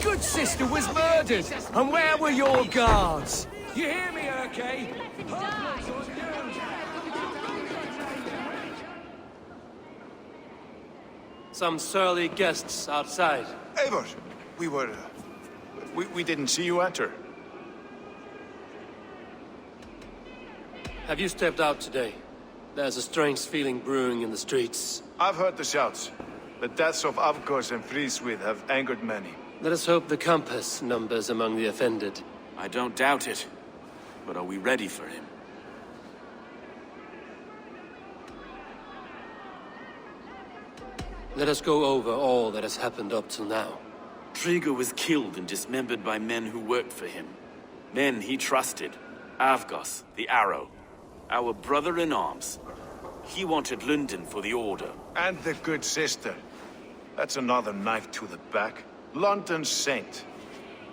good sister was murdered. And where were your guards? You hear me, okay? Some surly guests outside. Eivor, we didn't see you enter. Have you stepped out today? There's a strange feeling brewing in the streets. I've heard the shouts. The deaths of Avgos and Friswith have angered many. Let us hope the compass numbers among the offended. I don't doubt it. But are we ready for him? Let us go over all that has happened up till now. Trigger was killed and dismembered by men who worked for him. Men he trusted. Avgos, the Arrow. Our brother-in-arms. He wanted London for the Order. And the good sister. That's another knife to the back. London's saint.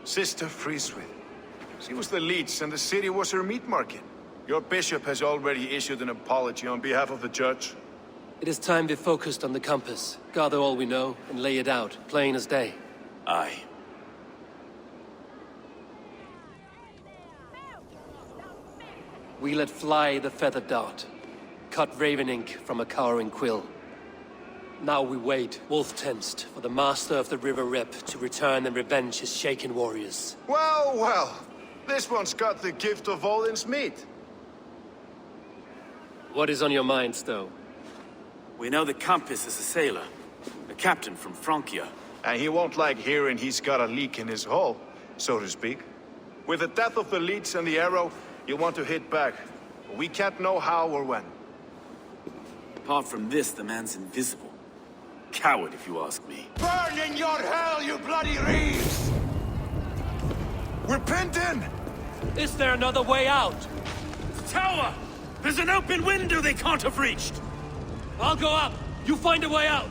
Sister Friswith. She was the leech and the city was her meat market. Your bishop has already issued an apology on behalf of the church. It is time we focused on the compass, gather all we know, and lay it out, plain as day. Aye. We let fly the feather dart, cut raven ink from a cowering quill. Now we wait, wolf-tensed, for the master of the River Rep to return and revenge his shaken warriors. Well, well. This one's got the gift of Odin's meat. What is on your mind, Stowe? We know the compass is a sailor. A captain from Francia. And he won't like hearing he's got a leak in his hull, so to speak. With the death of the leech and the arrow, you'll want to hit back. But we can't know how or when. Apart from this, the man's invisible. Coward, if you ask me. Burn in your hell, you bloody reeves! We're pinned in! Is there another way out? Tower! There's an open window they can't have reached! I'll go up. You find a way out.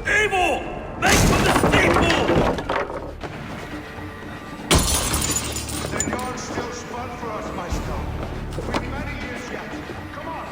Evil! Make for the steeple! The yard's still spun for us, my stone. We've many years yet. Come on!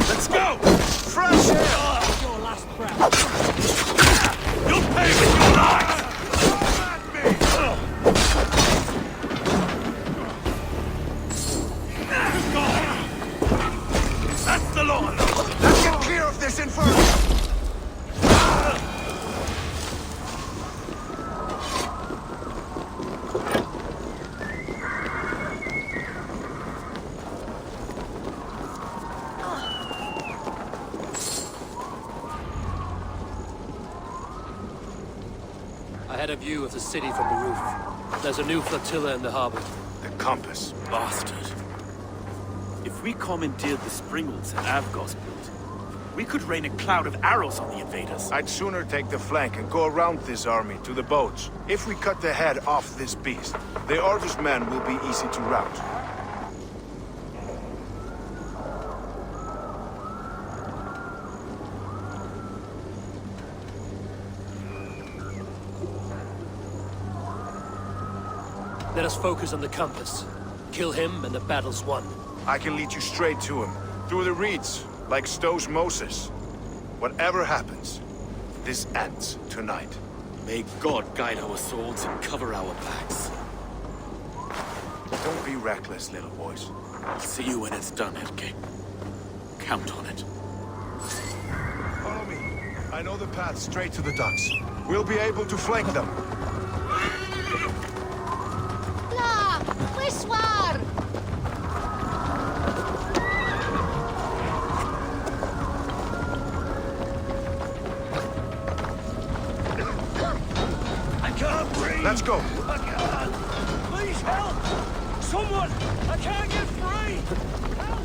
Let's go! Fresh air! Your last breath. You'll pay with your lives! That's the law! Let's get clear of this inferno! I had a view of the city from the roof. There's a new flotilla in the harbor. The compass. Bastard. If we commandeered the springles that Avgos built, we could rain a cloud of arrows on the invaders. I'd sooner take the flank and go around this army to the boats. If we cut the head off this beast, the Argus men will be easy to rout. Let us focus on the compass. Kill him and the battle's won. I can lead you straight to him, through the reeds, like Stowe's Moses. Whatever happens, this ends tonight. May God guide our swords and cover our backs. Don't be reckless, little boys. I'll see you when it's done, Erke. Count on it. Follow me. I know the path straight to the docks. We'll be able to flank them. La! Wishwar! I can't breathe! Let's go. I can't! Please help! Someone! I can't get free! Help!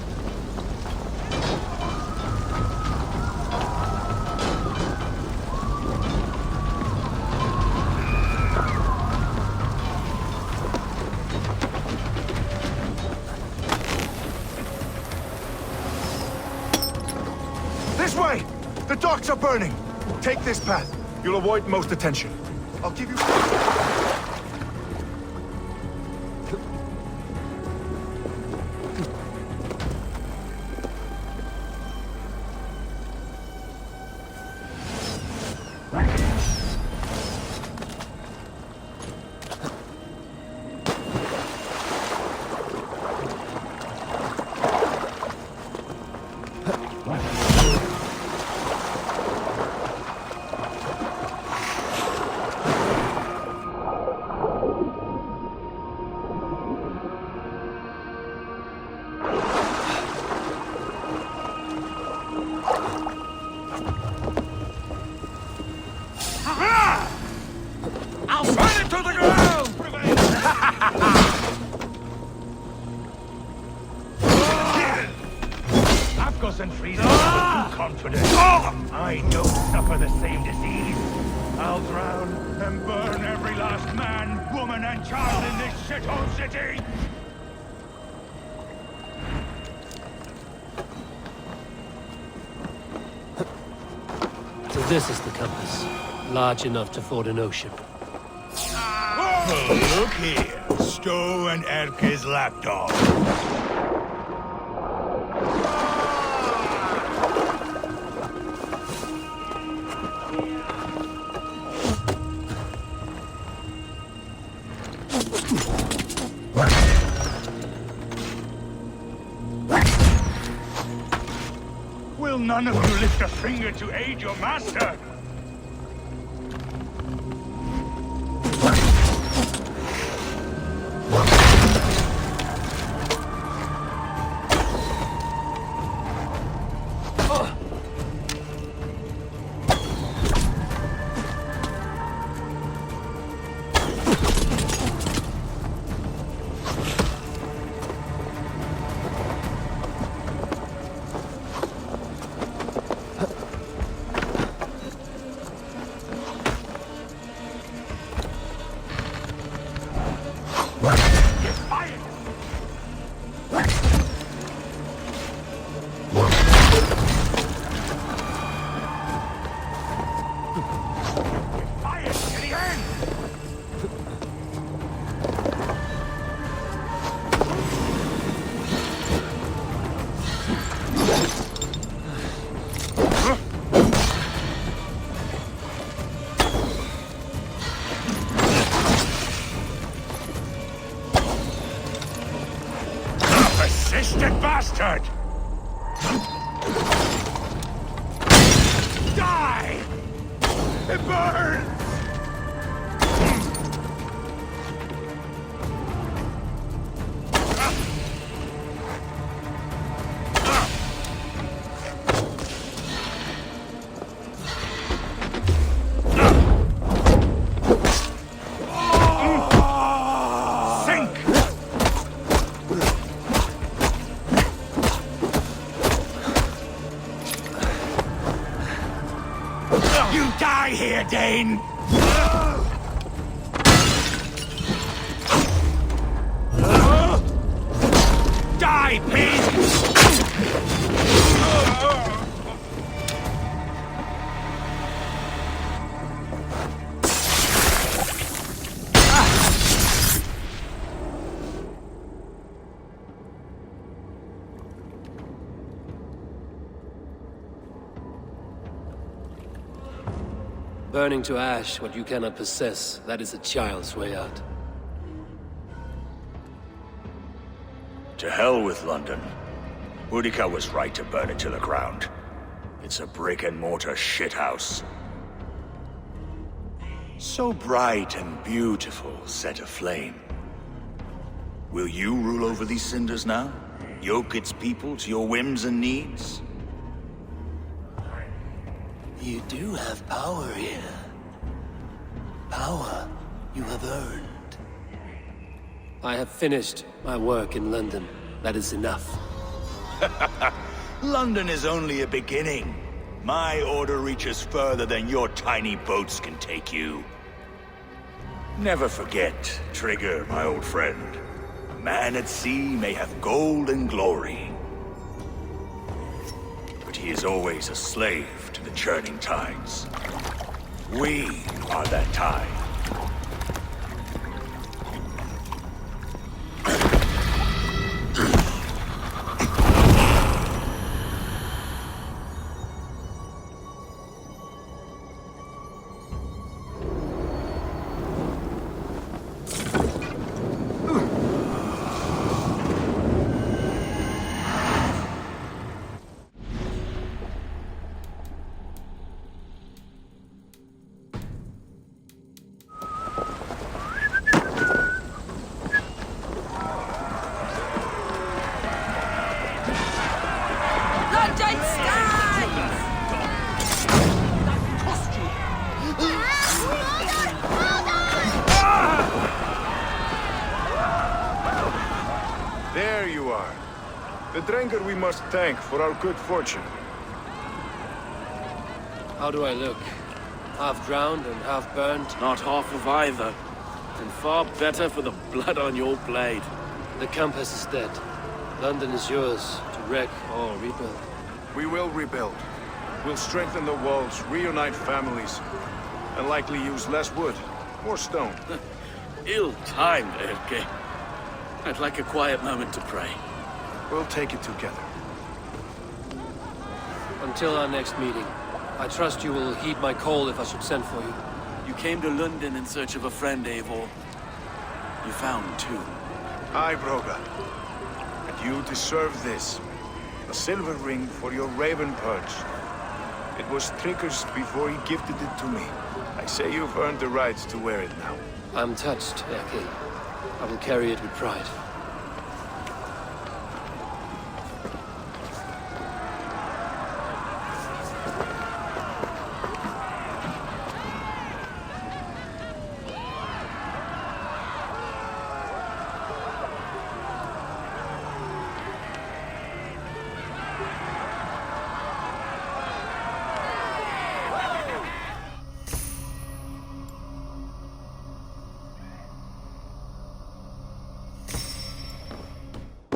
This way! The docks are burning! Take this path. You'll avoid most attention. I'll give you... I'll burn it to the ground! Afghans and Friesen are too confident. I don't suffer the same disease. I'll drown and burn every last man, woman, and child in this shithole city! So this is the compass. Large enough to ford an ocean. Oh, look here. Stowe and Erke's lapdog. Will none of you lift a finger to aid your master? Persistent bastard! Die! It burns! You die here, Dane! Die, pig! Burning to ash what you cannot possess, that is a child's way out. To hell with London. Boudica was right to burn it to the ground. It's a brick-and-mortar shithouse. So bright and beautiful, set aflame. Will you rule over these cinders now? Yoke its people to your whims and needs? You do have power here. Power you have earned. I have finished my work in London. That is enough. London is only a beginning. My order reaches further than your tiny boats can take you. Never forget, Trigger, my old friend. A man at sea may have gold and glory. But he is always a slave to the churning tides. We are that tide. There you are. The Drengur we must thank for our good fortune. How do I look? Half drowned and half burned? Not half of either. And far better for the blood on your blade. The compass is dead. London is yours to wreck or rebuild. We will rebuild. We'll strengthen the walls, reunite families, and likely use less wood, more stone. Ill-timed, Erke. I'd like a quiet moment to pray. We'll take it together. Until our next meeting, I trust you will heed my call if I should send for you. You came to London in search of a friend, Eivor. You found two. Aye, Broga. And you deserve this. A silver ring for your raven perch. It was Trigger's before he gifted it to me. I say you've earned the right to wear it now. I'm touched, Erke. I will carry it with pride.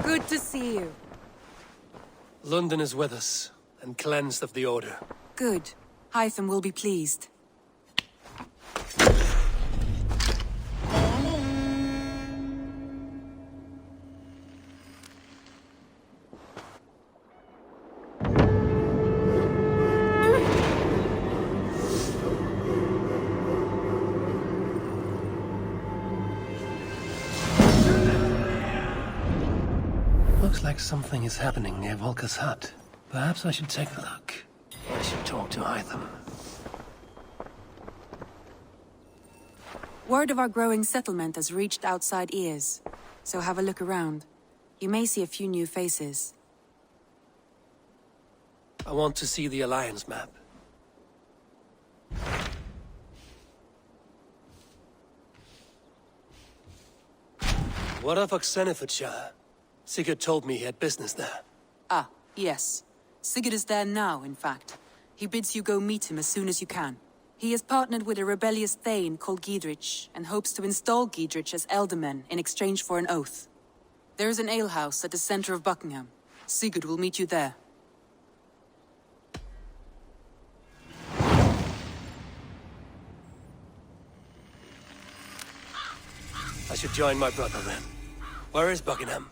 Good to see you. London is with us, and cleansed of the Order. Good. Hytham will be pleased. Looks like something is happening near Volker's hut. Perhaps I should take a look. I should talk to Hytham. Word of our growing settlement has reached outside ears, so have a look around. You may see a few new faces. I want to see the Alliance map. What of Oxenfordshire? Sigurd told me he had business there. Ah, yes. Sigurd is there now, in fact. He bids you go meet him as soon as you can. He has partnered with a rebellious Thane called Giedrich, and hopes to install Giedrich as Elderman in exchange for an oath. There is an alehouse at the center of Buckingham. Sigurd will meet you there. I should join my brother then. Where is Buckingham?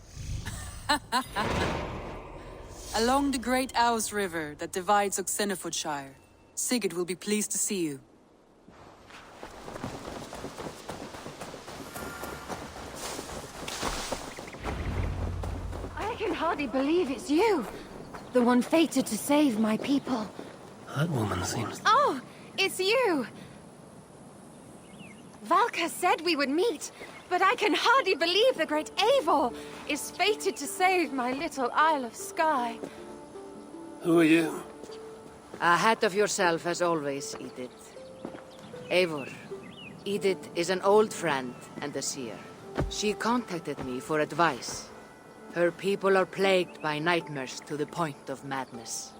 Along the Great Ouse River that divides Oxenfordshire. Sigurd will be pleased to see you. hardly believe it's you. The one fated to save my people. That woman seems... Oh, it's you! Valka said we would meet, but I can hardly believe the great Eivor is fated to save my little Isle of Skye. Who are you? Ahead of yourself as always, Edith. Eivor. Edith is an old friend and a seer. She contacted me for advice. Her people are plagued by nightmares to the point of madness.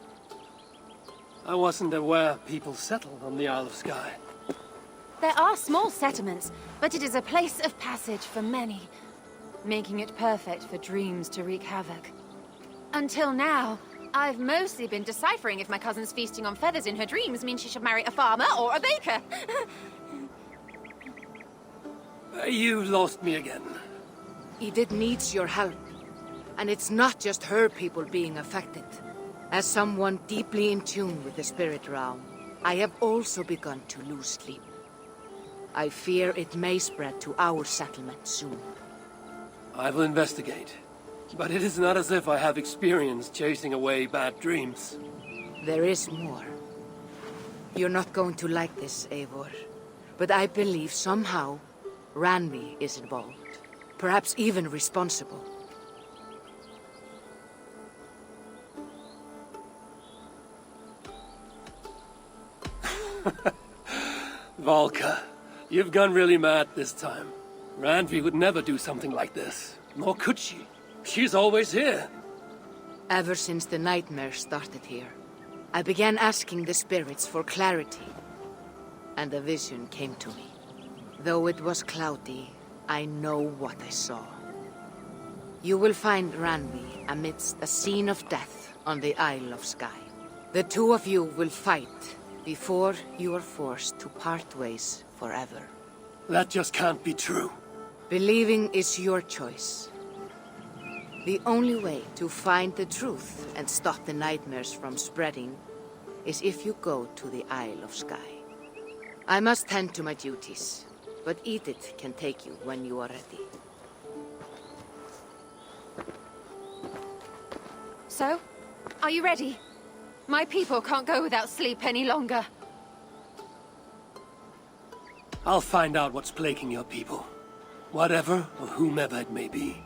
I wasn't aware people settled on the Isle of Skye. There are small settlements, but it is a place of passage for many, making it perfect for dreams to wreak havoc. Until now, I've mostly been deciphering if my cousin's feasting on feathers in her dreams means she should marry a farmer or a baker. You lost me again. Edith needs your help. And it's not just her people being affected. As someone deeply in tune with the spirit realm, I have also begun to lose sleep. I fear it may spread to our settlement soon. I will investigate. But it is not as if I have experience chasing away bad dreams. There is more. You're not going to like this, Eivor. But I believe somehow Randvi is involved. Perhaps even responsible. Valka, you've gone really mad this time. Randvi would never do something like this. Nor could she. She's always here. Ever since the nightmare started here, I began asking the spirits for clarity. And a vision came to me. Though it was cloudy, I know what I saw. You will find Randvi amidst a scene of death on the Isle of Skye. The two of you will fight before you are forced to part ways forever. That just can't be true. Believing is your choice. The only way to find the truth and stop the nightmares from spreading is if you go to the Isle of Skye. I must tend to my duties, but Edith can take you when you are ready. So, are you ready? My people can't go without sleep any longer. I'll find out what's plaguing your people. Whatever or whomever it may be.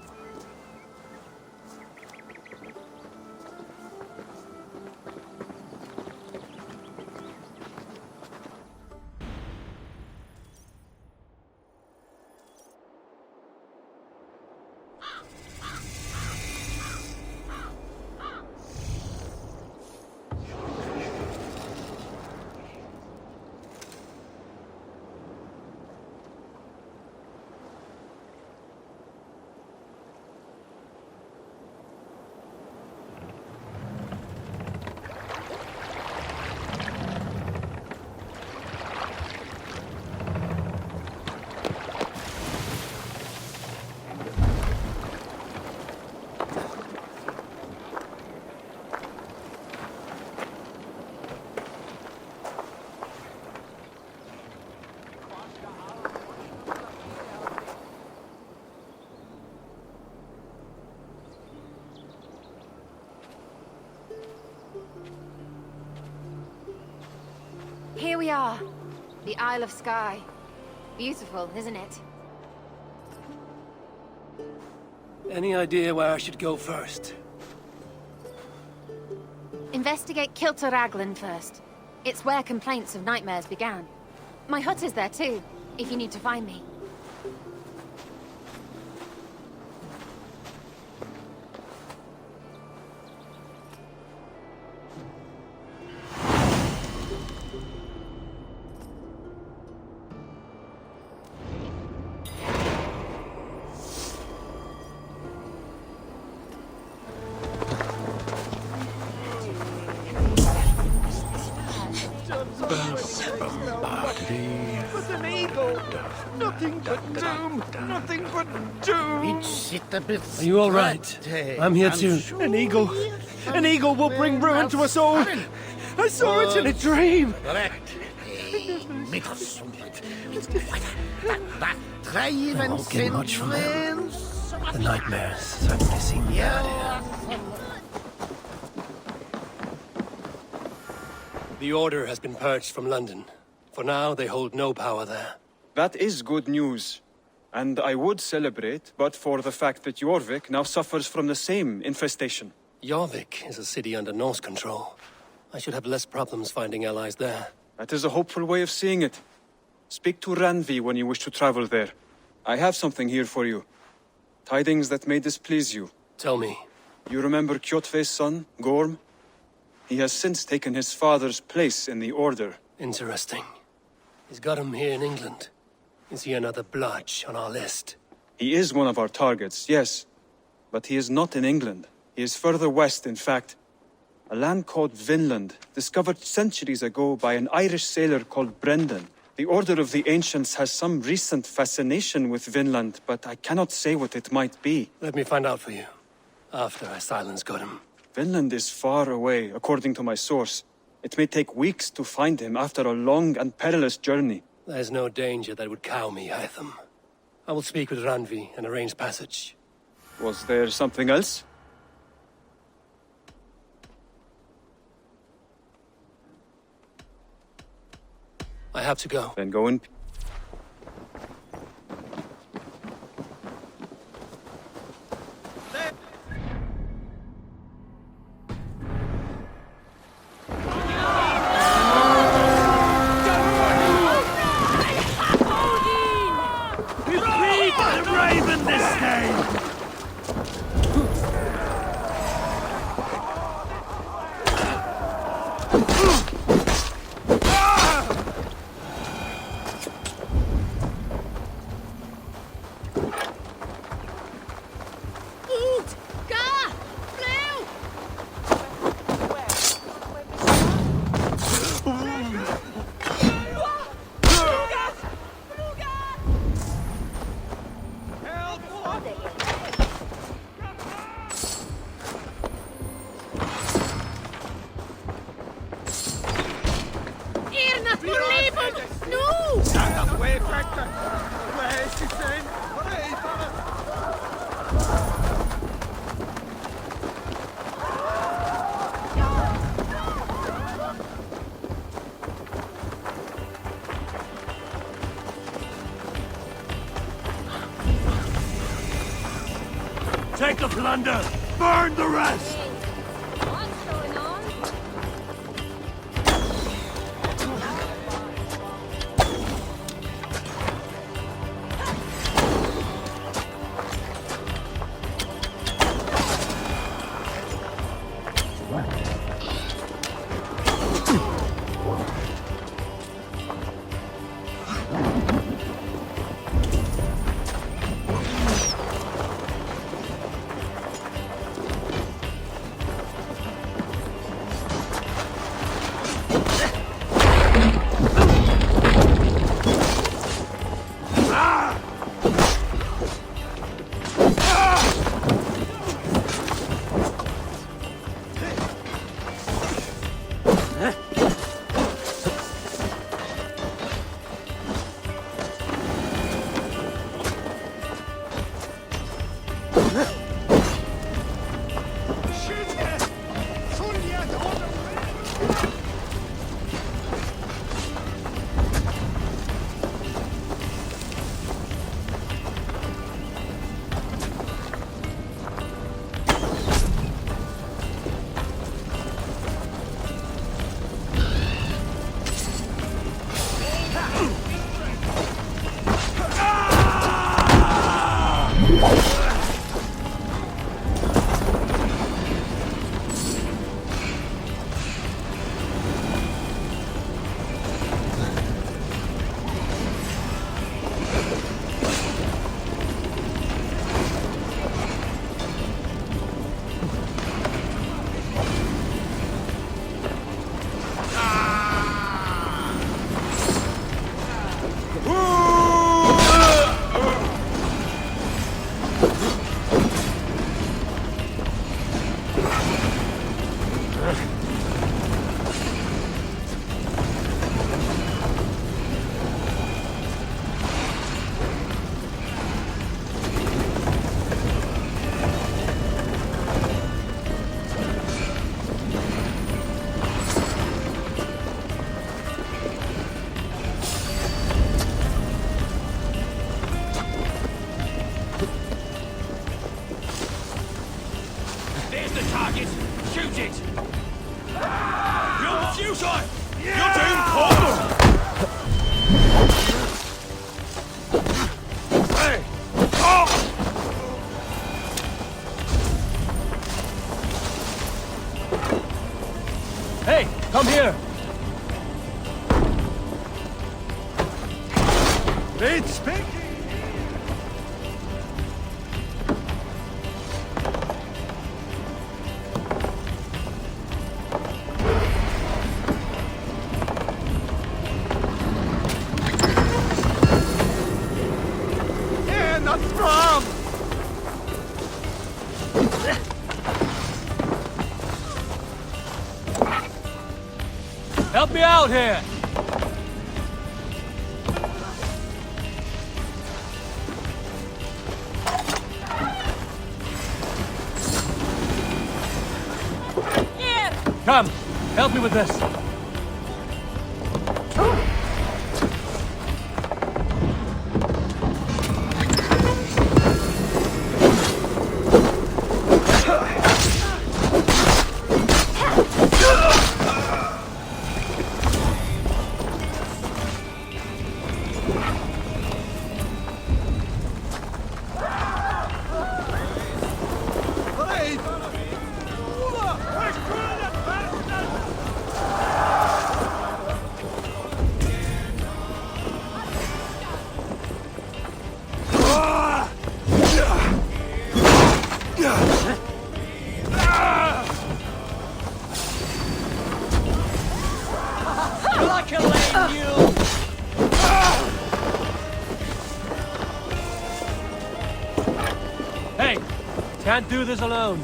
Here we are. The Isle of Skye. Beautiful, isn't it? Any idea where I should go first? Investigate Kilter Raglan first. It's where complaints of nightmares began. My hut is there too, if you need to find me. But an eagle! Nothing but doom! Nothing but doom! Are you all right? I'm here too. An eagle! An eagle will bring ruin to us all! I saw it in a dream! It won't get much from them. The nightmares certainly seem bad here. The Order has been purged from London. For now, they hold no power there. That is good news. And I would celebrate, but for the fact that Jorvik now suffers from the same infestation. Jorvik is a city under Norse control. I should have less problems finding allies there. That is a hopeful way of seeing it. Speak to Ranvi when you wish to travel there. I have something here for you. Tidings that may displease you. Tell me. You remember Kjotve's son, Gorm? He has since taken his father's place in the Order. Interesting. He's got him here in England. Is he another blotch on our list? He is one of our targets, yes. But he is not in England. He is further west, in fact. A land called Vinland, discovered centuries ago by an Irish sailor called Brendan. The Order of the Ancients has some recent fascination with Vinland, but I cannot say what it might be. Let me find out for you. After I silence Godham. Vinland is far away, according to my source. It may take weeks to find him after a long and perilous journey. There's no danger that would cow me, Hytham. I will speak with Ranvi and arrange passage. Was there something else? I have to go. Then go in. Take the plunder! Burn the rest! What's going on? target! Shoot it! You're futile! You're doomed, Paul! Hey! Oh! Hey, come here! It's speaking! Yeah, not from! Help me out here! Come, help me with this. Hey, can't do this alone.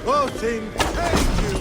Voting, thank you!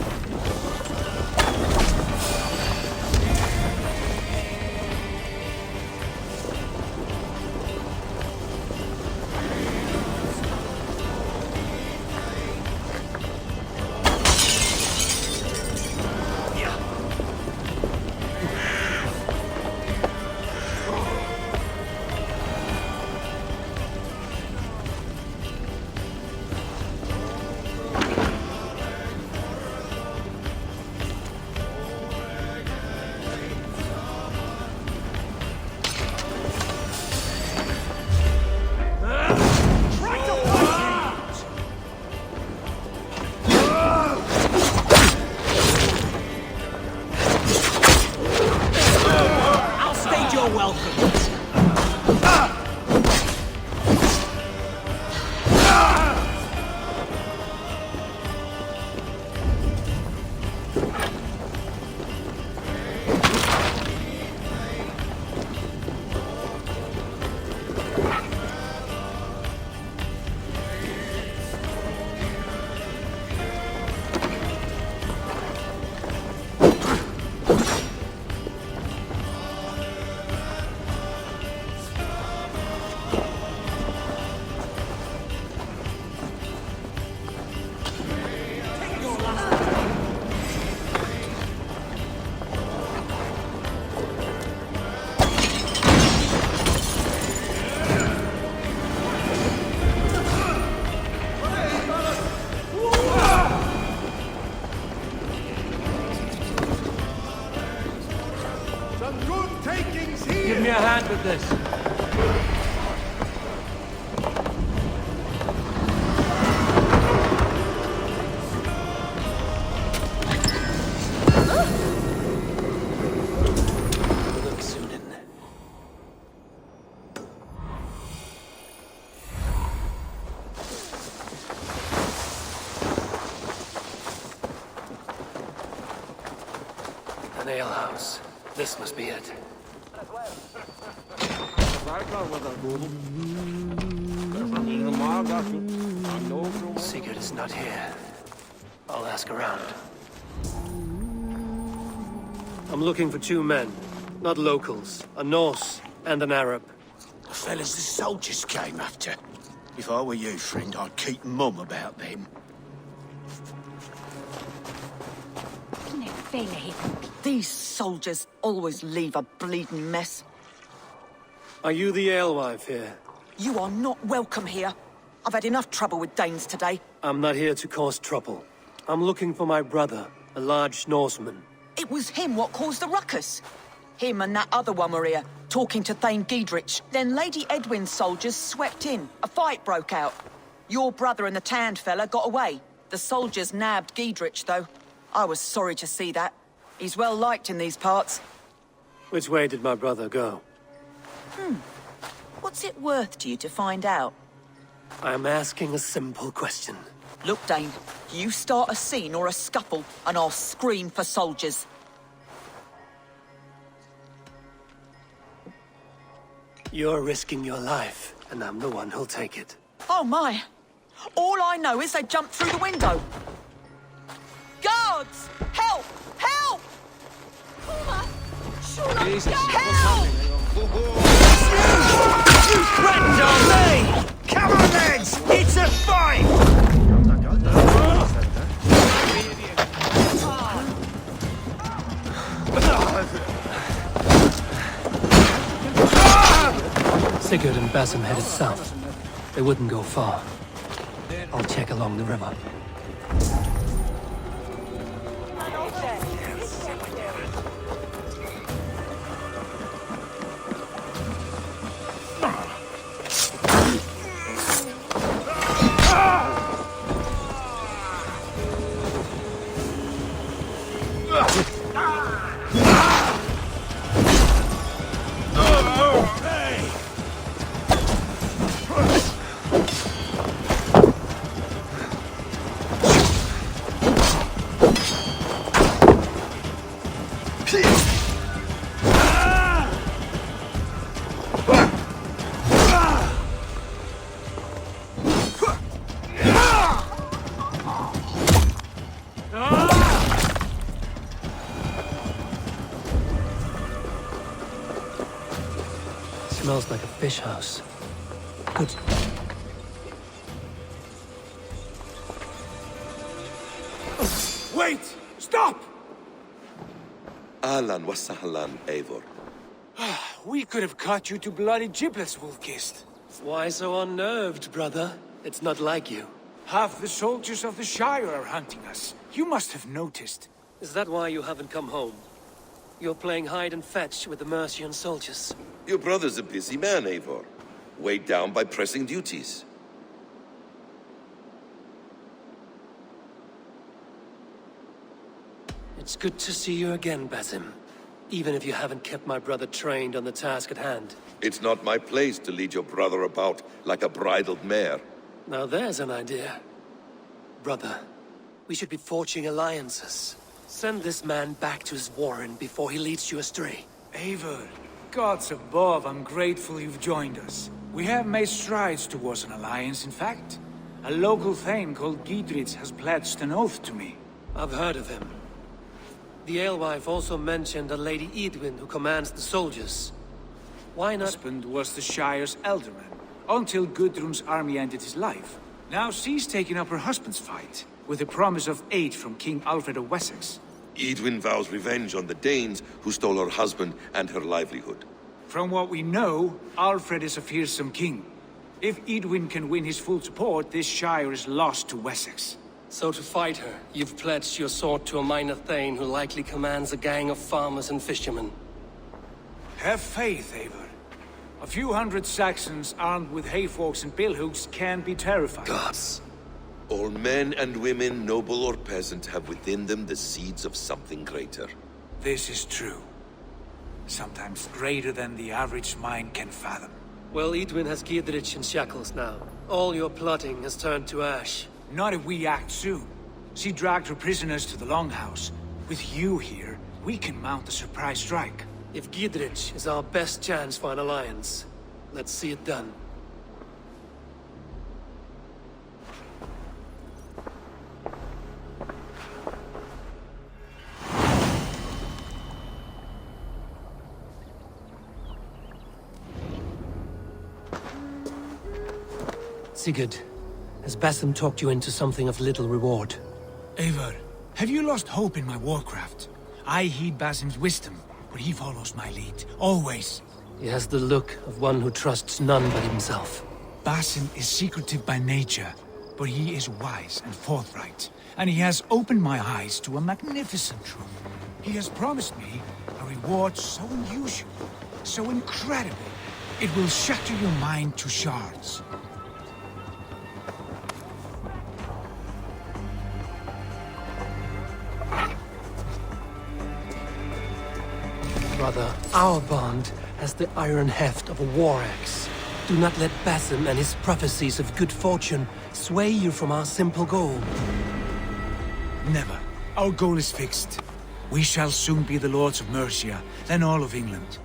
Give me a hand with this. Look soon in. An alehouse. This must be it. Sigurd is not here. I'll ask around. I'm looking for two men. Not locals. A Norse and an Arab. The fellas the soldiers came after. If I were you, friend, I'd keep mum about them. These soldiers always leave a bleeding mess. Are you the alewife here? You are not welcome here. I've had enough trouble with Danes today. I'm not here to cause trouble. I'm looking for my brother, a large Norseman. It was him what caused the ruckus. Him and that other one were here, talking to Thane Giedrich. Then Lady Edwin's soldiers swept in. A fight broke out. Your brother and the tanned fella got away. The soldiers nabbed Giedrich, though. I was sorry to see that. He's well liked in these parts. Which way did my brother go? What's it worth to you to find out? I'm asking a simple question. Look, Dane, you start a scene or a scuffle, and I'll scream for soldiers. You're risking your life, and I'm the one who'll take it. Oh my! All I know is they jumped through the window. Guards! Help! Help! Jesus, Help! You threatened on me! Come on, lads! It's a fight! Sigurd and Basim headed south. They wouldn't go far. I'll check along the river. Smells like a fish house. Good. Wait! Stop! Ahlan wa sahlan, Eivor. We could have cut you to bloody giblets, Wolf-Kissed. Why so unnerved, brother? It's not like you. Half the soldiers of the Shire are hunting us. You must have noticed. Is that why you haven't come home? You're playing hide and fetch with the Mercian soldiers. Your brother's a busy man, Eivor. Weighed down by pressing duties. It's good to see you again, Basim. Even if you haven't kept my brother trained on the task at hand. It's not my place to lead your brother about like a bridled mare. Now there's an idea. Brother, we should be forging alliances. Send this man back to his warren before he leads you astray. Eivor, gods above, I'm grateful you've joined us. We have made strides towards an alliance, in fact. A local thane called Giedrich has pledged an oath to me. I've heard of him. The alewife also mentioned a Lady Edwin who commands the soldiers. Why My not? husband was the Shire's elderman, until Gudrun's army ended his life. Now she's taken up her husband's fight, with the promise of aid from King Alfred of Wessex. Edwin vows revenge on the Danes who stole her husband and her livelihood. From what we know, Alfred is a fearsome king. If Edwin can win his full support, this Shire is lost to Wessex. So to fight her, you've pledged your sword to a minor thane who likely commands a gang of farmers and fishermen. Have faith, Eivor. A few hundred Saxons armed with hayforks and billhooks can be terrifying. Gods. All men and women, noble or peasant, have within them the seeds of something greater. This is true. Sometimes greater than the average mind can fathom. Well, Edwin has Giedrich in shackles now. All your plotting has turned to ash. Not if we act soon. She dragged her prisoners to the Longhouse. With you here, we can mount a surprise strike. If Giedrich is our best chance for an alliance, let's see it done. Sigurd, has Basim talked you into something of little reward? Eivor, have you lost hope in my warcraft? I heed Basim's wisdom, but he follows my lead, always. He has the look of one who trusts none but himself. Basim is secretive by nature, but he is wise and forthright. And he has opened my eyes to a magnificent truth. He has promised me a reward so unusual, so incredible, it will shatter your mind to shards. Brother, our bond has the iron heft of a war axe. Do not let Basim and his prophecies of good fortune sway you from our simple goal. Never. Our goal is fixed. We shall soon be the lords of Mercia, then all of England.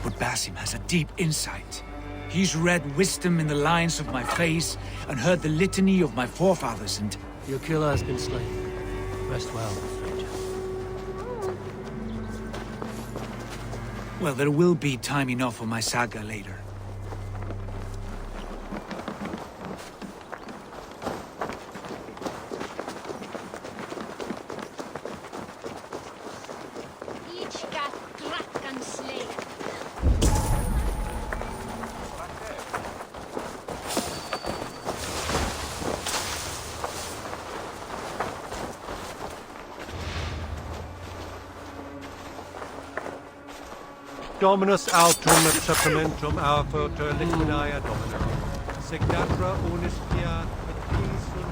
But Basim has a deep insight. He's read wisdom in the lines of my face and heard the litany of my forefathers and... Your killer has been slain. Rest well, stranger. Well, there will be time enough for my saga later. Dominus autum et sacramentum alphoter litania domino. Signatra unis pia et pisum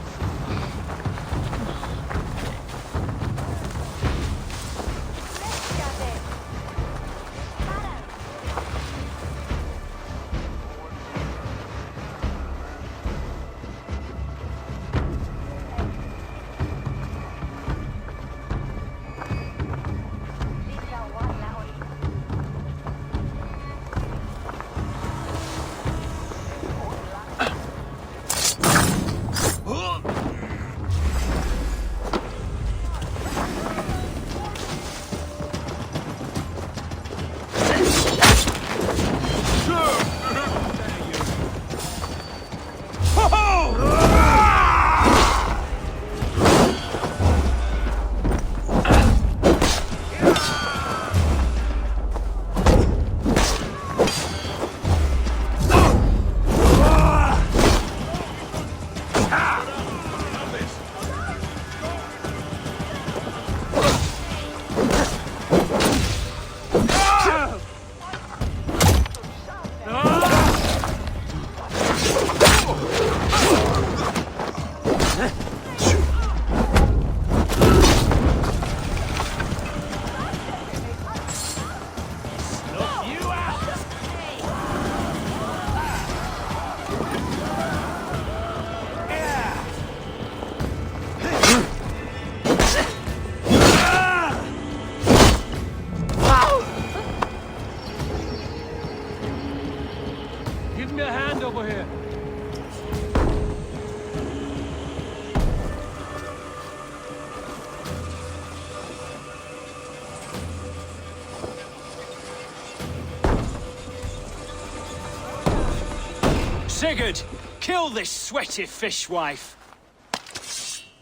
Sigurd, kill this sweaty fishwife.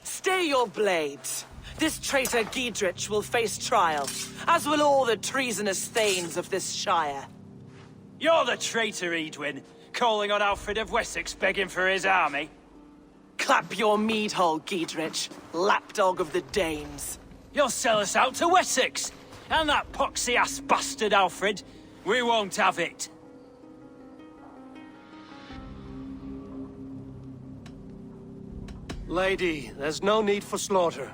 Stay your blades. This traitor Giedrich will face trial, as will all the treasonous thanes of this shire. You're the traitor, Edwin, calling on Alfred of Wessex begging for his army. Clap your mead hole, Giedrich, lapdog of the Danes. You'll sell us out to Wessex, and that poxy-ass bastard Alfred. We won't have it. Lady, there's no need for slaughter.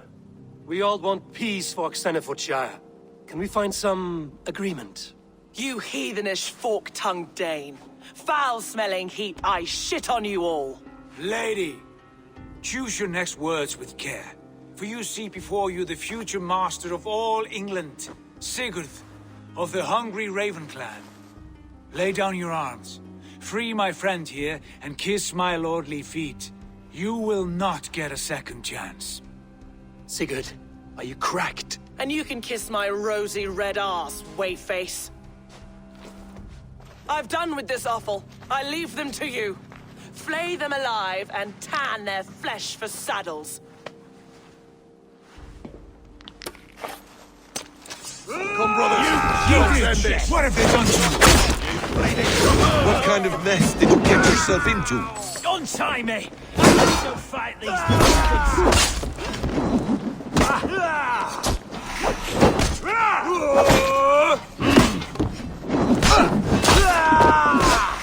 We all want peace for Xenofordshire. Can we find some agreement? You heathenish fork-tongued Dane. Foul-smelling heap, I shit on you all. Lady, choose your next words with care. For you see before you the future master of all England, Sigurd, of the hungry Raven clan. Lay down your arms. Free my friend here and kiss my lordly feet. You will not get a second chance. Sigurd, are you cracked? And you can kiss my rosy red arse, wayface. I've done with this offal. I leave them to you. Flay them alive and tan their flesh for saddles. Come, brothers. What have they done to you? What kind of mess did you get yourself into? Untie me! I need to fight these bastards!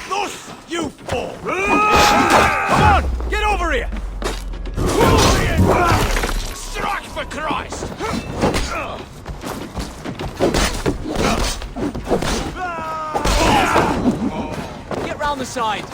Those, you fool! Come on, get over here! Strike for Christ! Get round the side.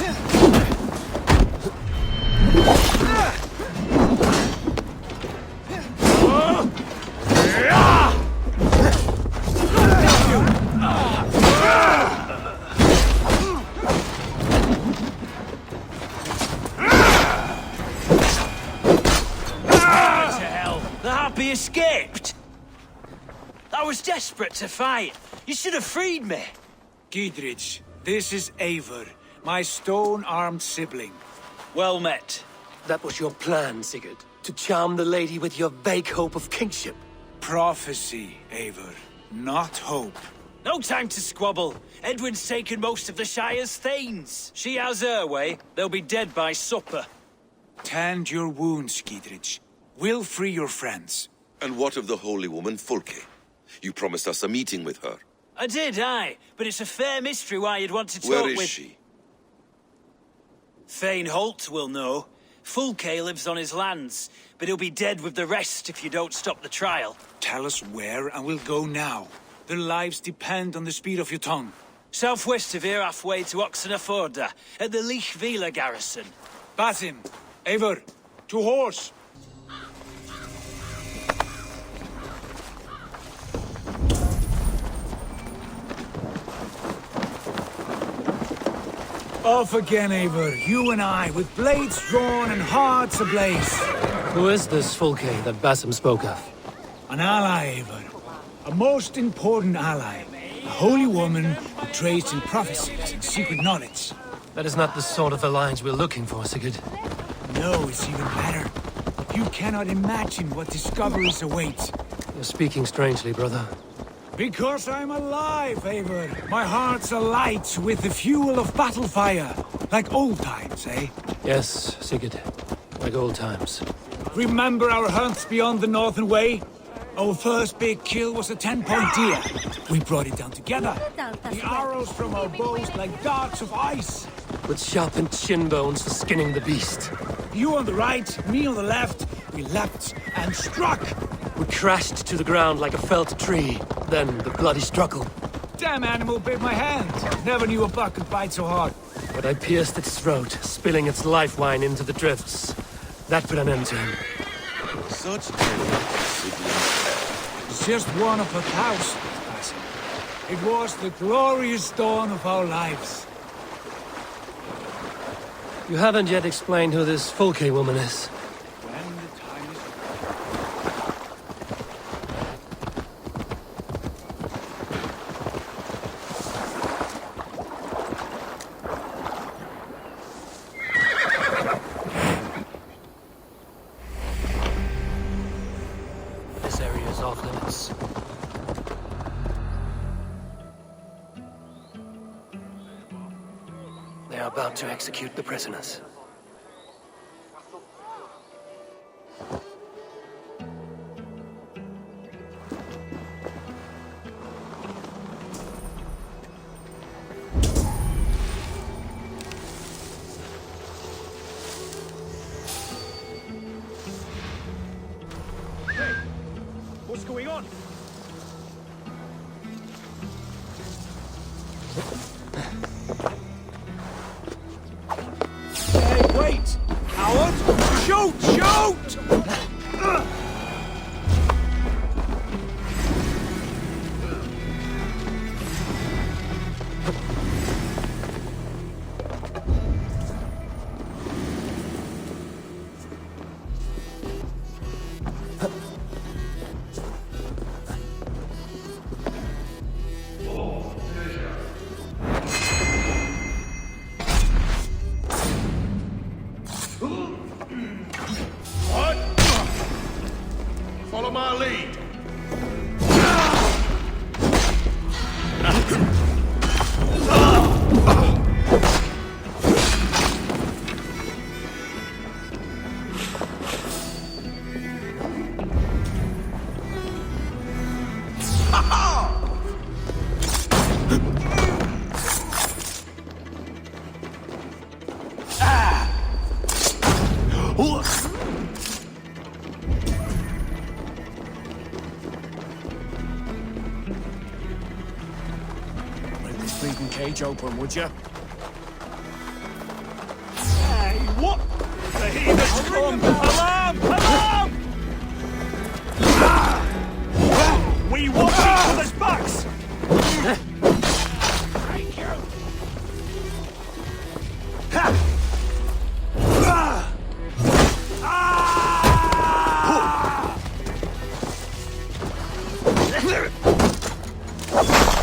He escaped! I was desperate to fight. You should have freed me. Giedrich, this is Eivor, my stone-armed sibling. Well met. That was your plan, Sigurd. To charm the lady with your vague hope of kingship. Prophecy, Eivor, not hope. No time to squabble. Edwin's taken most of the Shire's thanes. She has her way. They'll be dead by supper. Tend your wounds, Giedrich. We'll free your friends. And what of the holy woman Fulke? You promised us a meeting with her. I did, aye. But it's a fair mystery why you'd want to talk Where with... is she? Thane Holt will know. Fulke lives on his lands, but he'll be dead with the rest if you don't stop the trial. Tell us where, and we'll go now. Their lives depend on the speed of your tongue. Southwest of here, halfway to Oxenaforda, at the Lichvila garrison. Basim, Eivor, to horse! Off again, Eivor. You and I, with blades drawn and hearts ablaze. Who is this Fulke that Basim spoke of? An ally, Eivor. A most important ally. A holy woman who trades in prophecies and secret knowledge. That is not the sort of alliance we're looking for, Sigurd. No, it's even better. You cannot imagine what discoveries await. You're speaking strangely, brother. Because I'm alive, Eivor. My heart's alight with the fuel of battle fire. Like old times, eh? Yes, Sigurd. Like old times. Remember our hunts beyond the Northern Way? Our first big kill was a 10-point deer. We brought it down together. The arrows from our bows like darts of ice. With sharpened shin bones for skinning the beast. You on the right, me on the left. We leapt and struck. We crashed to the ground like a felled tree. Then the bloody struggle. Damn animal bit my hand. Never knew a buck could bite so hard. But I pierced its throat, spilling its life wine into the drifts. That put an end to him. Such tender siblings. It's just one of 1,000, Basim. It was the glorious dawn of our lives. You haven't yet explained who this Fulke woman is. When the time is... This area is off limits. They are about to execute the prisoners. What's going on? Hey, wait! Coward! Shoot! Shoot! Break this bleeding cage open, would you? Hey, what? The heathens come! Alarm! Alarm! We watch each other's backs! Thank you!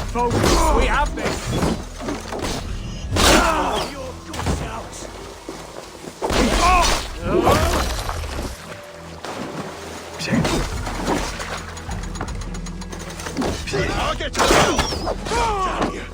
Folks, we have this! Your good shouts! I'll get you down here.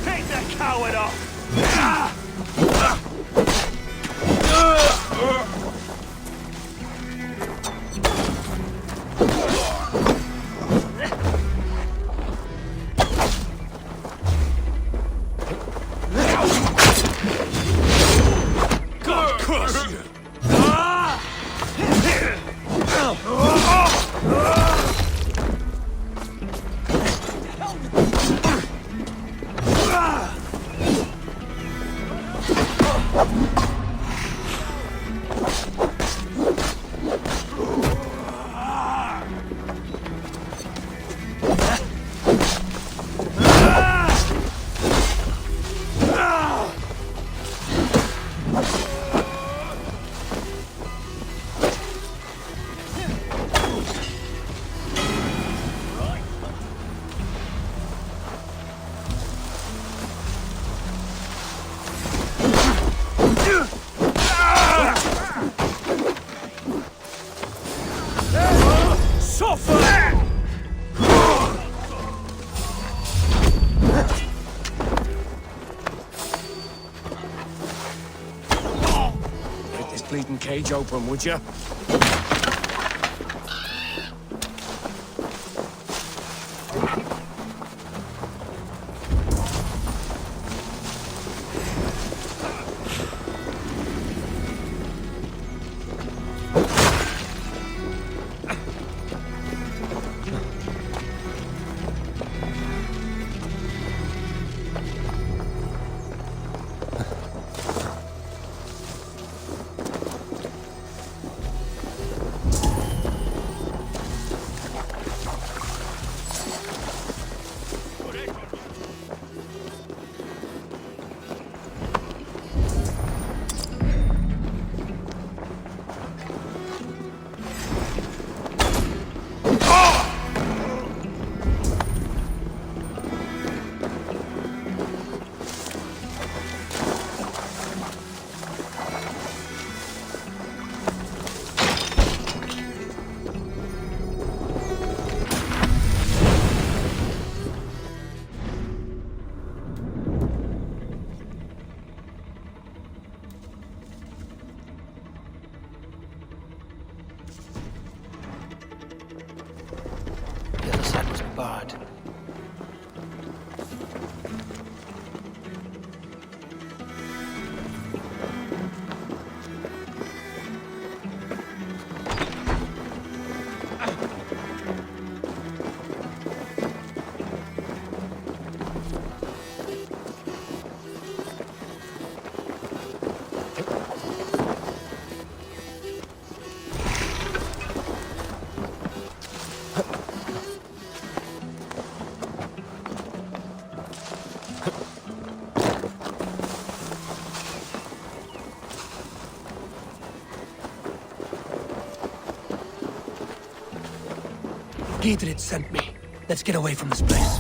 Take that coward off! God curse you! Break this bleeding cage open, would you? The other side was barred. Giedrich sent me. Let's get away from this place.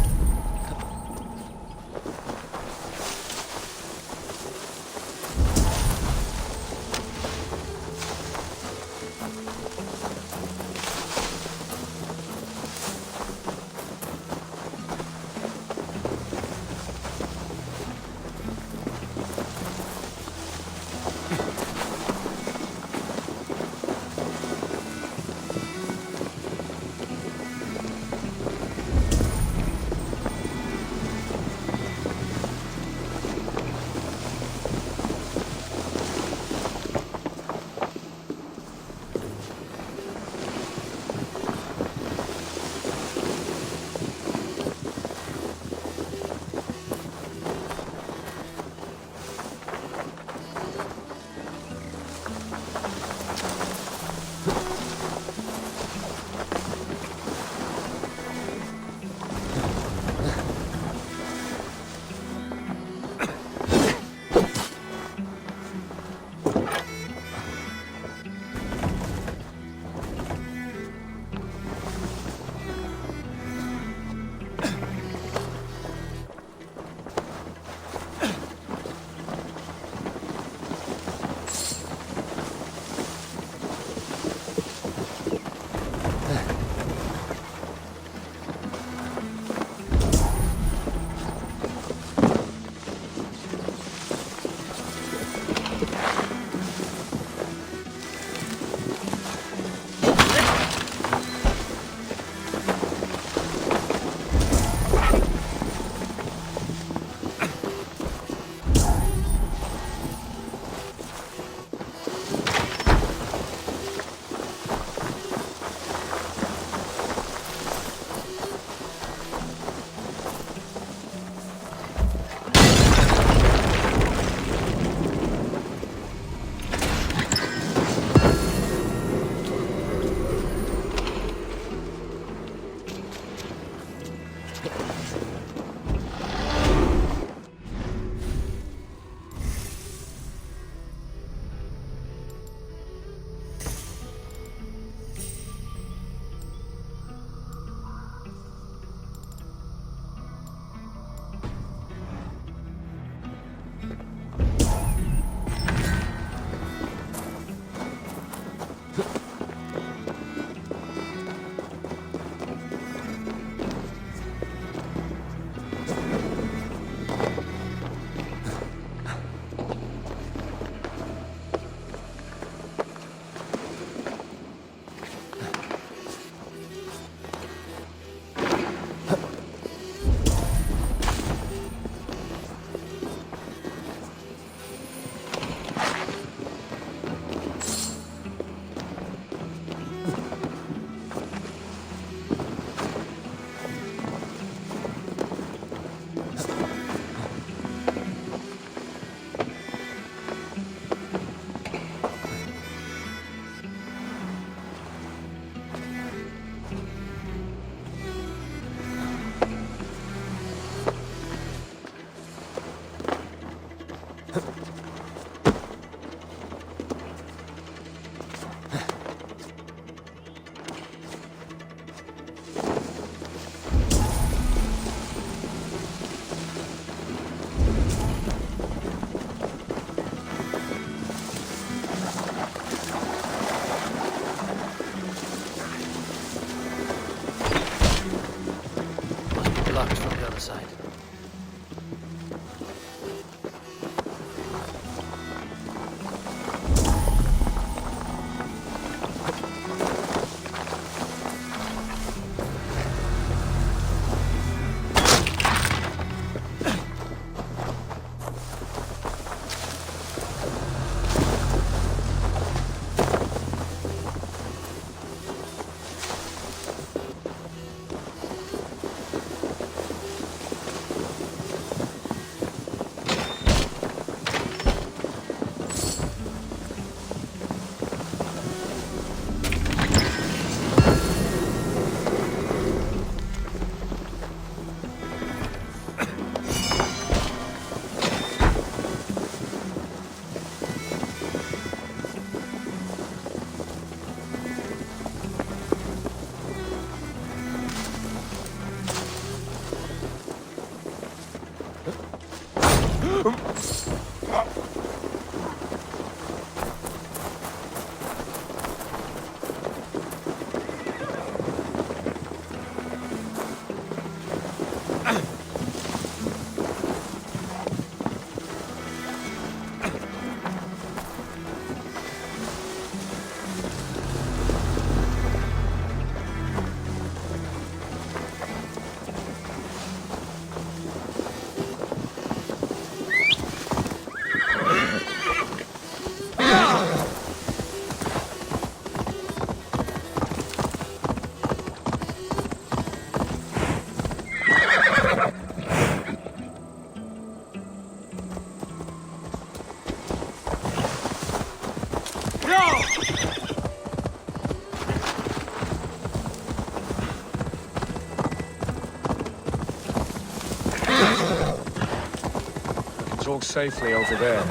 Talk safely over there.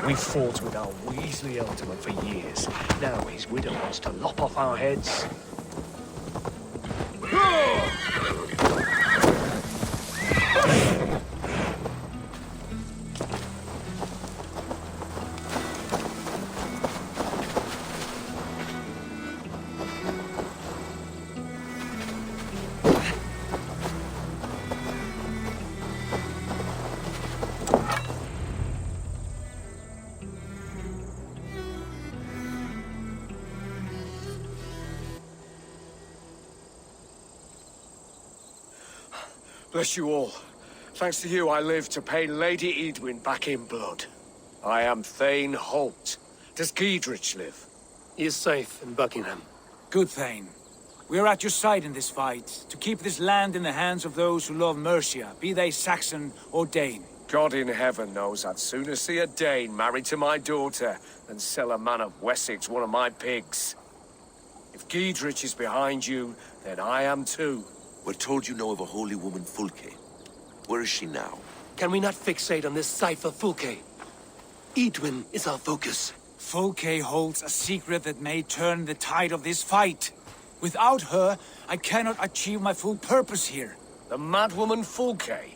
We fought with our Weasley Alderman for years. Now his widow wants to lop off our heads. Bless you all. Thanks to you, I live to pay Lady Edwin back in blood. I am Thane Holt. Does Giedrich live? He is safe in Buckingham. Good, Thane. We are at your side in this fight, to keep this land in the hands of those who love Mercia, be they Saxon or Dane. God in heaven knows I'd sooner see a Dane married to my daughter than sell a man of Wessex one of my pigs. If Giedrich is behind you, then I am too. We're told you know of a holy woman, Fulke. Where is she now? Can we not fixate on this cipher, Fulke? Edwin is our focus. Fulke holds a secret that may turn the tide of this fight. Without her, I cannot achieve my full purpose here. The madwoman Fulke?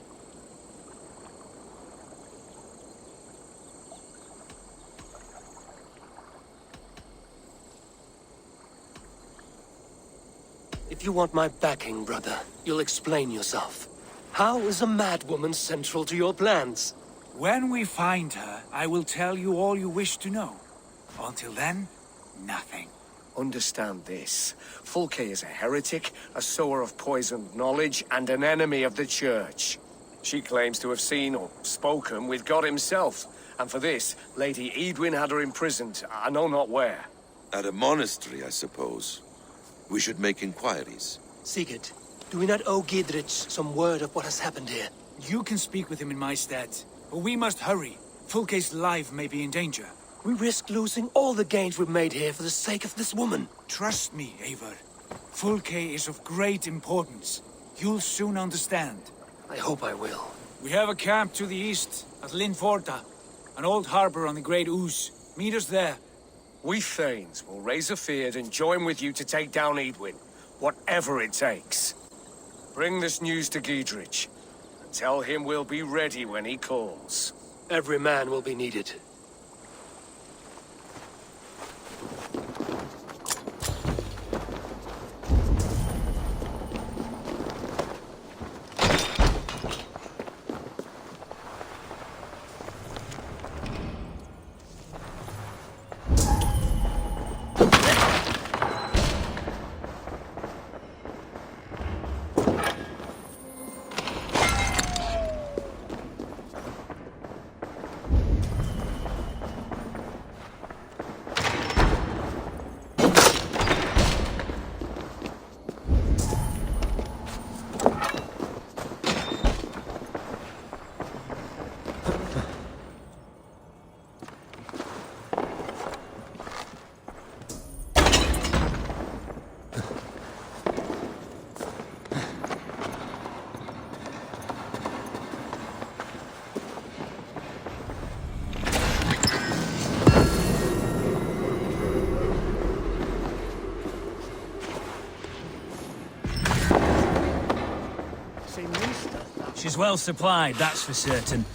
If you want my backing, brother, you'll explain yourself. How is a madwoman central to your plans? When we find her, I will tell you all you wish to know. Until then, nothing. Understand this. Fulke is a heretic, a sower of poisoned knowledge, and an enemy of the Church. She claims to have seen or spoken with God himself, and for this, Lady Edwin had her imprisoned, I know not where. At a monastery, I suppose. We should make inquiries. Sigurd, do we not owe Giedrich some word of what has happened here? You can speak with him in my stead, but we must hurry. Fulke's life may be in danger. We risk losing all the gains we've made here for the sake of this woman. Trust me, Eivor. Fulke is of great importance. You'll soon understand. I hope I will. We have a camp to the east, at Linforta. An old harbor on the Great Ouse. Meet us there. We Thanes will raise a feard and join with you to take down Edwin, whatever it takes. Bring this news to Giedrich, and tell him we'll be ready when he calls. Every man will be needed. She's well supplied, that's for certain.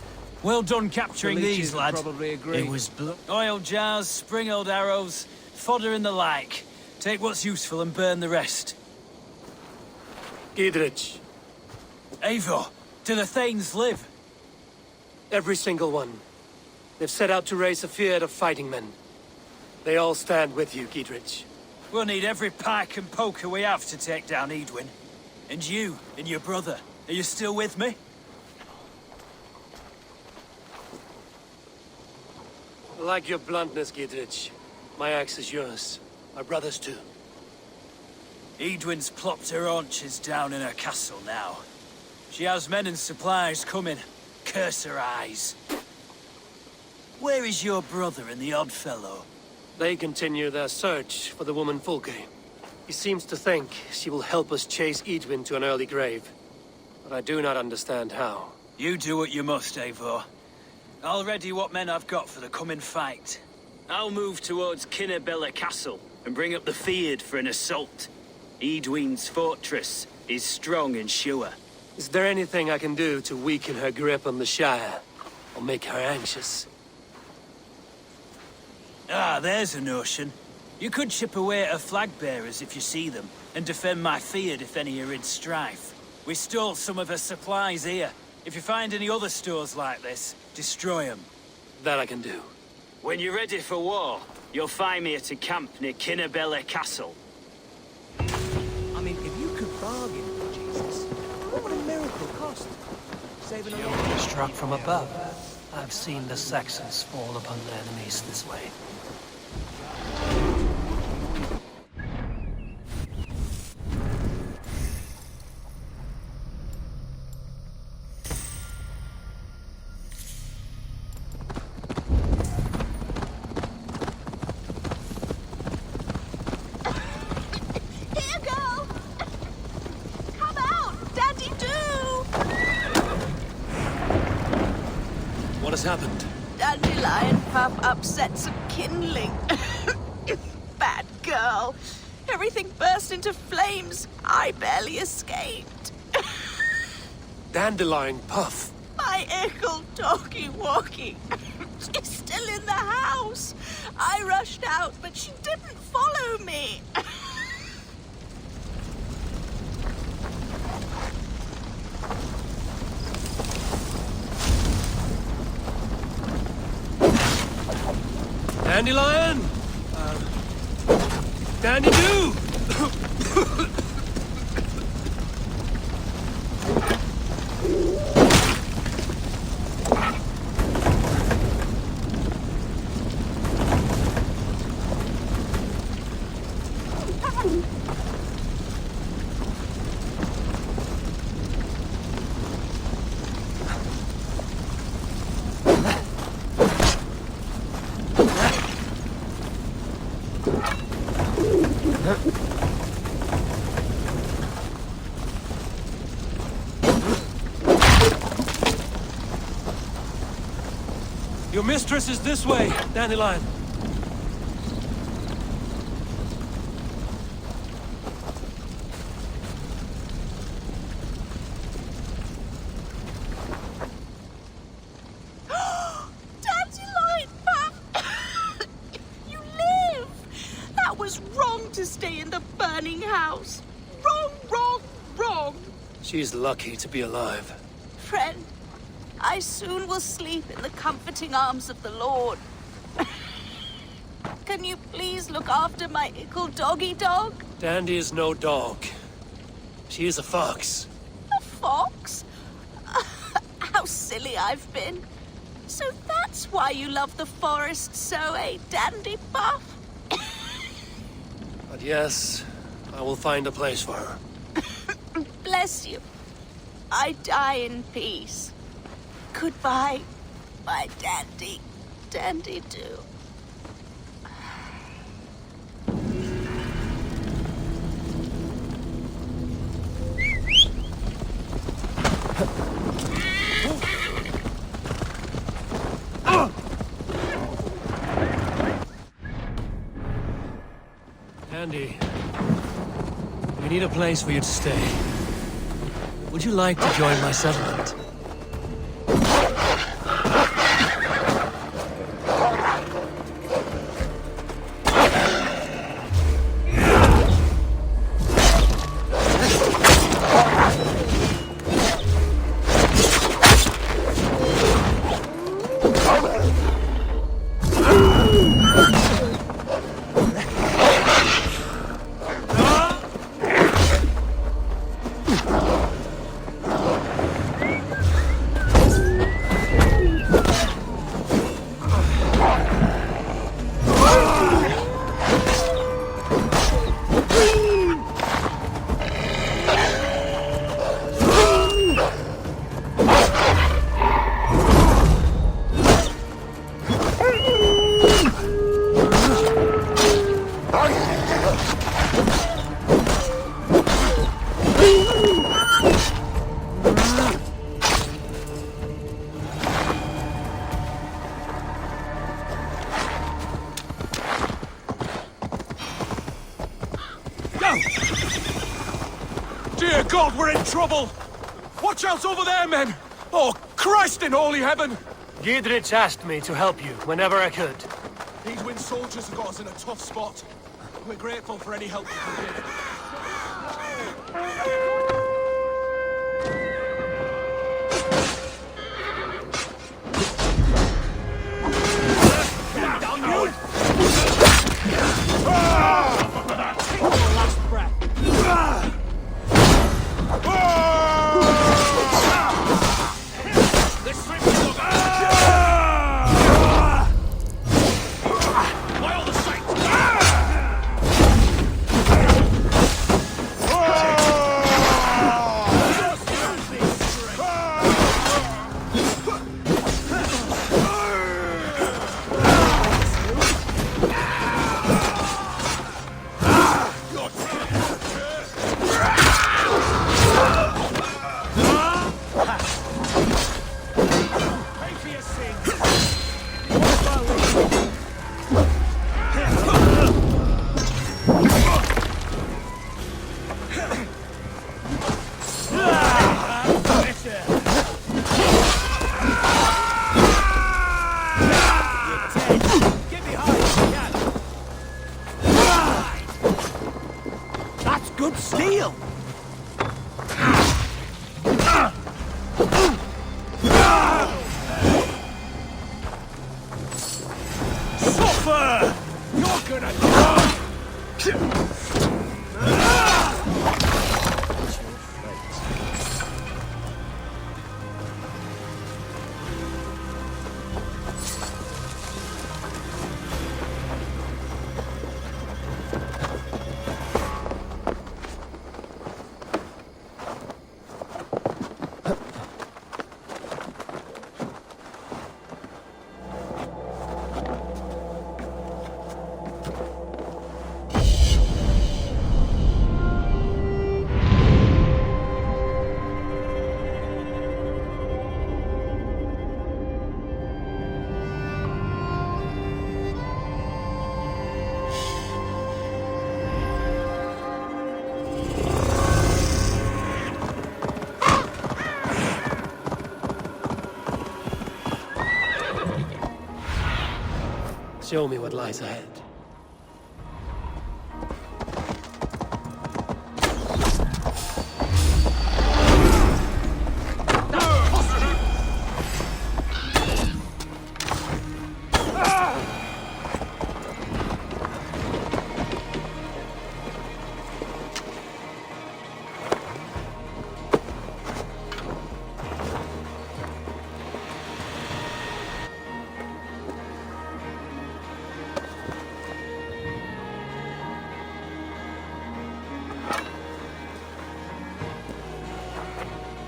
Well done capturing these, lad. Probably agree. It was oil jars, spring-oiled arrows, fodder and the like. Take what's useful and burn the rest. Giedrich. Eivor, do the Thanes live? Every single one. They've set out to raise a fear of fighting men. They all stand with you, Giedrich. We'll need every pike and poker we have to take down Edwin. And you, and your brother, are you still with me? I like your bluntness, Giedrich. My axe is yours. My brother's too. Edwin's plopped her haunches down in her castle now. She has men and supplies coming. Curse her eyes. Where is your brother and the odd fellow? They continue their search for the woman Fulke. He seems to think she will help us chase Edwin to an early grave. But I do not understand how. You do what you must, Eivor. I'll ready what men I've got for the coming fight. I'll move towards Kinnabella Castle and bring up the Fyrd for an assault. Edwin's fortress is strong and sure. Is there anything I can do to weaken her grip on the Shire? Or make her anxious? Ah, there's a notion. You could chip away at her flag-bearers if you see them, and defend my Fyrd if any are in strife. We stole some of her supplies here. If you find any other stores like this, destroy them. That I can do. When you're ready for war, you'll find me at a camp near Kinnabella Castle. I mean, if you could bargain with Jesus, what would a miracle cost? Saving a lot. Struck from above. I've seen the Saxons fall upon their enemies this way. What has happened? Dandelion pup upset some kindling. Bad girl. Everything burst into flames. I barely escaped. Dandelion Puff. My ickle doggy walkie. She's still in the house. I rushed out, but she didn't follow me. Dandelion! Dandy-Doo! Your mistress is this way, Dandelion. Dandelion pup! You live! That was wrong to stay in the burning house. Wrong, wrong, wrong. She's lucky to be alive. Friend, I soon will sleep in the comforting arms of the Lord. Can you please look after my ickle doggy dog? Dandy is no dog. She is a fox. A fox? How silly I've been. So that's why you love the forest so, eh, Dandy Buff? But yes, I will find a place for her. Bless you. I die in peace. Goodbye, my dandy, Dandy-Doo. Andy, we need a place for you to stay. Would you like to join my settlement? Dear God, we're in trouble! Watch out over there, men! Oh, Christ in holy heaven! Giedrich asked me to help you whenever I could. These Wind soldiers have got us in a tough spot. We're grateful for any help you can give. That's good steel! Suffer! You're gonna die! Show me what lies ahead.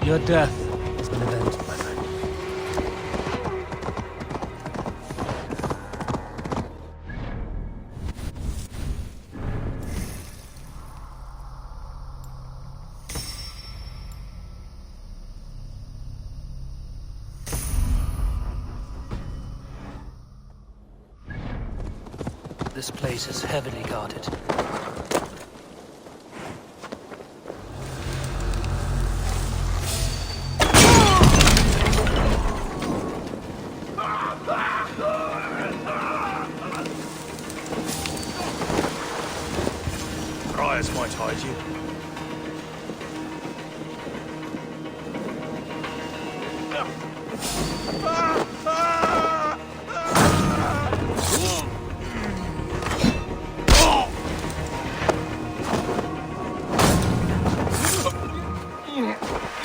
Your death is an event, my friend. This place is heavily guarded. Briars might hide you.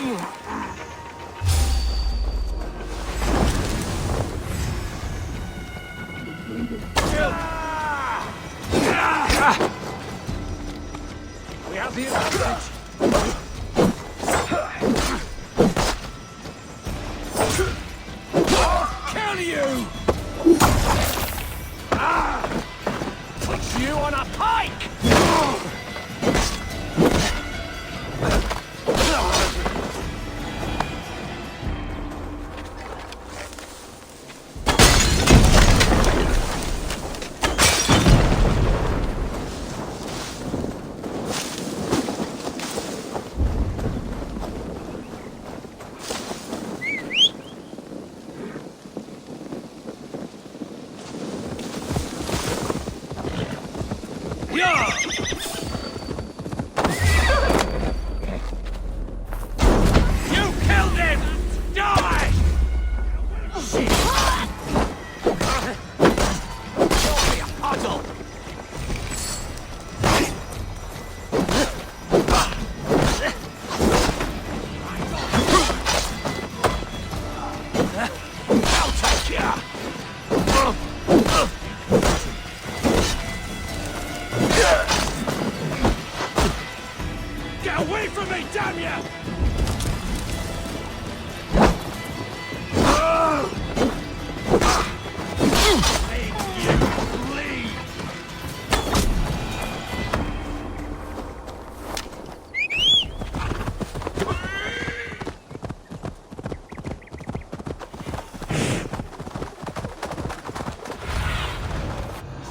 We have the advantage. Kill you! Put you on a pike!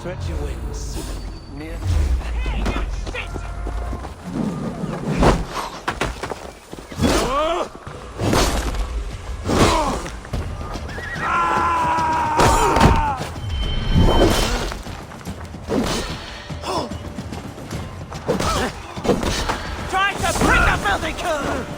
Stretch your wings. Near. Try to break the filthy curve!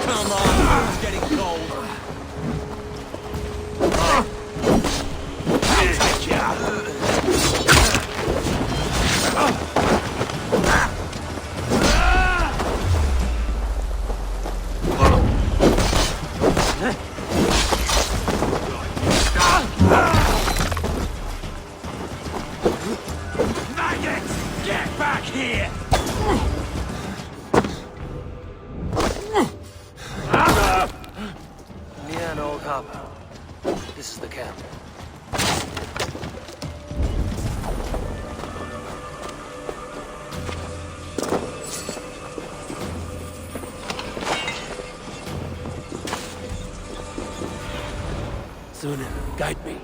Come on, it's getting cold. I'll take you! Maggots! Get back here! Nian Old Hub. This is the camp. Sunan, guide me.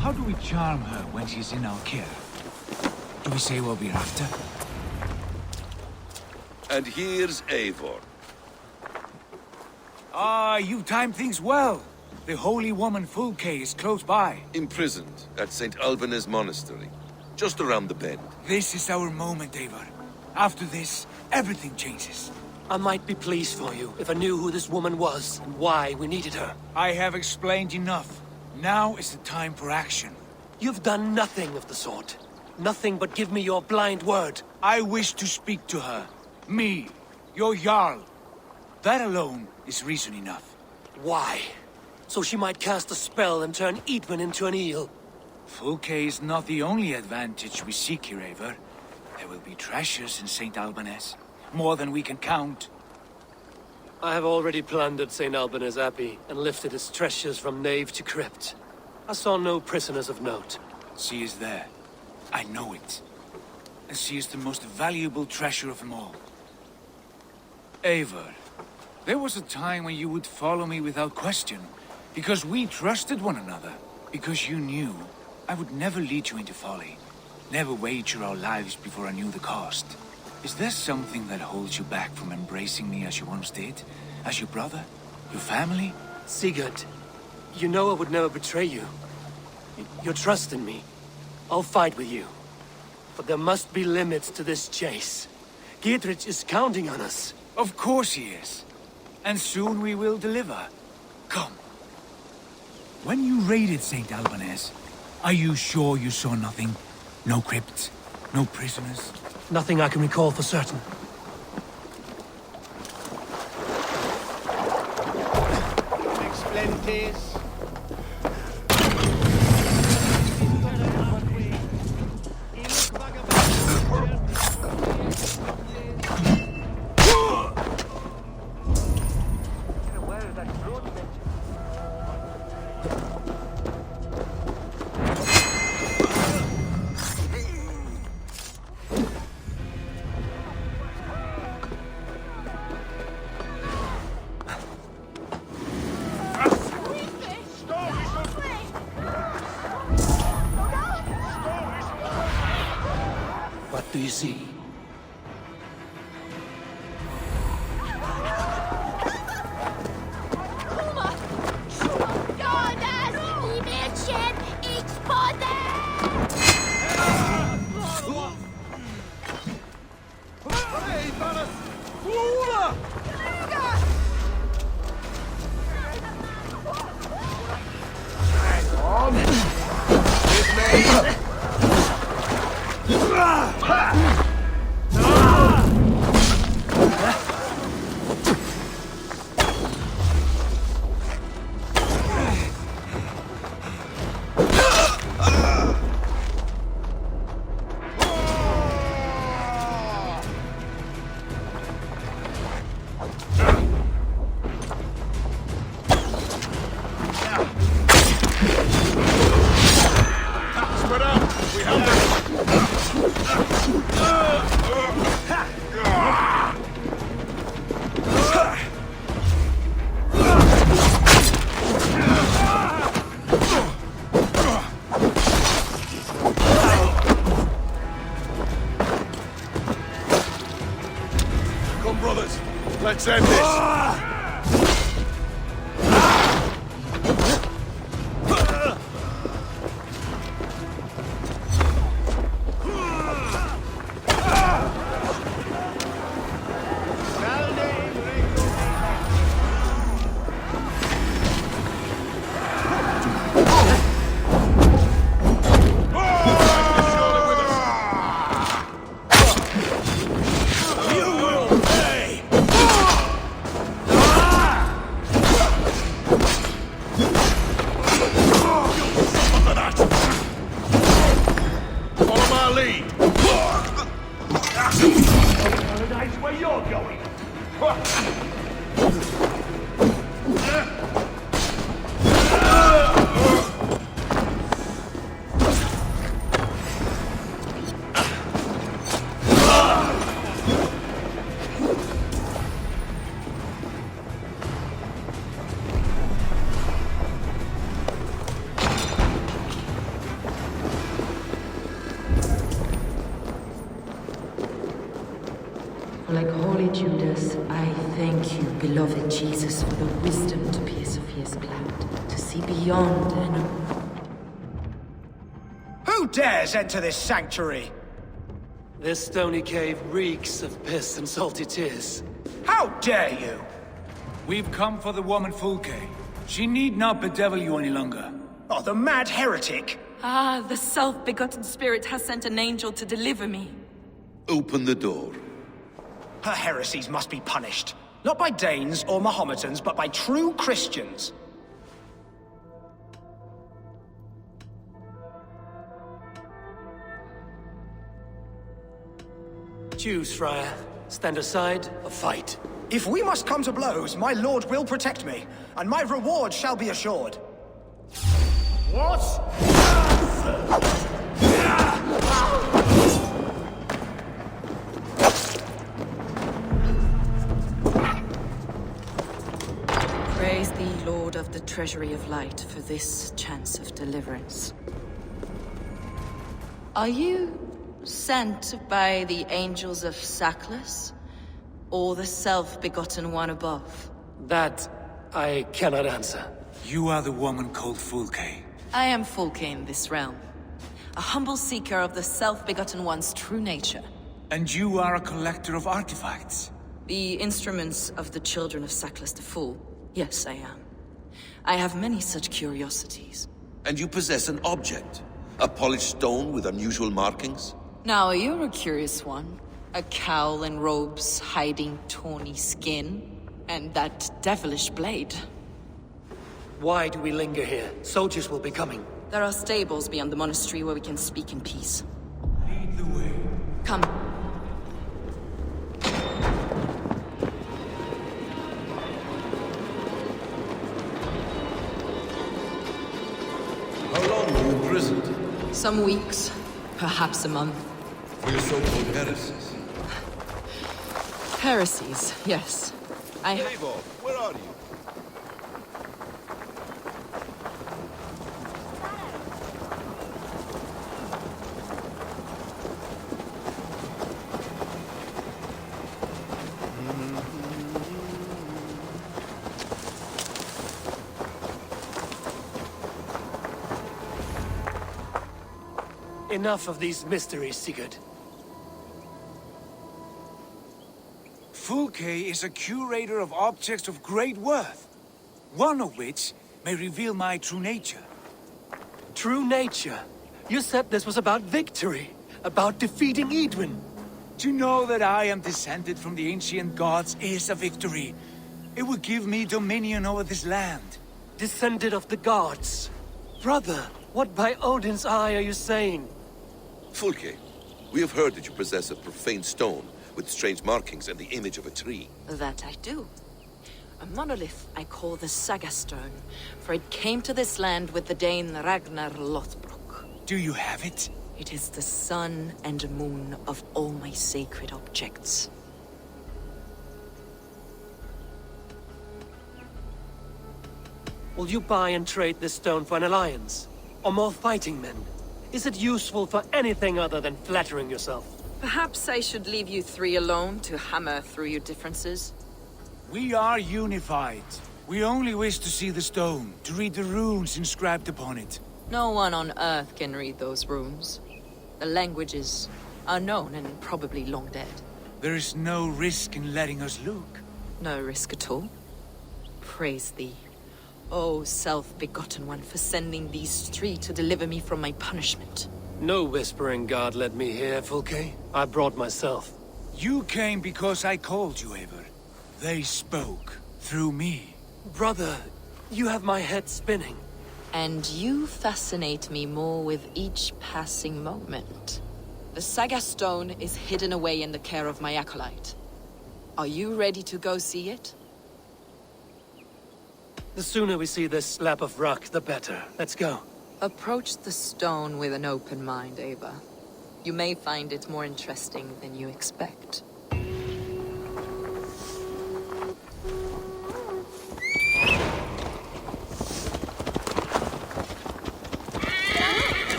How do we charm her when she's in our care? Do we say what we're after? And here's Eivor. Ah, you timed things well. The holy woman Fulke is close by. Imprisoned at St. Alban's Monastery, just around the bend. This is our moment, Eivor. After this, everything changes. I might be pleased for you if I knew who this woman was and why we needed her. I have explained enough. Now is the time for action. You've done nothing of the sort. Nothing but give me your blind word. I wish to speak to her. Me, your Jarl. That alone is reason enough. Why? So she might cast a spell and turn Eatman into an eel. Fulke is not the only advantage we seek here, Eivor. There will be treasures in St. Alban's. More than we can count. I have already plundered St. Alban's Abbey and lifted its treasures from nave to crypt. I saw no prisoners of note. She is there. I know it. And she is the most valuable treasure of them all. Eivor, there was a time when you would follow me without question. Because we trusted one another. Because you knew I would never lead you into folly. Never wager our lives before I knew the cost. Is there something that holds you back from embracing me as you once did? As your brother? Your family? Sigurd, you know I would never betray you. Your trust in me. I'll fight with you. But there must be limits to this chase. Giedrich is counting on us. Of course he is. And soon we will deliver. Come. When you raided St. Albanese, are you sure you saw nothing? No crypts? No prisoners? Nothing I can recall for certain. Explentes. What do you see? Come, brothers. Let's end this. Like holy Judas, I thank you, beloved Jesus, for the wisdom to pierce Sophia's cloud, to see beyond and... Who dares enter this sanctuary? This stony cave reeks of piss and salty tears. How dare you? We've come for the woman Fulke. She need not bedevil you any longer. Oh, the mad heretic! Ah, the self-begotten spirit has sent an angel to deliver me. Open the door. Her heresies must be punished. Not by Danes or Mahometans, but by true Christians. Choose, Friar. Stand aside or fight. If we must come to blows, my lord will protect me, and my reward shall be assured. What? Praise thee, Lord of the Treasury of Light, for this chance of deliverance. Are you sent by the angels of Sackless, or the self-begotten one above? That I cannot answer. You are the woman called Fulke. I am Fulke in this realm. A humble seeker of the self-begotten one's true nature. And you are a collector of artifacts? The instruments of the children of Sackless the Fool. Yes, I am. I have many such curiosities. And you possess an object? A polished stone with unusual markings? Now, you're a curious one. A cowl and robes hiding tawny skin. And that devilish blade. Why do we linger here? Soldiers will be coming. There are stables beyond the monastery where we can speak in peace. Lead the way. Come. How long were you imprisoned? Some weeks, perhaps a month. For your so-called heresies? Heresies, yes. Eivor, where are you? Enough of these mysteries, Sigurd. Fulke is a curator of objects of great worth, one of which may reveal my true nature. True nature? You said this was about victory, about defeating Edwin. To know that I am descended from the ancient gods is a victory. It will give me dominion over this land. Descended of the gods? Brother, what by Odin's eye are you saying? Fulke, we have heard that you possess a profane stone with strange markings and the image of a tree. That I do. A monolith I call the Saga Stone, for it came to this land with the Dane Ragnar Lothbrok. Do you have it? It is the sun and moon of all my sacred objects. Will you buy and trade this stone for an alliance? Or more fighting men? Is it useful for anything other than flattering yourself? Perhaps I should leave you three alone to hammer through your differences. We are unified. We only wish to see the stone, to read the runes inscribed upon it. No one on Earth can read those runes. The language is unknown and probably long dead. There is no risk in letting us look. No risk at all. Praise thee, O self-begotten one, for sending these three to deliver me from my punishment. No whispering god led me here, Fulke. I brought myself. You came because I called you, Eivor. They spoke through me. Brother, you have my head spinning. And you fascinate me more with each passing moment. The Saga Stone is hidden away in the care of my acolyte. Are you ready to go see it? The sooner we see this slab of rock, the better. Let's go. Approach the stone with an open mind, Eivor. You may find it more interesting than you expect.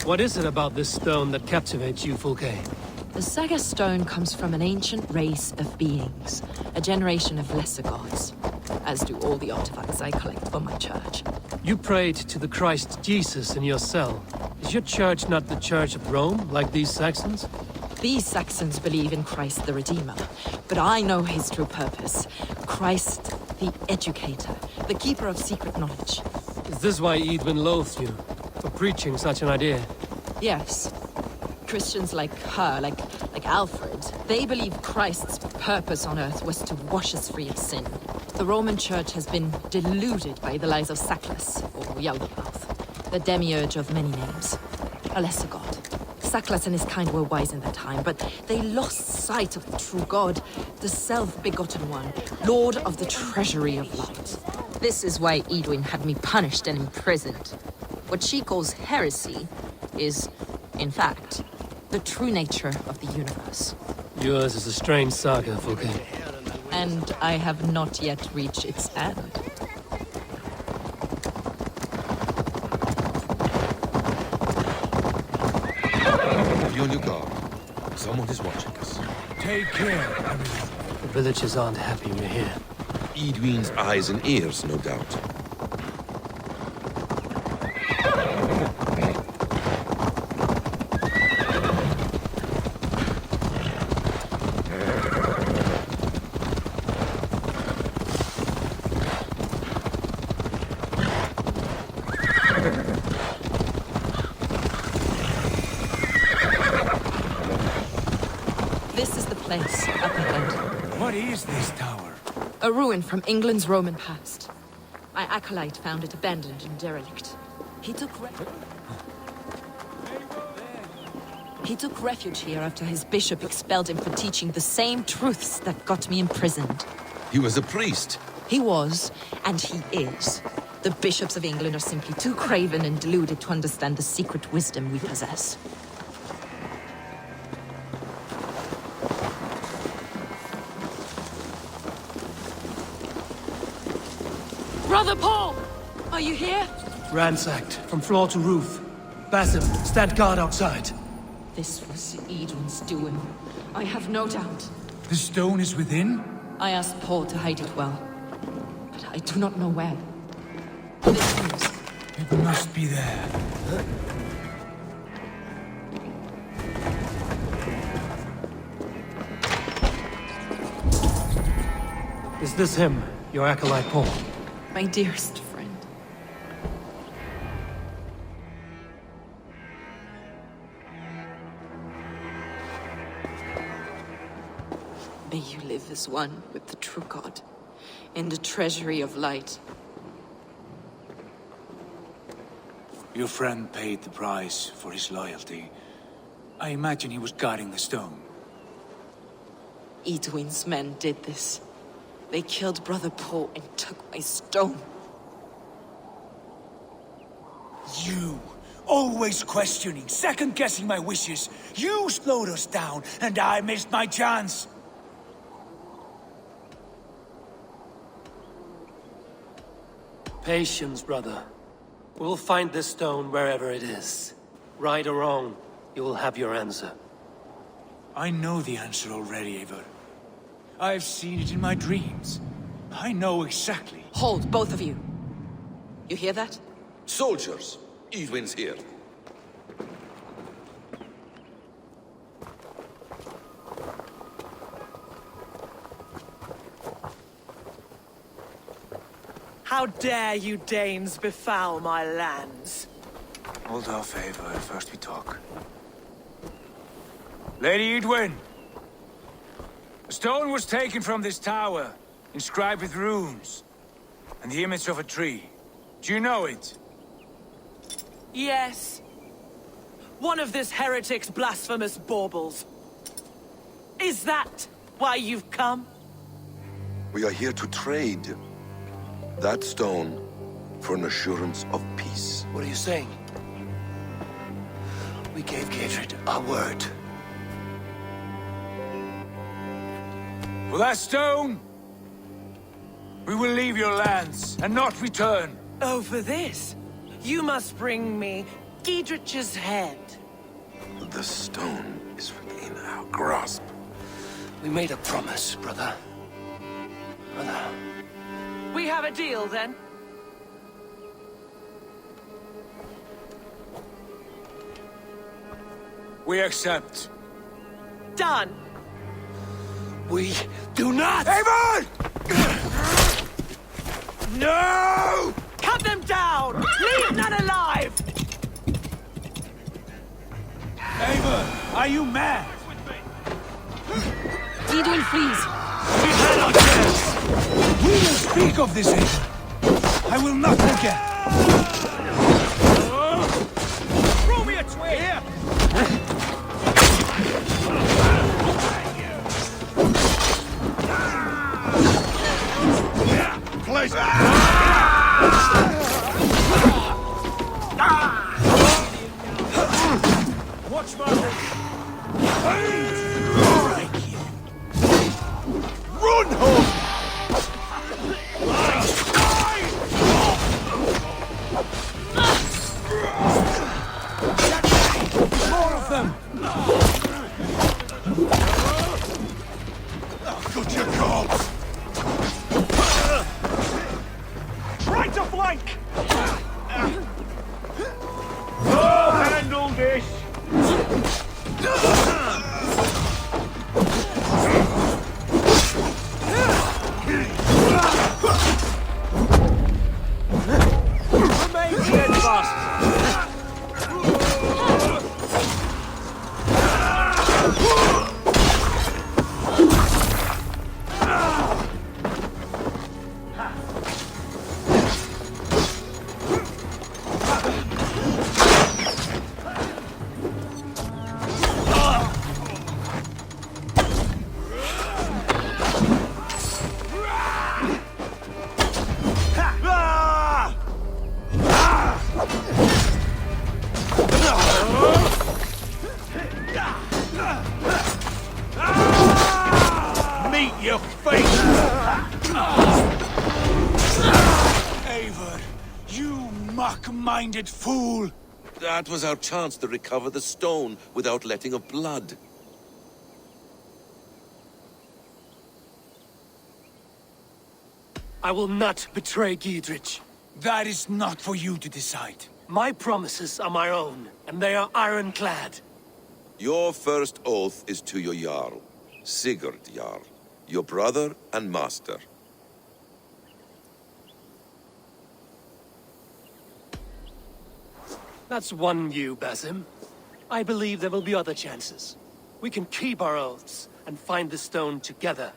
What is it about this stone that captivates you, Fulke? The Saga Stone comes from an ancient race of beings, a generation of lesser gods, as do all the artifacts I collect for my church. You prayed to the Christ Jesus in your cell. Is your church not the Church of Rome, like these Saxons? These Saxons believe in Christ the Redeemer, but I know his true purpose. Christ the Educator, the keeper of secret knowledge. Is this why Edwin loathes you? For preaching such an idea? Yes. Christians like her, like Alfred, they believe Christ's purpose on earth was to wash us free of sin. The Roman Church has been deluded by the lies of Sackless, or Yaldabaoth, the demiurge of many names, a lesser god. Sackless and his kind were wise in their time, but they lost sight of the true God, the self-begotten one, Lord of the treasury of light. This is why Edwin had me punished and imprisoned. What she calls heresy is, in fact, the true nature of the universe. Yours is a strange saga, Fulke. And I have not yet reached its end. Be on your guard. Someone is watching us. Take care, everyone. The villagers aren't happy we're here. Edwin's eyes and ears, no doubt. This is the place, up ahead. What is this tower? A ruin from England's Roman past. My acolyte found it abandoned and derelict. He took refuge here after his bishop expelled him for teaching the same truths that got me imprisoned. He was a priest. He was, and he is. The bishops of England are simply too craven and deluded to understand the secret wisdom we possess. Brother Paul! Are you here? Ransacked, from floor to roof. Basim, stand guard outside. This was Edwin's doing. I have no doubt. The stone is within? I asked Paul to hide it well, but I do not know where. This is. It must be there. Is this him, your acolyte Paul? My dearest friend. May you live as one with the true God, in the treasury of light. Your friend paid the price for his loyalty. I imagine he was guarding the stone. Edwin's men did this. They killed Brother Paul and took my stone. You! Always questioning, second-guessing my wishes. You slowed us down, and I missed my chance. Patience, brother. We'll find this stone wherever it is. Right or wrong, you will have your answer. I know the answer already, Eivor. I've seen it in my dreams. I know exactly. Hold, both of you. You hear that? Soldiers! Edwin's here. How dare you Danes befoul my lands? Hold off, Eivor. First we talk. Lady Edwin! A stone was taken from this tower, inscribed with runes, and the image of a tree. Do you know it? Yes. One of this heretic's blasphemous baubles. Is that why you've come? We are here to trade that stone for an assurance of peace. What are you saying? We gave Gatred our word. For that stone, we will leave your lands and not return. Oh, for this? You must bring me Giedrich's head. The stone is within our grasp. We made a promise, brother. Brother. We have a deal, then? We accept. Done. We do not! Eivor! No! Cut them down! Leave none alive! Eivor, are you mad? Edwin, please. We cannot dance! We will speak of this, Eivor. I will not forget. Throw me a twig! Here! Place. Watch my... Run home! More of them! Such a corpse! Try to flank! I'll handle this! Remain steadfast! Meet your fate! Eivor, you mock-minded fool! That was our chance to recover the stone without letting of blood. I will not betray Giedrich. That is not for you to decide. My promises are my own, and they are ironclad. Your first oath is to your Jarl, Sigurd Jarl, your brother and master. That's one view, Basim. I believe there will be other chances. We can keep our oaths and find the stone together.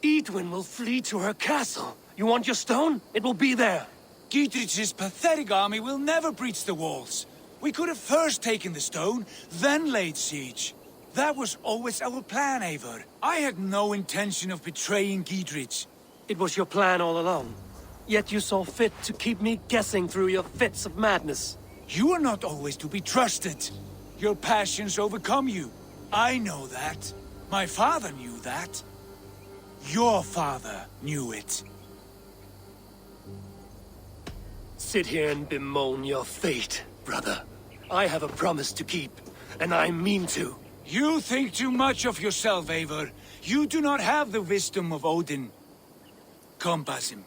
Edwin will flee to her castle. You want your stone? It will be there. Giedrich's pathetic army will never breach the walls. We could have first taken the stone, then laid siege. That was always our plan, Eivor. I had no intention of betraying Giedrich. It was your plan all along. Yet you saw fit to keep me guessing through your fits of madness. You are not always to be trusted. Your passions overcome you. I know that. My father knew that. Your father knew it. Sit here and bemoan your fate, brother. I have a promise to keep, and I mean to. You think too much of yourself, Eivor. You do not have the wisdom of Odin. Come, Basim.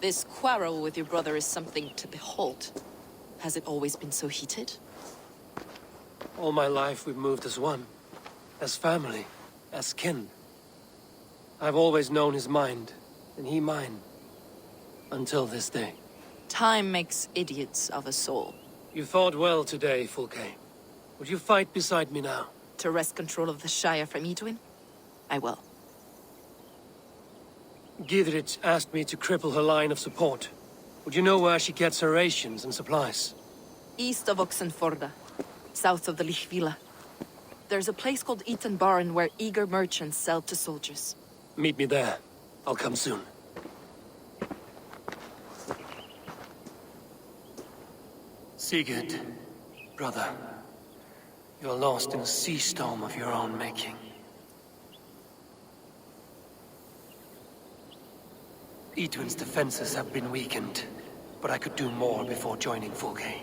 This quarrel with your brother is something to behold. Has it always been so heated? All my life we've moved as one. As family. As kin. I've always known his mind, and he mine. Until this day. Time makes idiots of us all. You fought well today, Fulke. Would you fight beside me now? To wrest control of the Shire from Edwin? I will. Giedrich asked me to cripple her line of support. Would you know where she gets her rations and supplies? East of Oxenforda, south of the Lichvila. There's a place called Eaton Barn where eager merchants sell to soldiers. Meet me there. I'll come soon. Sigurd, brother, you're lost in a sea storm of your own making. Edwin's defenses have been weakened, but I could do more before joining Fulke.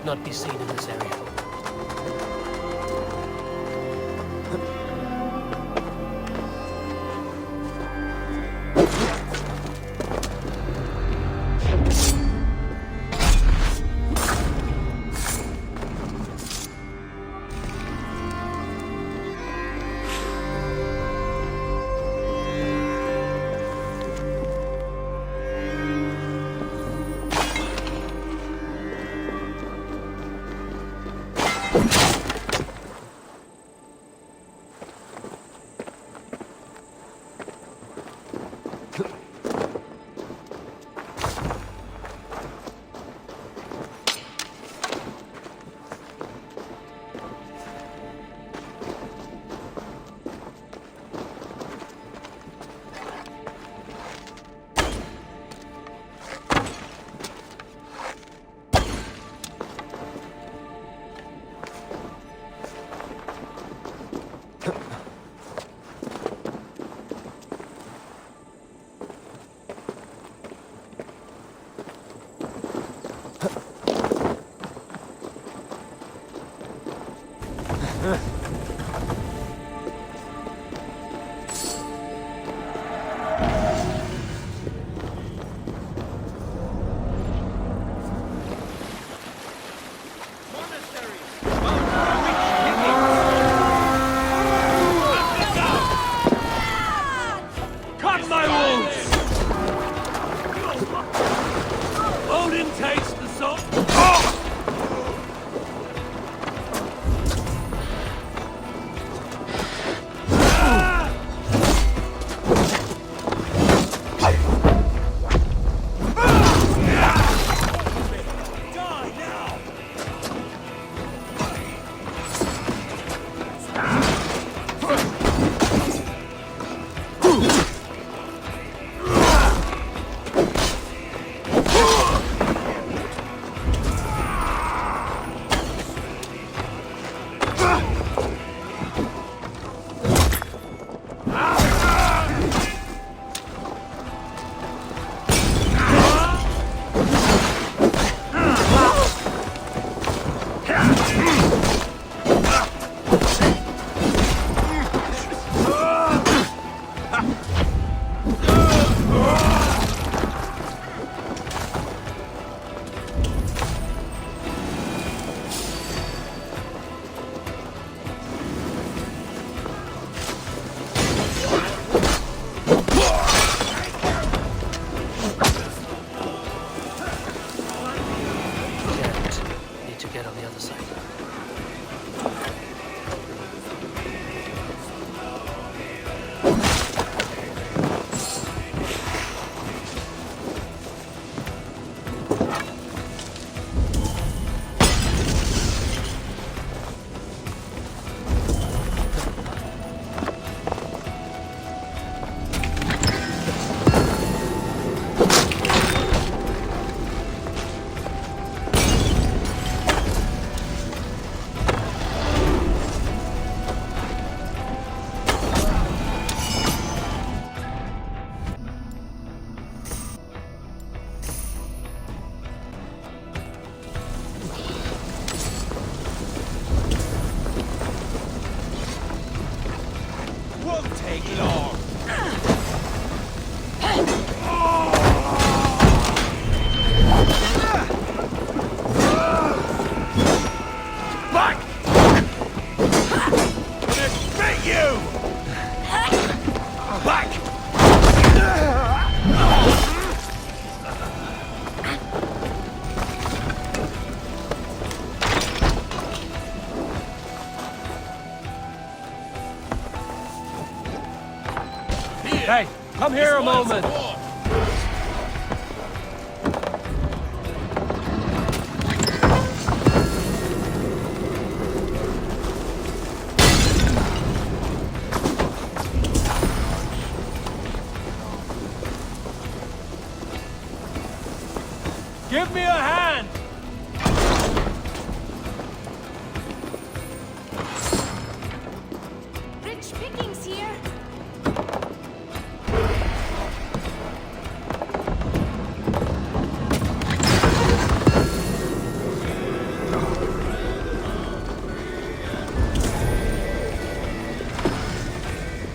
Not be seen in this area. Cut my wounds! Odin takes the soul. Won't take long. Back! Defeat you! Back! Hey, come here a moment. Give me a hand! Rich pickings here.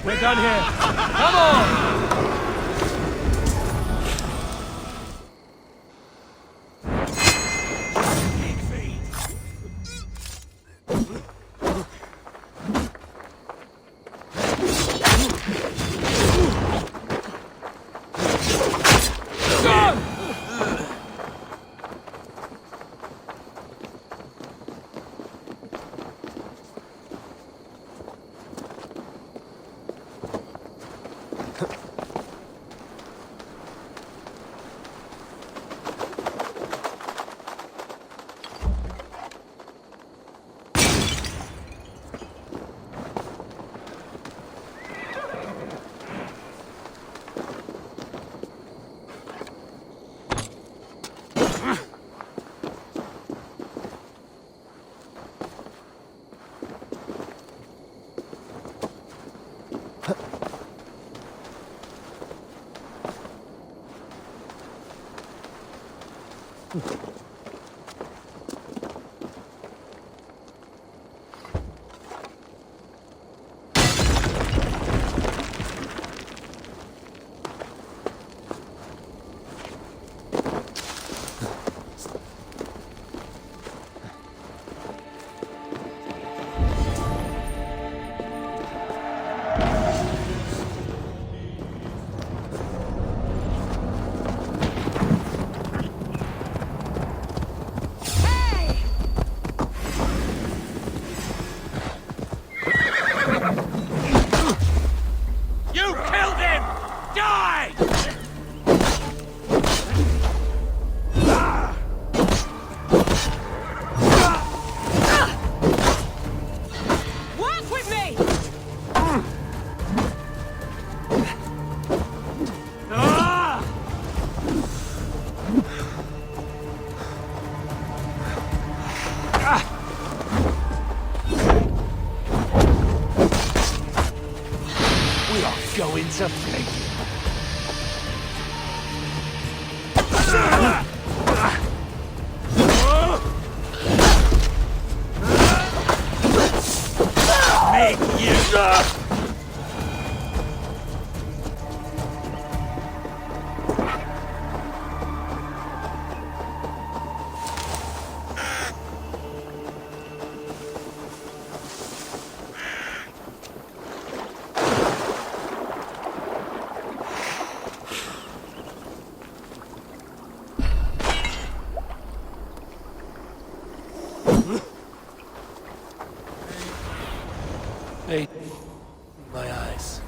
We're done here. Come on! It's a fate. Make you... Hey, my eyes.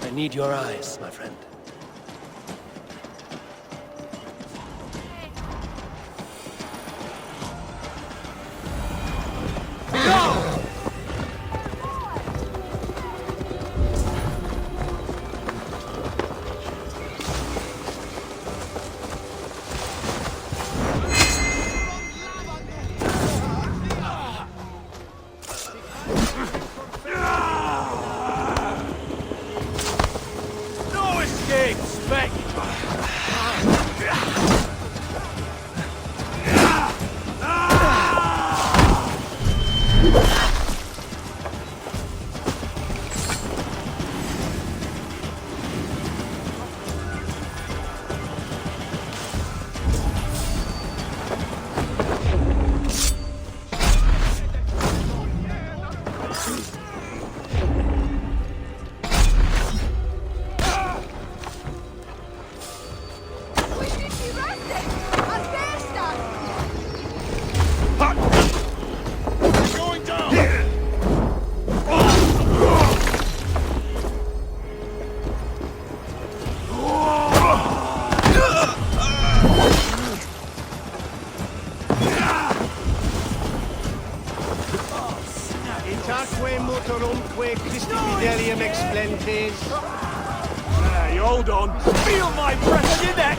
I need your eyes, my friend. No escape, Spec! Going down! Itaque motorumque Christi fidelium explentes. Hey, hold on. Feel my breath on your neck!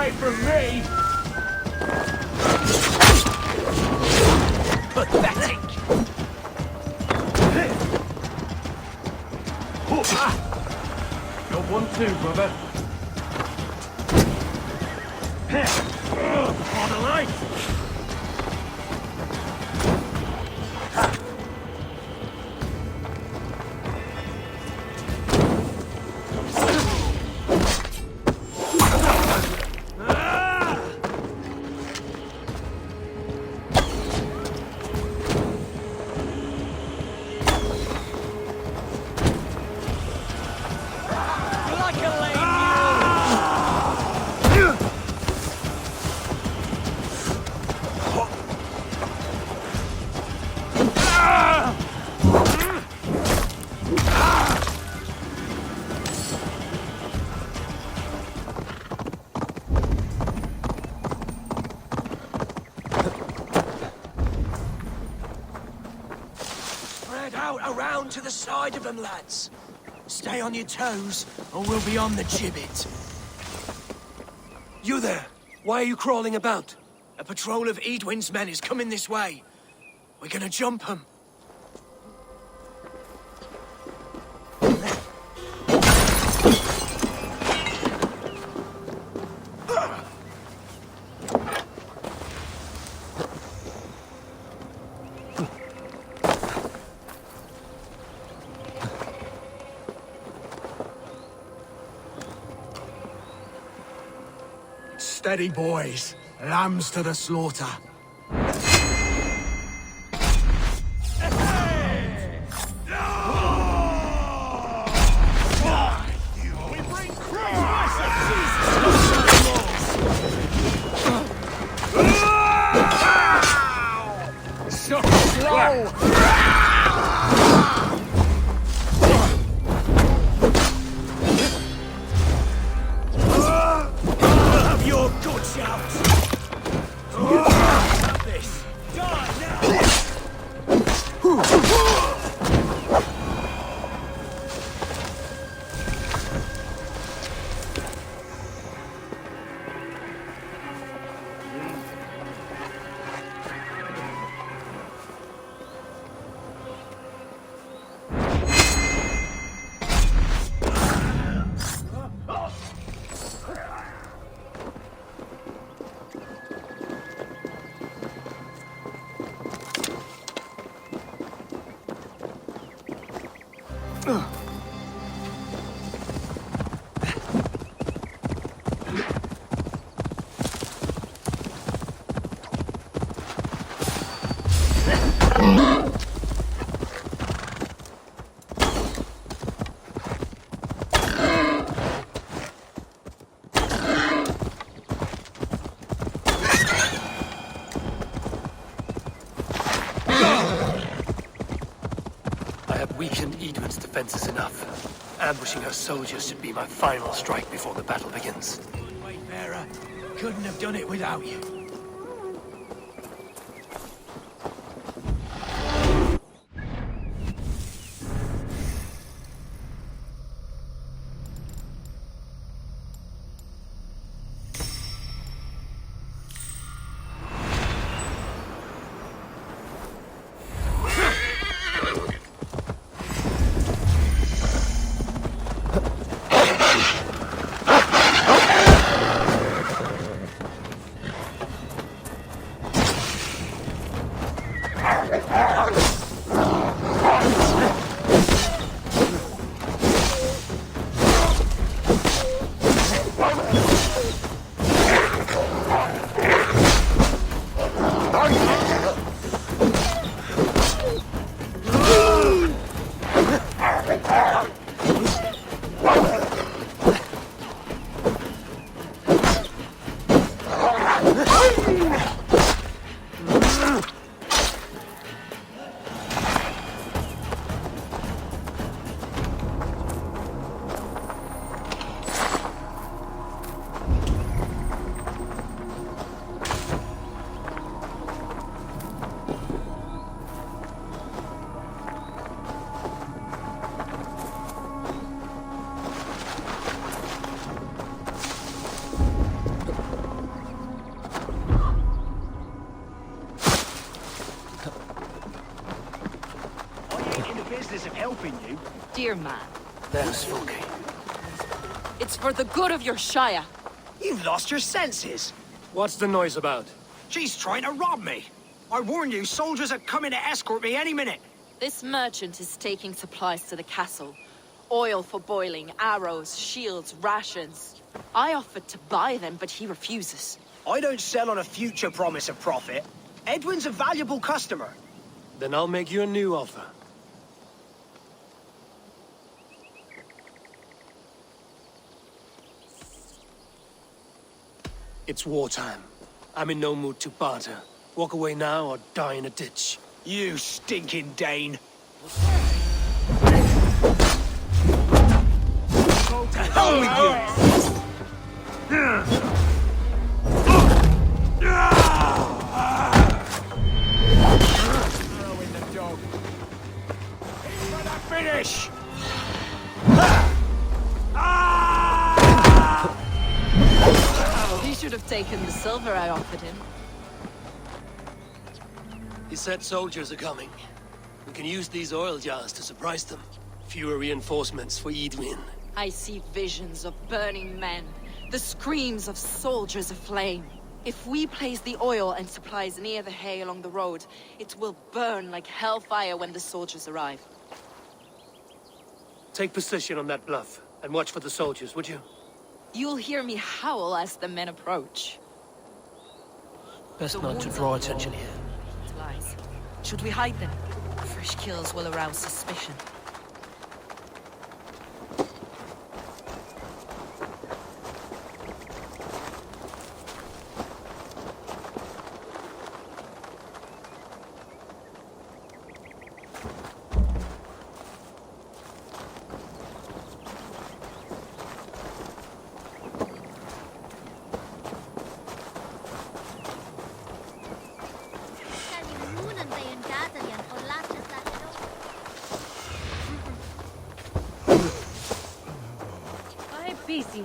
away from me! Pathetic! You're one too, brother. On the line! Spread out around to the side of them, lads. Stay on your toes, or we'll be on the gibbet. You there! Why are you crawling about? A patrol of Edwin's men is coming this way. We're gonna jump them. Steady, boys. Lambs to the slaughter. So slow! Have your guts out! This! Die now! I have weakened Edwin's defenses enough. Ambushing her soldiers should be my final strike before the battle begins. Wayfarer, couldn't have done it without you. business of helping you. Dear man, There's Fulke. it's for the good of your Shire. You've lost your senses. What's the noise about? She's trying to rob me. I warned you, soldiers are coming to escort me any minute. This merchant is taking supplies to the castle. Oil for boiling, arrows, shields, rations. I offered to buy them, but he refuses. I don't sell on a future promise of profit. Edwin's a valuable customer. Then I'll make you a new offer. It's wartime. I'm in no mood to barter. Walk away now or die in a ditch. You stinking Dane. To hell with you! Arrow in the dog. It's for the finish! He should have taken the silver I offered him. He said soldiers are coming. We can use these oil jars to surprise them. Fewer reinforcements for Edwin. I see visions of burning men, the screams of soldiers aflame. If we place the oil and supplies near the hay along the road, it will burn like hellfire when the soldiers arrive. Take position on that bluff, and watch for the soldiers, would you? You'll hear me howl as the men approach. Best not to draw attention here. Lies. Should we hide them? Fresh kills will arouse suspicion.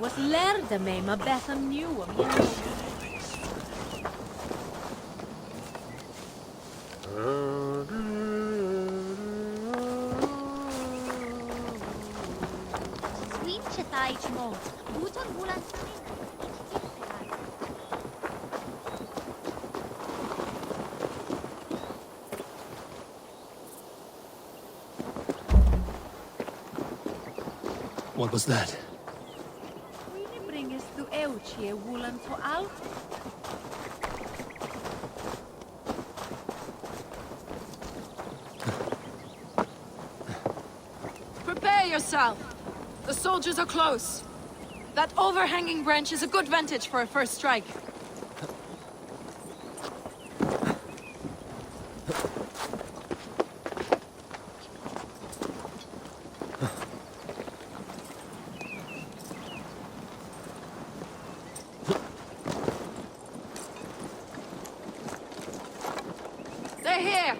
Was lærte mig med Betham New om jeg Sweet chetai chmo. Buton bulan What was that? Prepare yourself! The soldiers are close. That overhanging branch is a good vantage for a first strike. They're here!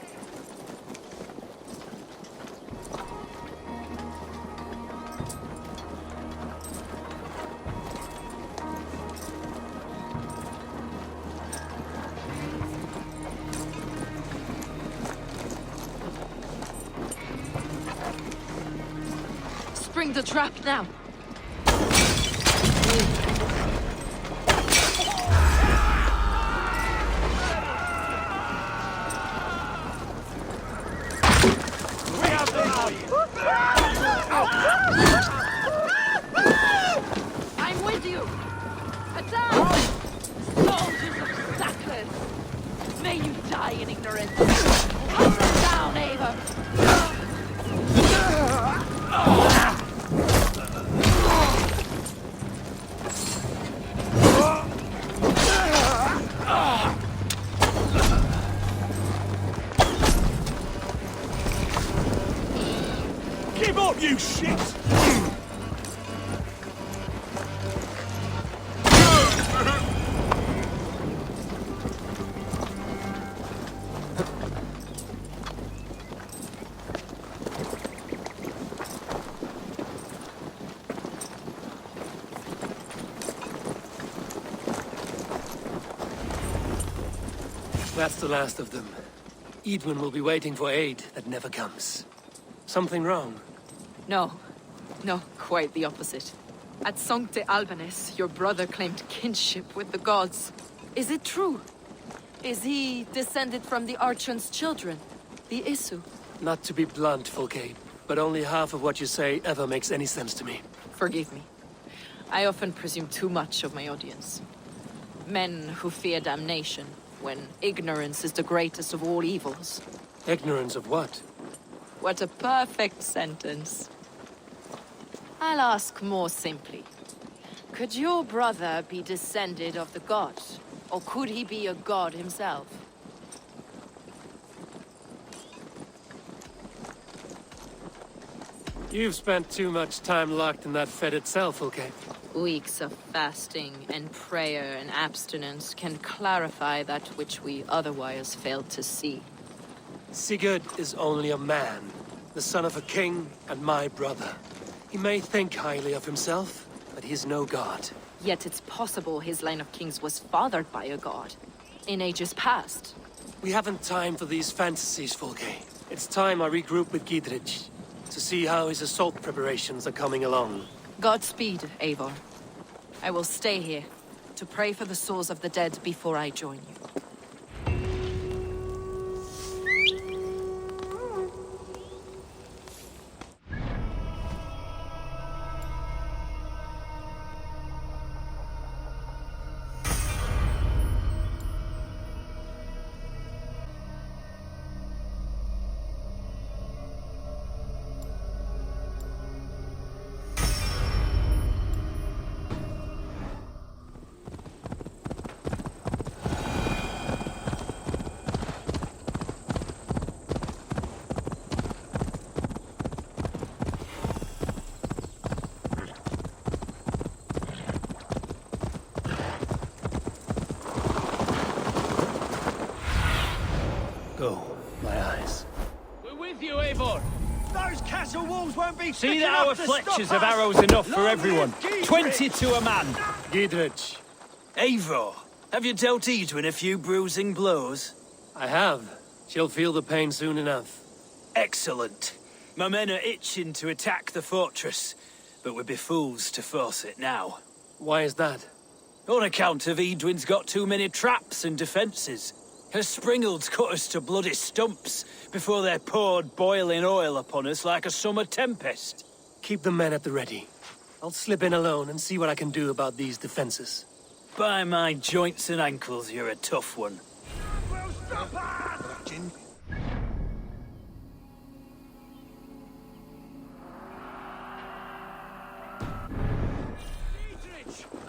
Spring the trap now! I'm with you! Attack! Soldiers of Sackland! May you die in ignorance! Hunt them down, Ava! Give up, you shit! That's the last of them. Edwin will be waiting for aid that never comes. Something wrong? No. No, quite the opposite. At Sancte Albanus, your brother claimed kinship with the gods. Is it true? Is he descended from the Archon's children, the Isu? Not to be blunt, Fulke, but only half of what you say ever makes any sense to me. Forgive me. I often presume too much of my audience. Men who fear damnation, when ignorance is the greatest of all evils. Ignorance of what? What a perfect sentence. I'll ask more simply. Could your brother be descended of the gods? Or could he be a god himself? You've spent too much time locked in that fed itself, Fulke. Weeks of fasting and prayer and abstinence can clarify that which we otherwise failed to see. Sigurd is only a man, the son of a king and my brother. He may think highly of himself, but he's no god. Yet it's possible his line of kings was fathered by a god, in ages past. We haven't time for these fantasies, Fulke. It's time I regroup with Gidrich, to see how his assault preparations are coming along. Godspeed, Eivor. I will stay here, to pray for the souls of the dead before I join you. Go, my eyes. We're with you, Eivor. Those castle walls won't be See thick that enough our to fletchers stop have us. arrows enough for Long everyone. live Gidrich. 20 to a man. Gidrich. Eivor, have you dealt Edwin a few bruising blows? I have. She'll feel the pain soon enough. Excellent. My men are itching to attack the fortress, but we'd be fools to force it now. Why is that? On account of Edwin's got too many traps and defences. Her springalds cut us to bloody stumps before they poured boiling oil upon us like a summer tempest. Keep the men at the ready. I'll slip in alone and see what I can do about these defenses. By my joints and ankles, you're a tough one.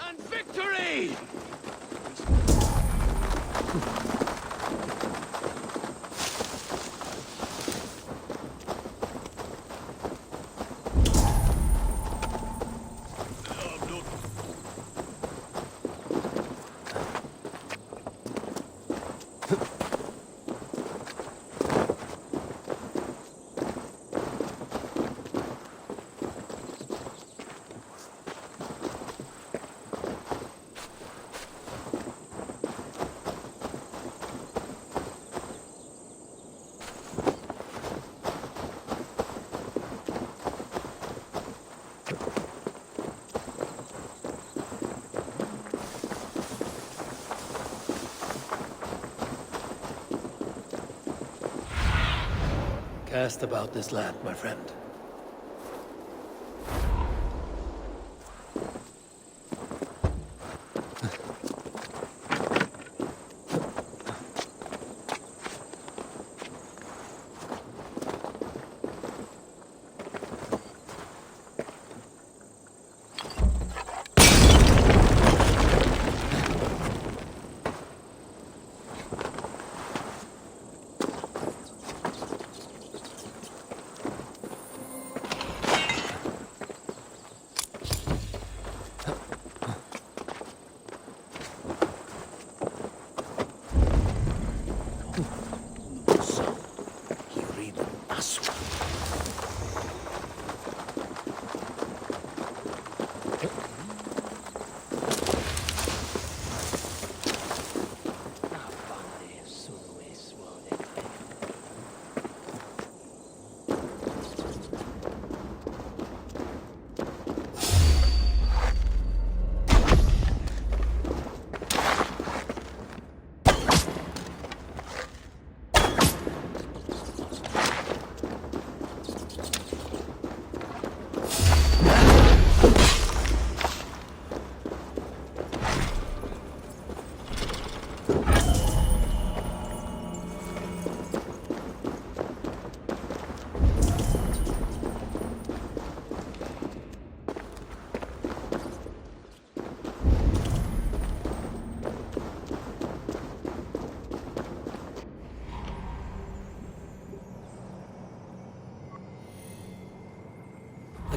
And victory! Cast about this land, my friend.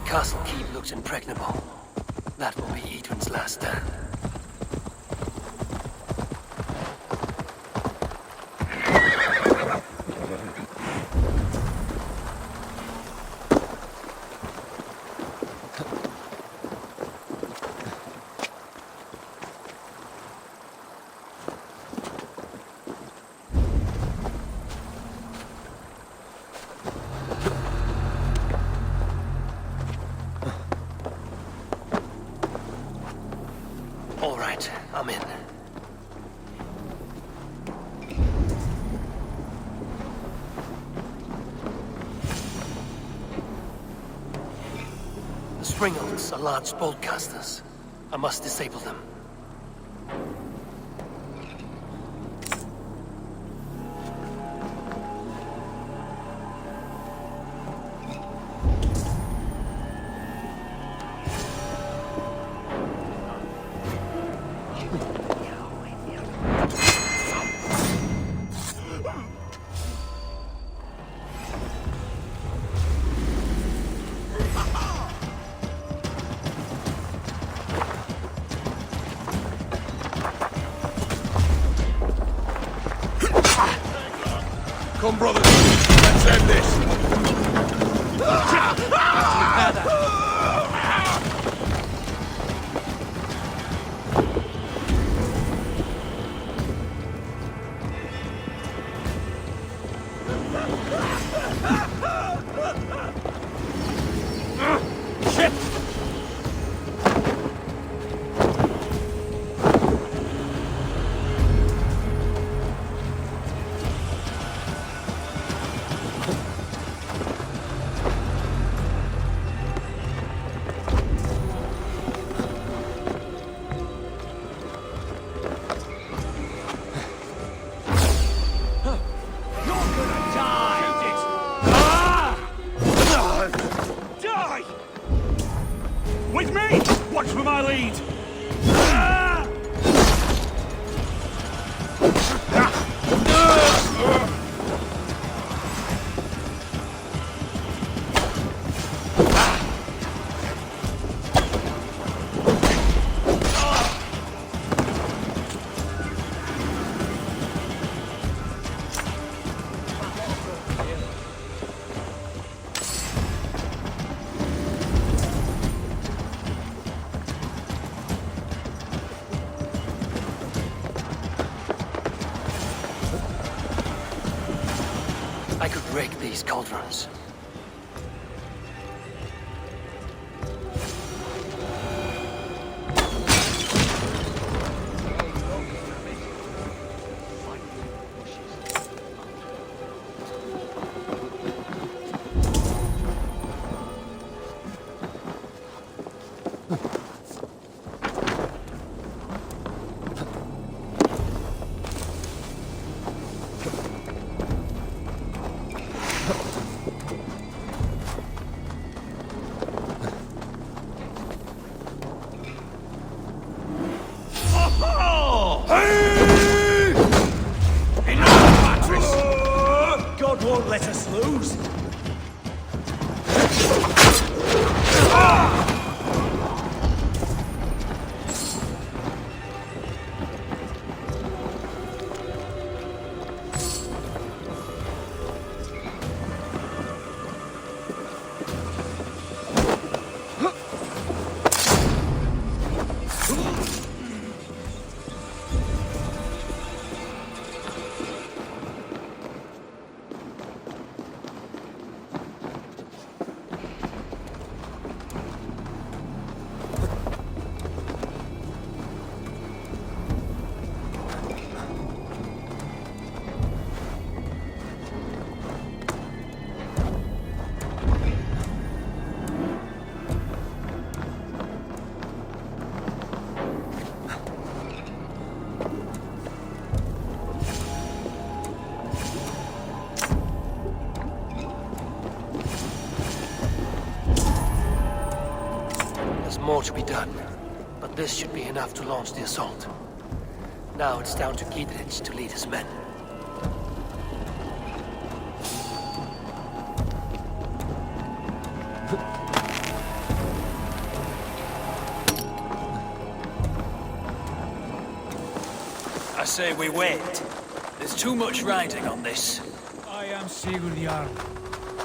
castle keep looks impregnable. That will be Edwin's last stand. All right, I'm in. The Springles are large boltcasters. I must disable them. Come, brothers. Let's end this. With me! Watch for my lead! I could break these cauldrons. God won't let us lose. There's more to be done, but this should be enough to launch the assault. Now it's down to Giedrich to lead his men. I say we wait. There's too much riding on this. I am Sigurd Jarl,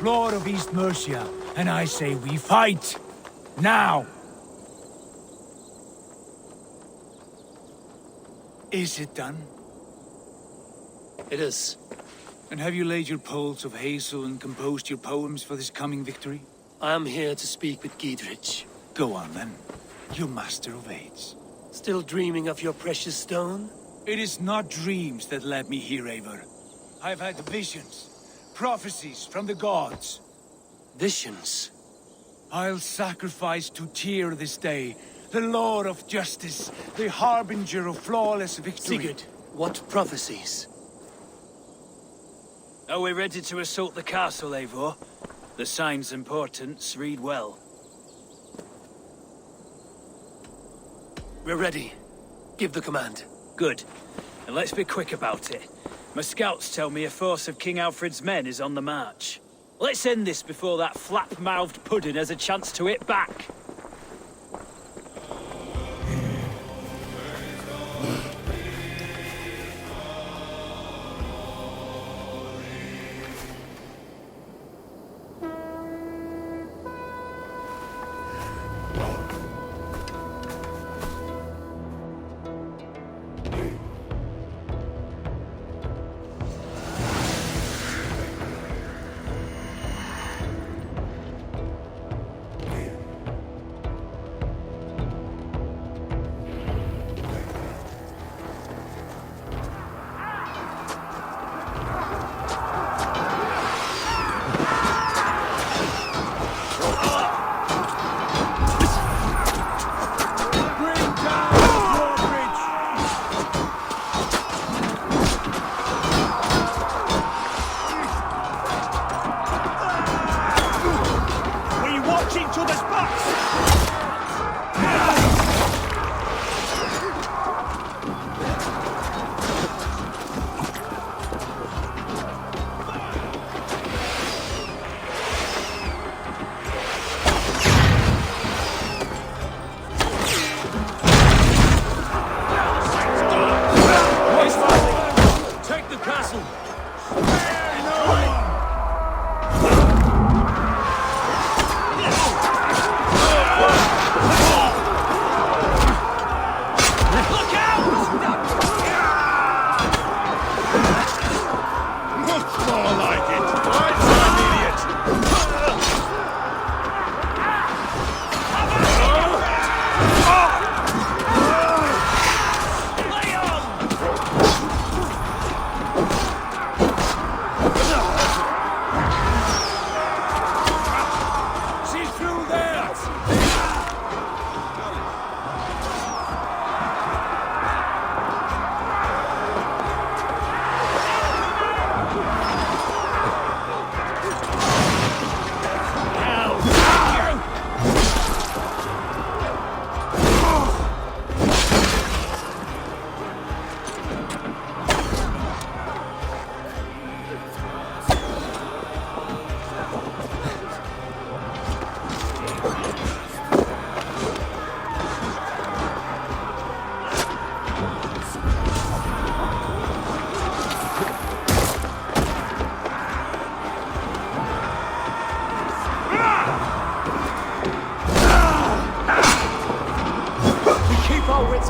Lord of East Mercia, and I say we fight! Now! Is it done? It is. And have you laid your poles of hazel and composed your poems for this coming victory? I am here to speak with Giedrich. Go on then, you master of aids. Still dreaming of your precious stone? It is not dreams that led me here, Eivor. I've had visions, prophecies from the gods. Visions? I'll sacrifice to Tyr this day, the Lord of Justice, the harbinger of flawless victory. Sigurd, what prophecies? Are we ready to assault the castle, Eivor? The signs and portents read well. We're ready. Give the command. Good. And let's be quick about it. My scouts tell me a force of King Alfred's men is on the march. Let's end this before that flap-mouthed pudding has a chance to hit back.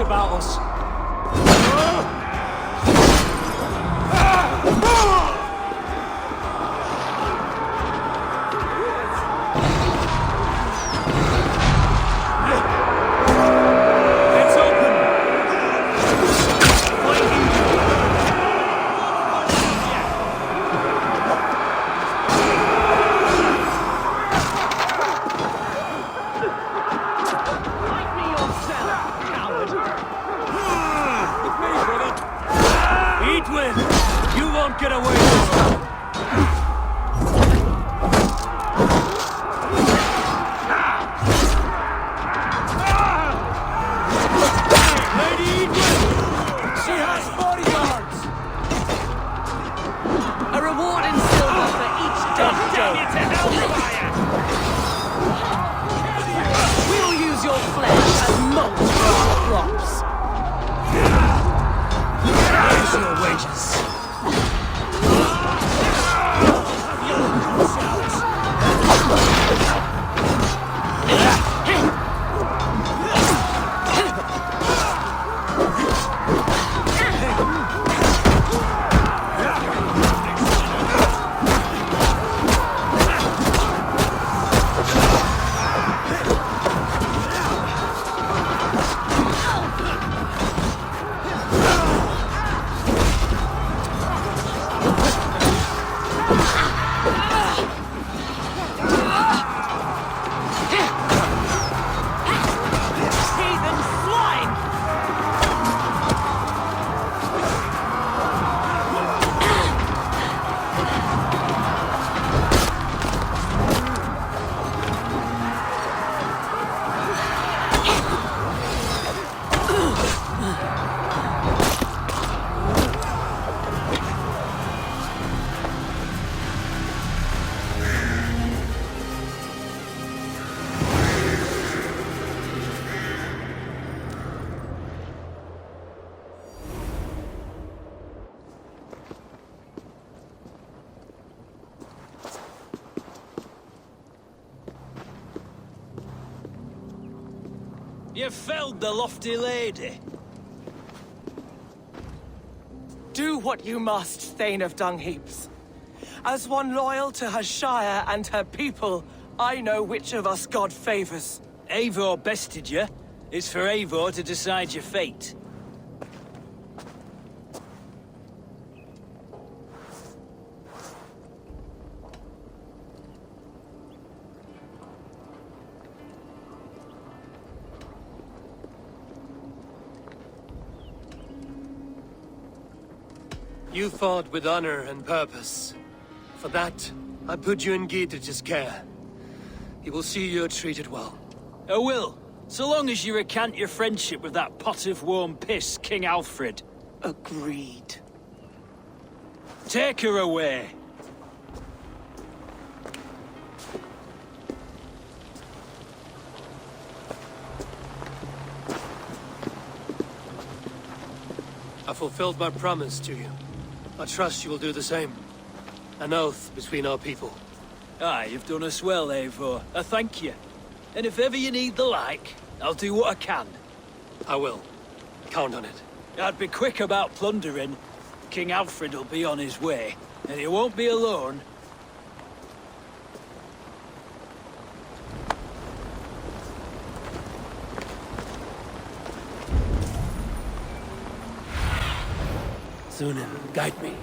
About us. Fight me yourself, coward! You felled the lofty lady. Do what you must, Thane of Dungheaps. As one loyal to her shire and her people, I know which of us God favors. Eivor bested you. It's for Eivor to decide your fate. You fought with honor and purpose. For that, I put you in Giedrich's care. He will see you're treated well. I will, so long as you recant your friendship with that pot of warm piss, King Alfred. Agreed. Take her away. I fulfilled my promise to you. I trust you will do the same. An oath between our people. Aye, you've done us well, Eivor. I thank you. And if ever you need the like, I'll do what I can. I will. Count on it. I'd be quick about plundering. King Alfred will be on his way, and he won't be alone. Sunan, guide me.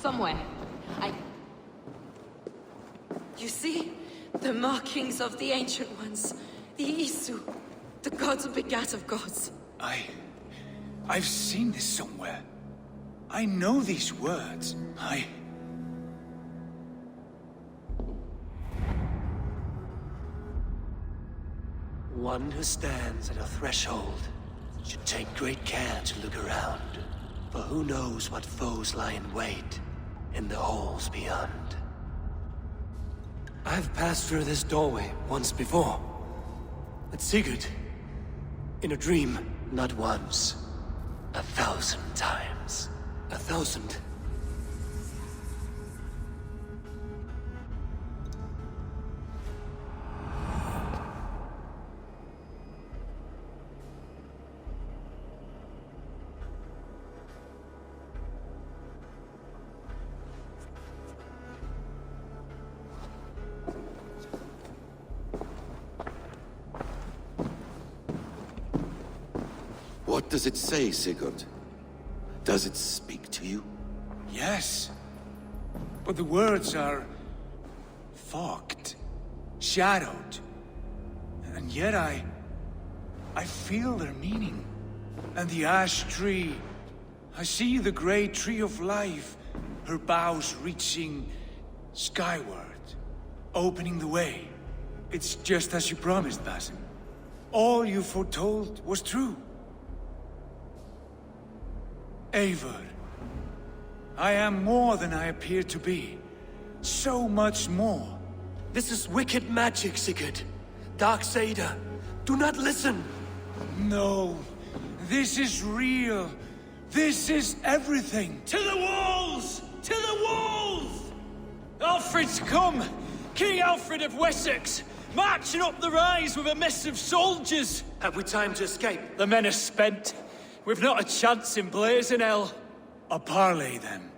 Somewhere. You see? The markings of the Ancient Ones. The Isu. The gods begat of gods. I've seen this somewhere. I know these words. One who stands at a threshold should take great care to look around. For who knows what foes lie in wait in the halls beyond. I've passed through this doorway once before. With Sigurd. In a dream. Not once. 1,000 times. 1,000. What does it say, Sigurd? Does it speak to you? Yes. But the words are fogged, shadowed. And yet I feel their meaning. And the ash tree. I see the great tree of life, her boughs reaching skyward, opening the way. It's just as you promised, Basim. All you foretold was true. Eivor, I am more than I appear to be. So much more. This is wicked magic, Sigurd. Darksader. Do not listen. No. This is real. This is everything. To the walls! To the walls! Alfred's come! King Alfred of Wessex! Marching up the rise with a mess of soldiers! Have we time to escape? The men are spent. We've not a chance in blazing hell. A parley, then.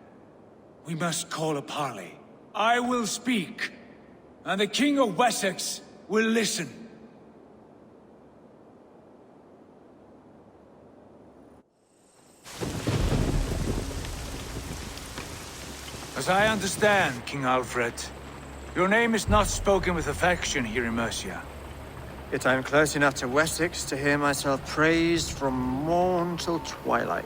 We must call a parley. I will speak, and the King of Wessex will listen. As I understand, King Alfred, your name is not spoken with affection here in Mercia. Yet I am close enough to Wessex to hear myself praised from morn till twilight.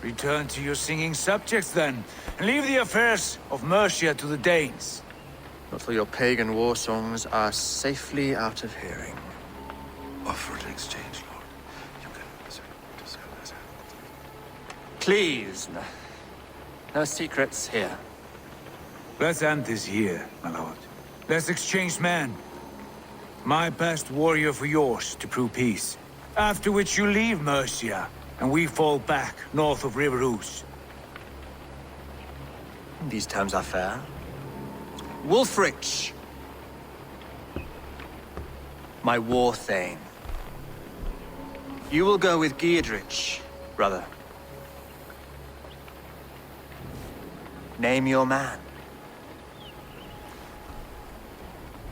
Return to your singing subjects, then, and leave the affairs of Mercia to the Danes. Not till your pagan war songs are safely out of hearing. offer to exchange, Lord. You can... Please, no secrets here. Let's end this here, my lord. Let's exchange men. My best warrior for yours to prove peace. After which you leave Mercia, and we fall back north of River Ouse. These terms are fair. Wulfrich! My war thane. You will go with Giedrich, brother. Name your man.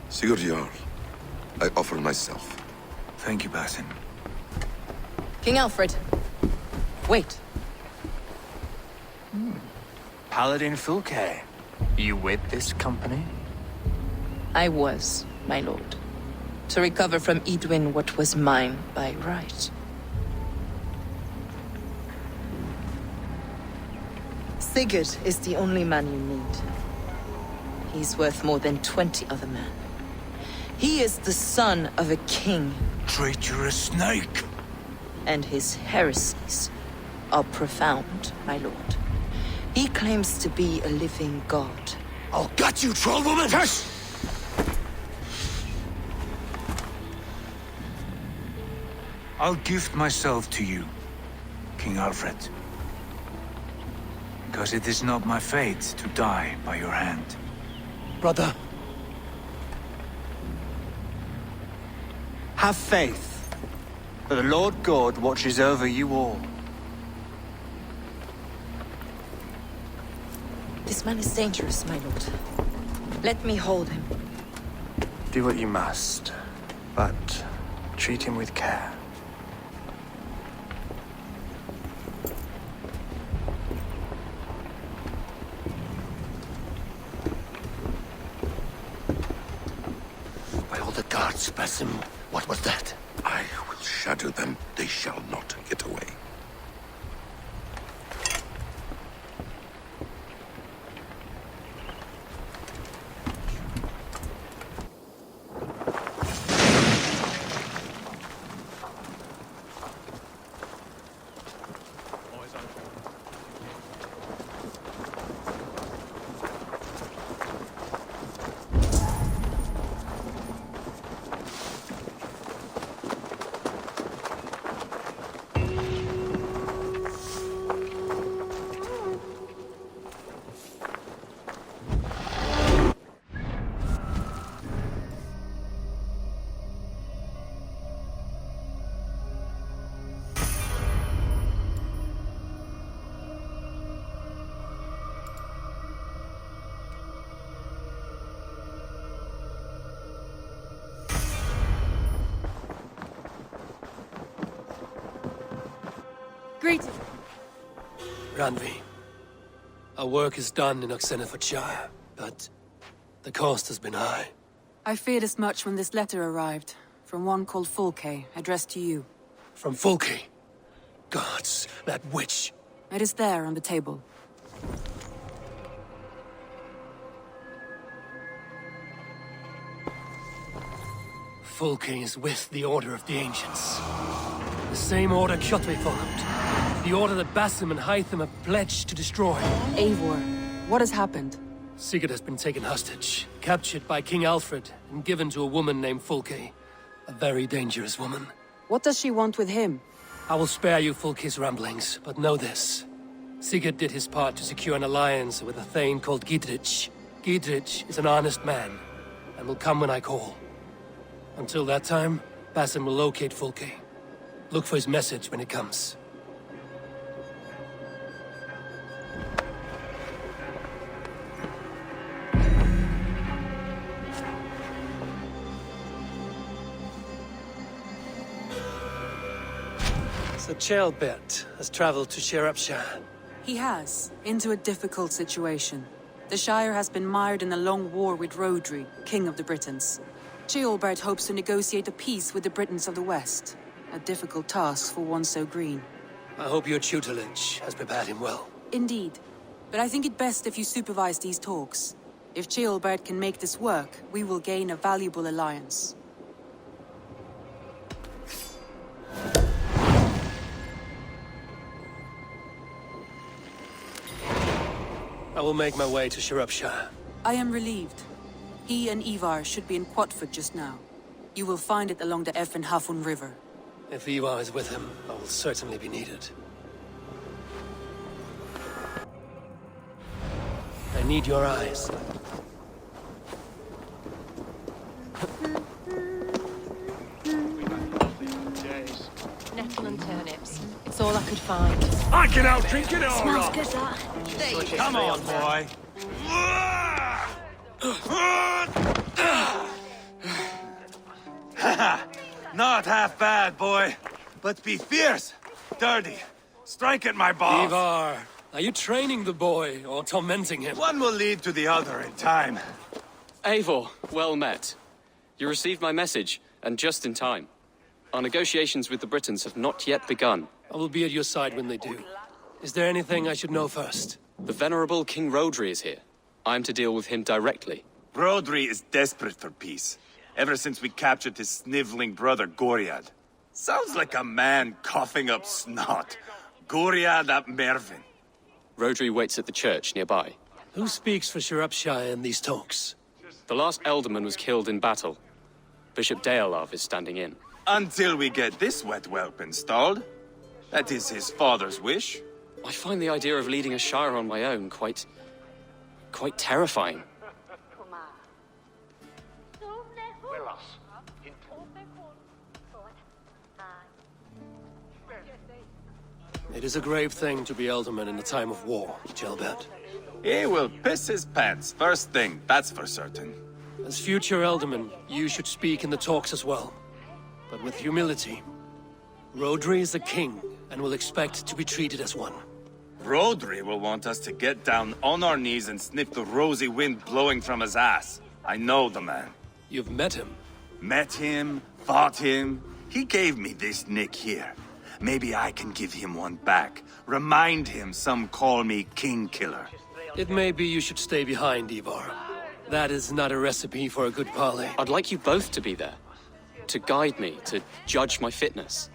Sigurd Jarl, I offer myself. Thank you, Basin. King Alfred. Wait. Paladin Fulke. You with this company? I was, my lord. To recover from Edwin what was mine by right. Sigurd is the only man you need. He's worth more than 20 other men. He is the son of a king. Traitorous snake! And his heresies are profound, my lord. He claims to be a living god. I'll gut you, troll woman! Hush! I'll gift myself to you, King Alfred. Because it is not my fate to die by your hand. Brother. Have faith, for the Lord God watches over you all. This man is dangerous, my lord. Let me hold him. Do what you must, but treat him with care. By all the gods, Basim, what was that? I will shatter them. They shall not get away. Greetings. Randvi, our work is done in Oxenfordshire, but the cost has been high. I feared as much when this letter arrived, from one called Fulke, addressed to you. From Fulke? Gods, that witch! It is there on the table. Fulke is with the Order of the Ancients. The same order Kjotve followed. The order that Basim and Hytham have pledged to destroy. Eivor, what has happened? Sigurd has been taken hostage, captured by King Alfred, and given to a woman named Fulke. A very dangerous woman. What does she want with him? I will spare you Fulke's ramblings, but know this. Sigurd did his part to secure an alliance with a thane called Giedrich. Giedrich is an honest man, and will come when I call. Until that time, Basim will locate Fulke. Look for his message when it comes. So Ceolbert has traveled to Shropshire. He has, into a difficult situation. The Shire has been mired in a long war with Rhodri, King of the Britons. Ceolbert hopes to negotiate a peace with the Britons of the West. A difficult task for one so green. I hope your tutelage has prepared him well. Indeed. But I think it best if you supervise these talks. If Ceolbert can make this work, we will gain a valuable alliance. I will make my way to Shropshire. I am relieved. He and Ivar should be in Quatford just now. You will find it along the Effen Hafun River. If Ivar is with him, I will certainly be needed. I need your eyes. Nettle and turnips. It's all I could find. I can out-drink it all! Smells good, that. There you go. Come on, boy. Not half bad, boy. But be fierce, dirty. Strike at my balls. Ivar, are you training the boy or tormenting him? One will lead to the other in time. Eivor, well met. You received my message, and just in time. Our negotiations with the Britons have not yet begun. I will be at your side when they do. Is there anything I should know first? The venerable King Rodri is here. I'm to deal with him directly. Rodri is desperate for peace. Ever since we captured his sniveling brother, Goriad. Sounds like a man coughing up snot. Goriad ap Mervin. Rodri waits at the church nearby. Who speaks for Shropshire in these talks? The last alderman was killed in battle. Bishop Deolav is standing in. Until we get this wet whelp installed. That is his father's wish. I find the idea of leading a shire on my own quite terrifying. It is a grave thing to be alderman in a time of war, Gelbert. He will piss his pants first thing, that's for certain. As future alderman, you should speak in the talks as well. But with humility. Rodri is the king, and will expect to be treated as one. Rodri will want us to get down on our knees and sniff the rosy wind blowing from his ass. I know the man. You've met him? Met him, fought him. He gave me this nick here. Maybe I can give him one back. Remind him some call me King Killer. It may be you should stay behind, Ivar. That is not a recipe for a good parley. I'd like you both to be there. To guide me, to judge my fitness.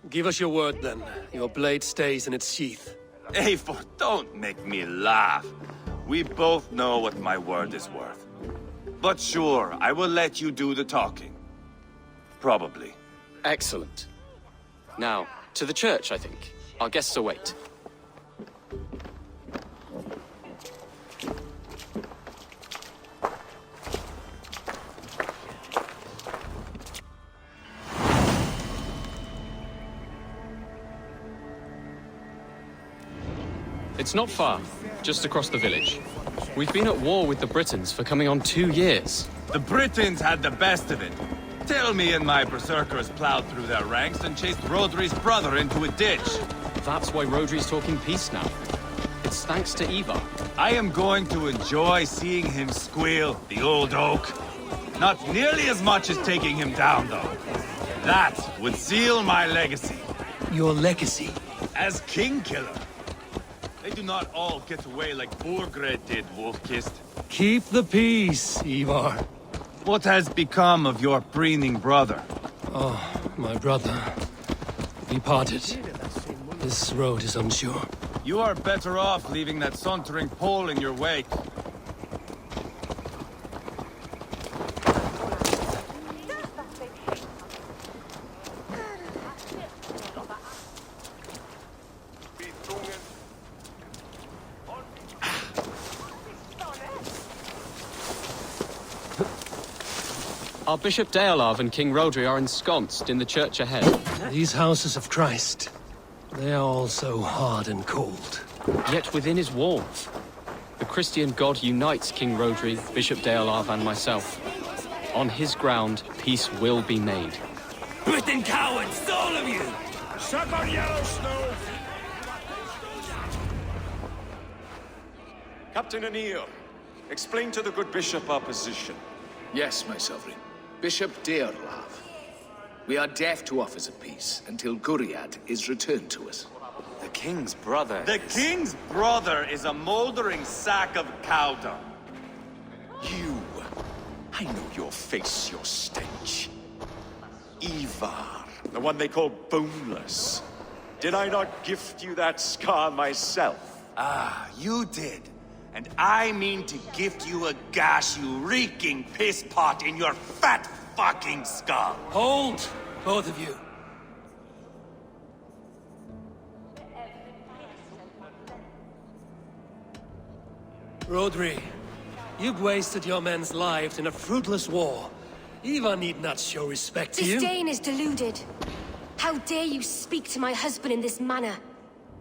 Give us your word, then. Your blade stays in its sheath. Eivor, don't make me laugh. We both know what my word is worth. But sure, I will let you do the talking. Probably. Excellent. Now, to the church, I think. Our guests await. It's not far, just across the village. We've been at war with the Britons for coming on 2 years. The Britons had the best of it. Tell me and my berserkers plowed through their ranks and chased Rodri's brother into a ditch. That's why Rodri's talking peace now. It's thanks to Ivar. I am going to enjoy seeing him squeal, the old oak. Not nearly as much as taking him down, though. That would seal my legacy. Your legacy? As King Killer. They do not all get away like Borgred did, Wolfkist. Keep the peace, Ivar. What has become of your preening brother? Oh, my brother. We parted. This road is unsure. You are better off leaving that sauntering Pole in your wake. Our Bishop Deolav and King Rodri are ensconced in the church ahead. These houses of Christ, they are all so hard and cold. Yet within his walls, the Christian God unites King Rodri, Bishop Deolav, and myself. On his ground, peace will be made. Britain cowards, all of you! Suck on yellow snow! Captain Anil, explain to the good bishop our position. Yes, my sovereign. Bishop Deolav. We are deaf to offers of peace until Guriad is returned to us. The king's brother. The king's brother is a moldering sack of cow dung. You. I know your face, your stench. Ivar, the one they call boneless. Did I not gift you that scar myself? Ah, you did. And I mean to gift you a gash, you reeking piss pot in your fat fucking skull. Hold, both of you. Rodri, you've wasted your men's lives in a fruitless war. Eva need not show respect to you. This Dane is deluded. How dare you speak to my husband in this manner?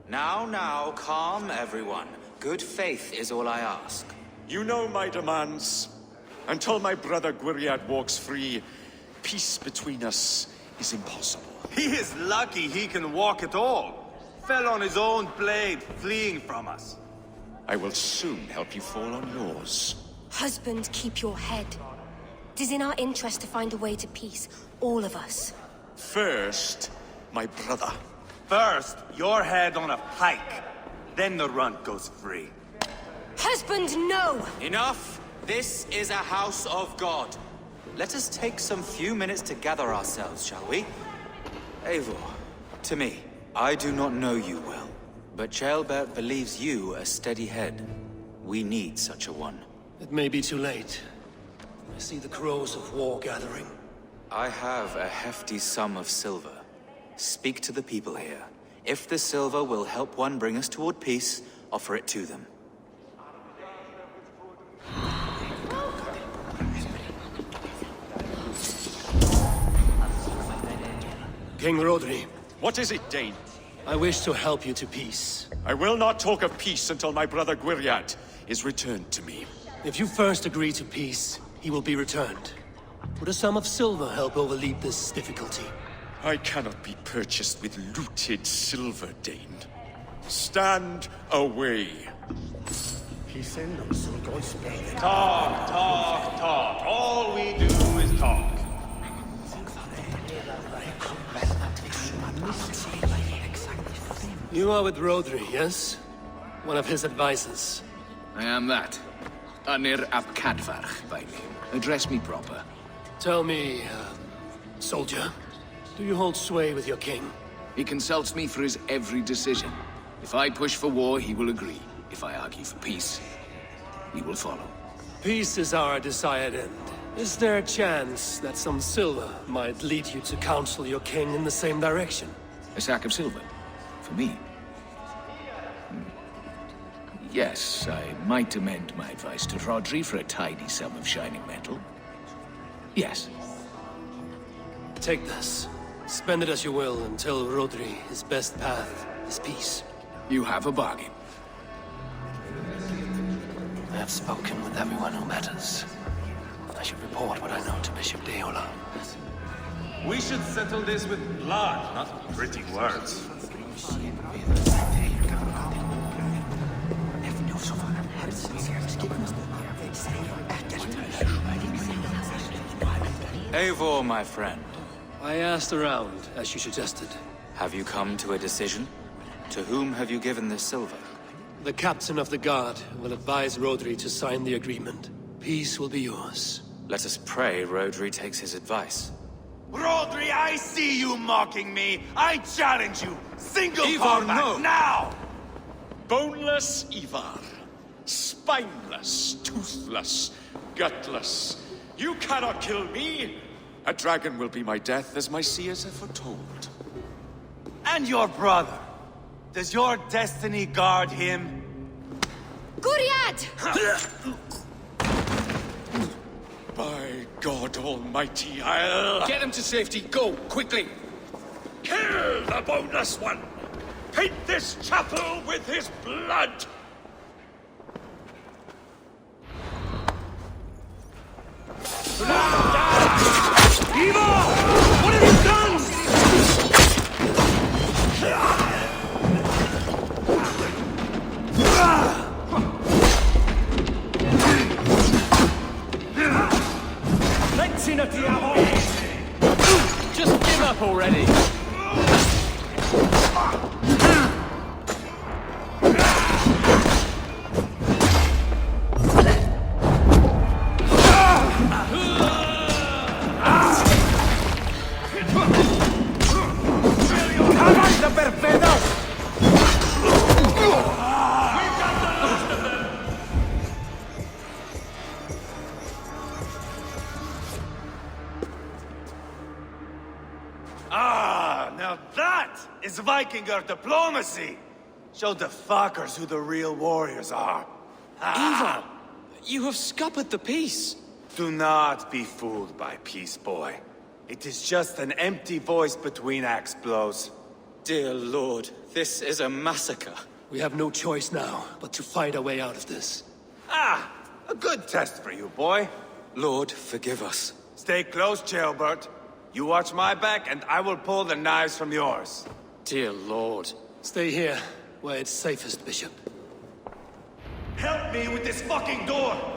Now, calm everyone. Good faith is all I ask. You know my demands. Until my brother Gwiriad walks free, peace between us is impossible. He is lucky he can walk at all. Fell on his own blade, fleeing from us. I will soon help you fall on yours. Husband, keep your head. It is in our interest to find a way to peace, all of us. First, my brother. First, your head on a pike. Then the runt goes free. Husband, no! Enough! This is a house of God. Let us take some few minutes to gather ourselves, shall we? Eivor, to me, I do not know you well, but Ceolbert believes you a steady head. We need such a one. It may be too late. I see the crows of war gathering. I have a hefty sum of silver. Speak to the people here. If the silver will help one bring us toward peace, offer it to them. King Rodri. What is it, Dane? I wish to help you to peace. I will not talk of peace until my brother Gwiriad is returned to me. If you first agree to peace, he will be returned. Would a sum of silver help overleap this difficulty? I cannot be purchased with looted silver, Dane. Stand away. Talk. All we do is talk. You are with Rodri, yes? One of his advisors. I am that. Anir ap Cadfarch by name. Address me proper. Tell me, soldier, do you hold sway with your king? He consults me for his every decision. If I push for war, he will agree. If I argue for peace, he will follow. Peace is our desired end. Is there a chance that some silver might lead you to counsel your king in the same direction? A sack of silver? For me? Yes, I might amend my advice to Rodri for a tidy sum of shining metal. Yes. Take this. Spend it as you will until Rodri, his best path is peace. You have a bargain. I have spoken with everyone who matters. I should report what I know to Bishop Deola. We should settle this with blood, not pretty words. Eivor, my friend. I asked around, as you suggested. Have you come to a decision? To whom have you given this silver? The captain of the guard will advise Rodri to sign the agreement. Peace will be yours. Let us pray Rodri takes his advice. Rodri, I see you mocking me. I challenge you. Single Ivar, combat no. now! Boneless Ivar. Spineless, toothless, gutless. You cannot kill me! A dragon will be my death, as my seers have foretold. And your brother. Does your destiny guard him? Gwiriad! By God Almighty, I'll... Get him to safety. Go, quickly. Kill the boneless one! Paint this chapel with his blood! Eva! What have you done? Just give up already! is Vikinger diplomacy. Show the fuckers who the real warriors are. Ivar, you have scuppered the peace. Do not be fooled by peace, boy. It is just an empty voice between axe blows. Dear Lord, this is a massacre. We have no choice now but to find our way out of this. Ah, a good test for you, boy. Lord, forgive us. Stay close, Jailbert. You watch my back, and I will pull the knives from yours. Dear Lord. Stay here, where it's safest, Bishop. Help me with this fucking door!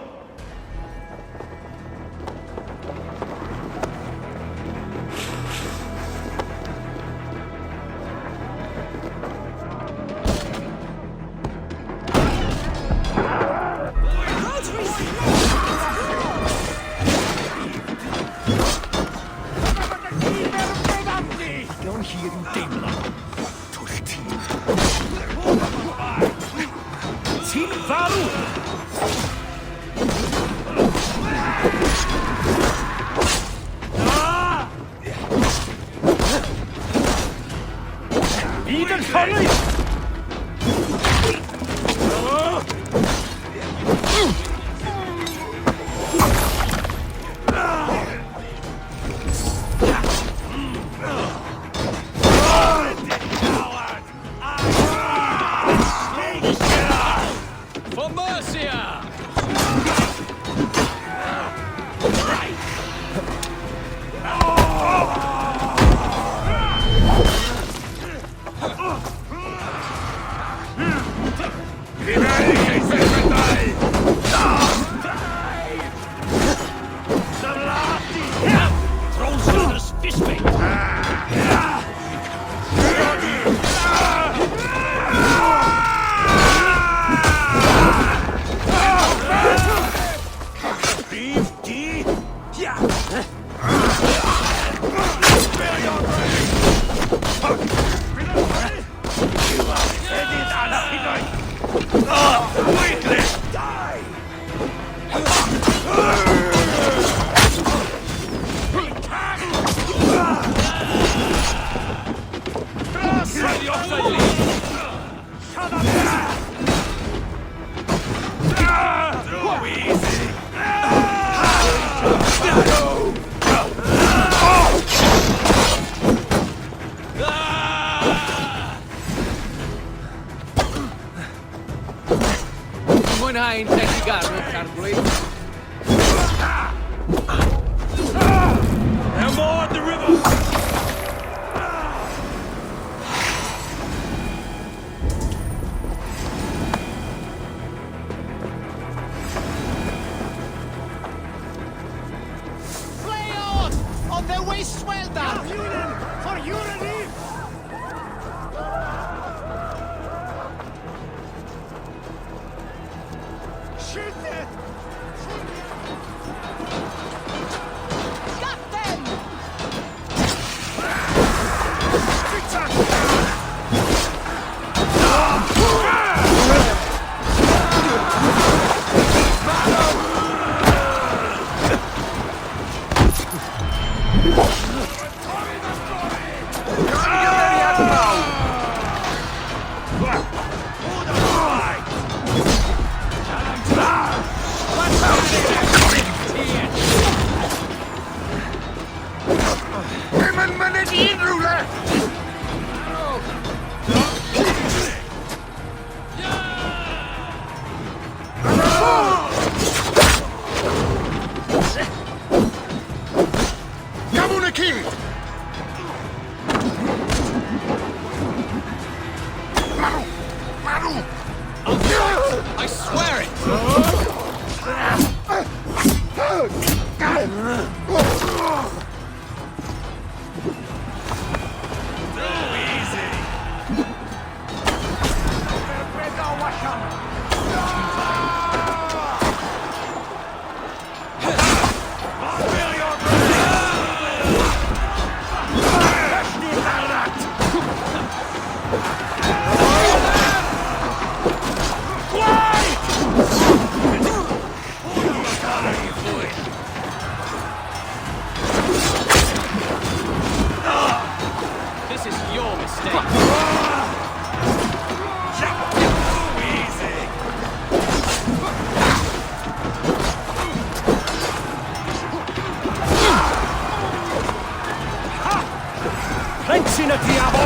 Sin y diabo!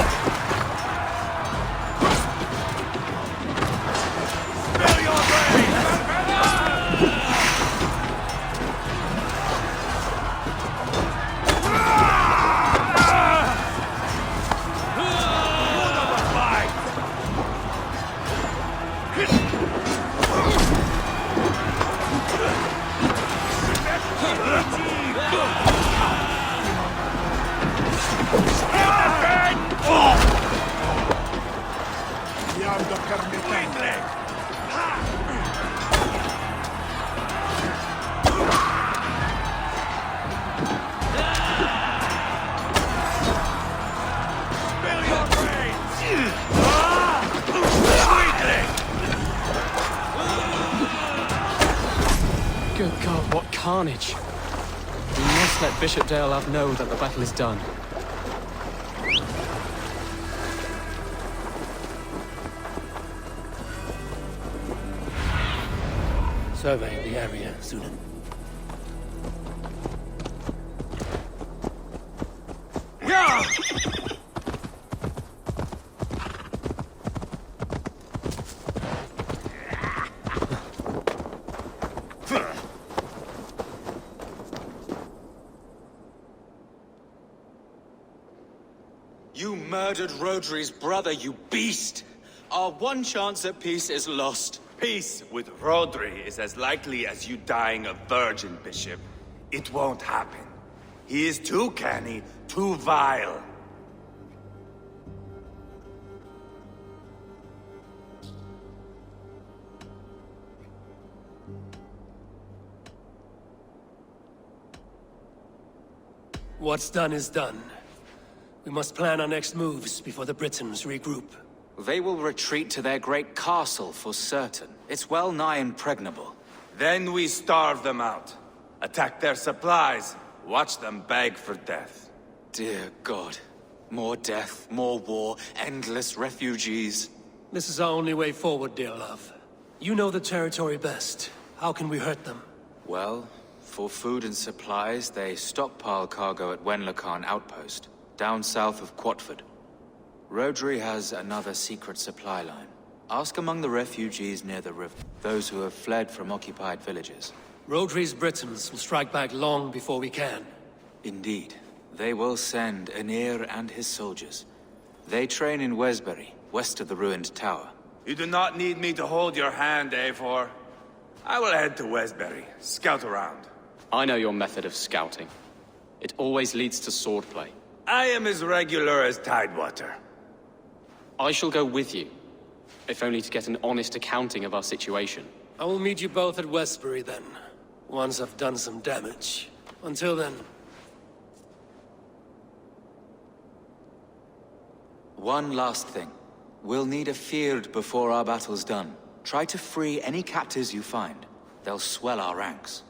Spill your Good God, what carnage! We must let Bishop Deolav know that the battle is done. Surveying the area, Sunan. You murdered Rodri's brother, you beast! Our one chance at peace is lost. Peace with Rodri is as likely as you dying a virgin, Bishop. It won't happen. He is too canny, too vile. What's done is done. We must plan our next moves before the Britons regroup. They will retreat to their great castle for certain. It's well nigh impregnable. Then we starve them out. Attack their supplies. Watch them beg for death. Dear God. More death, more war, endless refugees. This is our only way forward, dear love. You know the territory best. How can we hurt them? Well, for food and supplies, they stockpile cargo at Wenlacan Outpost, down south of Quatford. Rodri has another secret supply line. Ask among the refugees near the river, those who have fled from occupied villages. Rodri's Britons will strike back long before we can. Indeed. They will send Anir and his soldiers. They train in Wesbury, west of the ruined tower. You do not need me to hold your hand, Eivor. I will head to Wesbury, scout around. I know your method of scouting. It always leads to swordplay. I am as regular as Tidewater. I shall go with you, if only to get an honest accounting of our situation. I will meet you both at Westbury then, once I've done some damage. Until then... One last thing. We'll need a field before our battle's done. Try to free any captives you find. They'll swell our ranks.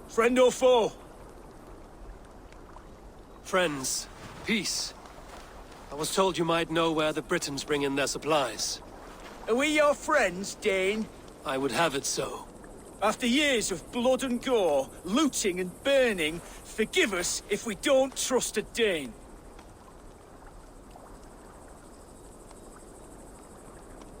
Friend or foe? Friends. Peace. I was told you might know where the Britons bring in their supplies. Are we your friends, Dane? I would have it so. After years of blood and gore, looting and burning, forgive us if we don't trust a Dane.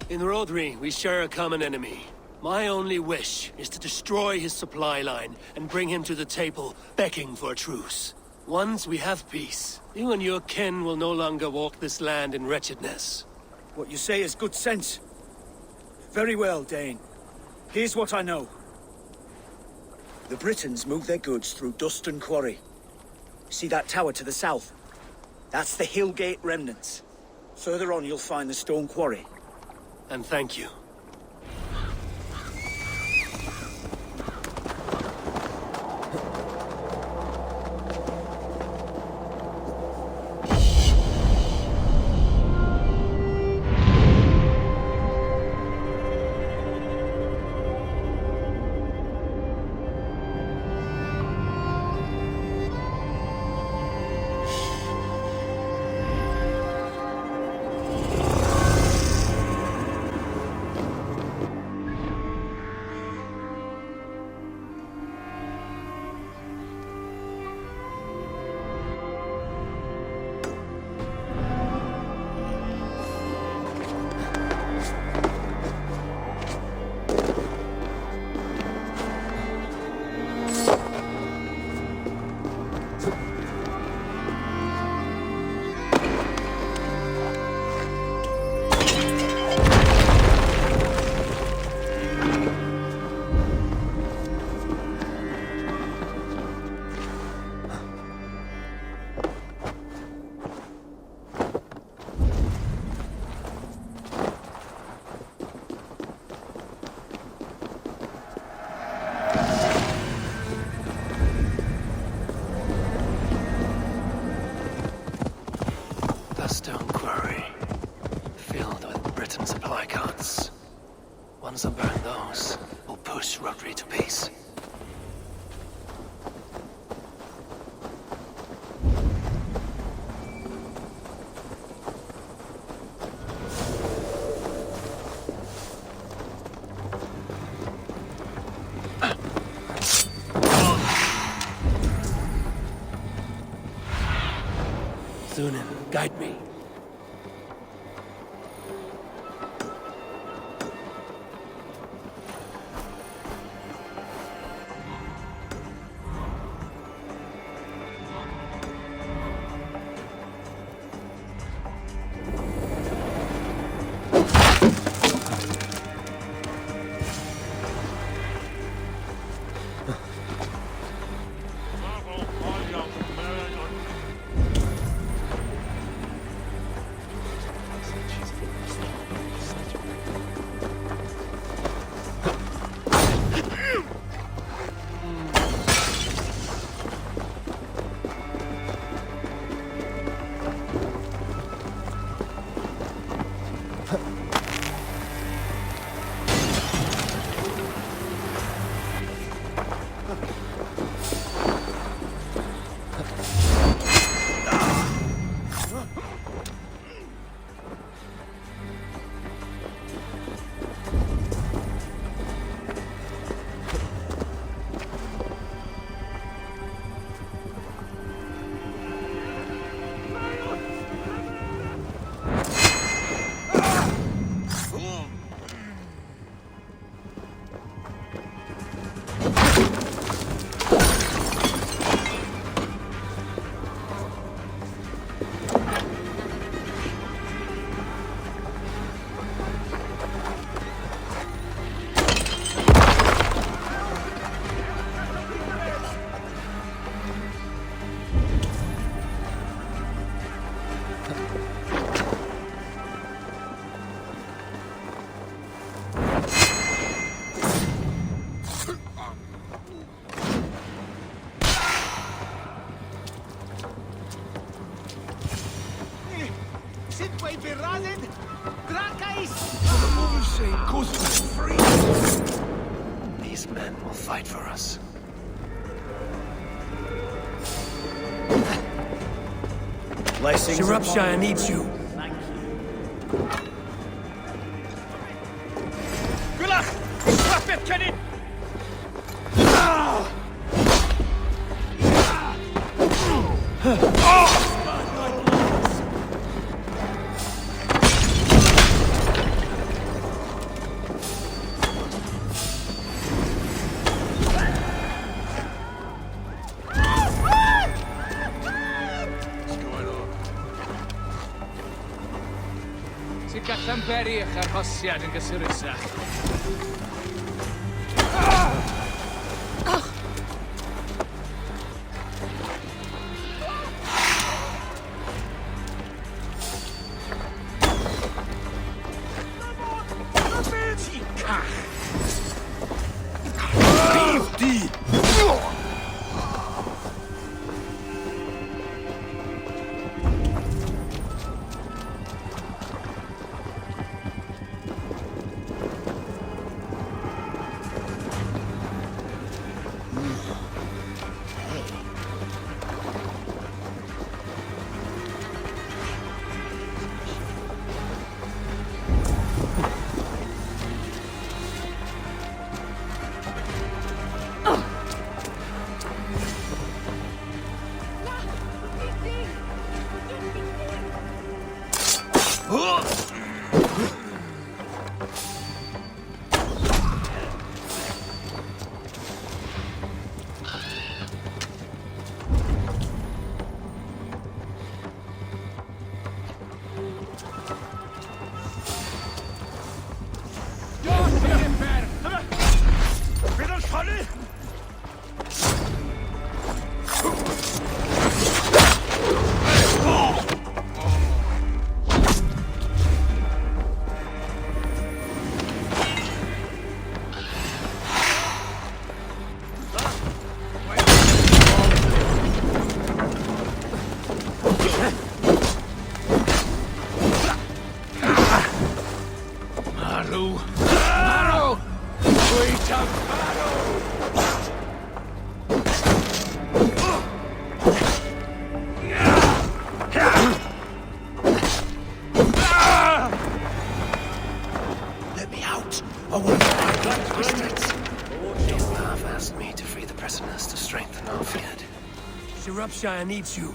In Rodri, we share a common enemy. My only wish is to destroy his supply line and bring him to the table, begging for a truce. Once we have peace, you and your kin will no longer walk this land in wretchedness. What you say is good sense. Very well, Dane. Here's what I know. The Britons move their goods through Duston Quarry. See that tower to the south? That's the Hillgate remnants. Further on, you'll find the stone quarry. And thank you. A stone quarry, filled with Britain supply carts. Once I burn those, we'll push Rodri to peace. Thunin, guide me. These men will fight for us. Shropshire needs you. Gallan berich ar hosiad yn gysurusach. Dearlav asked me to free the prisoners to strengthen our field. Shropshire needs you.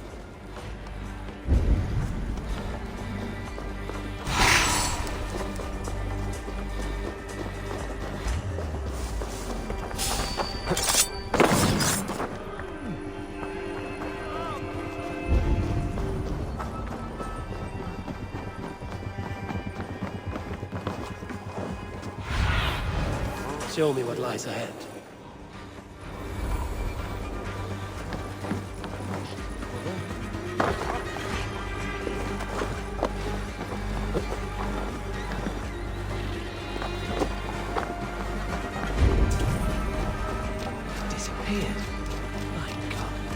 Show me what lies ahead. Disappeared. My God.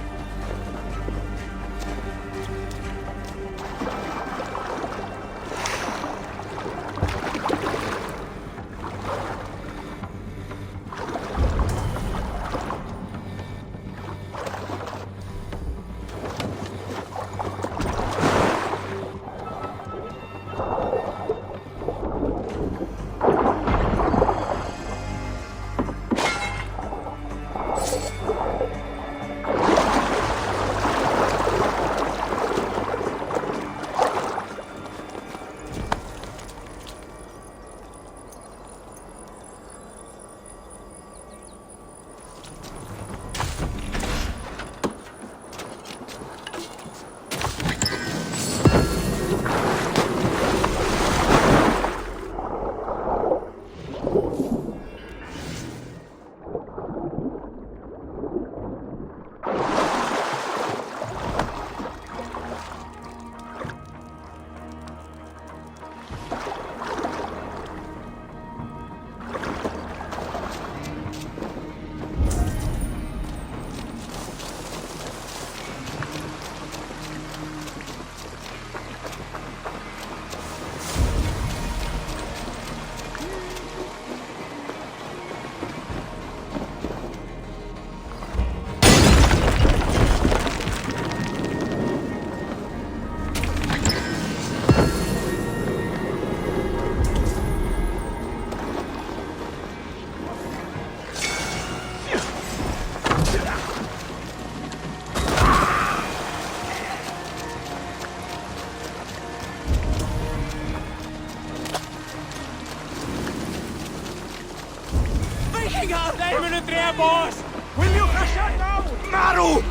boss! Will you crush her now? Maru!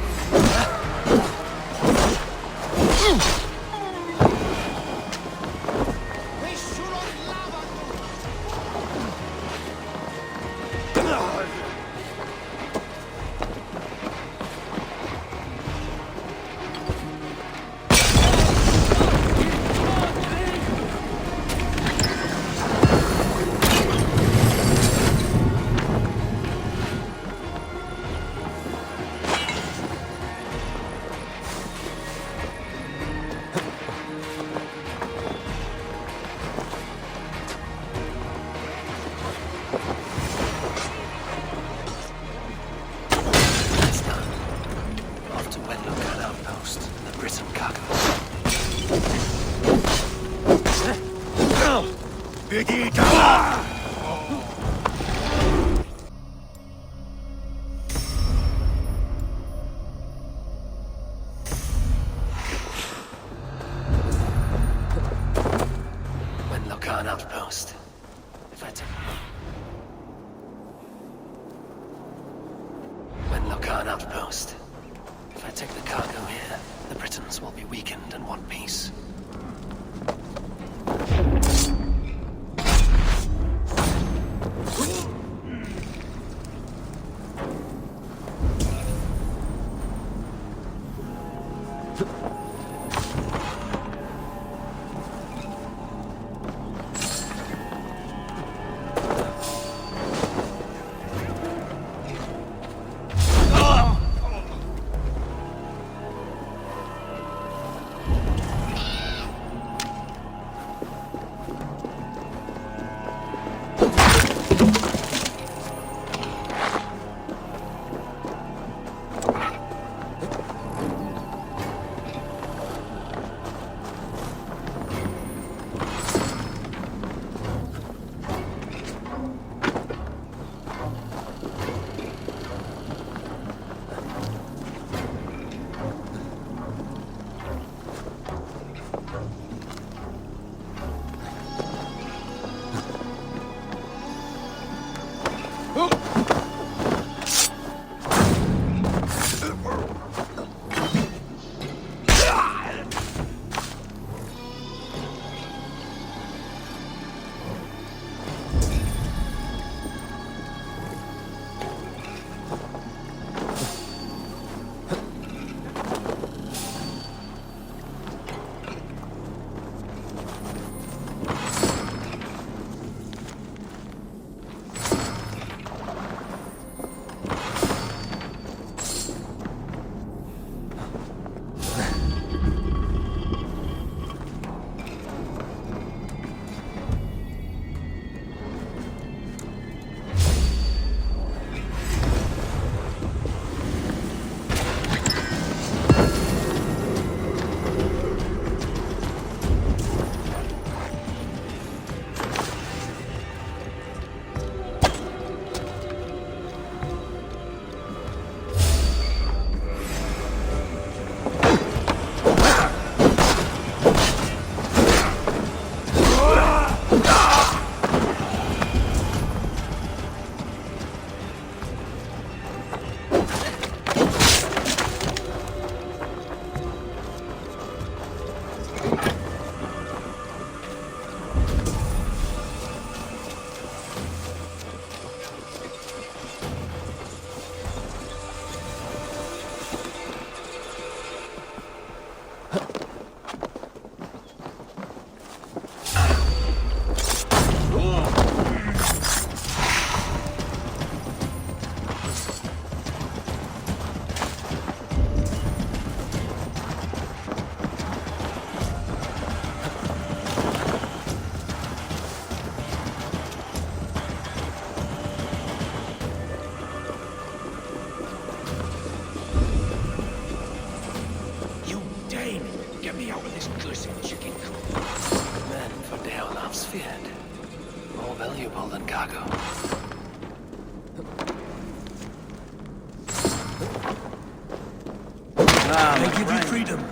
give you freedom.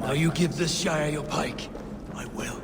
Now you give this Shire your pike. I will.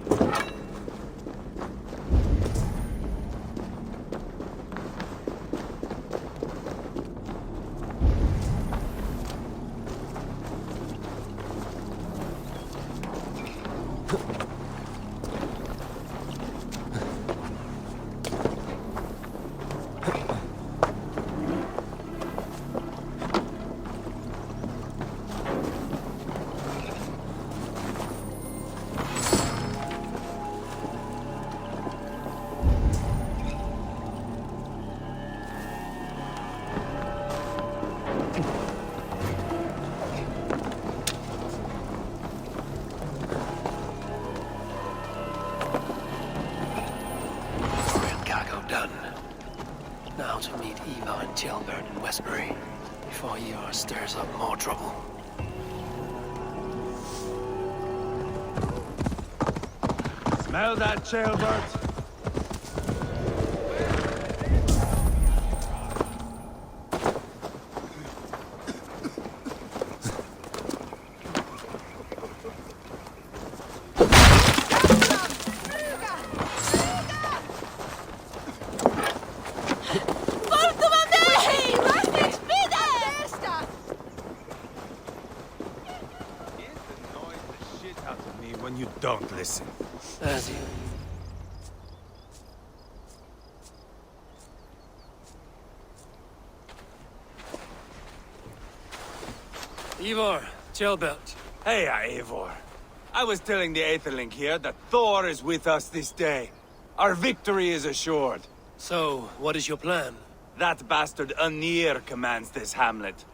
Now to meet Eva and Tilbert in Westbury, before Eeyore stirs up more trouble. Smell that, Tilbert? When you don't listen. As you... Eivor, Tilbert. Hey, Eivor. I was telling the Aetherling here that Thor is with us this day. Our victory is assured. So, what is your plan? That bastard Anir commands this hamlet.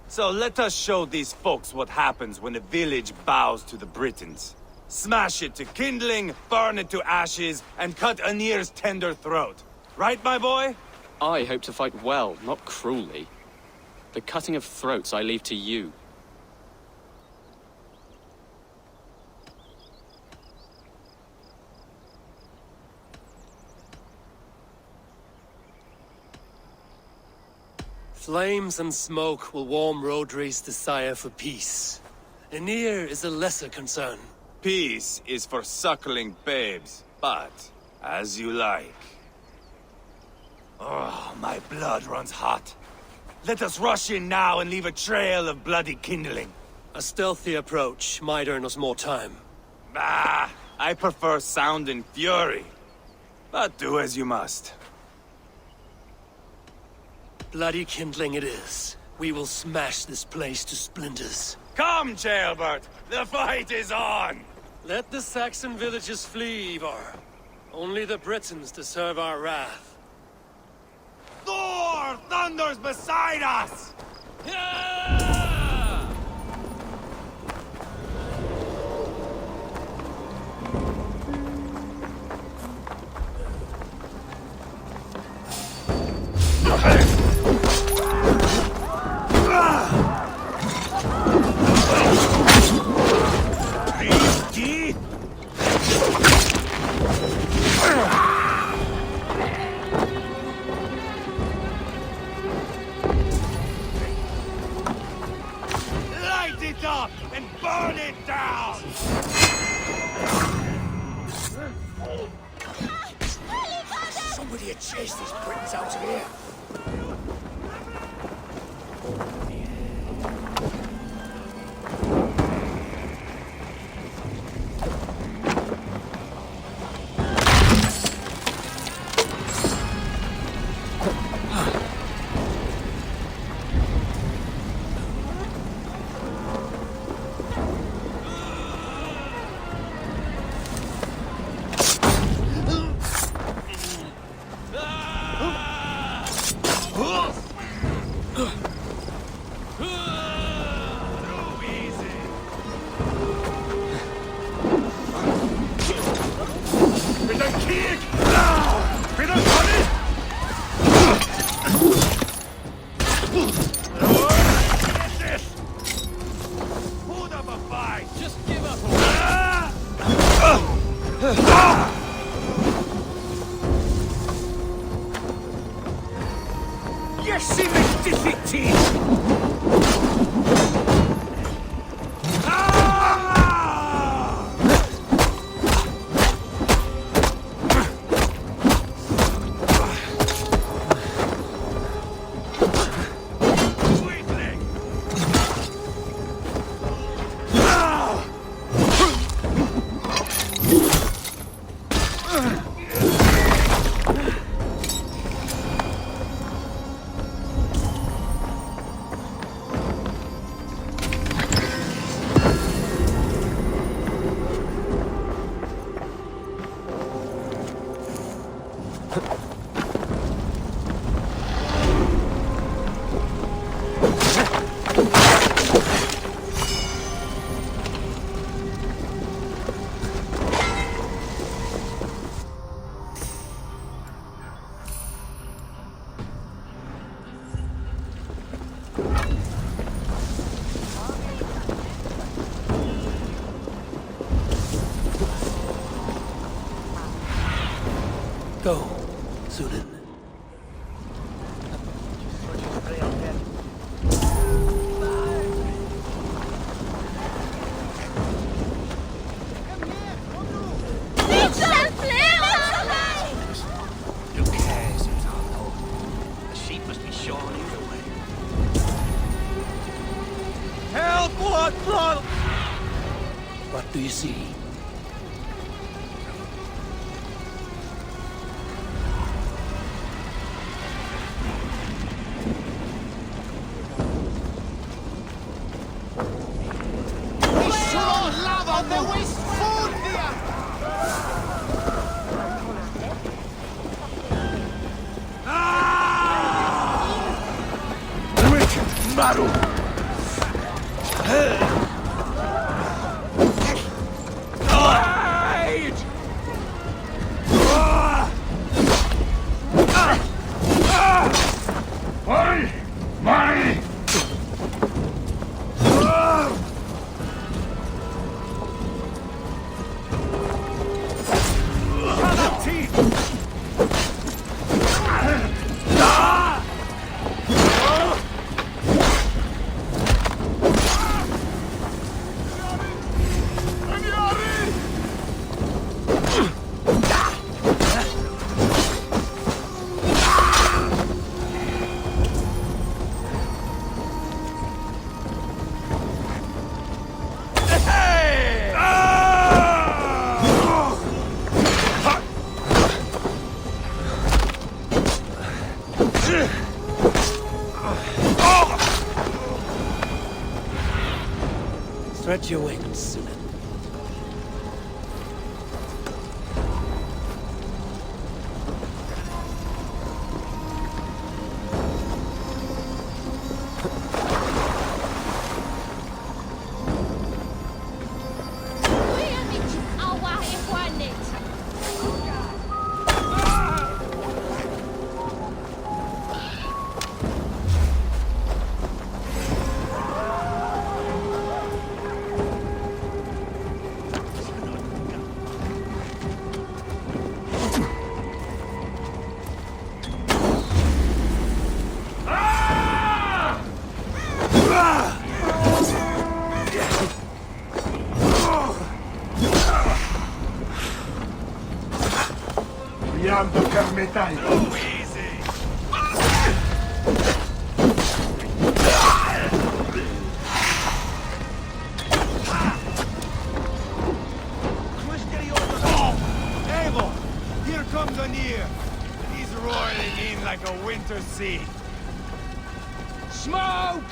So let us show these folks what happens when a village bows to the Britons. Smash it to kindling, burn it to ashes, and cut Anir's tender throat. Right, my boy? I hope to fight well, not cruelly. The cutting of throats I leave to you. Flames and smoke will warm Rodri's desire for peace. Anir is a lesser concern. Peace is for suckling babes, but as you like. Oh, my blood runs hot. Let us rush in now and leave a trail of bloody kindling. A stealthy approach might earn us more time. Ah, I prefer sound and fury. But do as you must. Bloody kindling it is. We will smash this place to splinters. Come, Jailbert! The fight is on! Let the Saxon villages flee, Ivar. Only the Britons deserve our wrath. Thor thunders beside us! Light it up and burn it down! Somebody had chased these Britons out of here. Go, Sunan. Who cares who's our lord? The sheep must be shorn either way. Help! Blood! What do you see? Maru! Hurry! Mari! Stretch your wings, Sunan. Go easy! Abel! Here comes Anir! He's roiling in like a winter sea. Smoke!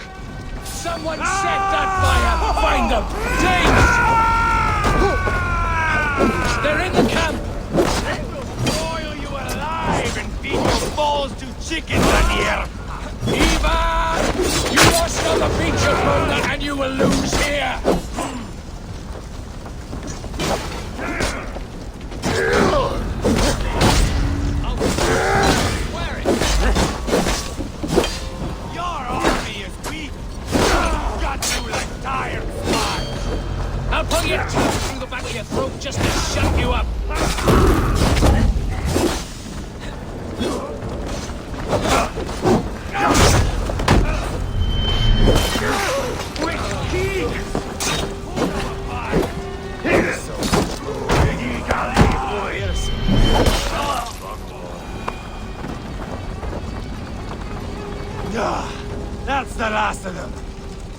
Someone set that fire! Find them! Danes! They're in the camp! They will boil you alive and feed your balls to chickens, Anir! Ivan! You lost on the beach of Rhoda and you will lose here! Your army is weak! Got you like tired flies! I'll pull your tongue through the back of your throat just to shut you up! That's the last of them.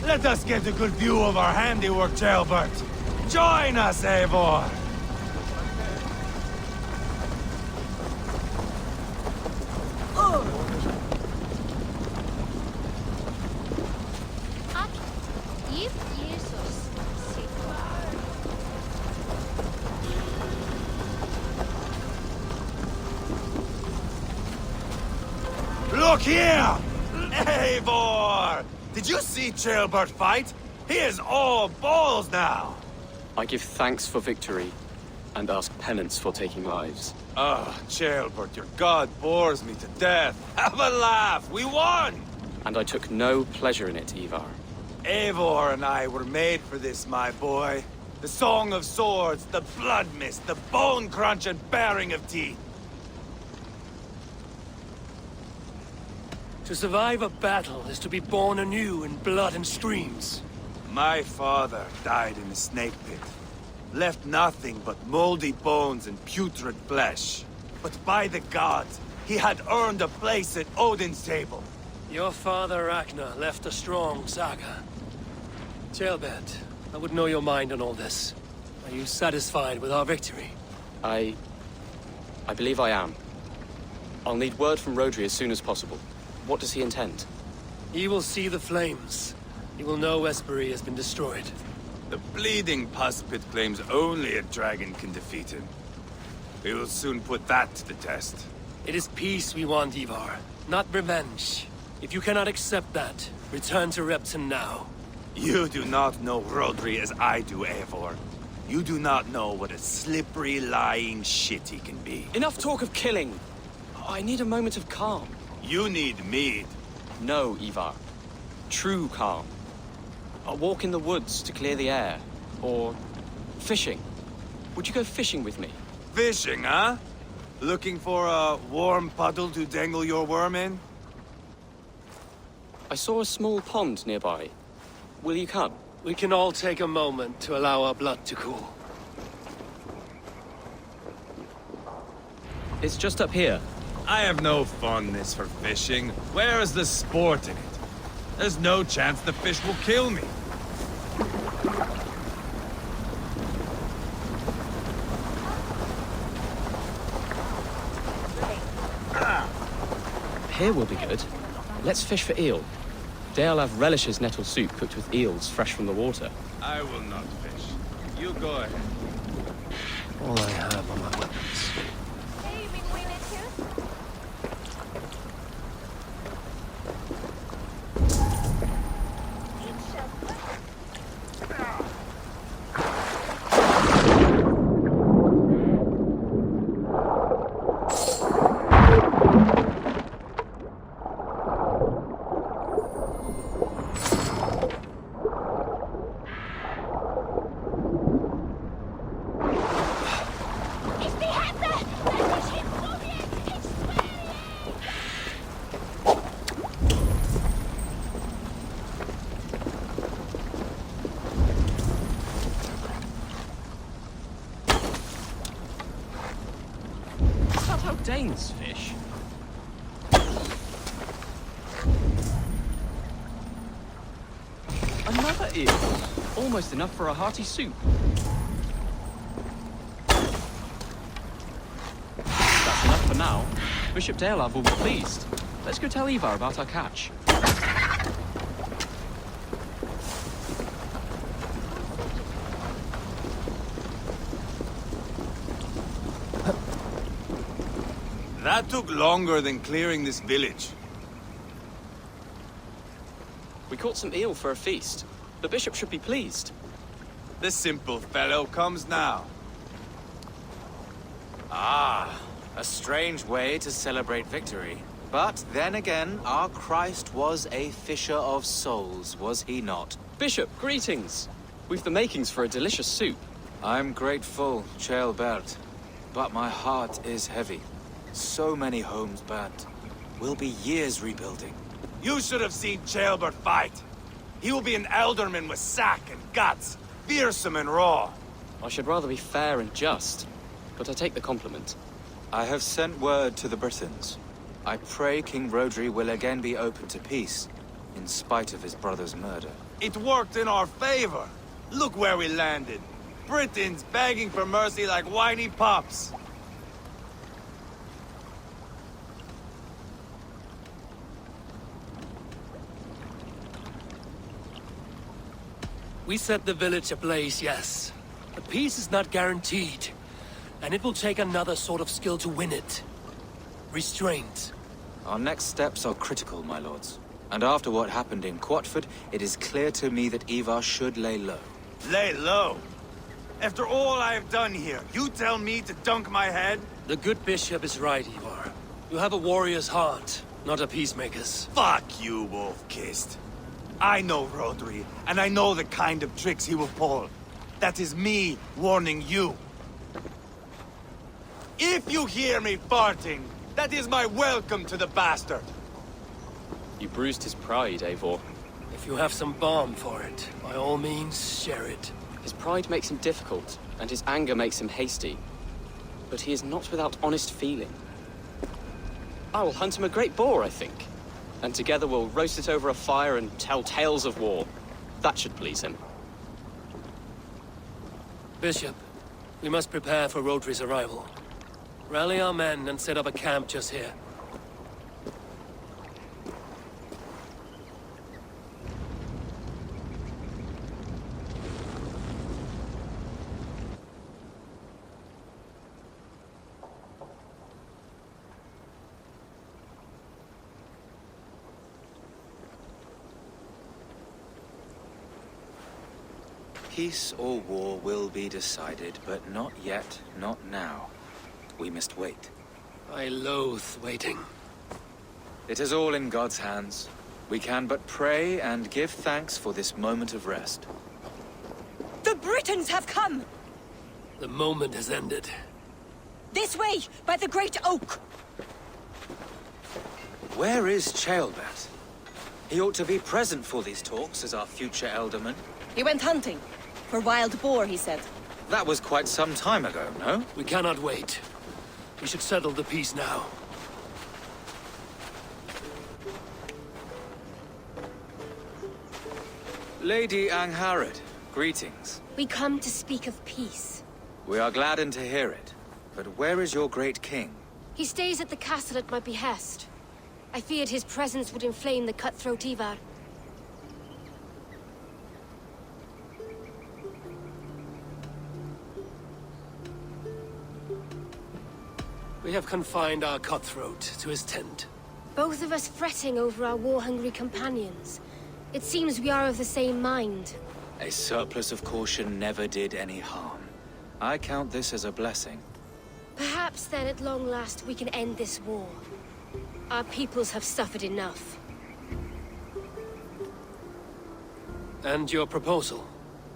Let us get a good view of our handiwork, Jailbert. Join us, Eivor! Look here! Eivor! Did you see Ceolbert fight? He is all balls now! I give thanks for victory, and ask penance for taking lives. Ah, Ceolbert, your god bores me to death. Have a laugh! We won! And I took no pleasure in it, Ivar. Eivor and I were made for this, my boy. The song of swords, the blood mist, the bone crunch and baring of teeth. To survive a battle is to be born anew in blood and screams. My father died in the snake pit. Left nothing but moldy bones and putrid flesh. But by the gods, he had earned a place at Odin's table. Your father Ragnar left a strong saga. Ceolbert, I would know your mind on all this. Are you satisfied with our victory? I believe I am. I'll need word from Rodri as soon as possible. What does he intend? He will see the flames. He will know Espery has been destroyed. The bleeding pus pit claims only a dragon can defeat him. We will soon put that to the test. It is peace we want, Ivar, not revenge. If you cannot accept that, return to Repton now. You do not know Rodri as I do, Eivor. You do not know what a slippery, lying shit he can be. Enough talk of killing! I need a moment of calm. You need mead. No, Ivar. True calm. A walk in the woods to clear the air. Or fishing. Would you go fishing with me? Fishing, huh? Looking for a warm puddle to dangle your worm in? I saw a small pond nearby. Will you come? We can all take a moment to allow our blood to cool. It's just up here. I have no fondness for fishing. Where is the sport in it? There's no chance the fish will kill me. Here will be good. Let's fish for eel. Deolav relishes nettle soup cooked with eels fresh from the water. I will not fish. You go ahead. All I have are my weapons. Danes fish. Another eel. Almost enough for a hearty soup. That's enough for now. Bishop Deolav will be pleased. Let's go tell Ivar about our catch. That took longer than clearing this village. We caught some eel for a feast. The bishop should be pleased. The simple fellow comes now. Ah, a strange way to celebrate victory. But then again, our Christ was a fisher of souls, was he not? Bishop, greetings. We've the makings for a delicious soup. I'm grateful, Ceolbert, but my heart is heavy. So many homes burnt. We'll be years rebuilding. You should have seen Ceolbert fight. He will be an alderman with sack and guts, fearsome and raw. I should rather be fair and just, but I take the compliment. I have sent word to the Britons. I pray King Rodri will again be open to peace, in spite of his brother's murder. It worked in our favor. Look where we landed. Britons begging for mercy like whiny pups. We set the village ablaze, yes. But peace is not guaranteed. And it will take another sort of skill to win it. Restraint. Our next steps are critical, my lords. And after what happened in Quatford, it is clear to me that Ivar should lay low. Lay low? After all I've done here, you tell me to dunk my head? The good bishop is right, Ivar. You have a warrior's heart, not a peacemaker's. Fuck you, wolf-kissed. I know Rodri, and I know the kind of tricks he will pull. That is me warning you. If you hear me farting, that is my welcome to the bastard. You bruised his pride, Eivor. If you have some balm for it, by all means, share it. His pride makes him difficult, and his anger makes him hasty. But he is not without honest feeling. I will hunt him a great boar, I think. And together we'll roast it over a fire and tell tales of war. That should please him. Bishop, we must prepare for Rodri's arrival. Rally our men and set up a camp just here. Peace or war will be decided, but not yet, not now. We must wait. I loathe waiting. It is all in God's hands. We can but pray and give thanks for this moment of rest. The Britons have come! The moment has ended. This way, by the Great Oak! Where is Ceolbert? He ought to be present for these talks as our future elderman. He went hunting. For wild boar, he said. That was quite some time ago, no? We cannot wait. We should settle the peace now. Lady Angharad, greetings. We come to speak of peace. We are gladdened to hear it. But where is your great king? He stays at the castle at my behest. I feared his presence would inflame the cutthroat Ivar. We have confined our cutthroat to his tent. Both of us fretting over our war-hungry companions. It seems we are of the same mind. A surplus of caution never did any harm. I count this as a blessing. Perhaps then at long last we can end this war. Our peoples have suffered enough. And your proposal?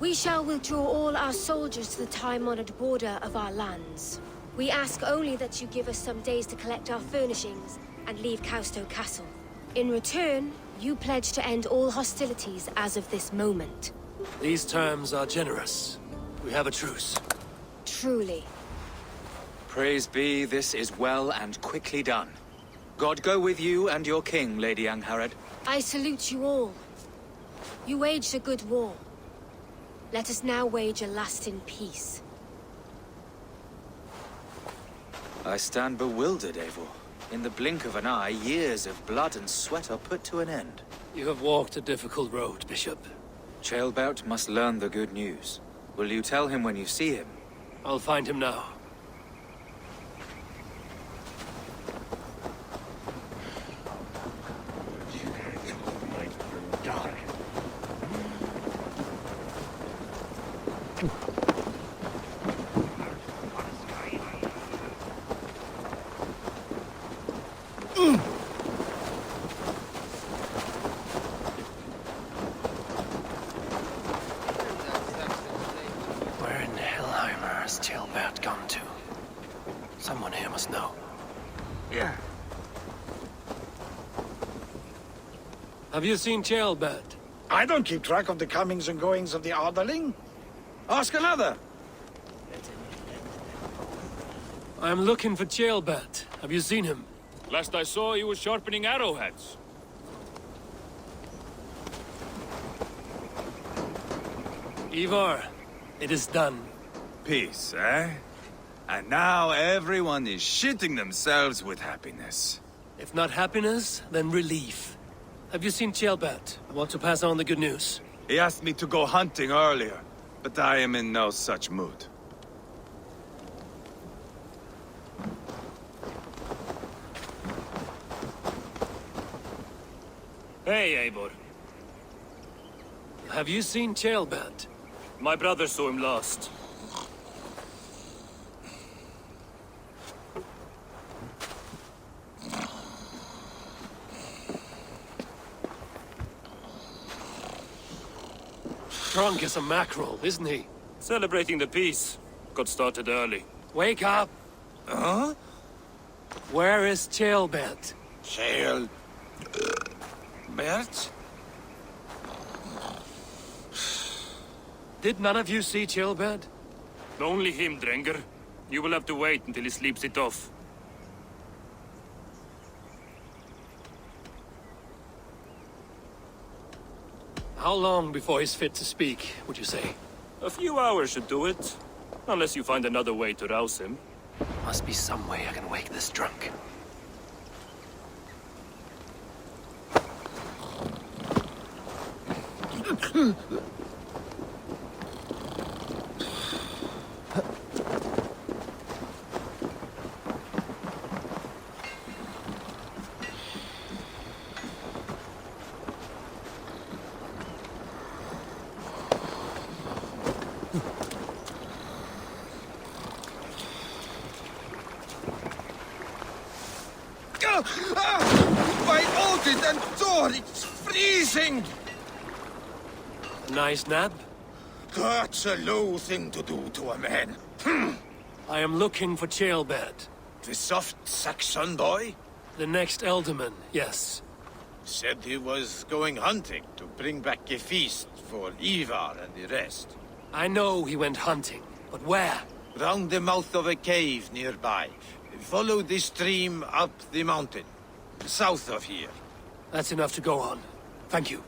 We shall withdraw all our soldiers to the time-honored border of our lands. We ask only that you give us some days to collect our furnishings and leave Causto Castle. In return, you pledge to end all hostilities as of this moment. These terms are generous. We have a truce. Truly. Praise be, this is well and quickly done. God go with you and your king, Lady Angharad. I salute you all. You waged a good war. Let us now wage a lasting peace. I stand bewildered, Eivor. In the blink of an eye, years of blood and sweat are put to an end. You have walked a difficult road, Bishop. Ceolbert must learn the good news. Will you tell him when you see him? I'll find him now. Where in Hellheimer has Ceolbert gone to? Someone here must know. Yeah. Have you seen Ceolbert? I don't keep track of the comings and goings of the Arderling. Ask another. I'm looking for Ceolbert. Have you seen him? Last I saw, he was sharpening arrowheads. Ivar, it is done. Peace, eh? And now everyone is shitting themselves with happiness. If not happiness, then relief. Have you seen Ceolbert? I want to pass on the good news. He asked me to go hunting earlier, but I am in no such mood. Hey, Eivor. Have you seen Ceolbert? My brother saw him last. Drunk as a mackerel, isn't he? Celebrating the peace. Got started early. Wake up! Huh? Where is Ceolbert? Bert? Did none of you see Ceolbert? Only him, Drenger. You will have to wait until he sleeps it off. How long before he's fit to speak, would you say? A few hours should do it. Unless you find another way to rouse him. Must be some way I can wake this drunk. My Odin and Thor, it's freezing! Nice nap? That's a low thing to do to a man. I am looking for Ceolbert. The soft Saxon boy? The next Elderman, yes. Said he was going hunting to bring back a feast for Ivar and the rest. I know he went hunting, but where? Round the mouth of a cave nearby. Follow the stream up the mountain. South of here. That's enough to go on. Thank you.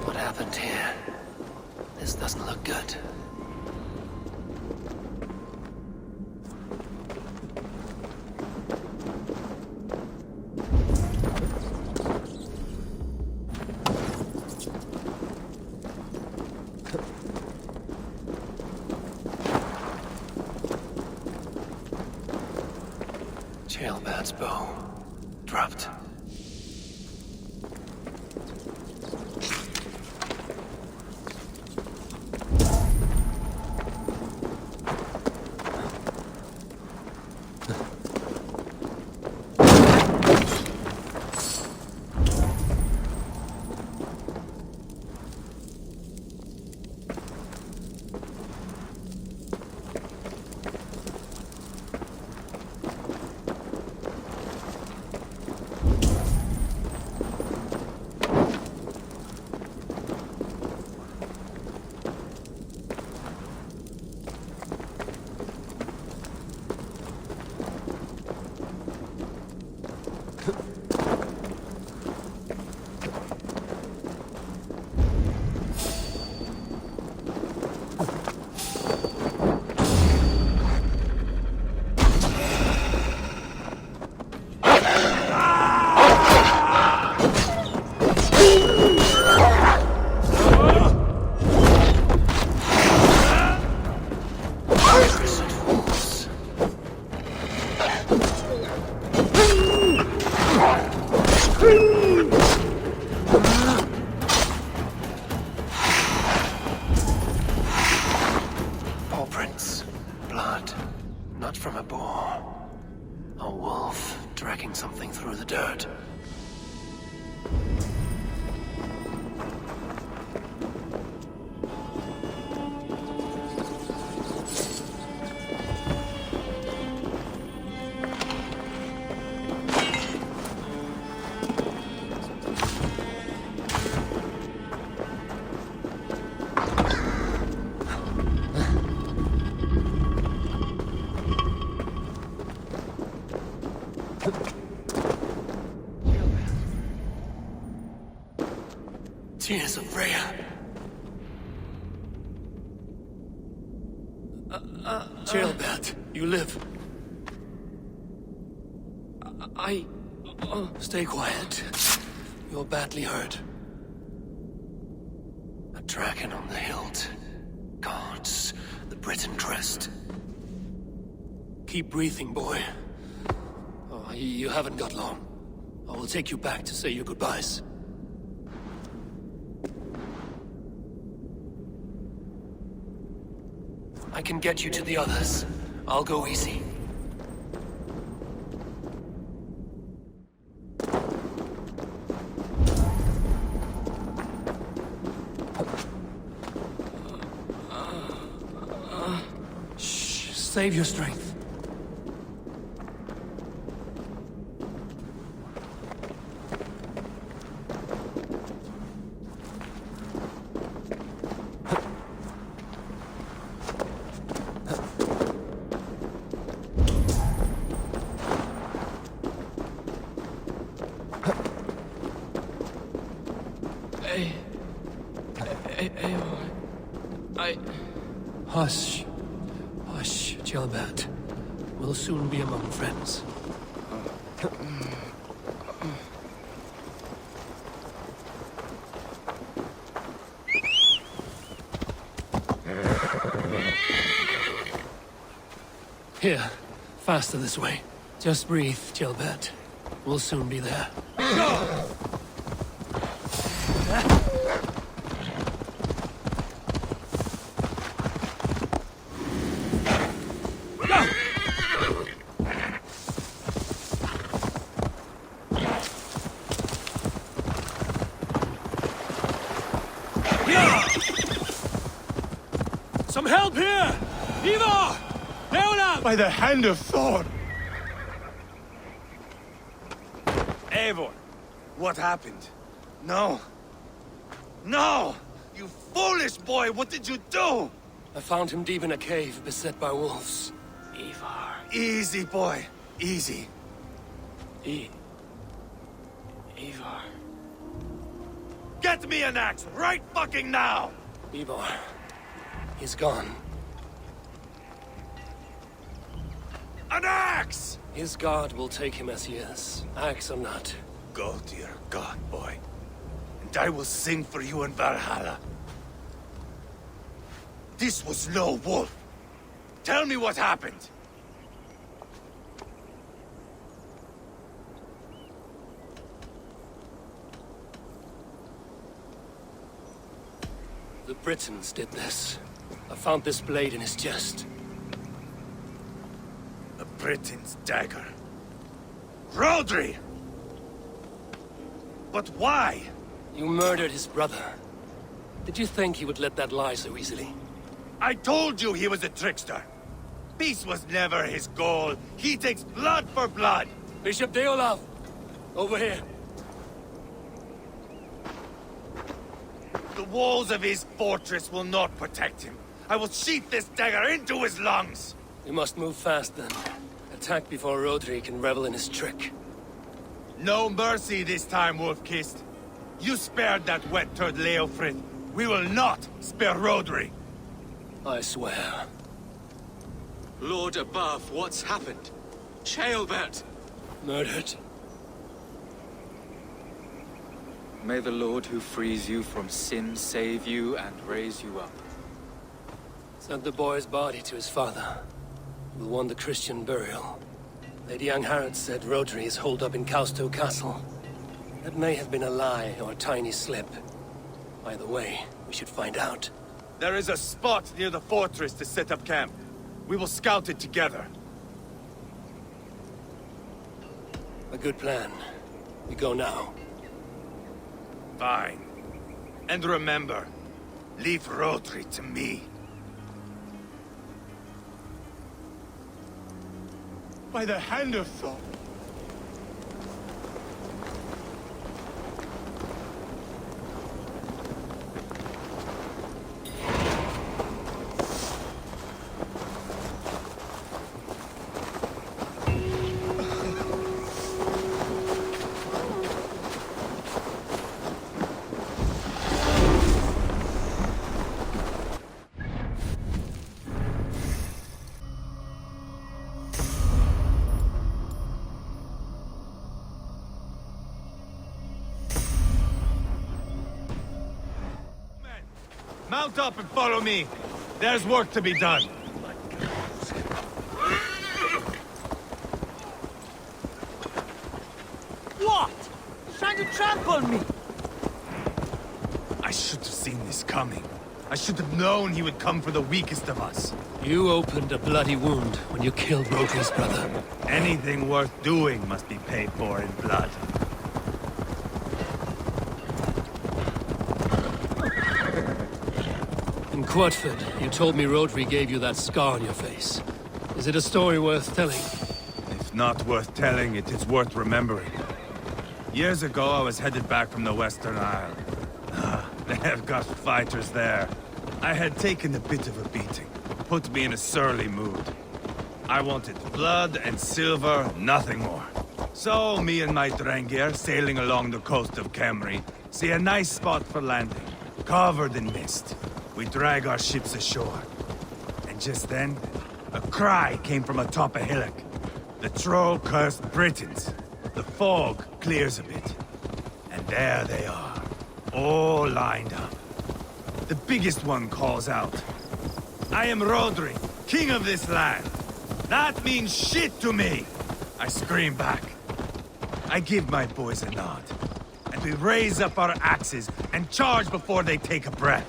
What happened here? This doesn't look good. Ceolbert's bow. Dropped. Paw prints. Blood. Not from a boar. A wolf dragging something through the dirt. Jailbird, you live. Stay quiet. You're badly hurt. A dragon on the hilt. Guards the Britain crest. Keep breathing, boy. Oh, you haven't got long. I will take you back to say your goodbyes. I can get you to the others. I'll go easy. Shh, save your strength. Hush. Hush, Jailbird. We'll soon be among friends. Here. Faster this way. Just breathe, Jailbird. We'll soon be there. Go! Some help here! Ivar! Leona! By the hand of Thor! Eivor, what happened? No. No! You foolish boy, what did you do? I found him deep in a cave, beset by wolves. Ivar. Easy, boy. Easy. Ivar. Get me an axe, right fucking now! Ivar. He's gone. An axe! His god will take him as he is, axe or not. Go to your god, boy. And I will sing for you in Valhalla. This was no wolf. Tell me what happened. The Britons did this. I found this blade in his chest. The Britain's dagger. Rodri! But why? You murdered his brother. Did you think he would let that lie so easily? I told you he was a trickster. Peace was never his goal. He takes blood for blood. Bishop Deolav! Over here. The walls of his fortress will not protect him. I will sheath this dagger into his lungs. We must move fast then. Attack before Rodri can revel in his trick. No mercy this time, Wolf-Kissed. You spared that wet turd Leofrid. We will not spare Rodri. I swear. Lord above, what's happened? Jailbird! Murdered. May the Lord who frees you from sin save you and raise you up. Sent the boy's body to his father. We'll want the Christian burial. Lady Angharad said Rodri is holed up in Causto Castle. That may have been a lie or a tiny slip. Either way, we should find out. There is a spot near the fortress to set up camp. We will scout it together. A good plan. We go now. Fine. And remember, leave Rodri to me. By the hand of Thor! Mount up and follow me. There's work to be done. What? Trying to trample me? I should have seen this coming. I should have known he would come for the weakest of us. You opened a bloody wound when you killed Rodri's brother. Anything worth doing must be paid for in blood. In Quatford, you told me Rodri gave you that scar on your face. Is it a story worth telling? If not worth telling, it is worth remembering. Years ago, I was headed back from the Western Isle. They have got fighters there. I had taken a bit of a beating. Put me in a surly mood. I wanted blood and silver, nothing more. So, me and my Drengir, sailing along the coast of Kemri, see a nice spot for landing, covered in mist. We drag our ships ashore. And just then, a cry came from atop a hillock. The troll-cursed Britons. The fog clears a bit. And there they are, all lined up. The biggest one calls out, "I am Rodri, king of this land. That means shit to me!" I scream back. I give my boys a nod. And we raise up our axes and charge before they take a breath.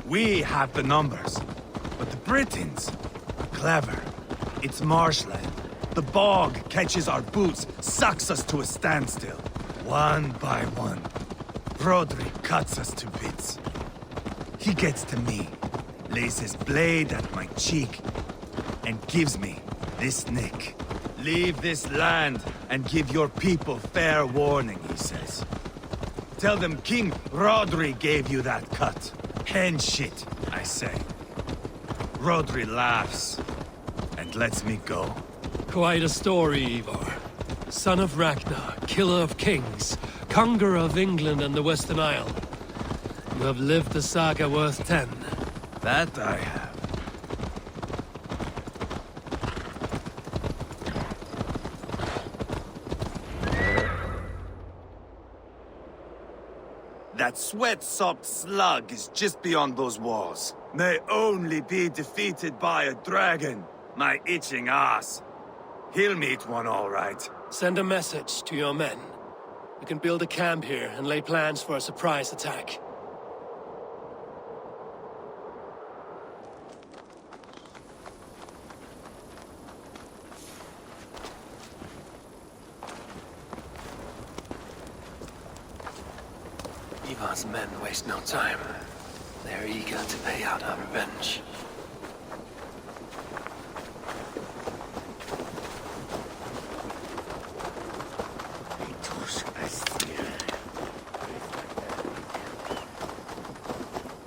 We have the numbers. But the Britons are clever. It's marshland. The bog catches our boots, sucks us to a standstill. One by one, Rodri cuts us to bits. He gets to me, lays his blade at my cheek, and gives me this nick. "Leave this land and give your people fair warning," he says. "Tell them King Rodri gave you that cut." "Hen shit," I say. Rodri laughs and lets me go. Quite a story, Ivar. Son of Ragnar, killer of kings, conqueror of England and the Western Isle. You have lived the saga worth 10. That I have. That sweat-sopped slug is just beyond those walls. May only be defeated by a dragon. My itching ass. He'll meet one all right. Send a message to your men. We can build a camp here and lay plans for a surprise attack. Ivar's men waste no time. They're eager to pay out our revenge.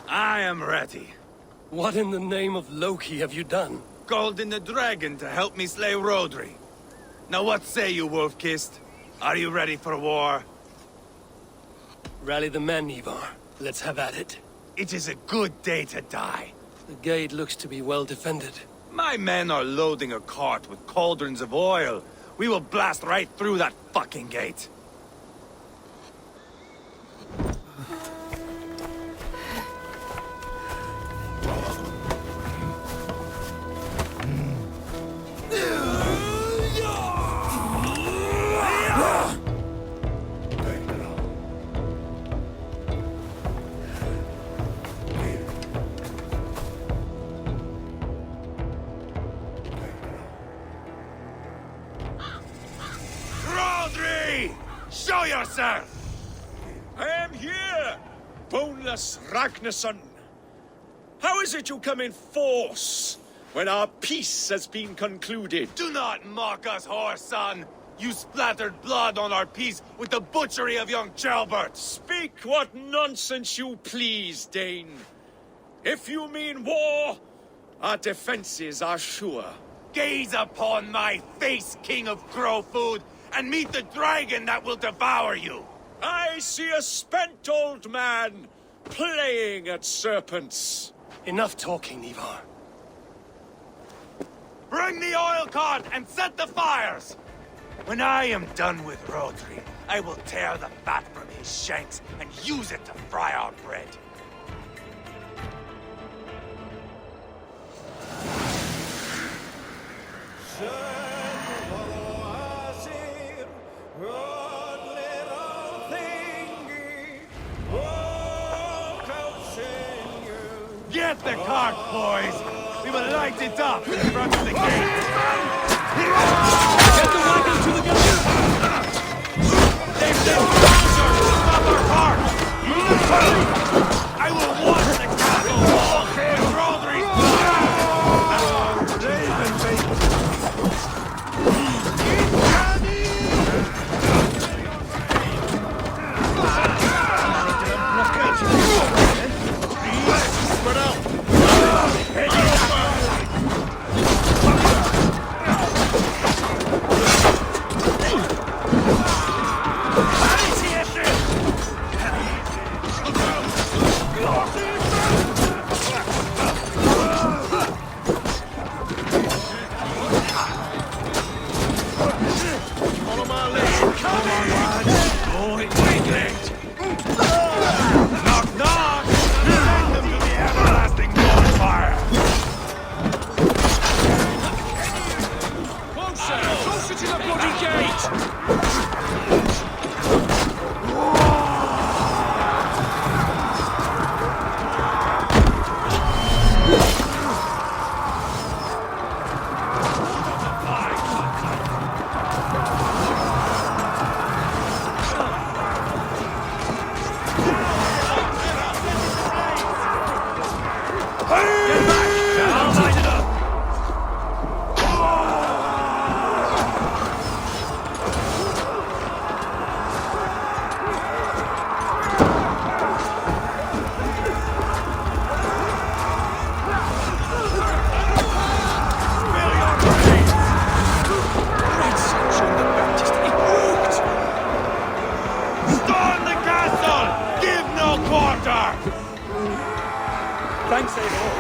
I am ready. What in the name of Loki have you done? Called in the dragon to help me slay Rodri. Now what say you, Wolf-Kissed? Are you ready for war? Rally the men, Ivar. Let's have at it. It is a good day to die. The gate looks to be well defended. My men are loading a cart with cauldrons of oil. We will blast right through that fucking gate. Show yourself! I am here, boneless Ragnarsson. How is it you come in force when our peace has been concluded? Do not mock us, whoreson! You splattered blood on our peace with the butchery of young Gelbert! Speak what nonsense you please, Dane. If you mean war, our defenses are sure. Gaze upon my face, King of Crow Food, and meet the dragon that will devour you! I see a spent old man playing at serpents. Enough talking, Ivar. Bring the oil cart and set the fires! When I am done with Rodri, I will tear the fat from his shanks and use it to fry our bread. the cart, boys! We will light it up in front of the gate! Get the wagon to the gate! They've sent soldiers to stop our cart! I will watch the castle wall with Rodri's Spread out! Follow my lead! Come on, lads! Oh, it's late! Knock, knock! Send them to the everlasting bonfire! Closer! Closer to the bloody gate! Storm the castle! Give no quarter! Thanks, Eivor.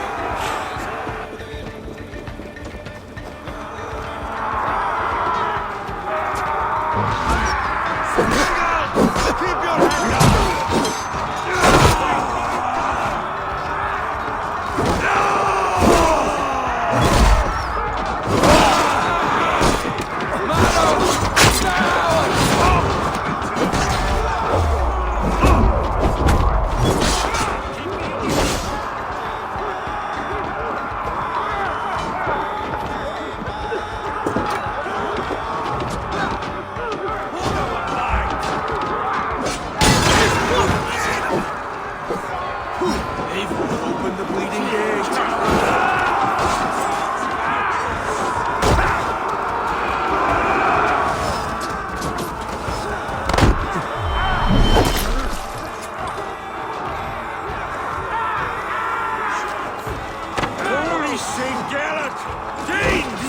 Keep your head down! Open the bleeding gate! Holy Saint Gallet! Danes!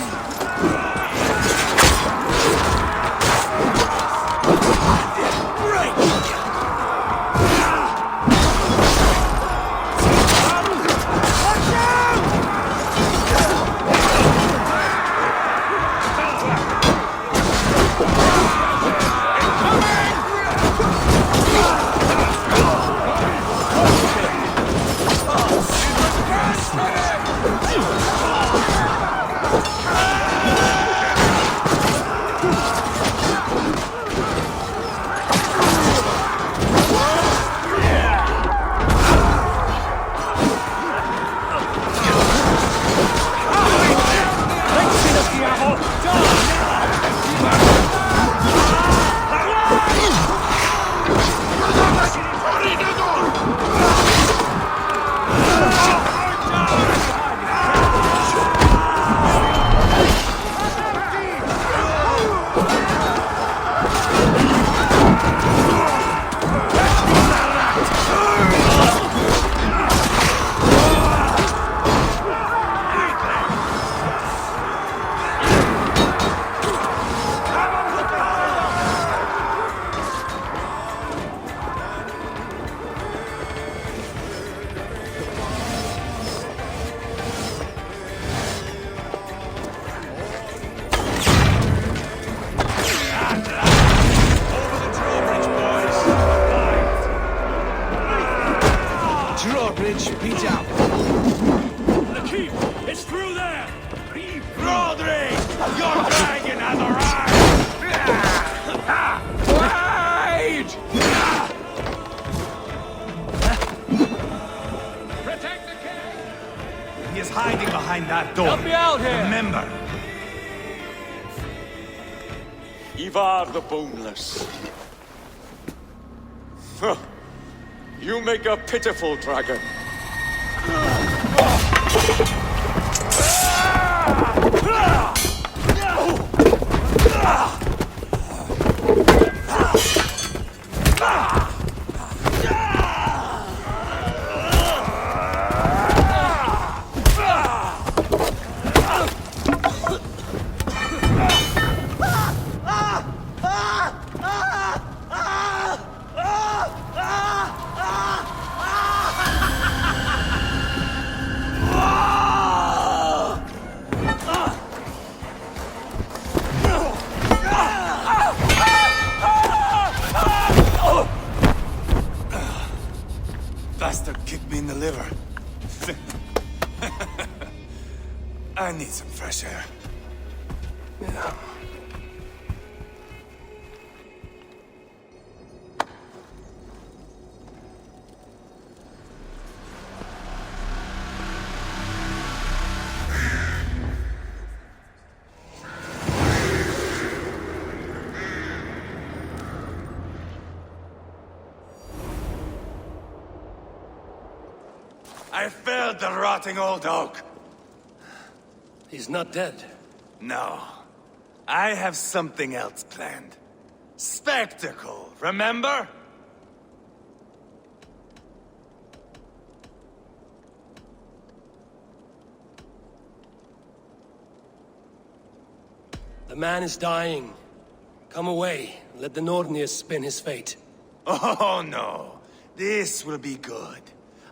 Drawbridge, beat out. The keep! It's through there! Rodri! Your dragon has arrived! Wait! Protect the king! hiding behind that door. Help me out here! Remember. Ivar the Boneless. Huh. You make a pitiful dragon. Bastard kicked me in the liver. I need some fresh air. Yeah. I felled the rotting old oak. He's not dead. No. I have something else planned. Spectacle, remember? The man is dying. Come away. Let the Nordnir spin his fate. Oh, no. This will be good.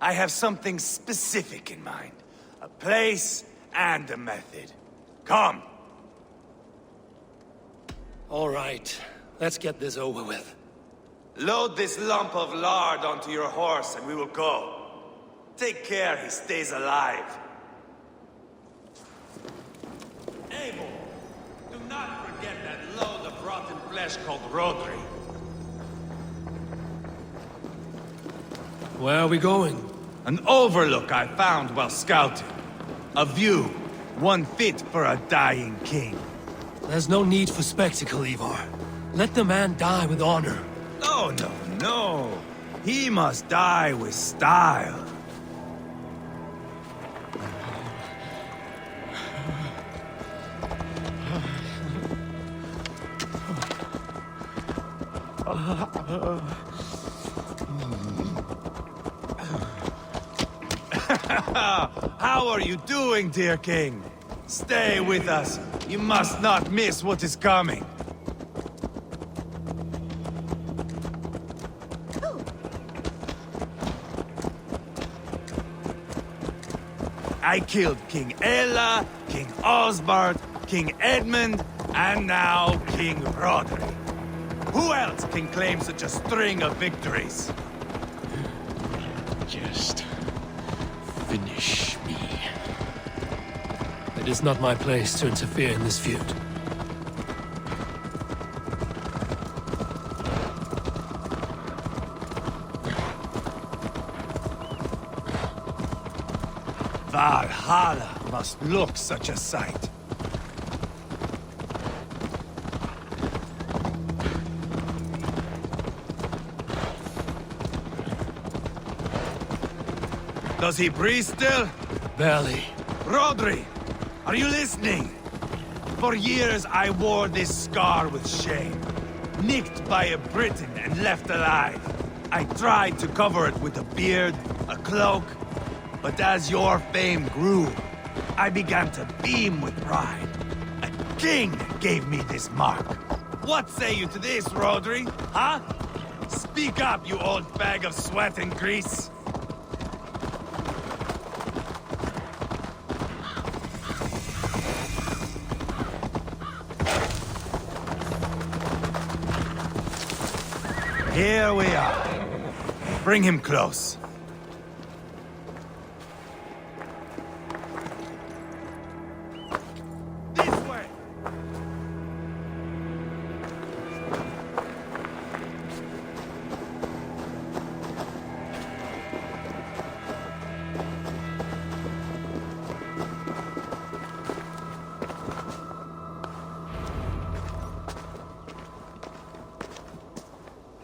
I have something specific in mind. A place and a method. Come. All right. Let's get this over with. Load this lump of lard onto your horse and we will go. Take care he stays alive. Abel, do not forget that load of rotten flesh called Rodri. Where are we going? An overlook I found while scouting. A view, one fit for a dying king. There's no need for spectacle, Ivar. Let the man die with honor. No, no, no. He must die with style. How are you doing, dear king? Stay with us. You must not miss what is coming. I killed King Ella, King Osbert, King Edmund, and now King Rodri. Who else can claim such a string of victories? Just finish me. It is not my place to interfere in this feud. Valhalla must look such a sight. Does he breathe still? Barely. Rodri, are you listening? For years I wore this scar with shame. Nicked by a Briton and left alive. I tried to cover it with a beard, a cloak, but as your fame grew, I began to beam with pride. A king gave me this mark. What say you to this, Rodri? Huh? Speak up, you old bag of sweat and grease. Here we are. Bring him close. This way!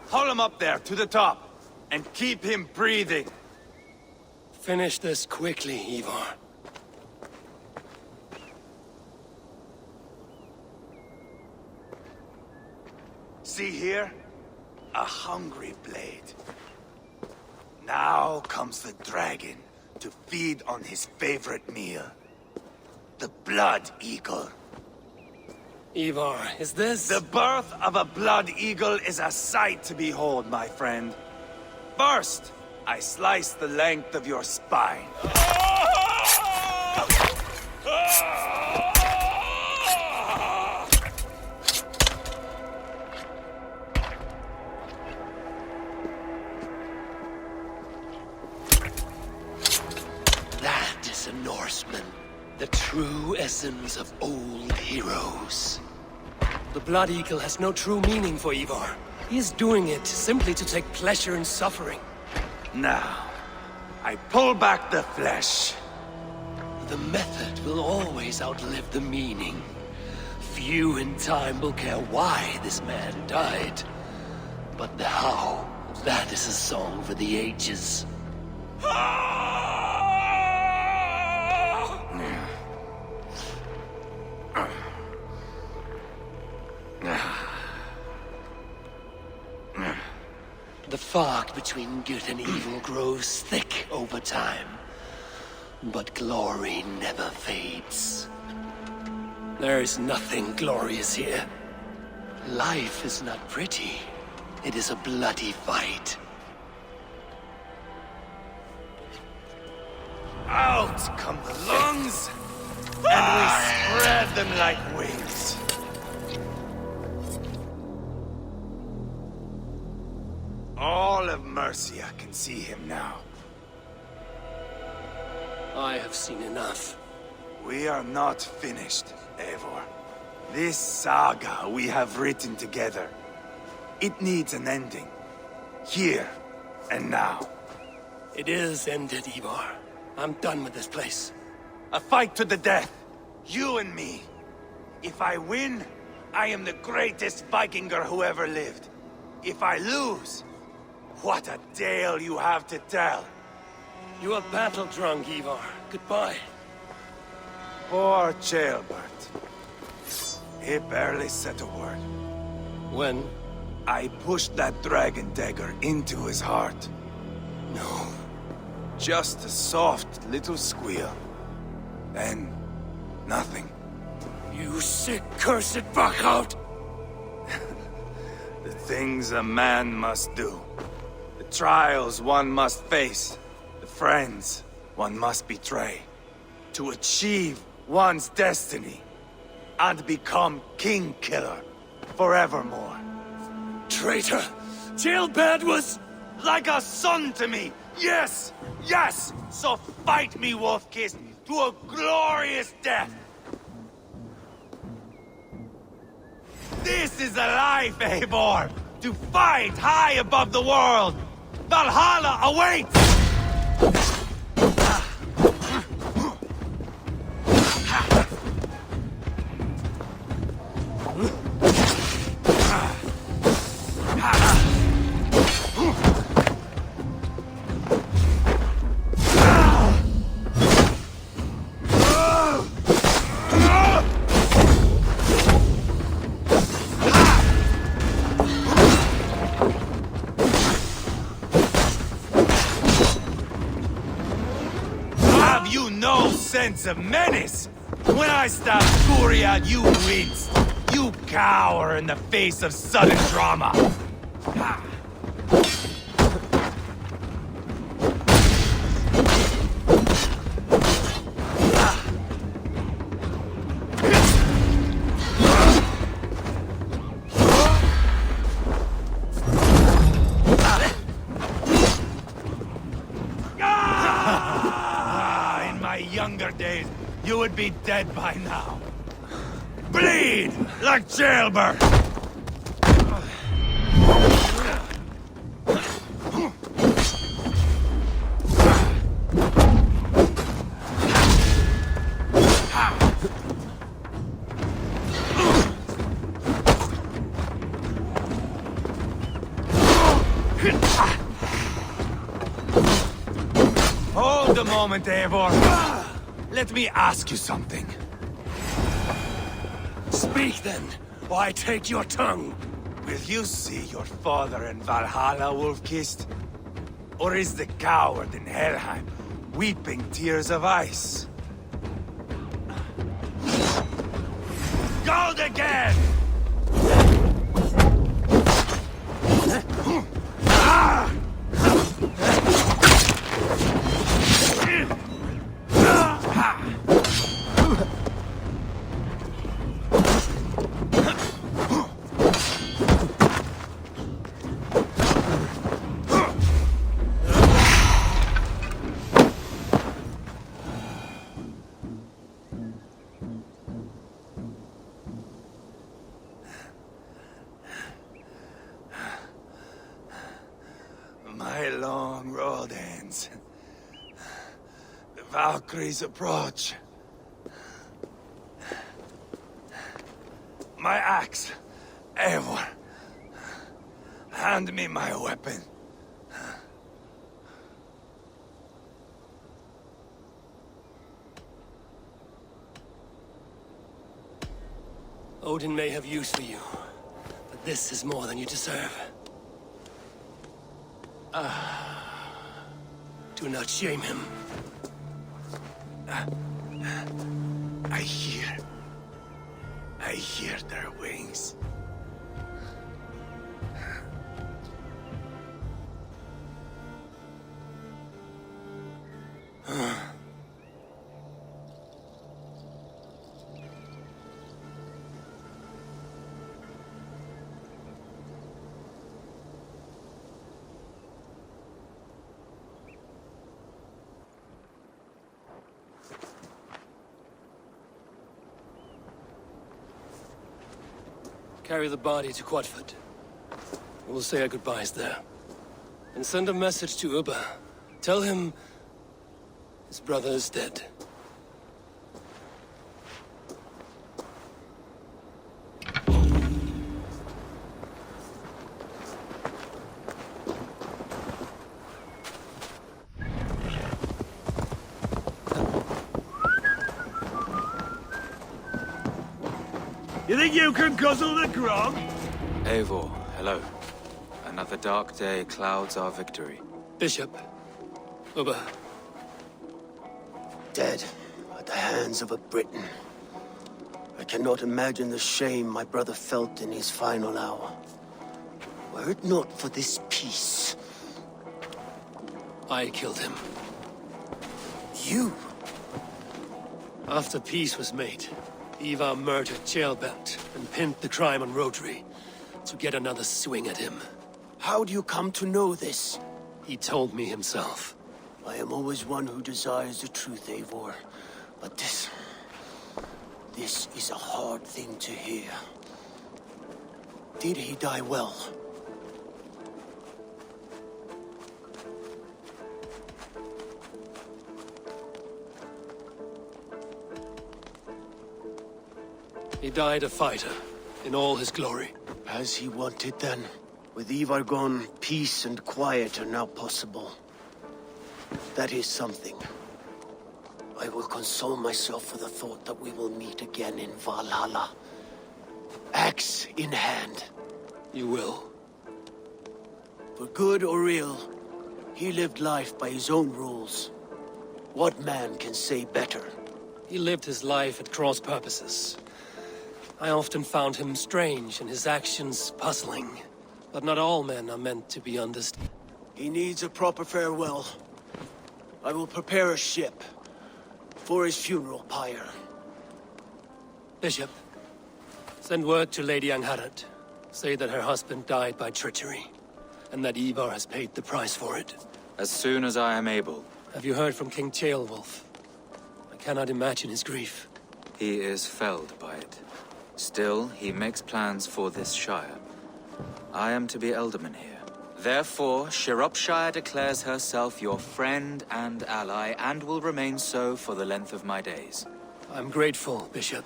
Haul him up there, to the top. And keep him breathing. Finish this quickly, Ivar. See here? A hungry blade. Now comes the dragon to feed on his favorite meal. The blood eagle. Ivar, is this... The birth of a blood eagle is a sight to behold, my friend. First, I slice the length of your spine. That is a Norseman. The true essence of old heroes. The Blood Eagle has no true meaning for Ivar. He is doing it simply to take pleasure in suffering. Now, I pull back the flesh. The method will always outlive the meaning. Few in time will care why this man died. But the how, that is a song for the ages. The fog between good and evil grows thick over time. But glory never fades. There is nothing glorious here. Life is not pretty. It is a bloody fight. Out come the lungs, and we spread them like wings. All of Mercia can see him now. I have seen enough. We are not finished, Eivor. This saga we have written together, it needs an ending. Here and now. It is ended, Ivar. I'm done with this place. A fight to the death. You and me. If I win, I am the greatest Vikinger who ever lived. If I lose, what a tale you have to tell. You are battle-drunk, Ivar. Goodbye. Poor Ceolbert. He barely said a word. When? I pushed that dragon dagger into his heart. No. Just a soft little squeal. Then, nothing. You sick, cursed fuck-out! The things a man must do. The trials one must face. The friends one must betray. To achieve one's destiny. And become King Killer forevermore. Traitor! Ceolbert was... like a son to me! Yes! Yes! So fight me, Wolfkiss, to a glorious death! This is a life, Eivor! To fight high above the world! Valhalla awaits! Sense of menace. When I stab Guriad, you wince. You cower in the face of sudden drama. Days, you would be dead by now. Bleed like Ceolbert! a moment, Eivor. Let me ask you something. Speak then, or I take your tongue. Will you see your father in Valhalla, Wolf-Kissed? Or is the coward in Helheim weeping tears of ice? Gold again! My long road ends. The Valkyries approach. My axe, Eivor. Hand me my weapon. Odin may have use for you, but this is more than you deserve. Do not shame him. I hear their wings. Carry the body to Quatford. We'll say our goodbyes there. And send a message to Ubba. Tell him his brother is dead. You think you can guzzle the grog? Eivor, hello. Another dark day clouds our victory. Bishop. Ubba. Dead at the hands of a Briton. I cannot imagine the shame my brother felt in his final hour. Were it not for this peace... I killed him. You? After peace was made, Ivar murdered Ceolbert and pinned the crime on Rodri to get another swing at him. How do you come to know this? He told me himself. I am always one who desires the truth, Eivor. But this is a hard thing to hear. Did he die well? He died a fighter, in all his glory. As he wanted then. With Ivar gone, peace and quiet are now possible. That is something. I will console myself with the thought that we will meet again in Valhalla. Axe in hand. You will. For good or ill, he lived life by his own rules. What man can say better? He lived his life at cross purposes. I often found him strange and his actions puzzling. But not all men are meant to be understood. He needs a proper farewell. I will prepare a ship for his funeral pyre. Bishop, send word to Lady Angharad. Say that her husband died by treachery, and that Ivar has paid the price for it. As soon as I am able. Have you heard from King Ceolwulf? I cannot imagine his grief. He is felled by it. Still, he makes plans for this shire. I am to be Elderman here. Therefore, Shropshire declares herself your friend and ally, and will remain so for the length of my days. I'm grateful, Bishop.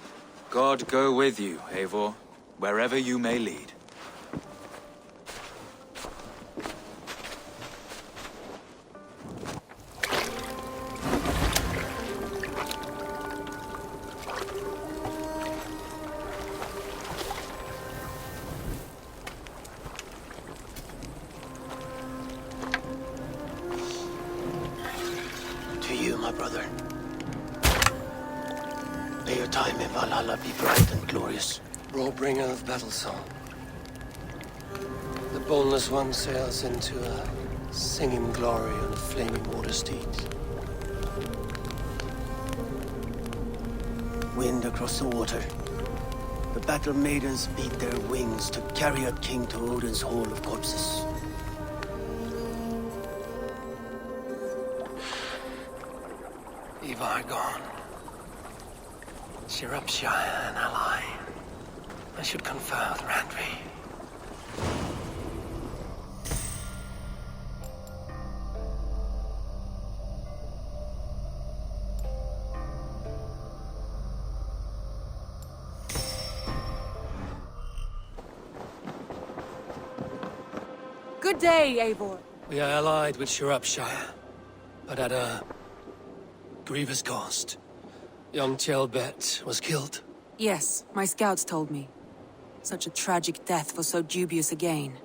God go with you, Eivor, wherever you may lead. May your time in Valhalla be bright and glorious. Bringer of battle song. The boneless one sails into a singing glory on a flaming water steed. Wind across the water. The battle maidens beat their wings to carry a king to Odin's Hall of Corpses. Ivar gone. Shropshire, an ally. I should confer with Randvi. Good day, Eivor. We are allied with Shropshire, but at a grievous cost. Young Tjelbet was killed. Yes, my scouts told me. Such a tragic death for so dubious a gain.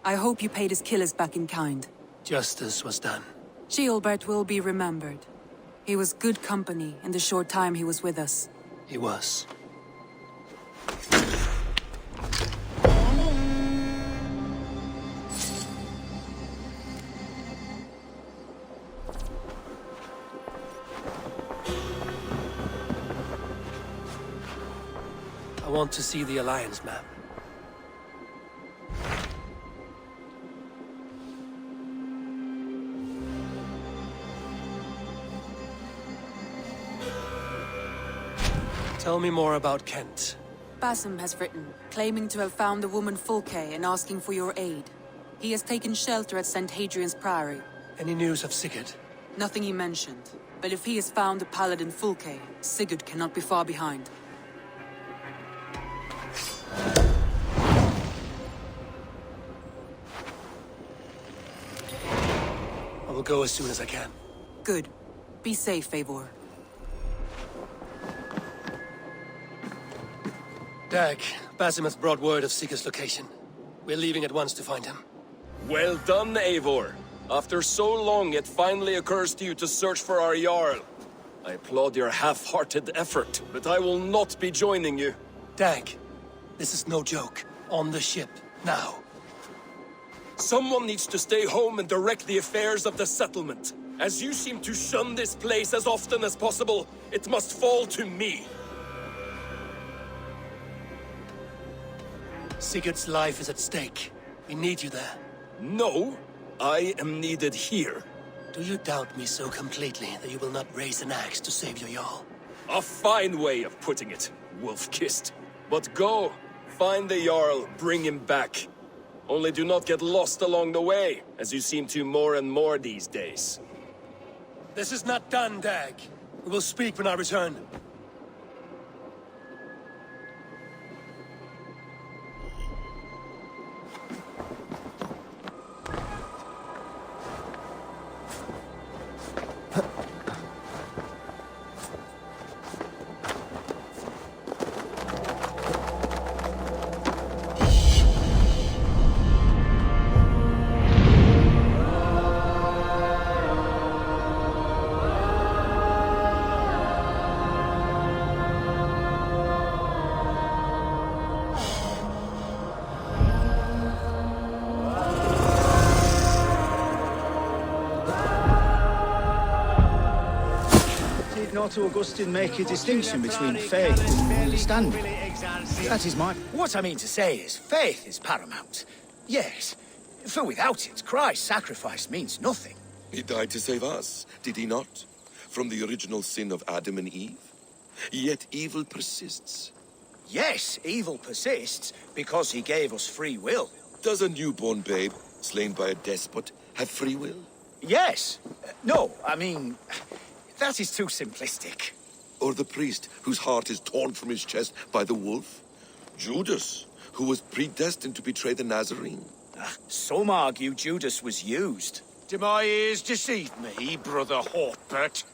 I hope you paid his killers back in kind. Justice was done. Tjelbert will be remembered. He was good company in the short time he was with us. He was. I want to see the Alliance map. Tell me more about Kent. Basim has written, claiming to have found the woman Fulke and asking for your aid. He has taken shelter at St. Hadrian's Priory. Any news of Sigurd? Nothing he mentioned. But if he has found the paladin Fulke, Sigurd cannot be far behind. I will go as soon as I can. Good. Be safe, Eivor. Dag, Basim has brought word of Sigurd's location. We're leaving at once to find him. Well done, Eivor. After so long, it finally occurs to you to search for our Jarl. I applaud your half-hearted effort, but I will not be joining you. Dag, this is no joke. On the ship, now. Someone needs to stay home and direct the affairs of the settlement. As you seem to shun this place as often as possible, it must fall to me. Sigurd's life is at stake. We need you there. No, I am needed here. Do you doubt me so completely that you will not raise an axe to save your Jarl? A fine way of putting it, wolf-kissed. But go, find the Jarl, bring him back. Only do not get lost along the way, as you seem to more and more these days. This is not done, Dag. We will speak when I return. Not Augustine make a distinction between faith and understanding? That is my... What I mean to say is, faith is paramount. Yes, for without it, Christ's sacrifice means nothing. He died to save us, did he not? From the original sin of Adam and Eve? Yet evil persists. Yes, evil persists because he gave us free will. Does a newborn babe, slain by a despot, have free will? Yes. No, I mean... That is too simplistic. Or the priest whose heart is torn from his chest by the wolf? Judas, who was predestined to betray the Nazarene? Some argue Judas was used. Do my ears deceive me, Brother Hortbert?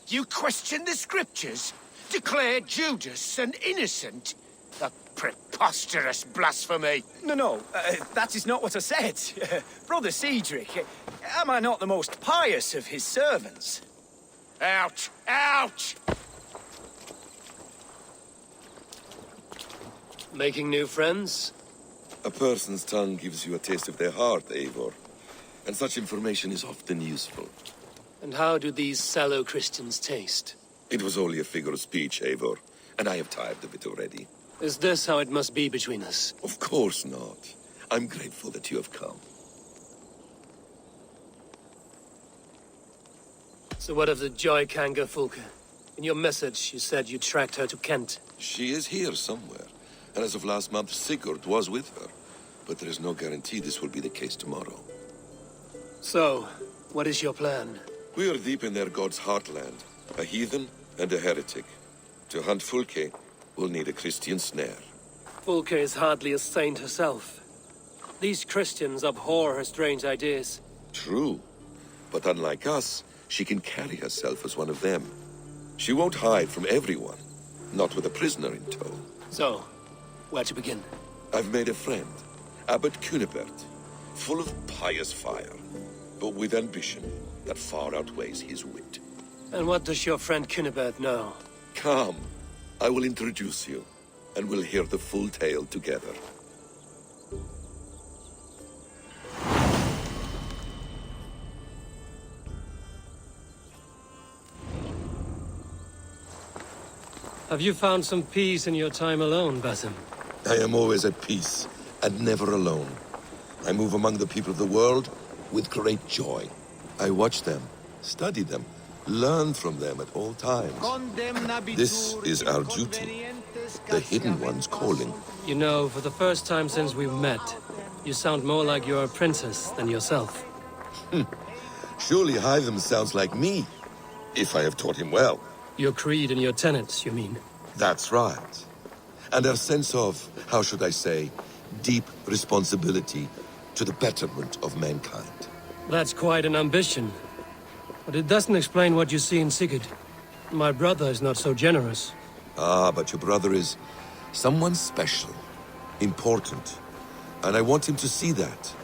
You question the scriptures? Declare Judas an innocent? A preposterous blasphemy! No, that is not what I said. Brother Cedric, am I not the most pious of his servants? Out! Out! Making new friends? A person's tongue gives you a taste of their heart, Eivor. And such information is often useful. And how do these sallow Christians taste? It was only a figure of speech, Eivor, and I have tired of it already. Is this how it must be between us? Of course not. I'm grateful that you have come. So what of the Joy Kanga Fulke? In your message, you said you tracked her to Kent. She is here somewhere, and as of last month, Sigurd was with her. But there is no guarantee this will be the case tomorrow. So, what is your plan? We are deep in their god's heartland, a heathen and a heretic. To hunt Fulke, we'll need a Christian snare. Fulke is hardly a saint herself. These Christians abhor her strange ideas. True, but unlike us, she can carry herself as one of them. She won't hide from everyone, not with a prisoner in tow. So, where to begin? I've made a friend, Abbot Cunibert, full of pious fire, but with ambition that far outweighs his wit. And what does your friend Cunibert know? Come, I will introduce you, and we'll hear the full tale together. Have you found some peace in your time alone, Basim? I am always at peace, and never alone. I move among the people of the world with great joy. I watch them, study them, learn from them at all times. This is our duty, the Hidden One's calling. You know, for the first time since we've met, you sound more like you're a princess than yourself. Surely Hytham sounds like me, if I have taught him well. Your creed and your tenets, you mean? That's right. And our sense of, how should I say, deep responsibility to the betterment of mankind. That's quite an ambition. But it doesn't explain what you see in Sigurd. My brother is not so generous. Ah, but your brother is someone special, important. And I want him to see that.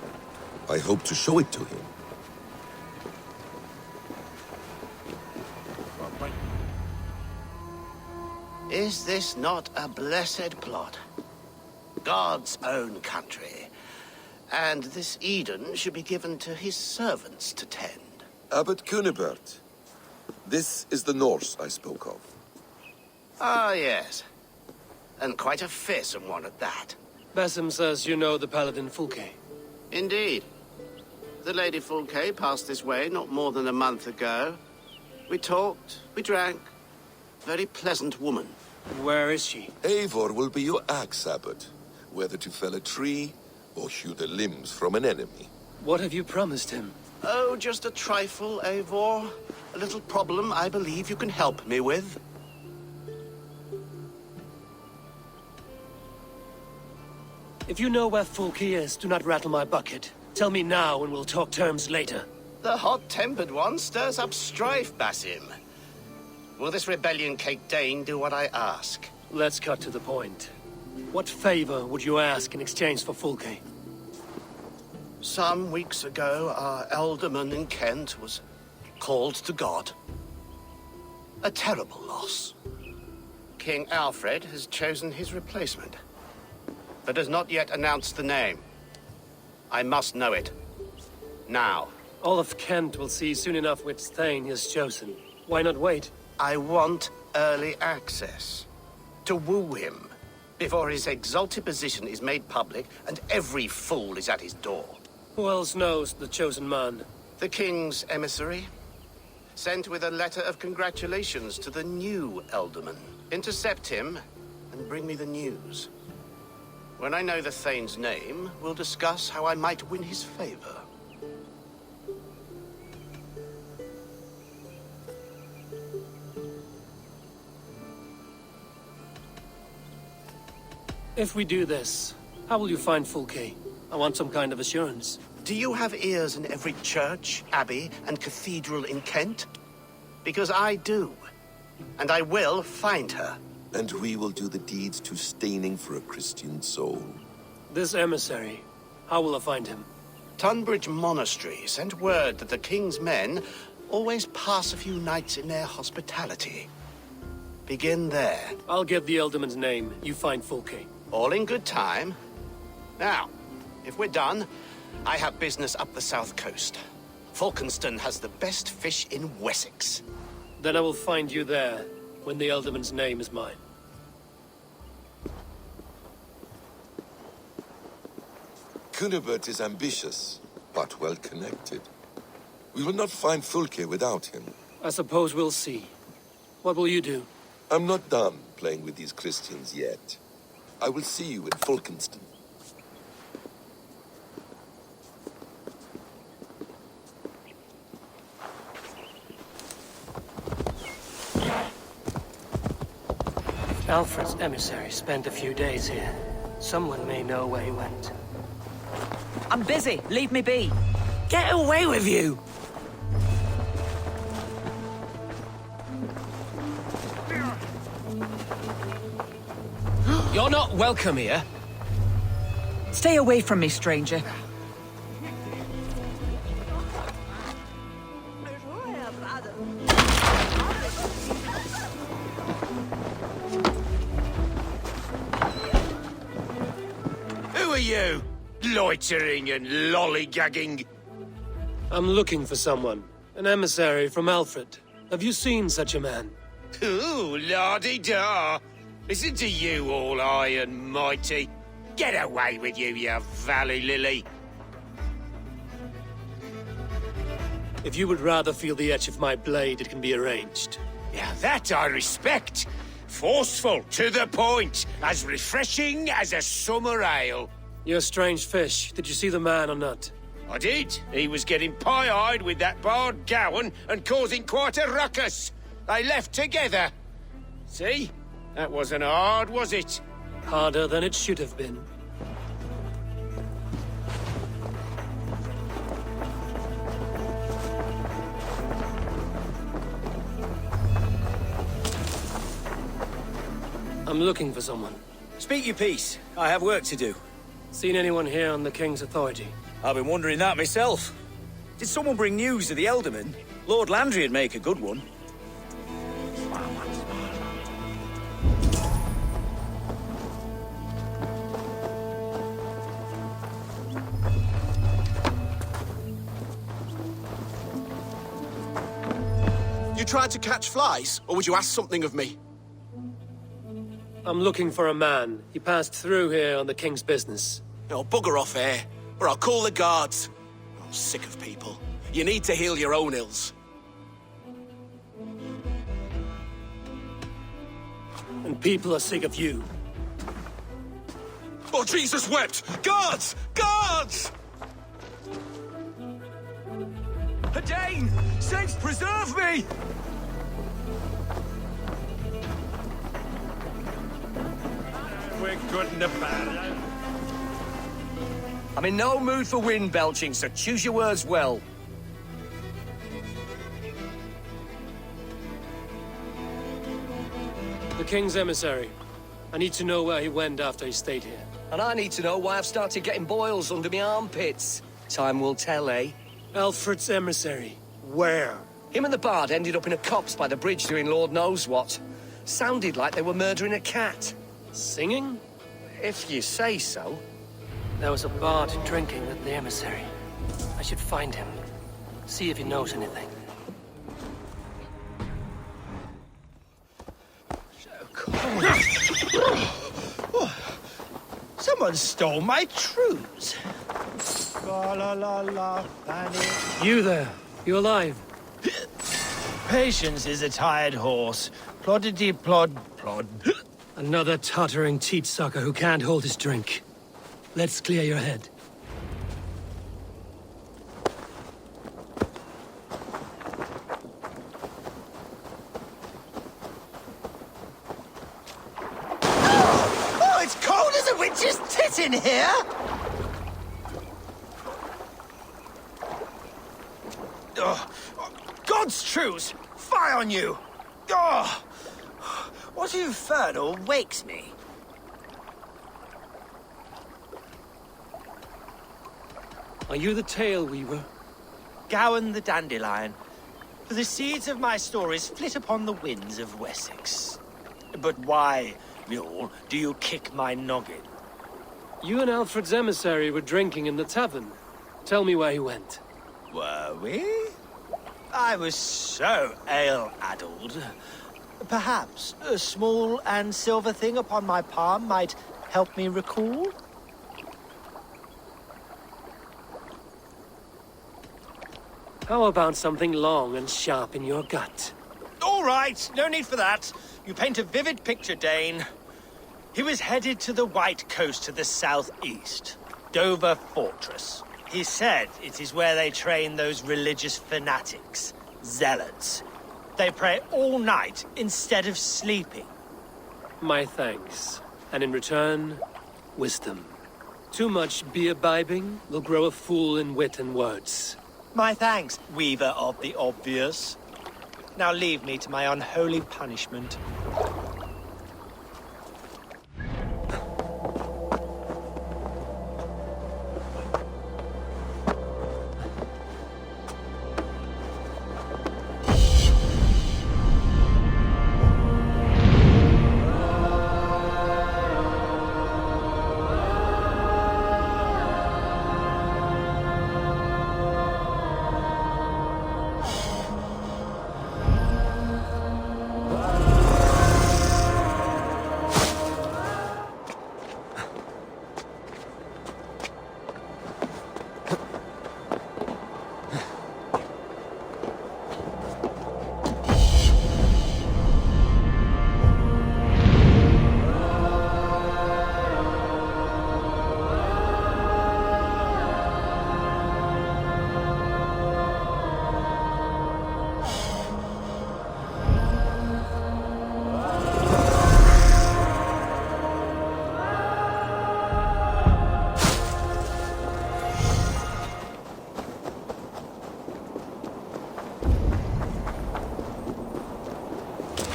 I hope to show it to him. Is this not a blessed plot? God's own country. And this Eden should be given to his servants to tend. Abbot Cunibert. This is the Norse I spoke of. Ah, yes. And quite a fearsome one at that. Basim says you know the paladin Fulke. Indeed. The Lady Fulke passed this way not more than a month ago. We talked, we drank. Very pleasant woman. Where is she? Eivor will be your axe, Abbot. Whether to fell a tree or hew the limbs from an enemy. What have you promised him? Oh, just a trifle, Eivor. A little problem I believe you can help me with. If you know where Fulke is, do not rattle my bucket. Tell me now and we'll talk terms later. The hot-tempered one stirs up strife, Basim. Will this rebellion-caked Dane do what I ask? Let's cut to the point. What favor would you ask in exchange for Fulke? Some weeks ago, our alderman in Kent was called to God. A terrible loss. King Alfred has chosen his replacement, but has not yet announced the name. I must know it. Now. All of Kent will see soon enough which Thane is chosen. Why not wait? I want early access. To woo him, before his exalted position is made public and every fool is at his door. Who else knows the chosen man? The king's emissary. Sent with a letter of congratulations to the new alderman. Intercept him and bring me the news. When I know the Thane's name, we'll discuss how I might win his favor. If we do this, how will you find Fulke? I want some kind of assurance. Do you have ears in every church, abbey, and cathedral in Kent? Because I do. And I will find her. And we will do the deeds too staining for a Christian soul. This emissary, how will I find him? Tunbridge Monastery sent word that the king's men always pass a few nights in their hospitality. Begin there. I'll get the Alderman's name. You find Fulke. All in good time. Now, if we're done, I have business up the south coast. Falkenston has the best fish in Wessex. Then I will find you there, when the Elderman's name is mine. Cunibert is ambitious, but well-connected. We will not find Fulke without him. I suppose we'll see. What will you do? I'm not done playing with these Christians yet. I will see you in Falkenston. Alfred's emissary spent a few days here. Someone may know where he went. I'm busy. Leave me be. Get away with you! You're not welcome here. Stay away from me, stranger. Who are you? Loitering and lollygagging. I'm looking for someone. An emissary from Alfred. Have you seen such a man? Ooh, la-di-da. Listen to you, all high and mighty. Get away with you, you valley lily. If you would rather feel the edge of my blade, it can be arranged. Yeah, that I respect. Forceful, to the point, as refreshing as a summer ale. You're a strange fish. Did you see the man or not? I did. He was getting pie-eyed with that bard Gowan and causing quite a ruckus. They left together. See? That wasn't hard, was it? Harder than it should have been. I'm looking for someone. Speak your piece. I have work to do. Seen anyone here on the King's authority? I've been wondering that myself. Did someone bring news of the Elderman? Lord Landry'd make a good one. You tried to catch flies, or would you ask something of me? I'm looking for a man. He passed through here on the King's business. No, bugger off here, or I'll call the guards. I'm sick of people. You need to heal your own ills. And people are sick of you. Oh, Jesus wept! Guards! Guards! Dane! Saints preserve me! We're good in the bad. I'm in no mood for wind belching, so choose your words well. The King's emissary. I need to know where he went after he stayed here. And I need to know why I've started getting boils under my armpits. Time will tell, eh? Alfred's emissary. Where? Him and the bard ended up in a copse by the bridge doing Lord knows what. Sounded like they were murdering a cat. Singing? If you say so. There was a bard drinking with the emissary. I should find him. See if he knows anything. Someone stole my trews. You there. You alive? Patience is a tired horse. Ploddity plod plod. Another tottering teat sucker who can't hold his drink. Let's clear your head. Oh, it's cold as a witch's tit in here! Oh, God's truce! Fire on you! Oh, what infernal wakes me? Are you the tale weaver? Gowan the dandelion. For the seeds of my stories flit upon the winds of Wessex. But why mule do you kick my noggin? You and Alfred's emissary were drinking in the tavern. Tell me where he went. Were we? I was so ale-addled. Perhaps a small and silver thing upon my palm might help me recall? How about something long and sharp in your gut? All right, no need for that. You paint a vivid picture, Dane. He was headed to the White Coast to the southeast, Dover Fortress. He said it is where they train those religious fanatics, zealots. They pray all night instead of sleeping. My thanks. And in return, wisdom. Too much beer-bibbing will grow a fool in wit and words. My thanks, Weaver of the Obvious. Now leave me to my unholy punishment.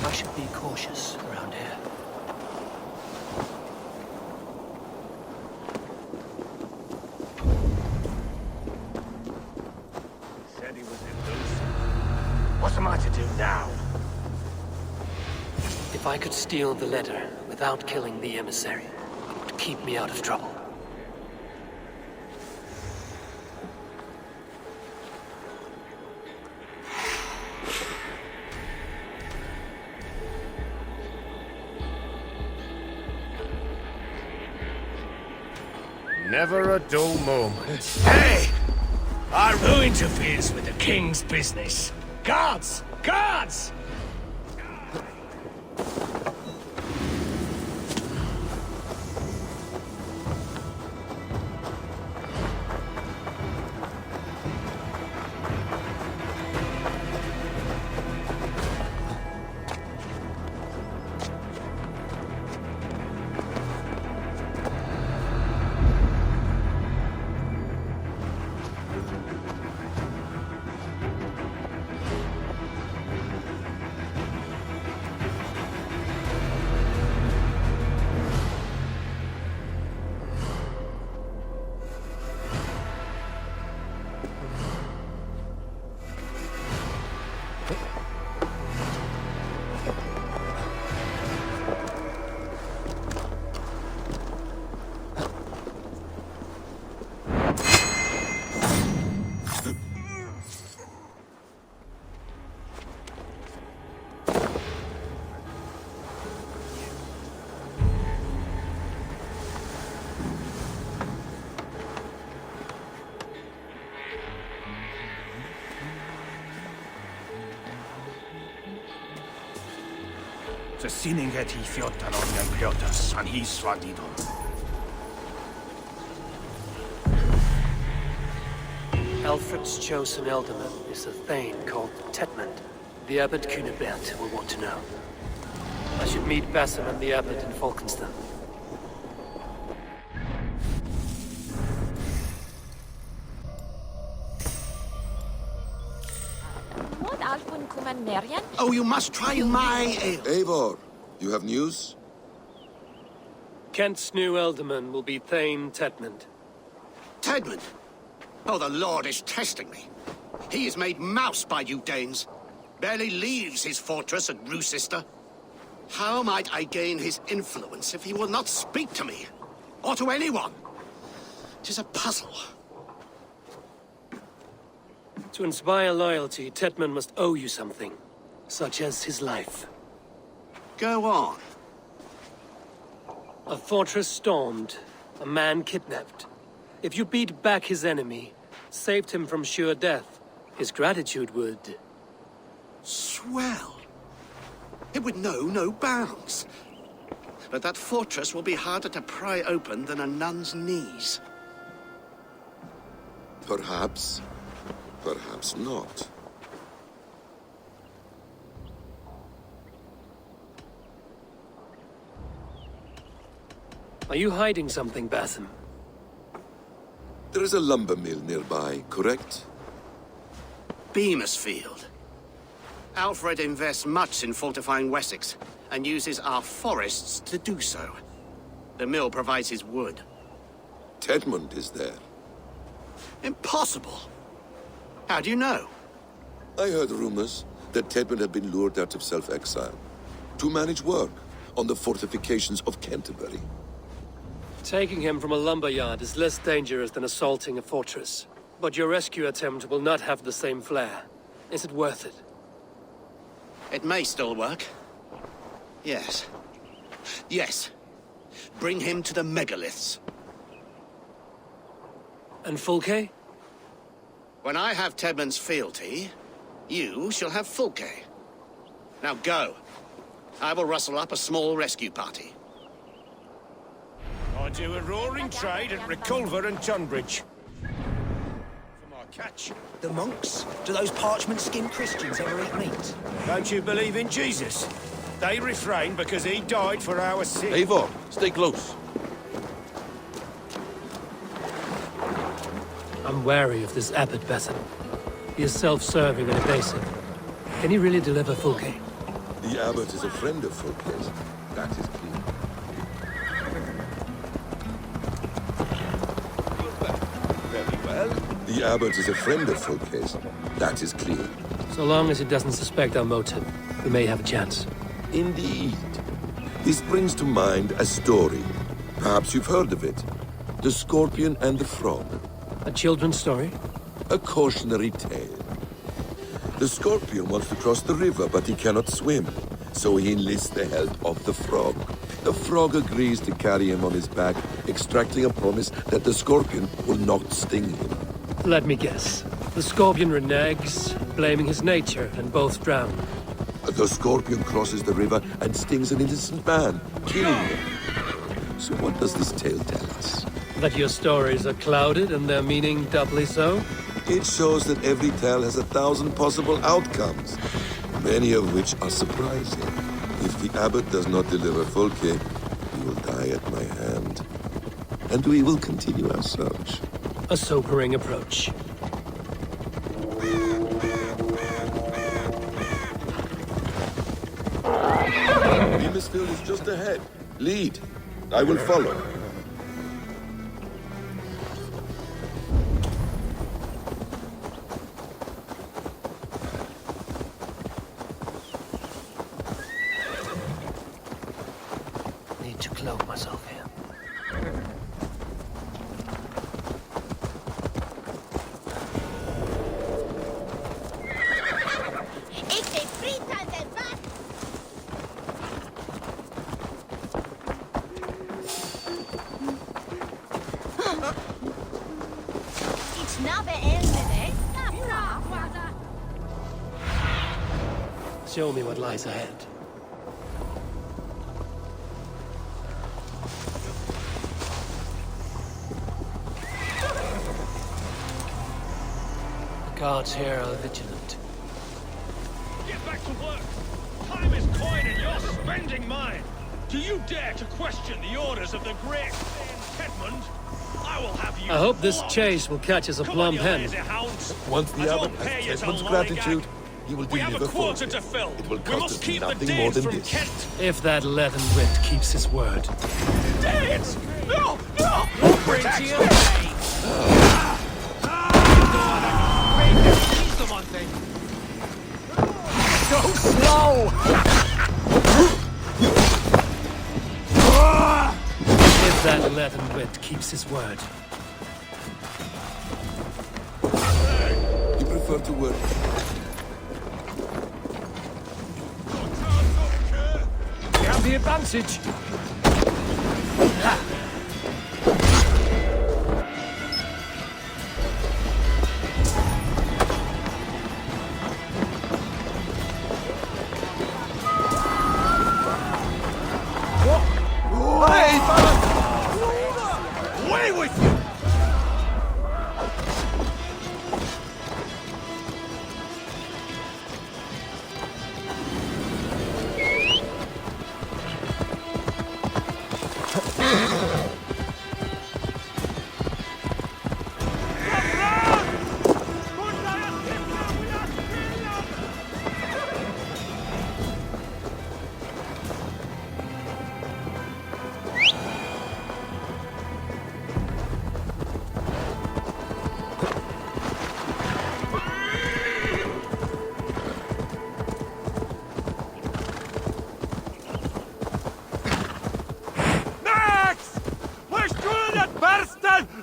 I should be cautious around here. Said he was elusive. What am I to do now? If I could steal the letter without killing the emissary, it would keep me out of trouble. Never a dull moment. Hey! Who interferes with the king's business? Guards! Guards! Se sininghet I fjortan on Piotas, and he swadido. Alfred's chosen alderman is a thane called Tetmund. The abbot Cunibert will want to know. I should meet Basim and the abbot in Falkenstein. Oh, you must try my ale. Eivor, you have news? Kent's new alderman will be Thane Tetmund. Tedmund? Oh, the Lord is testing me. He is made mouse by you Danes. Barely leaves his fortress at Roosister. How might I gain his influence if he will not speak to me? Or to anyone? 'Tis a puzzle. To inspire loyalty, Tetman must owe you something, such as his life. Go on. A fortress stormed, a man kidnapped. If you beat back his enemy, saved him from sure death, his gratitude would... Swell. It would know no bounds. But that fortress will be harder to pry open than a nun's knees. Perhaps. Perhaps not. Are you hiding something, Batham? There is a lumber mill nearby, correct? Beamisfield. Alfred invests much in fortifying Wessex, and uses our forests to do so. The mill provides his wood. Tedmund is there. Impossible. How do you know? I heard rumors that Tedmund had been lured out of self-exile to manage work on the fortifications of Canterbury. Taking him from a lumberyard is less dangerous than assaulting a fortress. But your rescue attempt will not have the same flair. Is it worth it? It may still work. Yes. Yes. Bring him to the megaliths. And Fulke? When I have Tedmund's fealty, you shall have Fulke. Now go. I will rustle up a small rescue party. I do a roaring trade at Reculver and Tunbridge. For my catch. The monks? Do those parchment-skinned Christians ever eat meat? Don't you believe in Jesus? They refrain because he died for our sins. Eivor, stay close. I'm wary of this abbot, Batham. He is self-serving and evasive. Can he really deliver Fulke? The abbot is a friend of Fulke's. That is clear. Very well. The abbot is a friend of Fulke's. That is clear. So long as he doesn't suspect our motive, we may have a chance. Indeed. This brings to mind a story. Perhaps you've heard of it. The Scorpion and the Frog. A children's story? A cautionary tale. The Scorpion wants to cross the river, but he cannot swim. So he enlists the help of the Frog. The Frog agrees to carry him on his back, extracting a promise that the Scorpion will not sting him. Let me guess. The Scorpion reneges, blaming his nature, and both drown. The Scorpion crosses the river and stings an innocent man, killing him. So what does this tale tell us? That your stories are clouded and their meaning doubly so? It shows that every tale has 1,000 possible outcomes, many of which are surprising. If the abbot does not deliver Fulke, he will die at my hand. And we will continue our search. A sobering approach. Beamisfield is just ahead. Lead. I will follow. Need to cloak myself here. Show me what lies ahead. The guards here are vigilant. Get back to work! Time is coin and you're spending mine! Do you dare to question the orders of the great Tedmund? I will have you. I hope this chase will catch us a plump hen. Once the abbot has Tedmund's gratitude, he will We have deliver a quarter Fulke. to fill. It will We cost must us keep the nothing more Danes than from this. Kent. If that leaden wit keeps his word. Danes! No! No! Protect me! He's the one thing. So slow! that leathern wit keeps his word. You prefer to work? We have the advantage. Away with you!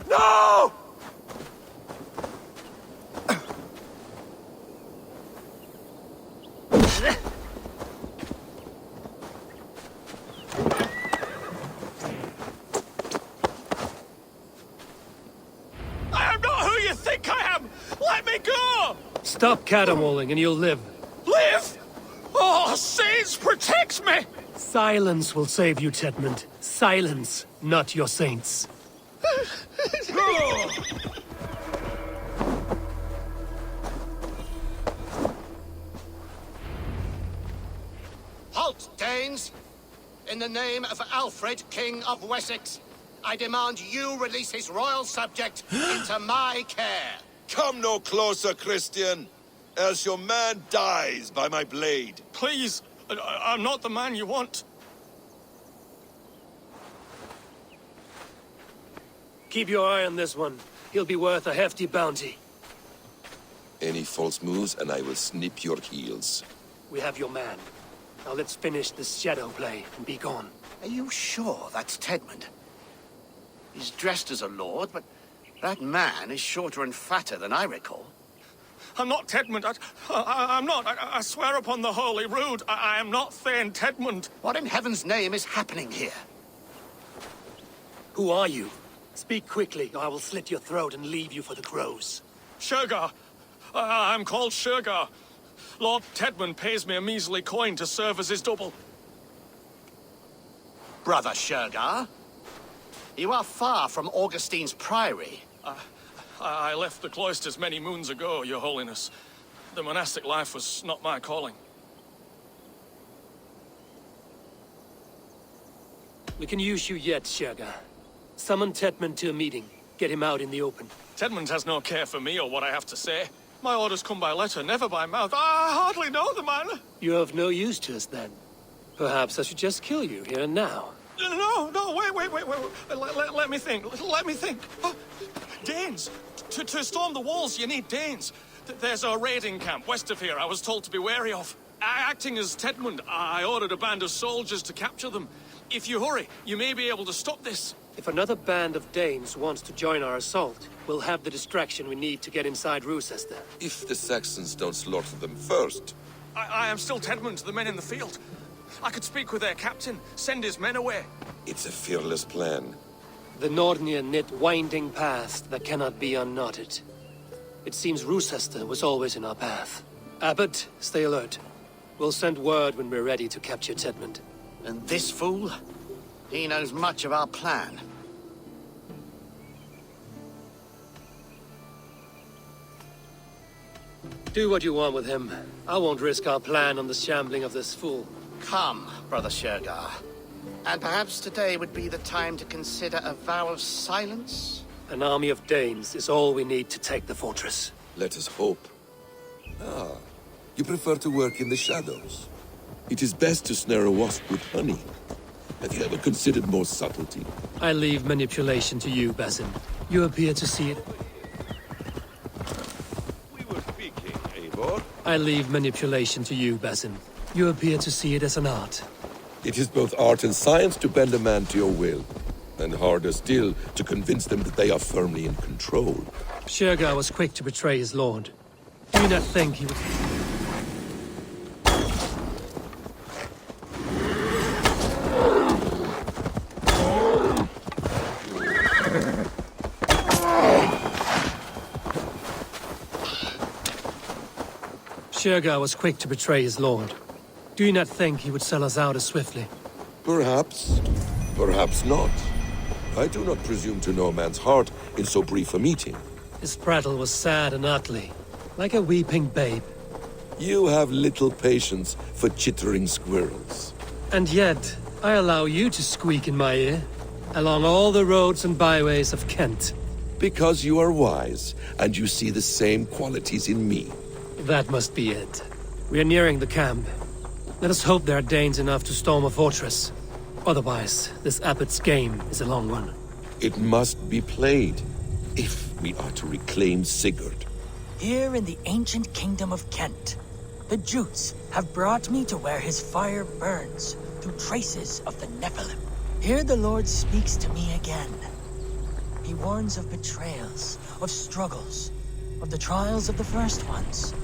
No! I am not who you think I am! Let me go! Stop caterwauling and you'll live. Live? Oh, saints, protect me! Silence will save you, Tedmund. Silence, not your saints. Halt, Danes! In the name of Alfred, King of Wessex, I demand you release his royal subject into my care. Come no closer, Christian, else your man dies by my blade. Please, I'm not the man you want. Keep your eye on this one. He'll be worth a hefty bounty. Any false moves and I will snip your heels. We have your man. Now let's finish this shadow play and be gone. Are you sure that's Tedmund? He's dressed as a lord, but that man is shorter and fatter than I recall. I'm not Tedmund. I'm not. I swear upon the Holy Rood, I am not Thane Tedmund. What in heaven's name is happening here? Who are you? Speak quickly, or I will slit your throat and leave you for the crows. Shergar. I'm called Shergar. Lord Tedmund pays me a measly coin to serve as his double. Brother Shergar, you are far from Augustine's priory. I left the cloisters many moons ago, Your Holiness. The monastic life was not my calling. We can use you yet, Shergar. Summon Tedmund to a meeting. Get him out in the open. Tedmund has no care for me or what I have to say. My orders come by letter, never by mouth. I hardly know the man. You're of no use to us, then. Perhaps I should just kill you here and now. No, wait. Let me think. Let me think. Oh, Danes. To storm the walls, you need Danes. There's a raiding camp west of here I was told to be wary of. Acting as Tedmund, I ordered a band of soldiers to capture them. If you hurry, you may be able to stop this. If another band of Danes wants to join our assault, we'll have the distraction we need to get inside Rochester. If the Saxons don't slaughter them first. I am still Tedmund to the men in the field. I could speak with their captain, send his men away. It's a fearless plan. The Nordnir knit winding paths that cannot be unknotted. It seems Rochester was always in our path. Abbot, stay alert. We'll send word when we're ready to capture Tedmund. And this fool? He knows much of our plan. Do what you want with him. I won't risk our plan on the shambling of this fool. Come, Brother Shergar. And perhaps today would be the time to consider a vow of silence? An army of Danes is all we need to take the fortress. Let us hope. Ah, you prefer to work in the shadows. It is best to snare a wasp with honey. Have you ever considered more subtlety? I leave manipulation to you, Basin. You appear to see it. We were speaking, Eivor. I leave manipulation to you, Basin. You appear to see it as an art. It is both art and science to bend a man to your will. And harder still to convince them that they are firmly in control. Shergar was quick to betray his lord. Do you not think he would... Shergar was quick to betray his lord. Do you not think he would sell us out as swiftly? Perhaps. Perhaps not. I do not presume to know a man's heart in so brief a meeting. His prattle was sad and ugly, like a weeping babe. You have little patience for chittering squirrels. And yet, I allow you to squeak in my ear, along all the roads and byways of Kent. Because you are wise, and you see the same qualities in me. That must be it. We are nearing the camp. Let us hope there are Danes enough to storm a fortress. Otherwise, this abbot's game is a long one. It must be played, if we are to reclaim Sigurd. Here in the ancient kingdom of Kent, the Jutes have brought me to where his fire burns, through traces of the Nephilim. Here the Lord speaks to me again. He warns of betrayals, of struggles, of the trials of the first ones.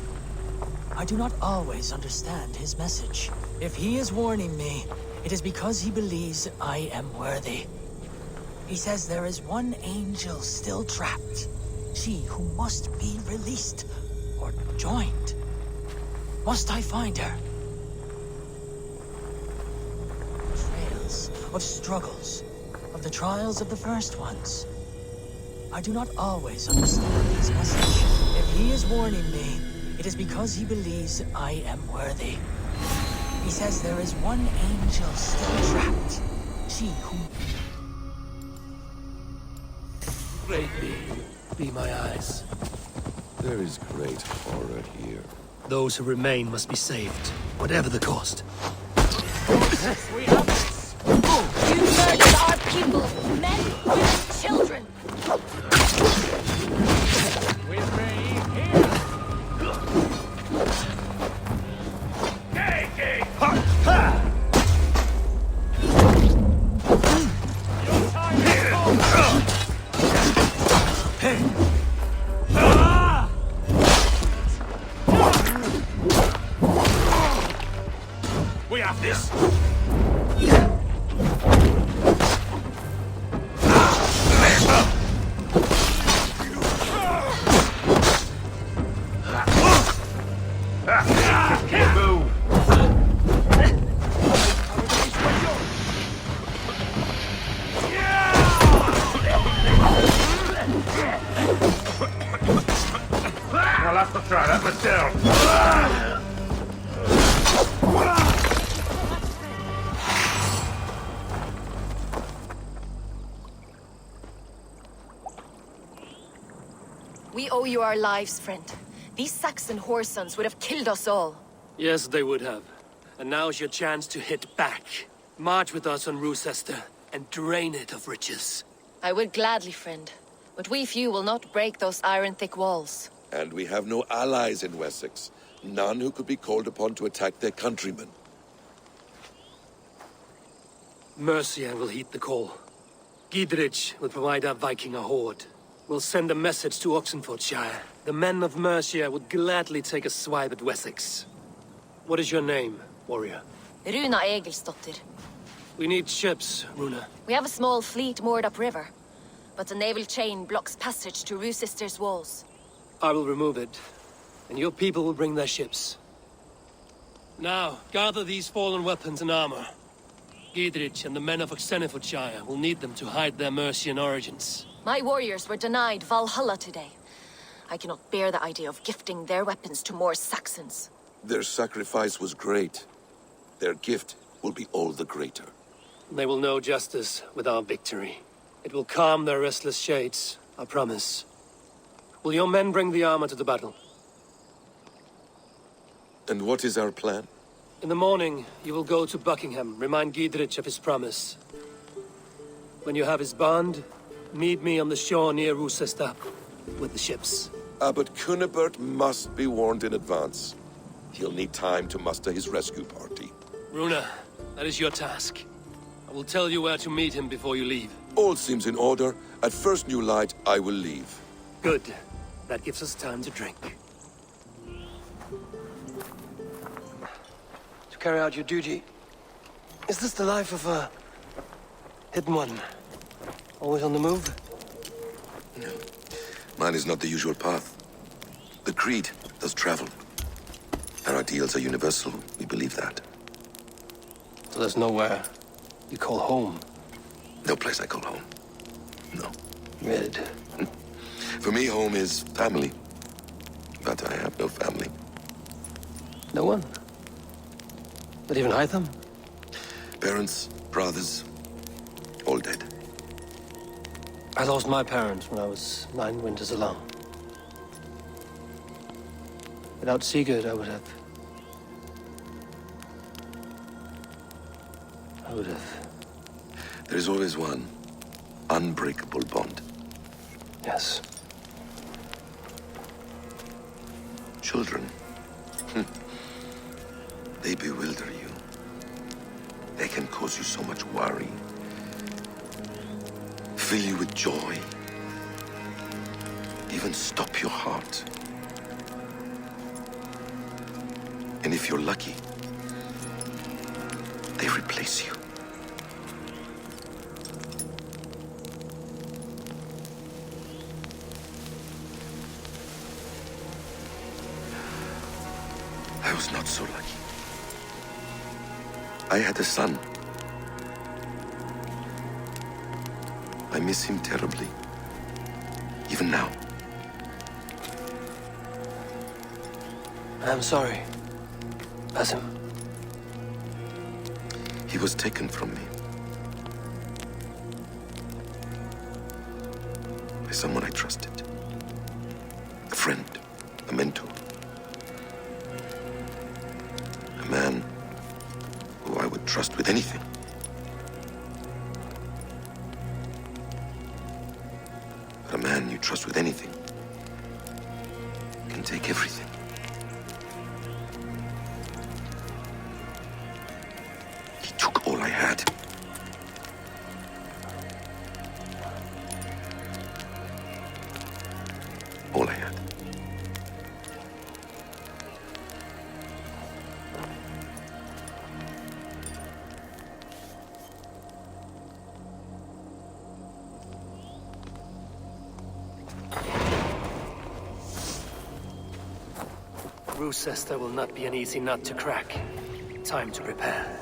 I do not always understand his message. If he is warning me, it is because he believes I am worthy. He says there is one angel still trapped. She who must be released or joined. Must I find her? Trails of struggles, of the trials of the first ones. I do not always understand his message. If he is warning me, it is because he believes I am worthy. He says there is one angel still trapped. She who... Great be my eyes. There is great horror here. Those who remain must be saved, whatever the cost. We have this! You murdered our people! Men, women, children! With me here! We have this! Can't move! Well, that's the try, that's the still. We owe you our lives, friend. These Saxon whoresons would have killed us all. Yes, they would have. And now's your chance to hit back. March with us on Rochester and drain it of riches. I would gladly, friend. But we few will not break those iron-thick walls. And we have no allies in Wessex. None who could be called upon to attack their countrymen. Mercia will heed the call. Gidrich will provide our Viking a horde. We'll send a message to Oxenfordshire. The men of Mercia would gladly take a swipe at Wessex. What is your name, warrior? Runa Egilsdotter. We need ships, Runa. We have a small fleet moored upriver, but the naval chain blocks passage to Rochester's walls. I will remove it, and your people will bring their ships. Now, gather these fallen weapons and armor. Gidrich and the men of Oxenfordshire will need them to hide their Mercian origins. My warriors were denied Valhalla today. I cannot bear the idea of gifting their weapons to more Saxons. Their sacrifice was great. Their gift will be all the greater. They will know justice with our victory. It will calm their restless shades, I promise. Will your men bring the armor to the battle? And what is our plan? In the morning, you will go to Buckingham, remind Gidrich of his promise. When you have his bond, meet me on the shore near Rochester with the ships. Abbot Cunibert must be warned in advance. He'll need time to muster his rescue party. Runa, that is your task. I will tell you where to meet him before you leave. All seems in order. At first new light, I will leave. Good. That gives us time to drink. To carry out your duty, is this the life of a hidden one? Always on the move? No. Mine is not the usual path. The Creed does travel. Our ideals are universal. We believe that. So there's nowhere you call home? No place I call home. No. Red. For me, home is family. But I have no family. No one? Not even Hytham? Parents, brothers, all dead. I lost my parents when I was 9 winters alone. Without Sigurd, I would have... There is always one unbreakable bond. Yes. Children. They bewilder you. They can cause you so much worry. Fill you with joy. Even stop your heart. And if you're lucky, they replace you. I was not so lucky. I had a son. I miss him terribly. Even now. I'm sorry. Basim. He was taken from me. By someone I trusted. A friend. A mentor. A man who I would trust with anything. But a man you trust with anything can take everything. He took all I had. All I had. Rochester will not be an easy nut to crack. Time to prepare.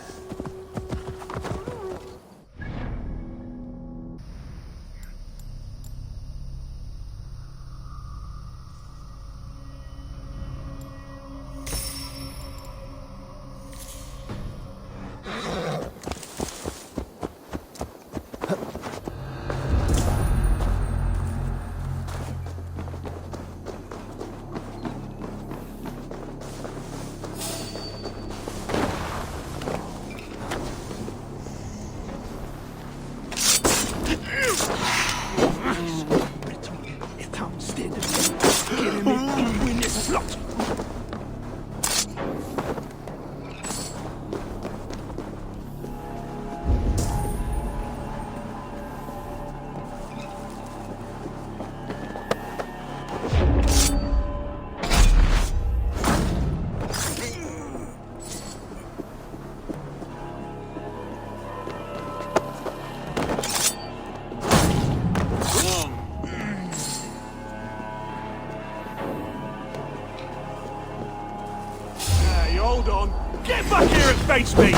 Hold on. Get back here and face me!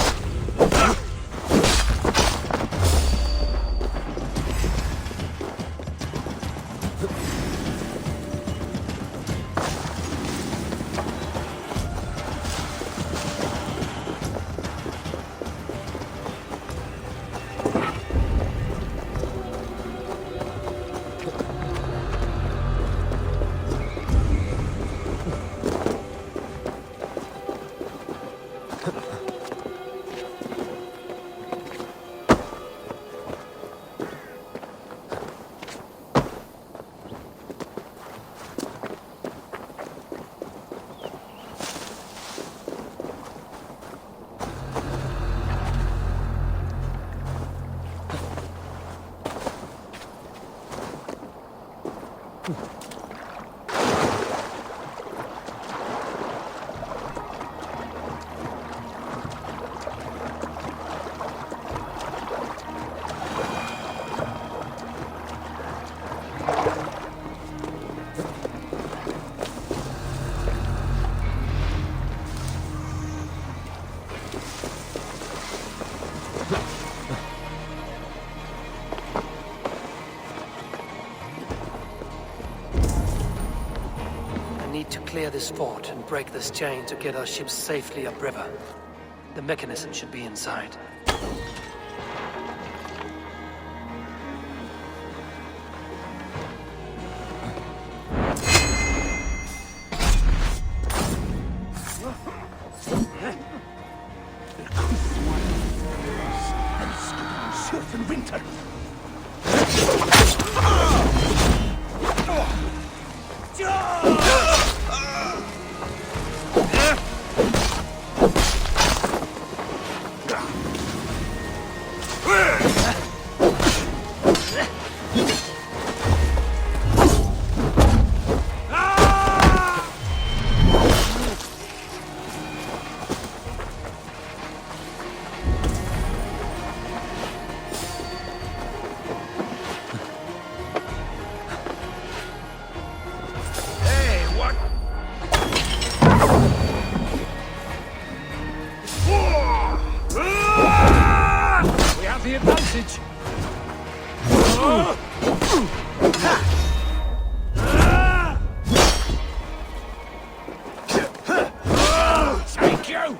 need to clear this fort and break this chain to get our ships safely upriver. The mechanism should be inside. Winter. The advantage. Thank you.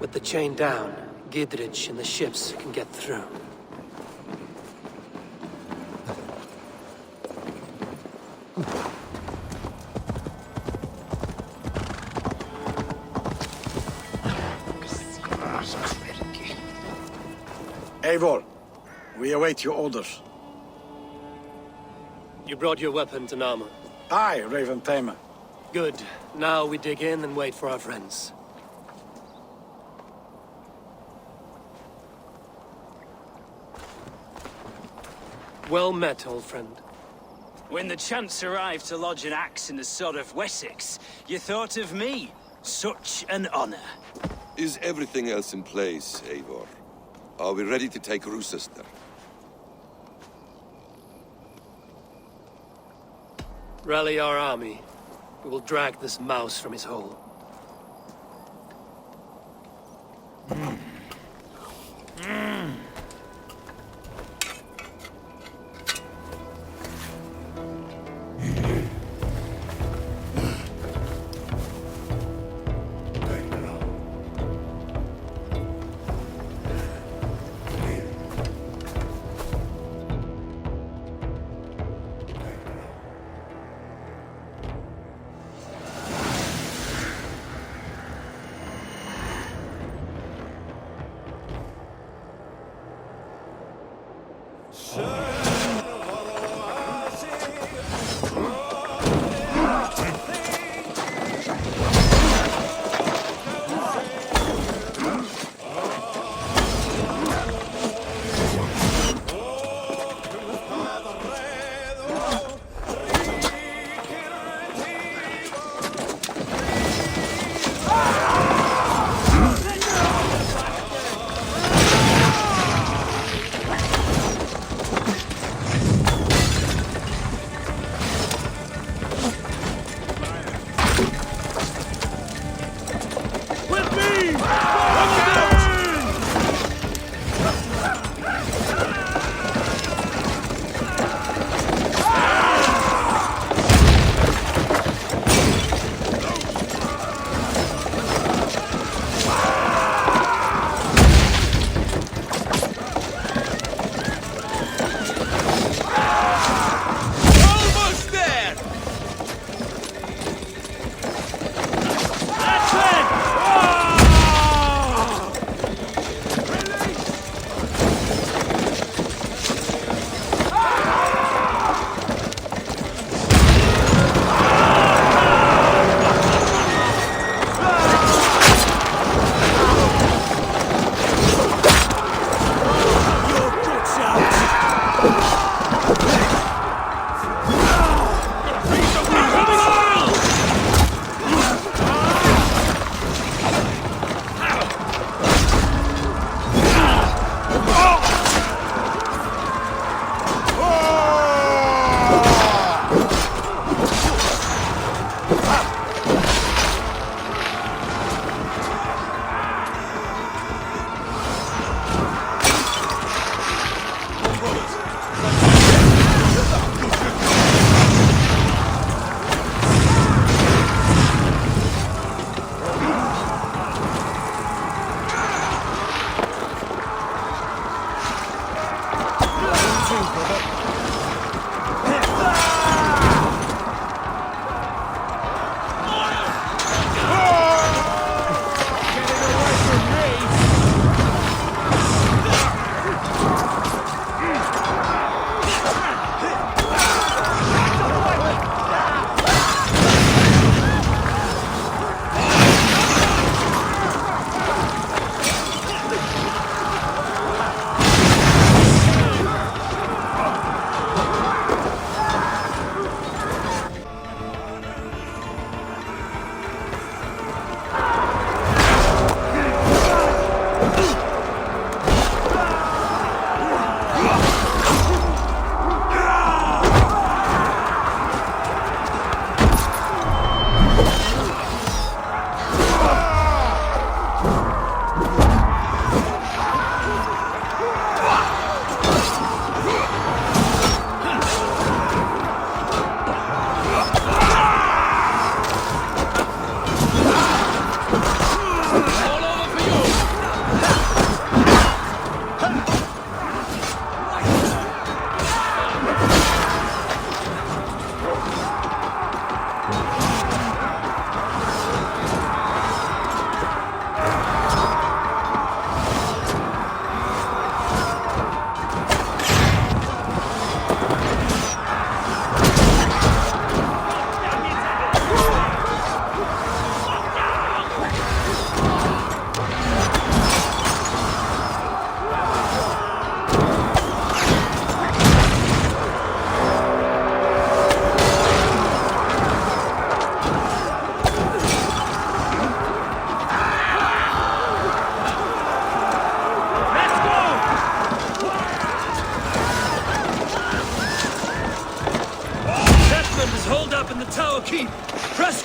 With the chain down, Gidrich and the ships can get through. Eivor, we await your orders. You brought your weapons and armor? Aye, Raven Tamer. Good. Now we dig in and wait for our friends. Well met, old friend. When the chance arrived to lodge an axe in the sod of Wessex, you thought of me. Such an honor. Is everything else in place, Eivor? Are we ready to take Rochester? Rally our army. We will drag this mouse from his hole.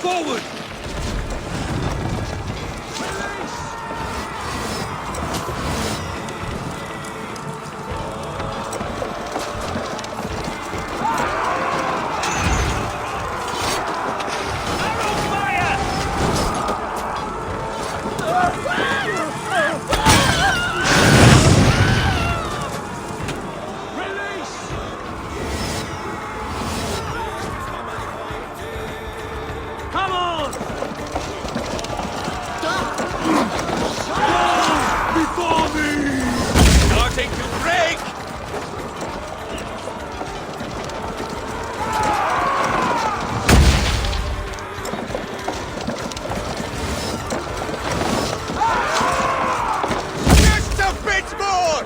Forward! Come on! Before me! Starting to break! Just a bit more!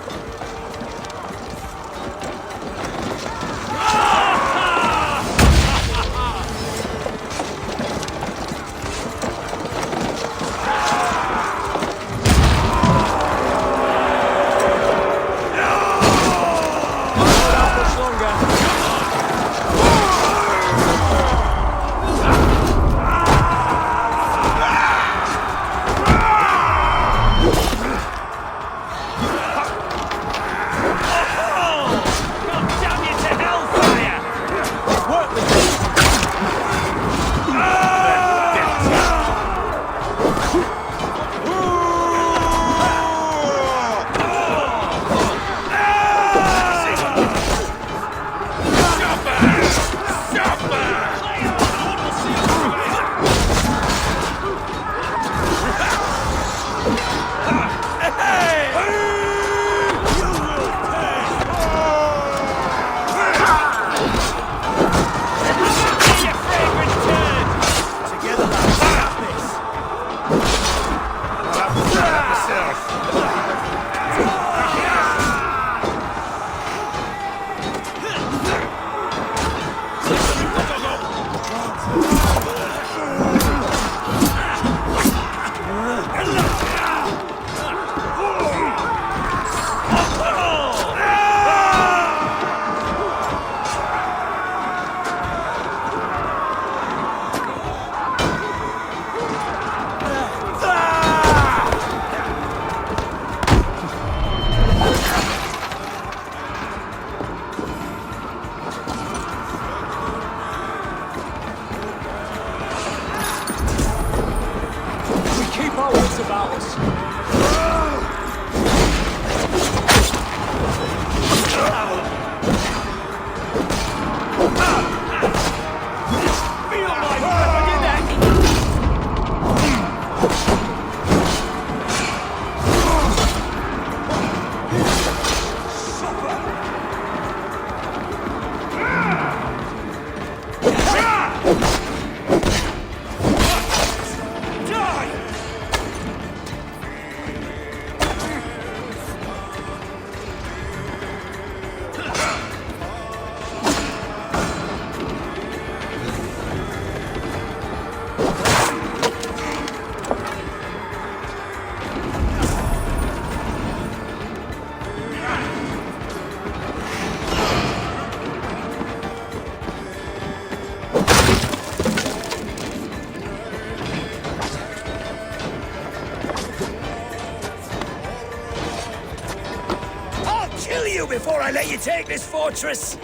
Before I let you take this fortress!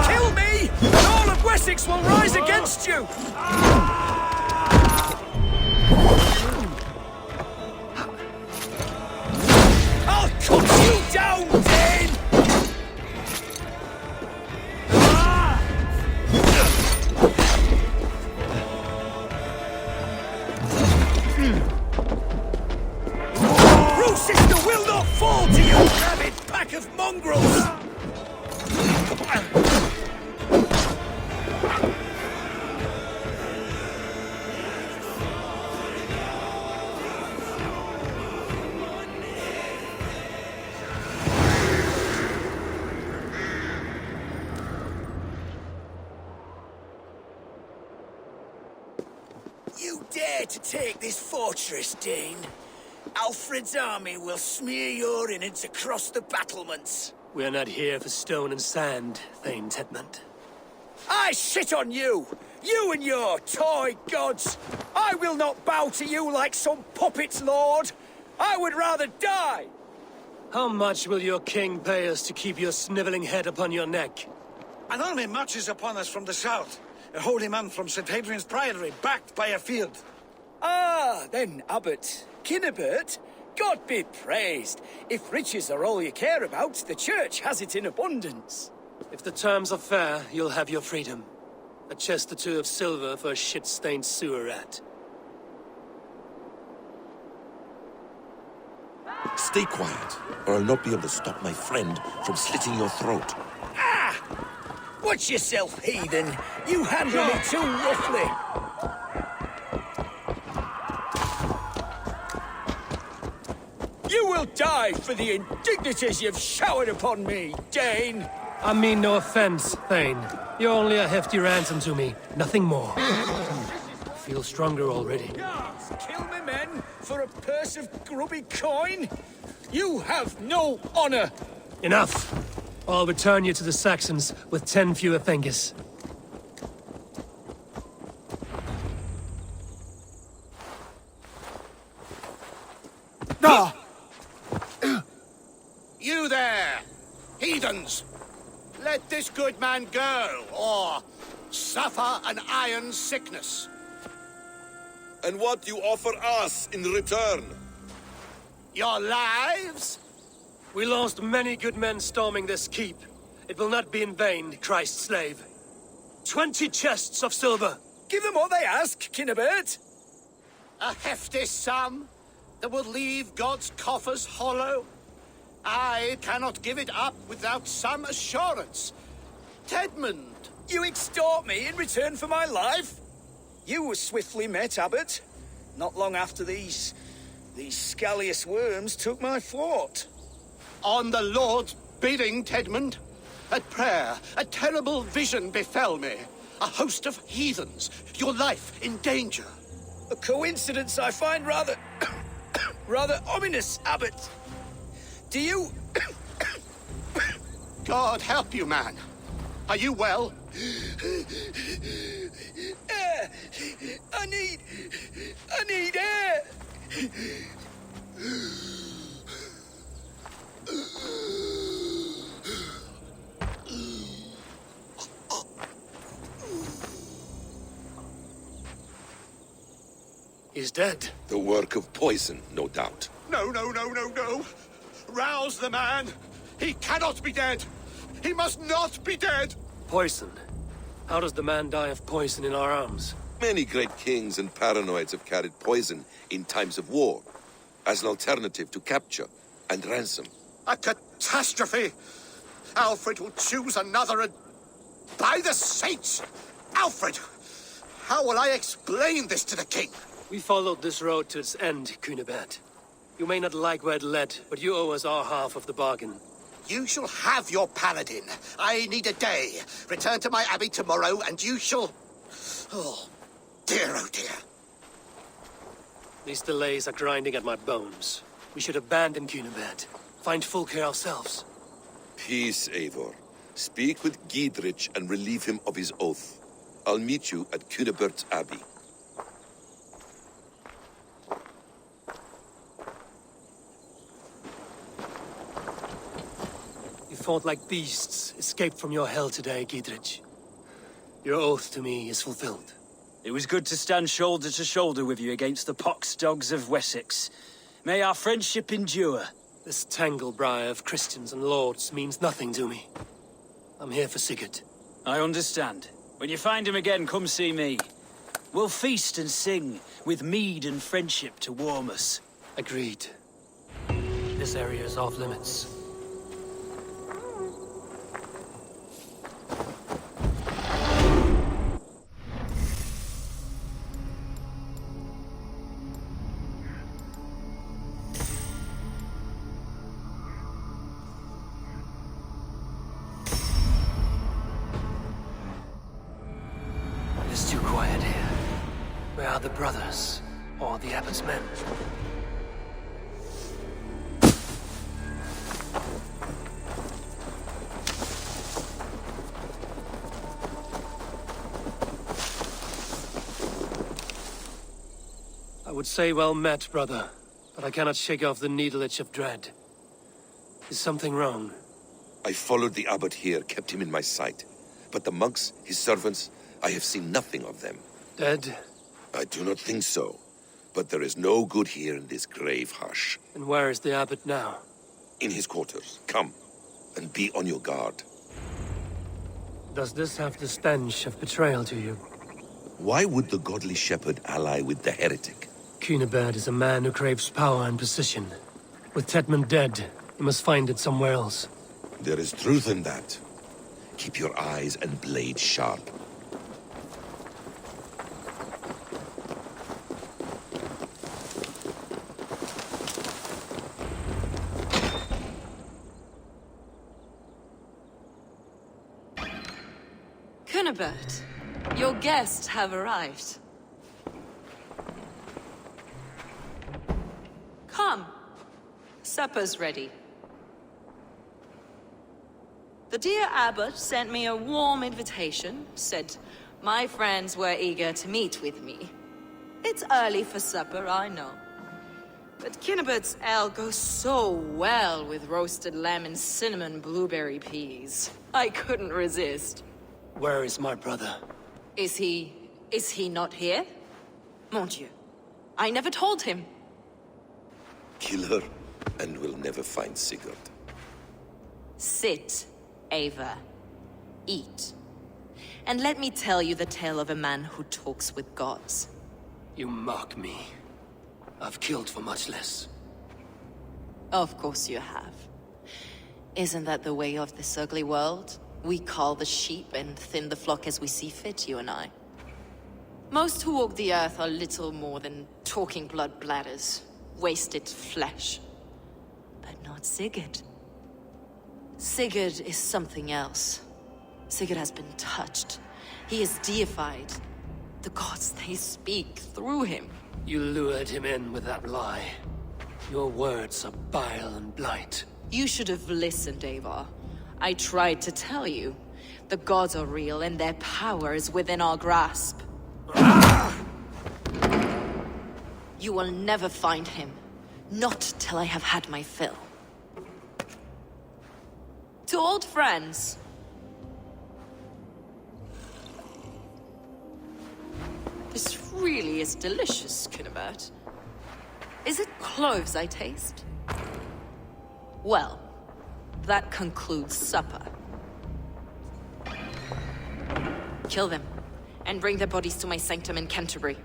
Kill me, and all of Wessex will rise against you! I'll cut you down, Dane! Sister will not fall to you, rabid pack of mongrels! You dare to take this fortress, Dane? Alfred's army will smear your innards across the battlements. We are not here for stone and sand, Thane Tedmund. I shit on you! You and your toy gods! I will not bow to you like some puppet's lord! I would rather die! How much will your king pay us to keep your sniveling head upon your neck? An army marches upon us from the south. A holy man from St. Hadrian's Priory, backed by a field. Ah, then, Abbot Kinnebert, God be praised. If riches are all you care about, the church has it in abundance. If the terms are fair, you'll have your freedom. A chest or two of silver for a shit-stained sewer rat. Stay quiet, or I'll not be able to stop my friend from slitting your throat. Ah! Watch yourself, heathen! You handle me too roughly! You will die for the indignities you've showered upon me, Dane! I mean no offense, Thane. You're only a hefty ransom to me, nothing more. Feel stronger already. Kill me, men, for a purse of grubby coin? You have no honor! Enough! I'll return you to the Saxons with 10 fewer Thengis. You there, heathens! Let this good man go, or suffer an iron sickness. And what do you offer us in return? Your lives? We lost many good men storming this keep. It will not be in vain, Christ's slave. 20 chests of silver. Give them what they ask, Kinnebert. A hefty sum that will leave God's coffers hollow? I cannot give it up without some assurance. Tedmund! You extort me in return for my life? You were swiftly met, Abbot. Not long after these scallious worms took my fort. On the Lord's bidding, Tedmund. At prayer, a terrible vision befell me. A host of heathens, your life in danger. A coincidence I find rather... rather ominous, Abbot. Do you... God help you, man. Are you well? Air! I need air! He's dead. The work of poison, no doubt. No. Rouse the man. He cannot be dead. He must not be dead. Poison? How does the man die of poison in our arms? Many great kings and paranoids have carried poison in times of war, as an alternative to capture and ransom. A catastrophe! Alfred will choose another and... By the saints! Alfred! How will I explain this to the king? We followed this road to its end, Cunibert. You may not like where it led, but you owe us our half of the bargain. You shall have your paladin. I need a day. Return to my abbey tomorrow, and you shall... Oh dear. These delays are grinding at my bones. We should abandon Cunibert. Find Fulke ourselves. Peace, Eivor. Speak with Giedrich and relieve him of his oath. I'll meet you at Cunebert's Abbey. You fought like beasts, escaped from your hell today, Giedrich. Your oath to me is fulfilled. It was good to stand shoulder to shoulder with you against the pox dogs of Wessex. May our friendship endure. This tangle-briar of Christians and lords means nothing to me. I'm here for Sigurd. I understand. When you find him again, come see me. We'll feast and sing, with mead and friendship to warm us. Agreed. This area is off limits. It's too quiet here. Where are the brothers? Or the Abbot's men? I would say well met, brother, but I cannot shake off the needle itch of dread. Is something wrong? I followed the abbot here, kept him in my sight. But the monks, his servants, I have seen nothing of them. Dead? I do not think so. But there is no good here in this grave hush. And where is the abbot now? In his quarters. Come, and be on your guard. Does this have the stench of betrayal to you? Why would the godly shepherd ally with the heretic? Cunibert is a man who craves power and position. With Tetman dead, he must find it somewhere else. There is truth in that. Keep your eyes and blade sharp. Cunibert, your guests have arrived. Come. Supper's ready. The dear abbot sent me a warm invitation, said my friends were eager to meet with me. It's early for supper, I know. But Cunibert's ale goes so well with roasted lamb and cinnamon blueberry peas. I couldn't resist. Where is my brother? Is he not here? Mon Dieu. I never told him. Kill her, and we'll never find Sigurd. Sit, Ava. Eat. And let me tell you the tale of a man who talks with gods. You mock me. I've killed for much less. Of course you have. Isn't that the way of this ugly world? We cull the sheep and thin the flock as we see fit, you and I. Most who walk the earth are little more than talking blood bladders, wasted flesh. But not Sigurd. Sigurd is something else. Sigurd has been touched. He is deified. The gods, they speak through him. You lured him in with that lie. Your words are bile and blight. You should have listened, Ava. I tried to tell you. The gods are real, and their power is within our grasp. You will never find him. Not till I have had my fill. To old friends. This really is delicious, Cunibert. Is it cloves I taste? Well, that concludes supper. Kill them, and bring their bodies to my sanctum in Canterbury.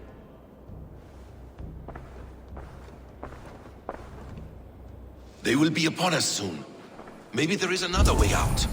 They will be upon us soon. Maybe there is another way out.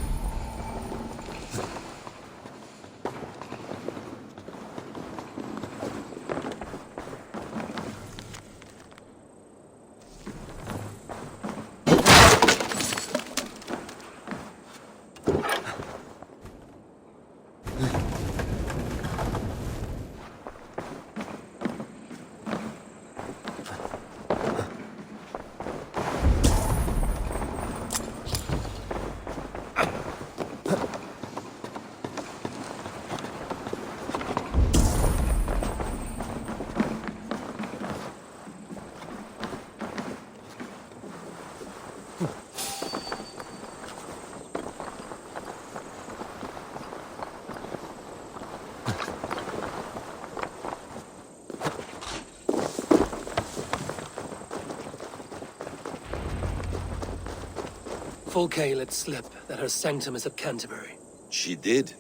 Fulke let slip that her sanctum is at Canterbury. She did.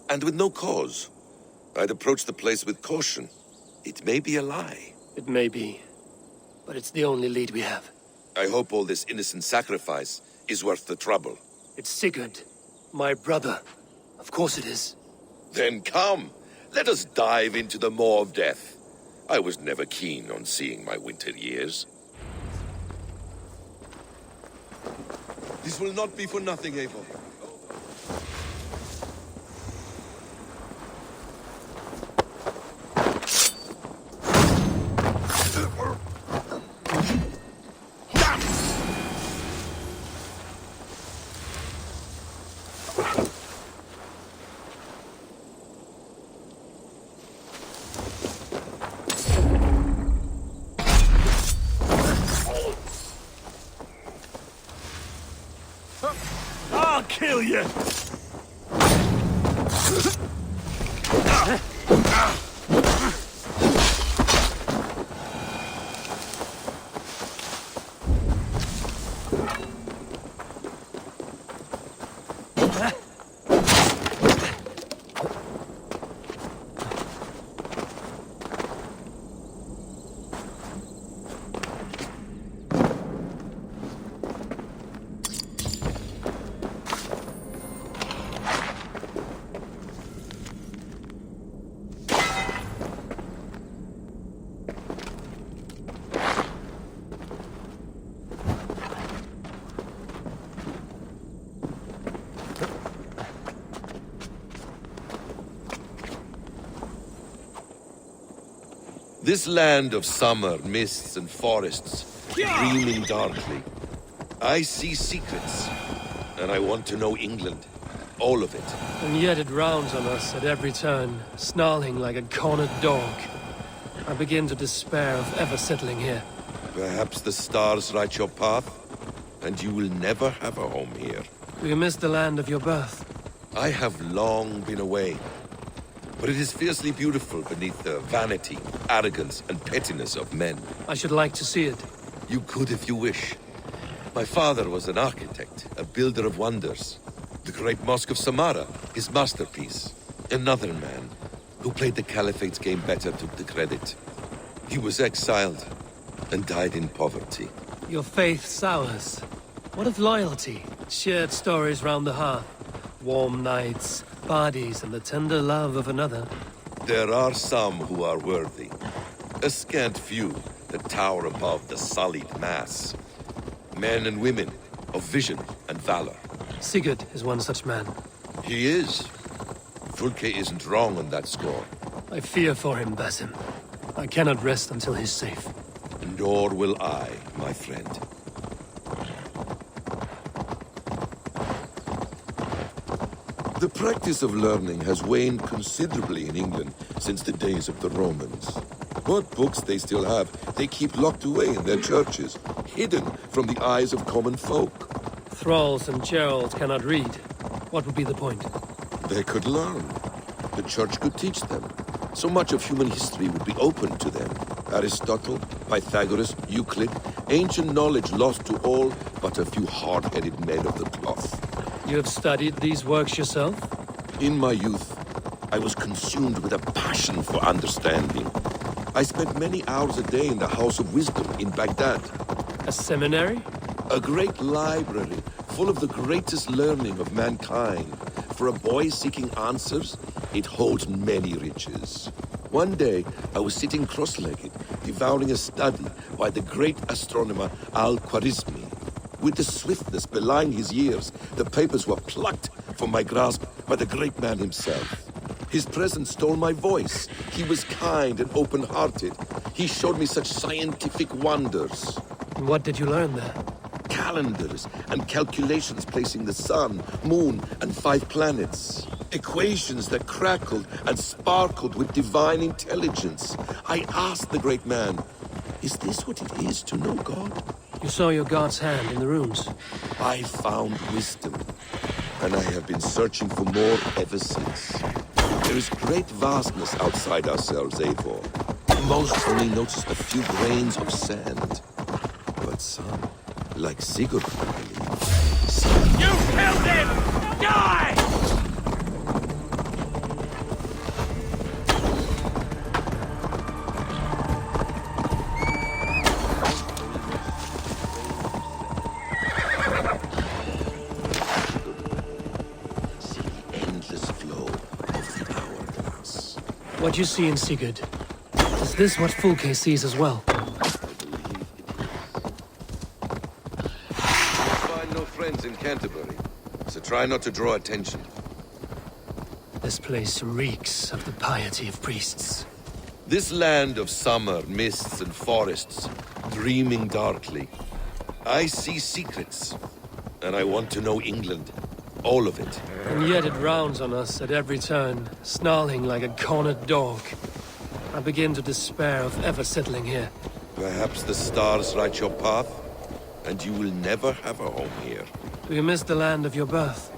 And with no cause. I'd approach the place with caution. It may be a lie. It may be. But it's the only lead we have. I hope all this innocent sacrifice is worth the trouble. It's Sigurd. My brother. Of course it is. Then come. Let us dive into the maw of death. I was never keen on seeing my winter years. This will not be for nothing, Eivor. kill you! This land of summer, mists and forests, dreaming darkly. I see secrets, and I want to know England. All of it. And yet it rounds on us at every turn, snarling like a cornered dog. I begin to despair of ever settling here. Perhaps the stars write your path, and you will never have a home here. Do you miss the land of your birth? I have long been away. But it is fiercely beautiful beneath the vanity, arrogance, and pettiness of men. I should like to see it. You could if you wish. My father was an architect, a builder of wonders. The great Mosque of Samarra, his masterpiece. Another man, who played the Caliphate's game better, took the credit. He was exiled, and died in poverty. Your faith sours. What of loyalty? Shared stories round the hearth. Warm nights, parties, and the tender love of another. There are some who are worthy. A scant few that tower above the sullied mass. Men and women of vision and valor. Sigurd is one such man. He is. Fulke isn't wrong on that score. I fear for him, Basim. I cannot rest until he's safe. Nor will I, my friend. The practice of learning has waned considerably in England since the days of the Romans. What books they still have, they keep locked away in their churches, hidden from the eyes of common folk. Thralls and Geralds cannot read. What would be the point? They could learn. The church could teach them. So much of human history would be open to them. Aristotle, Pythagoras, Euclid, ancient knowledge lost to all but a few hard-headed men of the cloth. You have studied these works yourself? In my youth, I was consumed with a passion for understanding. I spent many hours a day in the House of Wisdom in Baghdad. A seminary? A great library full of the greatest learning of mankind. For a boy seeking answers, it holds many riches. One day, I was sitting cross-legged, devouring a study by the great astronomer Al-Khwarizmi. With the swiftness belying his years, the papers were plucked from my grasp by the great man himself. His presence stole my voice. He was kind and open-hearted. He showed me such scientific wonders. What did you learn there? Calendars and calculations placing the sun, moon, and 5 planets. Equations that crackled and sparkled with divine intelligence. I asked the great man, is this what it is to know God? You saw your god's hand in the runes. I found wisdom, and I have been searching for more ever since. There is great vastness outside ourselves, Eivor. Most only notice a few grains of sand. But some, like Sigurd, I believe, see. You killed him! Die! What you see in Sigurd, is this what Fulke sees as well? I find no friends in Canterbury, so try not to draw attention. This place reeks of the piety of priests. This land of summer, mists and forests, dreaming darkly. I see secrets, and I want to know England. All of it. And yet it rounds on us at every turn, snarling like a cornered dog. I begin to despair of ever settling here. Perhaps the stars write your path, and you will never have a home here. Do you miss the land of your birth?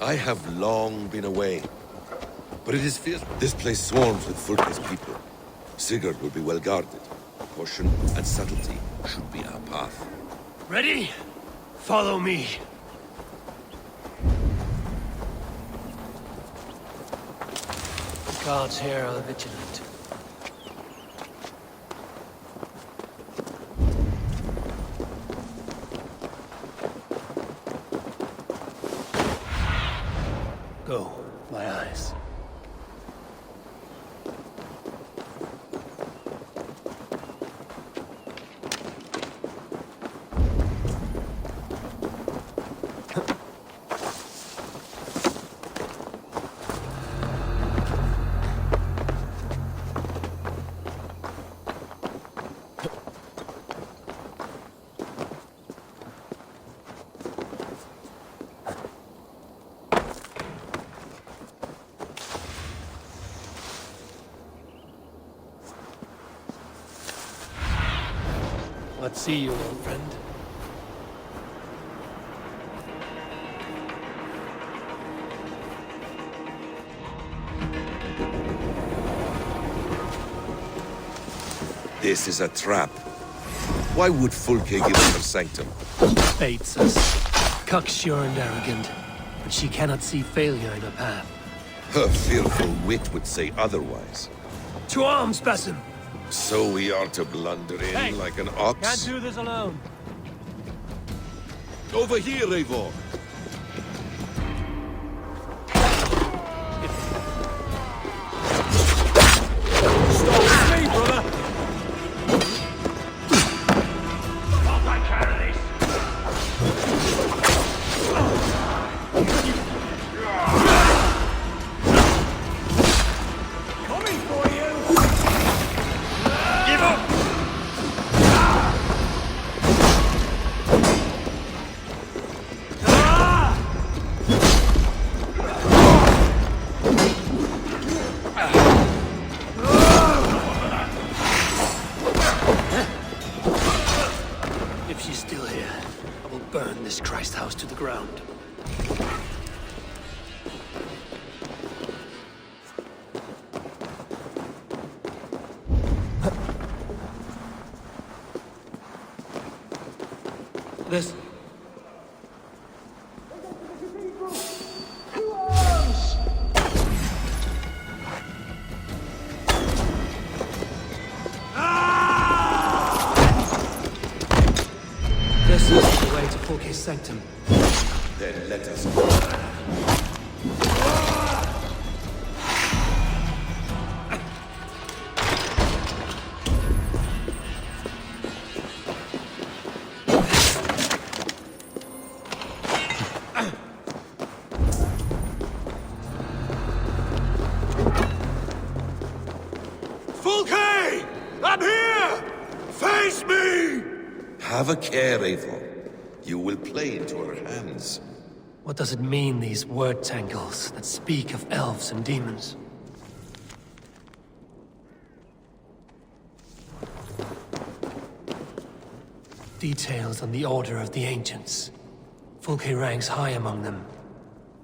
I have long been away. But it is fierce. This place swarms with Fulke's people. Sigurd will be well guarded. Caution and subtlety should be our path. Ready? Follow me. The guards here are vigilant. Go, my eyes. Let's see you, old friend. This is a trap. Why would Fulke give us her sanctum? Baits us. Cocksure and arrogant, but she cannot see failure in her path. Her fearful wit would say otherwise. To arms, Basim! So we are to blunder in like an ox? Can't do this alone. Over here, Eivor! Stop me, brother! This... This is the way to Fulke's sanctum. Then let us go. Fulke! I'm here! Face me! Have a care, Eivor. You will play into her hands. What does it mean, these word tangles that speak of elves and demons? Details on the Order of the Ancients. Fulke ranks high among them,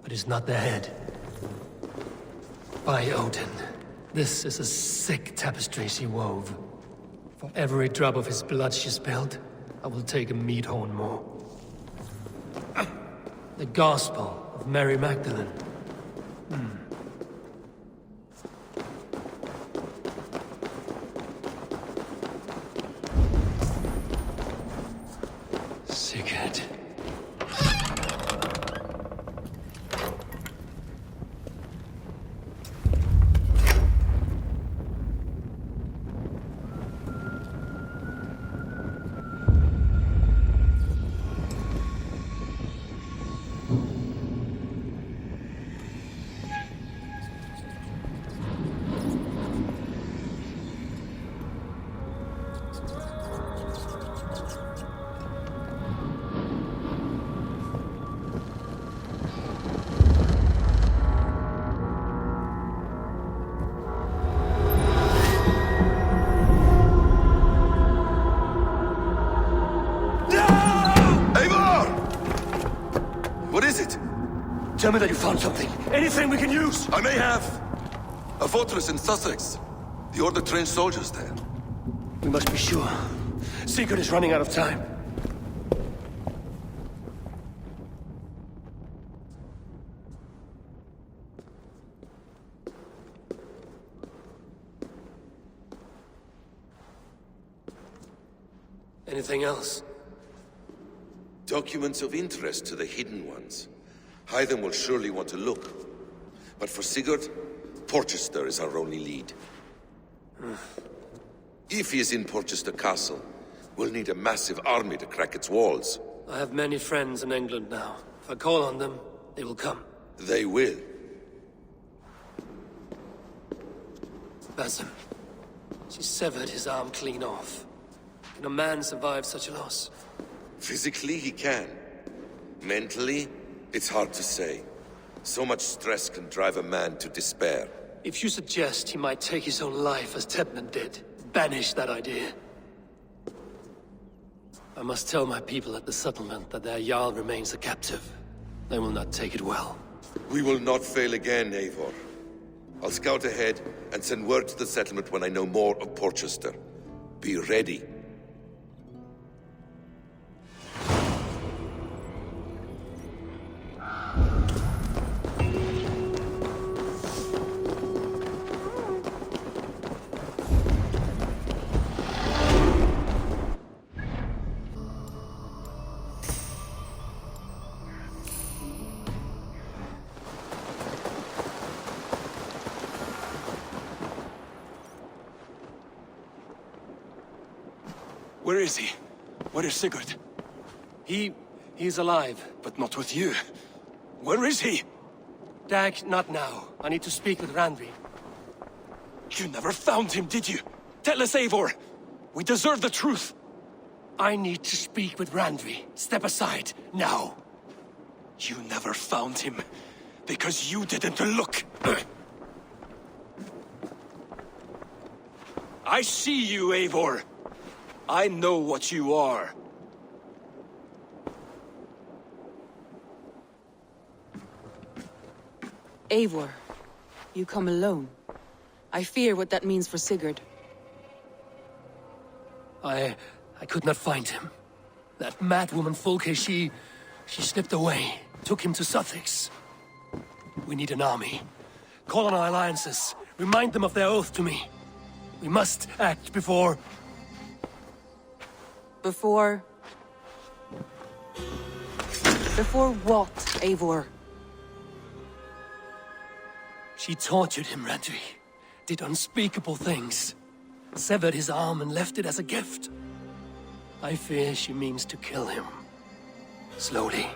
but is not their head. By Odin, this is a sick tapestry she wove. For every drop of his blood she spilled, I will take a meat horn more. The Gospel of Mary Magdalene. Sigurd. tell me that you found something. Anything we can use! I may have. A fortress in Sussex. The Order trained soldiers there. We must be sure. Sigurd is running out of time. Anything else? Documents of interest to the Hidden Ones. Hythen will surely want to look. But for Sigurd, Porchester is our only lead. If he is in Porchester Castle, we'll need a massive army to crack its walls. I have many friends in England now. If I call on them, they will come. They will. Basim. She severed his arm clean off. Can a man survive such a loss? Physically, he can. Mentally, it's hard to say. So much stress can drive a man to despair. If you suggest he might take his own life as Tebnan did, banish that idea. I must tell my people at the settlement that their Jarl remains a captive. They will not take it well. We will not fail again, Eivor. I'll scout ahead and send word to the settlement when I know more of Porchester. Be ready. Where is he? Where is Sigurd? He's alive. But not with you. Where is he? Dag, not now. I need to speak with Randvi. You never found him, did you? Tell us, Eivor. We deserve the truth. I need to speak with Randvi. Step aside, now. You never found him, because you didn't look. I see you, Eivor. I know what you are. Eivor, you come alone. I fear what that means for Sigurd. I could not find him. That madwoman Folke, she slipped away, took him to Sussex. We need an army. Call on our alliances. Remind them of their oath to me. We must act before... Before what, Eivor? She tortured him, Randvi. Did unspeakable things. Severed his arm and left it as a gift. I fear she means to kill him. Slowly.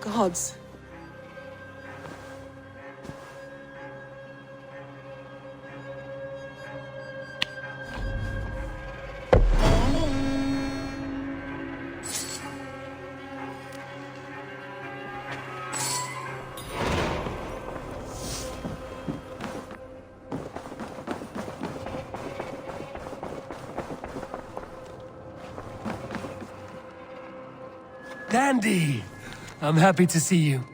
Gods. Dandy! I'm happy to see you.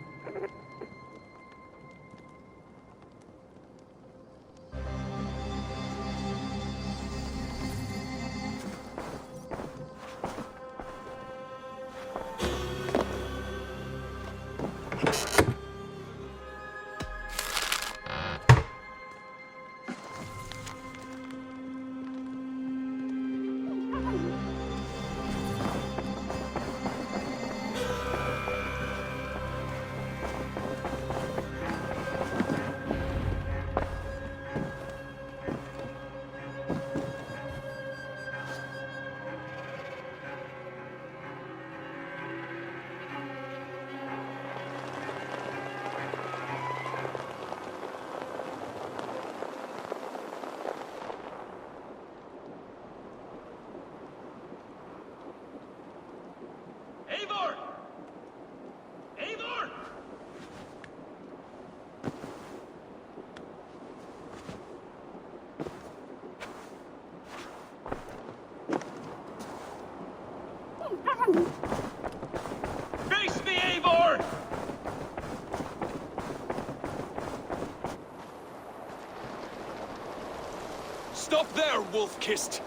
Stop there, Wolf-Kissed!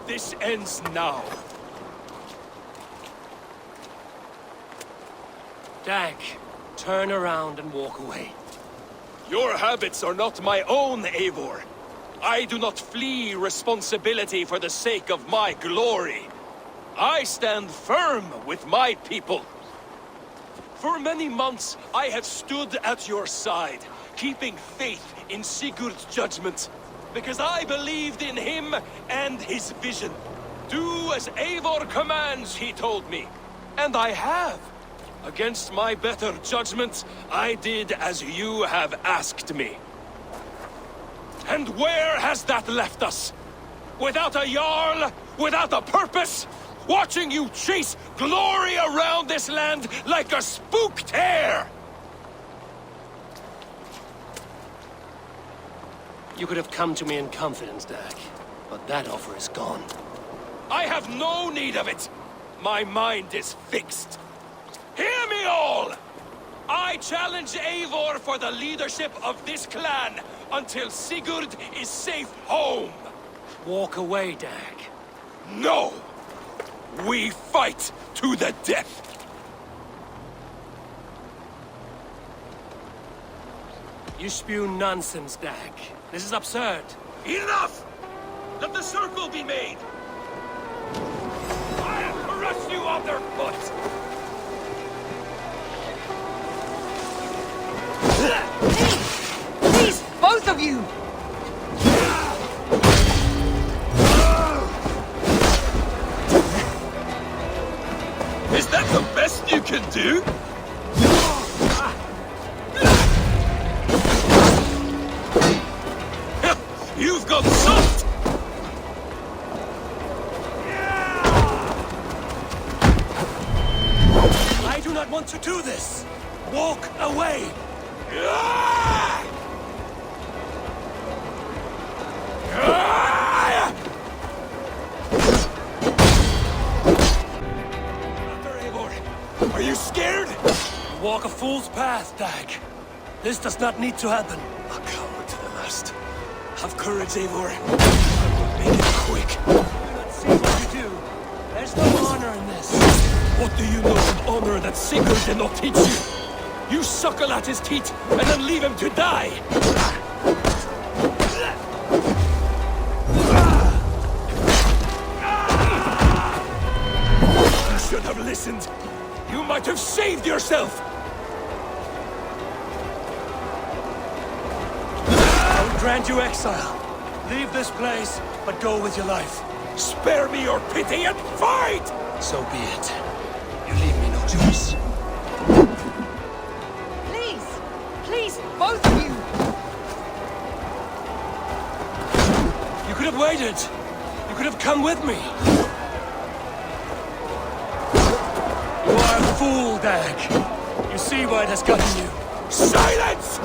This ends now. Dag, turn around and walk away. Your habits are not my own, Eivor. I do not flee responsibility for the sake of my glory. I stand firm with my people. For many months, I have stood at your side, keeping faith in Sigurd's judgment, because I believed in him and his vision. Do as Eivor commands, he told me. And I have. Against my better judgment, I did as you have asked me. And where has that left us? Without a Jarl? Without a purpose? Watching you chase glory around this land like a spooked hare! You could have come to me in confidence, Dag, but that offer is gone. I have no need of it! My mind is fixed. Hear me all! I challenge Eivor for the leadership of this clan until Sigurd is safe home! Walk away, Dag. No! We fight to the death! You spew nonsense, Dag. This is absurd. Enough! Let the circle be made! I'll crush you underfoot! Please, both of you! Is that the best you can do? You've got soft! I do not want to do this! Walk away! Are you scared? You walk a fool's path, Dag. This does not need to happen. A coward to the last. Have courage, Eivor. Make it quick. Do not see what you do. There's no honor in this. What do you know of honor that Sigurd did not teach you? You suckle at his teeth and then leave him to die! You should have listened. You might have saved yourself! I will grant you exile. Leave this place, but go with your life. Spare me your pity and fight! So be it. You leave me no choice. Please, both of you! You could have waited. You could have come with me. You are a fool, Dag. You see why it has gotten you. Silence!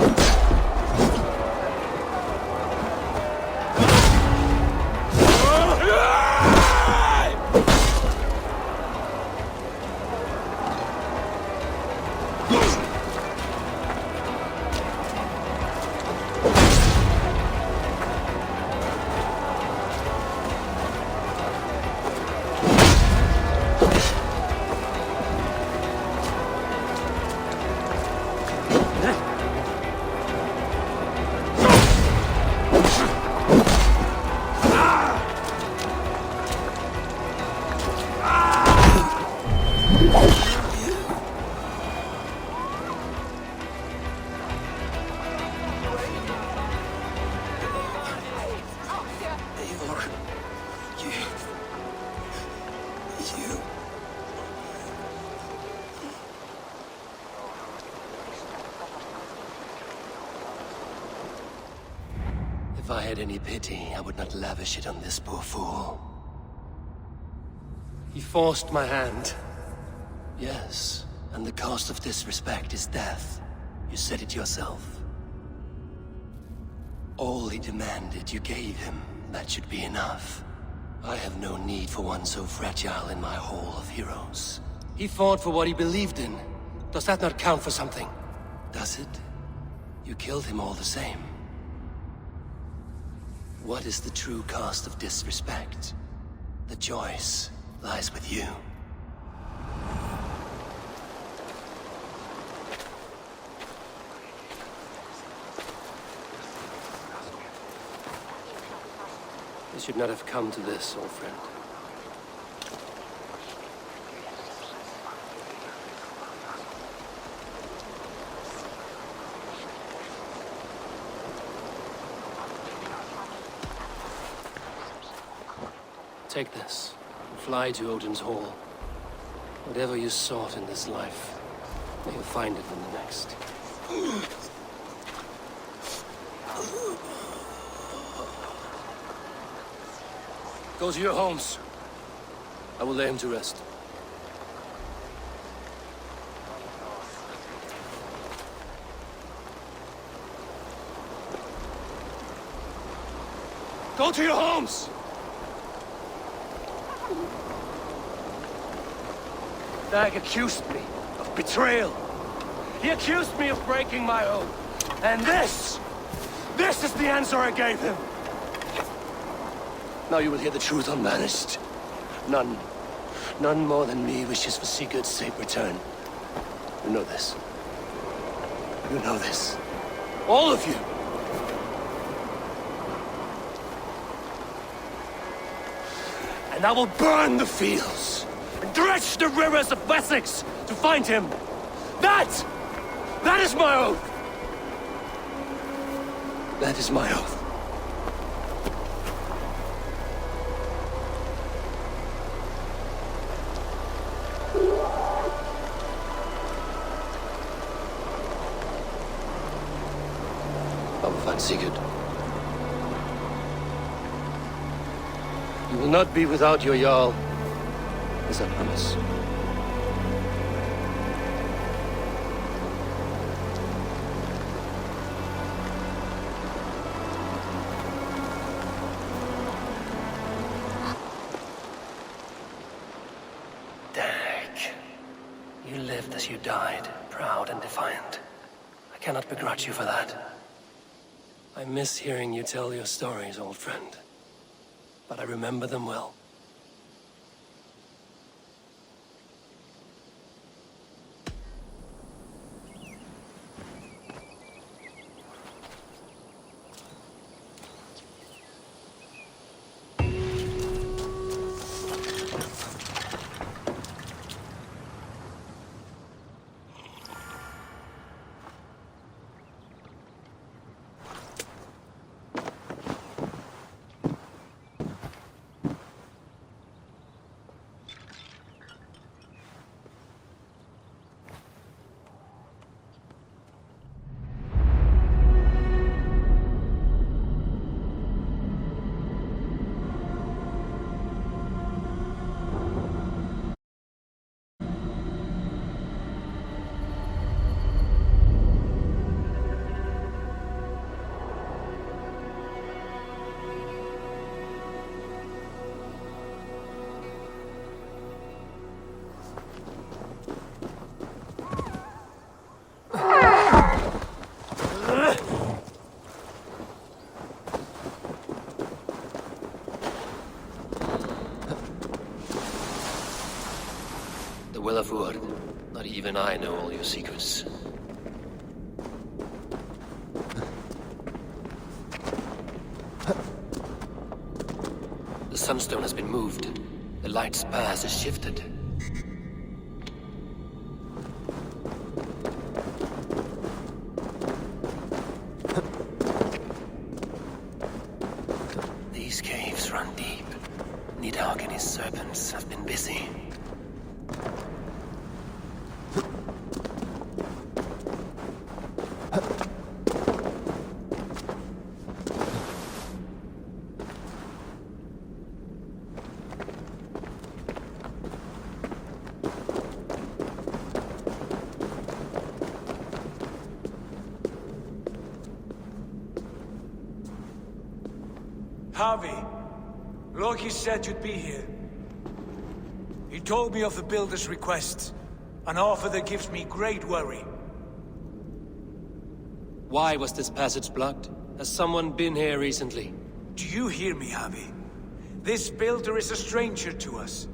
If I had any pity, I would not lavish it on this poor fool. He forced my hand. Yes, and the cost of disrespect is death. You said it yourself. All he demanded, you gave him. That should be enough. I have no need for one so fragile in my hall of heroes. He fought for what he believed in. Does that not count for something? Does it? You killed him all the same. What is the true cost of disrespect? The choice lies with you. You should not have come to this, old friend. Take this. Fly to Odin's Hall. Whatever you sought in this life, you'll find it in the next. Go to your homes. I will lay him to rest. Go to your homes! Dag accused me of betrayal. He accused me of breaking my oath. And this is the answer I gave him. Now you will hear the truth unmanaged. None more than me wishes for Sigurd's safe return. You know this. You know this. All of you. And I will burn the fields and dredge the rivers of Wessex to find him. That is my oath. That is my oath. I will find Sigurd. You will not be without your Jarl, as I promise. You lived as you died, proud and defiant. I cannot begrudge you for that. I miss hearing you tell your stories, old friend. But I remember them well. Will of Word. Not even I know all your secrets. The sunstone has been moved. The light's path has shifted. These caves run deep. Nidhogg and his serpents have been busy. Harvey, Loki said you'd be here. He told me of the Builder's request, an offer that gives me great worry. Why was this passage blocked? Has someone been here recently? Do you hear me, Javi? This builder is a stranger to us.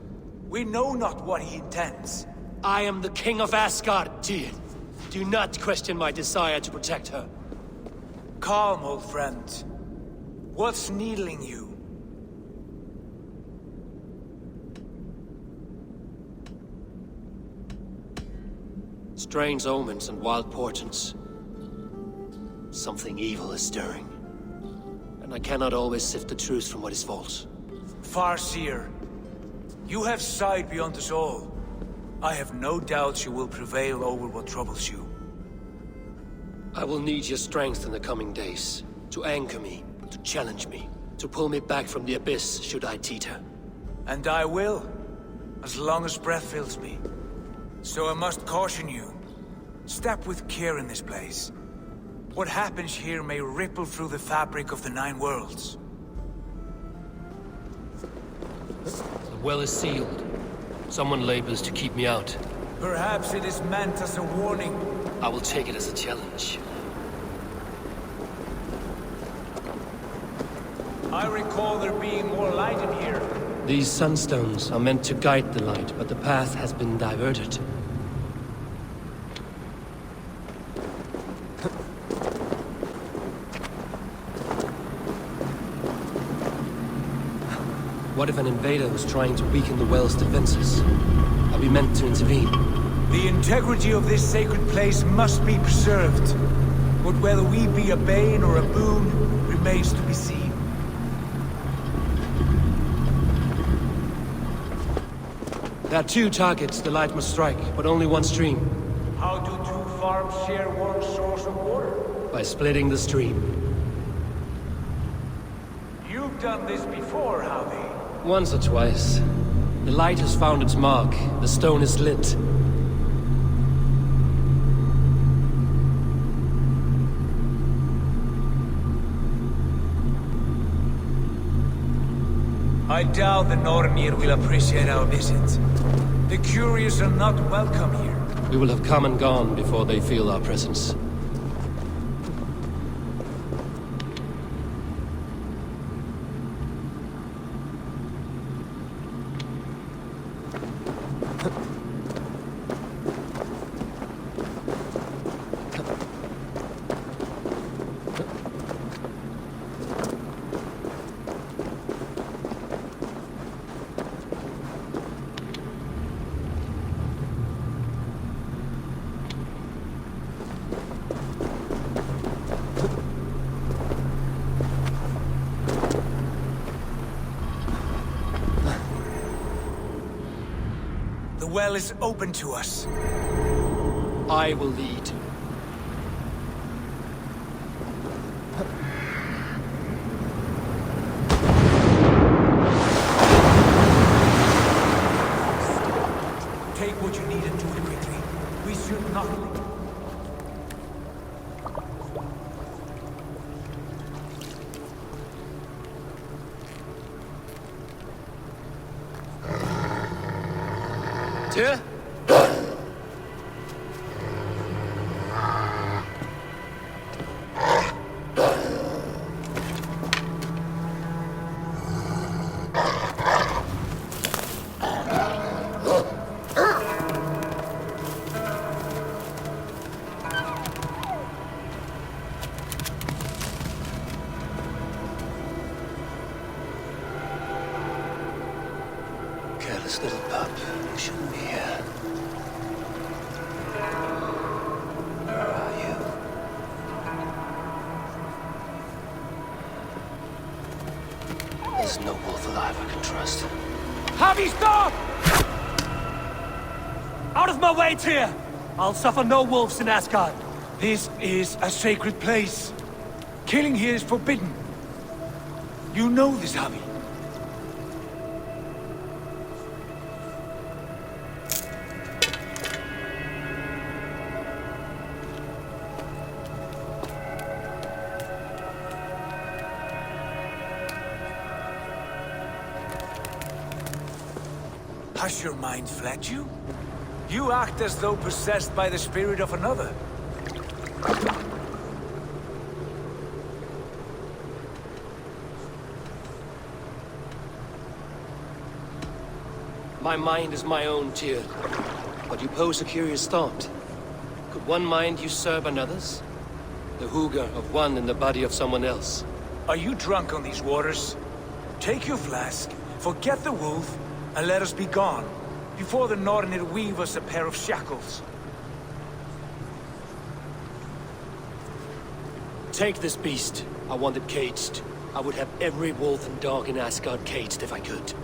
We know not what he intends. I am the king of Asgard, Tyr. Do not question my desire to protect her. Calm, old friend. What's needling you? Strange omens and wild portents. Something evil is stirring. And I cannot always sift the truth from what is false. Farseer, you have sight beyond us all. I have no doubts you will prevail over what troubles you. I will need your strength in the coming days. To anchor me, to challenge me, to pull me back from the abyss should I teeter. And I will, as long as breath fills me. So I must caution you. Step with care in this place. What happens here may ripple through the fabric of the Nine Worlds. The well is sealed. Someone labors to keep me out. Perhaps it is meant as a warning. I will take it as a challenge. I recall there being more light in here. These sunstones are meant to guide the light, but the path has been diverted. What if an invader was trying to weaken the well's defenses? Are we meant to intervene? The integrity of this sacred place must be preserved. But whether we be a bane or a boon remains to be seen. There are two targets the light must strike, but only one stream. How do two farms share one source of water? By splitting the stream. You've done this before, Javi. Once or twice. The light has found its mark. The stone is lit. I doubt the Nornir will appreciate our visit. The curious are not welcome here. We will have come and gone before they feel our presence. The well is open to us. I will lead. Take what you need and do it quickly. We should not... Tyr? Careless little pup. You shouldn't be here. Where are you? There's no wolf alive I can trust. Javi, stop! Out of my way, Tyr! I'll suffer no wolves in Asgard. This is a sacred place. Killing here is forbidden. You know this, Javi. Has your mind fled you? You act as though possessed by the spirit of another. My mind is my own, Tyr. But you pose a curious thought. Could one mind usurp another's? The hooga of one in the body of someone else. Are you drunk on these waters? Take your flask, forget the wolf, and let us be gone, before the Nornir weave us a pair of shackles. Take this beast. I want it caged. I would have every wolf and dog in Asgard caged if I could.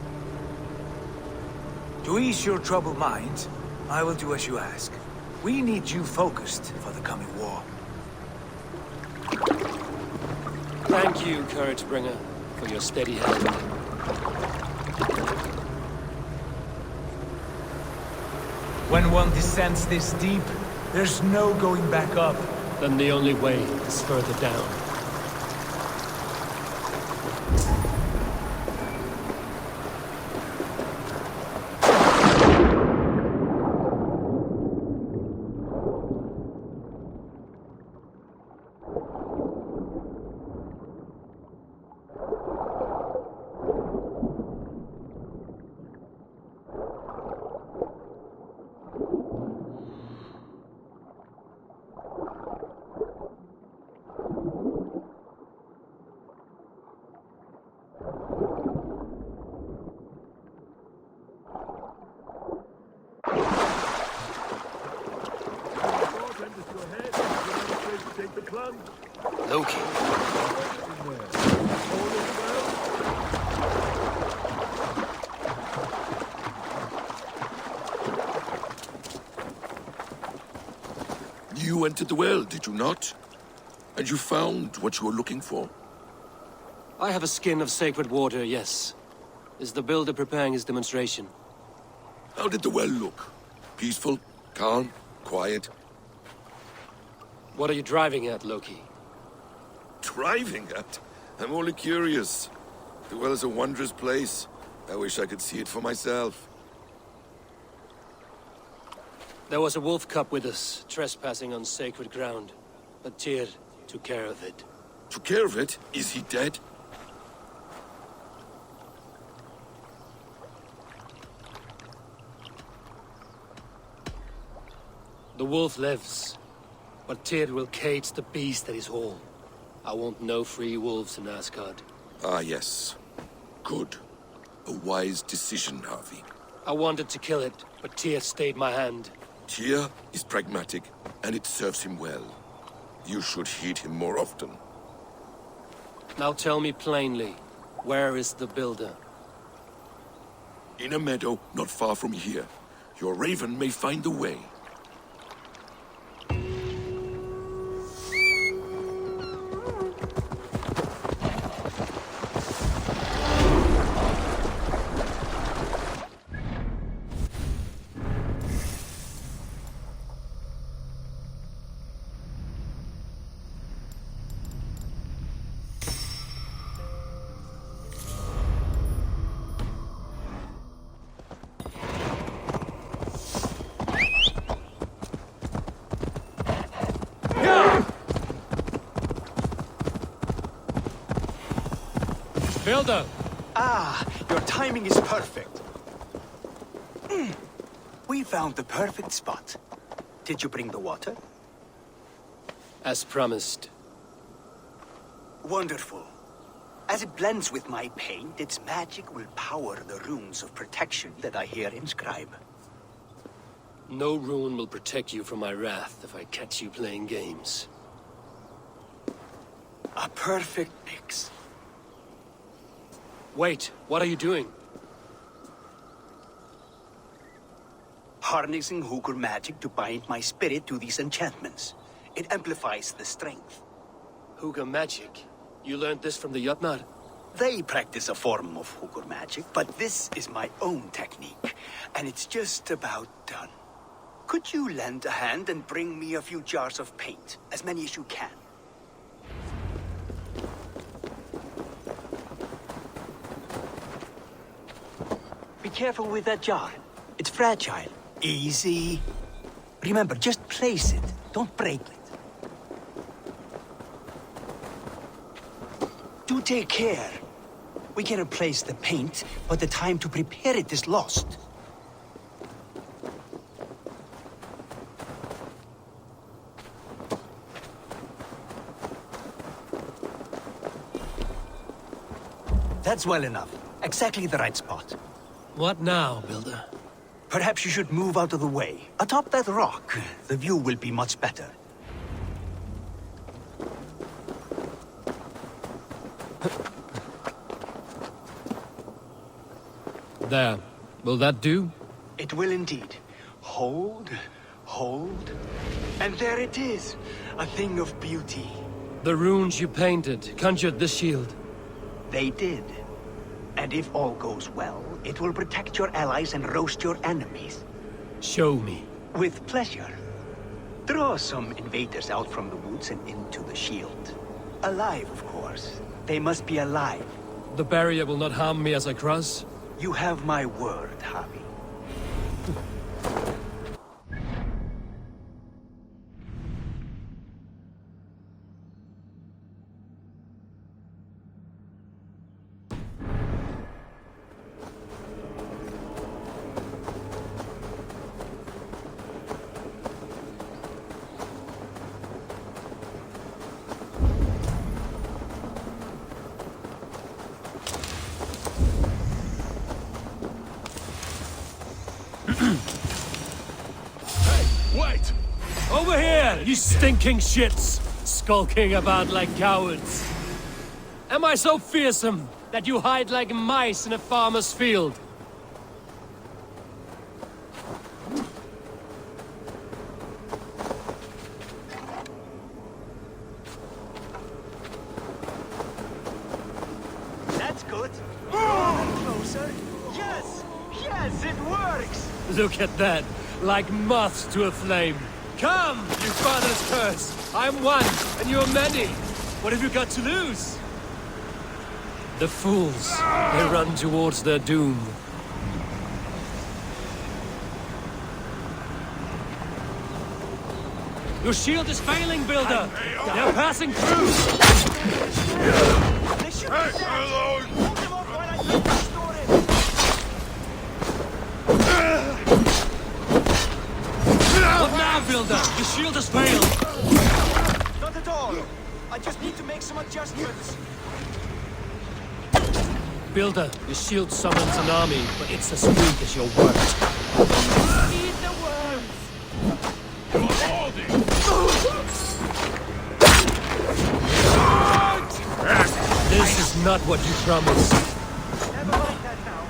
To ease your troubled mind, I will do as you ask. We need you focused for the coming war. Thank you, Couragebringer, for your steady hand. When one descends this deep, there's no going back up. Then the only way is further down. Loki. You entered the well, did you not? And you found what you were looking for? I have a skin of sacred water, yes. Is the builder preparing his demonstration? How did the well look? Peaceful? Calm? Quiet? What are you driving at, Loki? Driving at? I'm only curious. The well is a wondrous place. I wish I could see it for myself. There was a wolf cub with us, trespassing on sacred ground. But Tyr took care of it. Took care of it? Is he dead? The wolf lives, but Tyr will cage the beast at his hall. I want no free wolves in Asgard. Ah, yes. Good. A wise decision, Harvey. I wanted to kill it, but Tyr stayed my hand. Tyr is pragmatic, and it serves him well. You should heed him more often. Now tell me plainly, where is the builder? In a meadow not far from here. Your raven may find the way. Builder! Ah, your timing is perfect. We found the perfect spot. Did you bring the water? As promised. Wonderful. As it blends with my paint, its magic will power the runes of protection that I hear inscribe. No rune will protect you from my wrath if I catch you playing games. A perfect mix. Wait, what are you doing? Harnessing Hooker magic to bind my spirit to these enchantments. It amplifies the strength. Hooker magic? You learned this from the Jotnar? They practice a form of Hooker magic, but this is my own technique, and it's just about done. Could you lend a hand and bring me a few jars of paint? As many as you can. Be careful with that jar. It's fragile. Easy. Remember, just place it. Don't break it. Do take care. We can replace the paint, but the time to prepare it is lost. That's well enough. Exactly the right spot. What now, Builder? Perhaps you should move out of the way. Atop that rock, the view will be much better. There. Will that do? It will indeed. Hold, hold, and there it is. A thing of beauty. The runes you painted conjured the shield. They did. And if all goes well, it will protect your allies and roast your enemies. Show me. With pleasure. Draw some invaders out from the woods and into the shield. Alive, of course. They must be alive. The barrier will not harm me as I cross? You have my word, Javi. Wait! Over here, you stinking shits! Skulking about like cowards. Am I so fearsome that you hide like mice in a farmer's field? That's good. Closer. Yes! Yes, it works! Look at that, like moths to a flame. Come, you fatherless curse! I'm one, and you're many. What have you got to lose? The fools, they run towards their doom. Your shield is failing, Builder! They're passing through! What now, Builder? The shield has failed! Not at all. I just need to make some adjustments. Builder, your shield summons an army, but it's as weak as your word. Eat the worms! This is not what you promised. Never mind that now.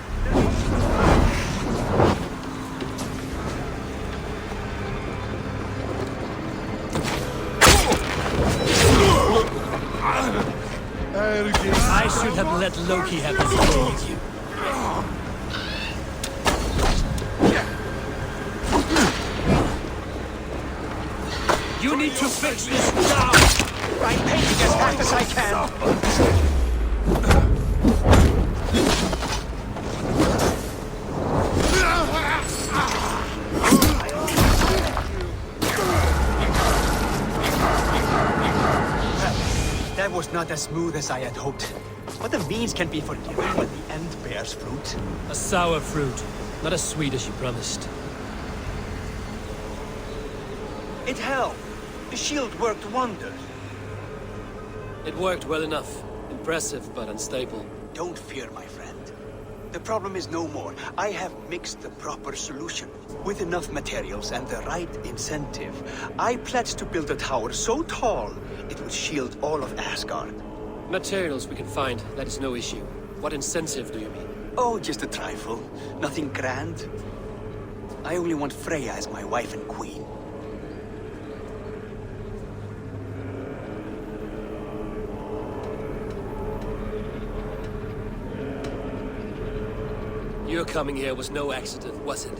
I should have let Loki have his way with you. You need to fix this now! I'm painting as fast as I can. That was not as smooth as I had hoped. But the means can be forgiven when the end bears fruit. A sour fruit, not as sweet as you promised. It helped. The shield worked wonders. It worked well enough. Impressive, but unstable. Don't fear, my friend. The problem is no more. I have mixed the proper solution. With enough materials and the right incentive, I pledge to build a tower so tall, it would shield all of Asgard. Materials we can find, that is no issue. What incentive do you mean? Oh, just a trifle. Nothing grand. I only want Freya as my wife and queen. Your coming here was no accident, was it?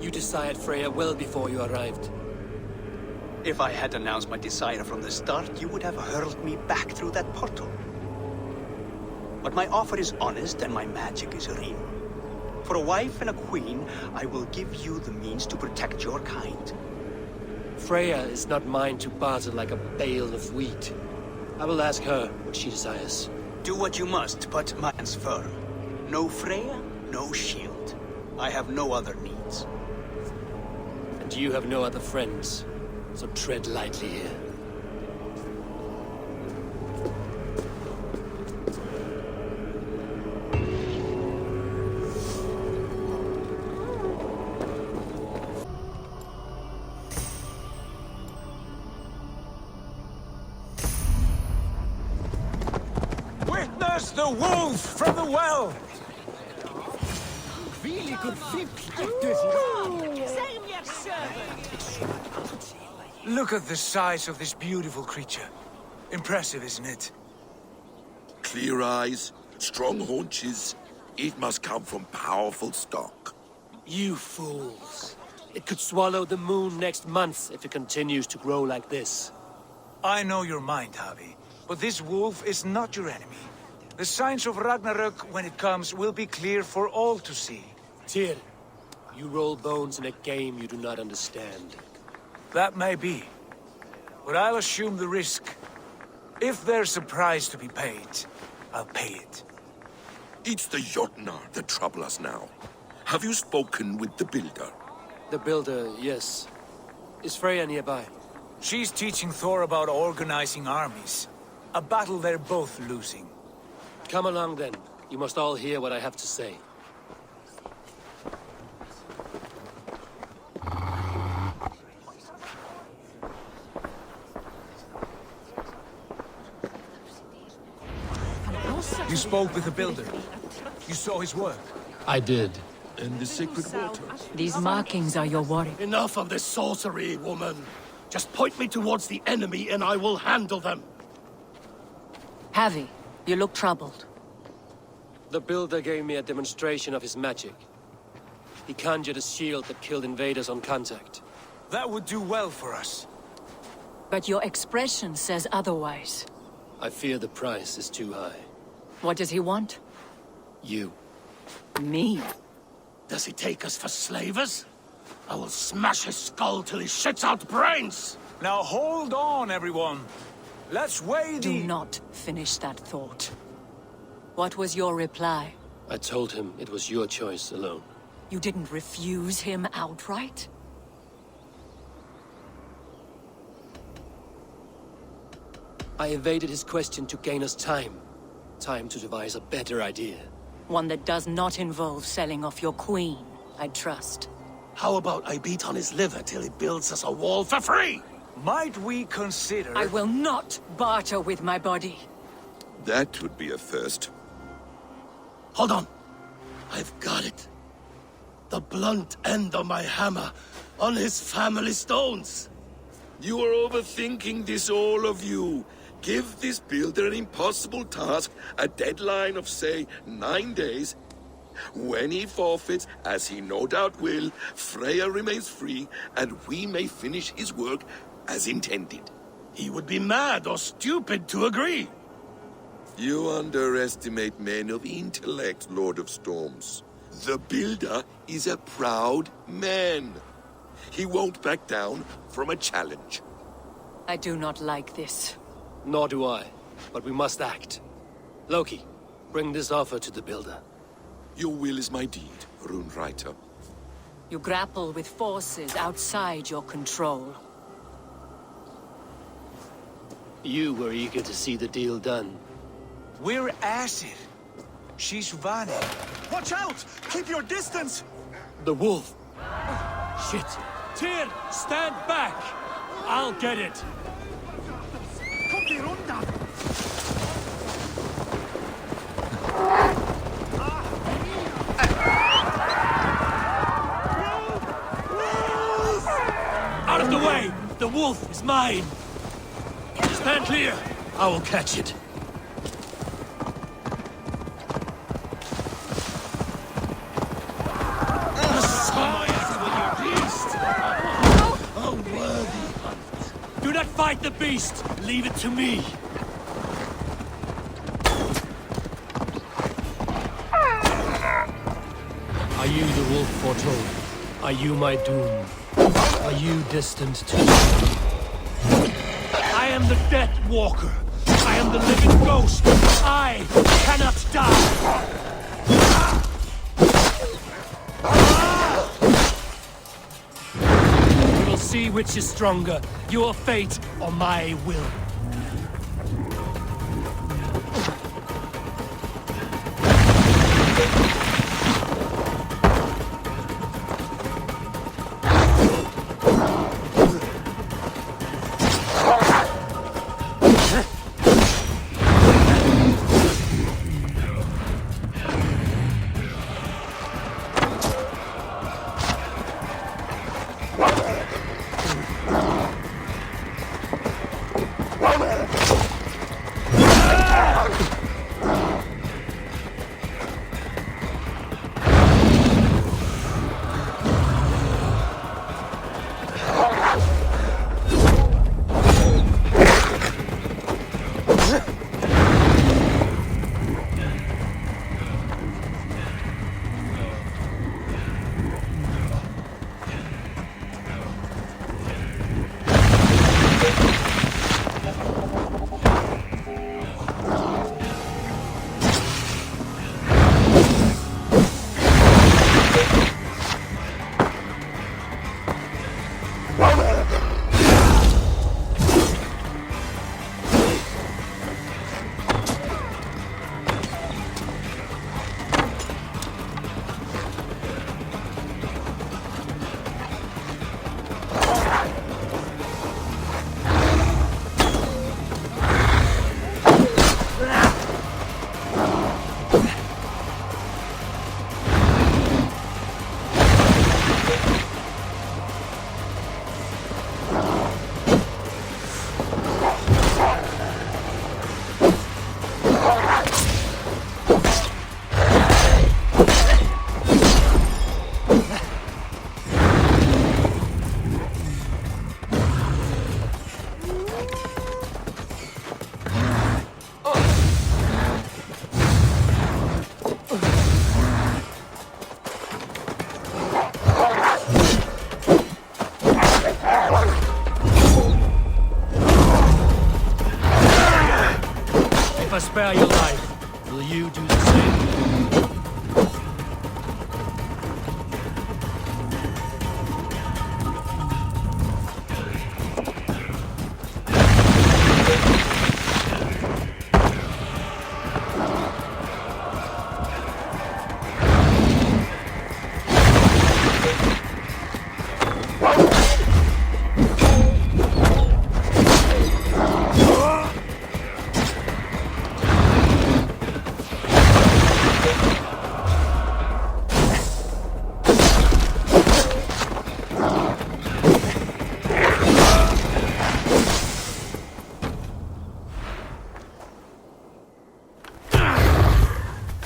You desired Freya well before you arrived. If I had announced my desire from the start, you would have hurled me back through that portal. But my offer is honest and my magic is real. For a wife and a queen, I will give you the means to protect your kind. Freya is not mine to barter like a bale of wheat. I will ask her what she desires. Do what you must, but my hand's firm. No Freya, no shield. I have no other needs. And you have no other friends, so tread lightly here. the wolf from the well! Really good Look at the size of this beautiful creature. Impressive, isn't it? Clear eyes, strong haunches. It must come from powerful stock. You fools. It could swallow the moon next month if it continues to grow like this. I know your mind, Javi, but this wolf is not your enemy. The signs of Ragnarök, when it comes, will be clear for all to see. Tyr, you roll bones in a game you do not understand. That may be, but I'll assume the risk. If there's a price to be paid, I'll pay it. It's the Jotnar that trouble us now. Have you spoken with the Builder? The Builder, yes. Is Freya nearby? She's teaching Thor about organizing armies. A battle they're both losing. Come along then. You must all hear what I have to say. You spoke with the Builder. You saw his work. I did. And the sacred water. These markings are your worry. Enough of this sorcery, woman. Just point me towards the enemy and I will handle them. Javi, you look troubled. The Builder gave me a demonstration of his magic. He conjured a shield that killed invaders on contact. That would do well for us. But your expression says otherwise. I fear the price is too high. What does he want? You. Me? Does he take us for slavers? I will smash his skull till he shits out brains! Now hold on, everyone. Let's weigh the... Do not finish that thought. What was your reply? I told him it was your choice alone. You didn't refuse him outright? I evaded his question to gain us time. Time to devise a better idea. One that does not involve selling off your queen, I trust. How about I beat on his liver till he builds us a wall for free? Might we consider... I will not barter with my body. That would be a first. Hold on. I've got it. The blunt end of my hammer on his family stones. You are overthinking this, all of you. Give this Builder an impossible task, a deadline of, say, 9 days. When he forfeits, as he no doubt will, Freya remains free, and we may finish his work as intended. He would be mad or stupid to agree. You underestimate men of intellect, Lord of Storms. The Builder is a proud man. He won't back down from a challenge. I do not like this. Nor do I, but we must act. Loki, bring this offer to the Builder. Your will is my deed, Runewriter. You grapple with forces outside your control. You were eager to see the deal done. We're acid. She's Vani. Watch out! Keep your distance! The wolf! Shit! Tyr, stand back! I'll get it! Out of the way! The wolf is mine! Stand clear! I will catch it. Do not fight the beast! Leave it to me! Are you the wolf foretold? Are you my doom? Are you destined to... I am the Death Walker! I am the living ghost! I cannot die! We will see which is stronger, your fate or my will. spare your life. Will you do the same?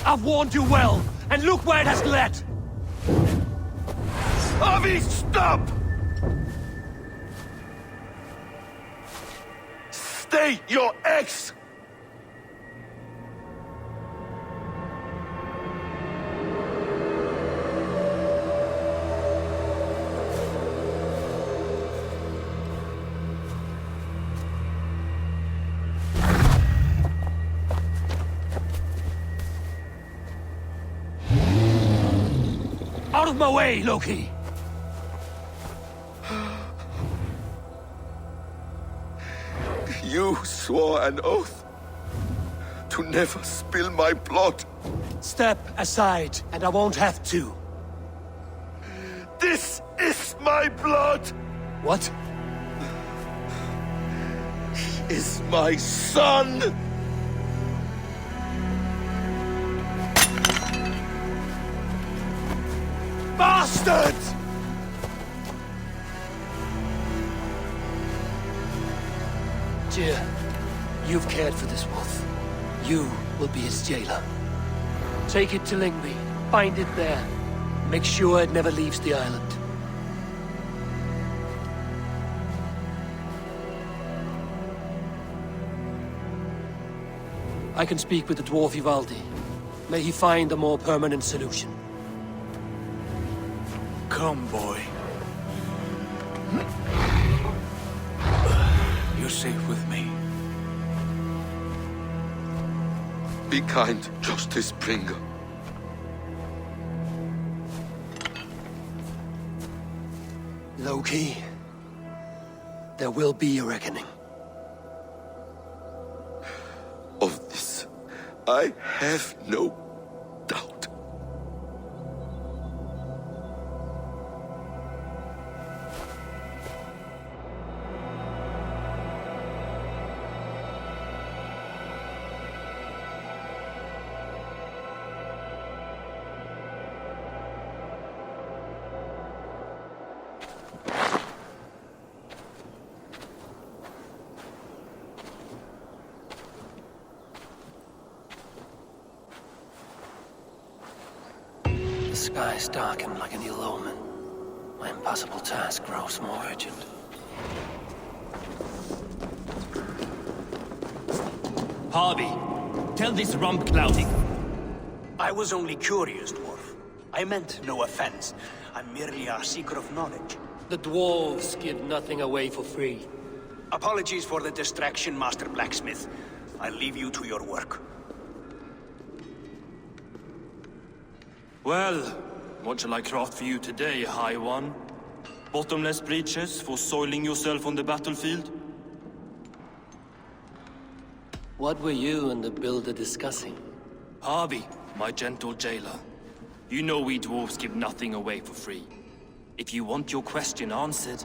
I've warned you well, and look where it has led! Avi, stop! Stay your ex! Out of my way, Loki! You swore an oath to never spill my blood. Step aside, and I won't have to. This is my blood! What? He is my son! Bastard! Tyr, you've cared for this wolf. You will be its jailer. Take it to Lingby, find it there. Make sure it never leaves the island. I can speak with the dwarf Ivaldi. May he find a more permanent solution. Come, boy. You're safe with me. Be kind, Justice Bringer. Loki, there will be a reckoning. Of this, I have no doubt. The skies darken like an ill omen. My impossible task grows more urgent. Harvey, tell this rump clouting. I was only curious, dwarf. I meant no offense. I'm merely a seeker of knowledge. The dwarves give nothing away for free. Apologies for the distraction, Master Blacksmith. I'll leave you to your work. Well, what shall I craft for you today, High One? Bottomless breeches for soiling yourself on the battlefield? What were you and the builder discussing? Harvey, my gentle jailer. You know we dwarves give nothing away for free. If you want your question answered,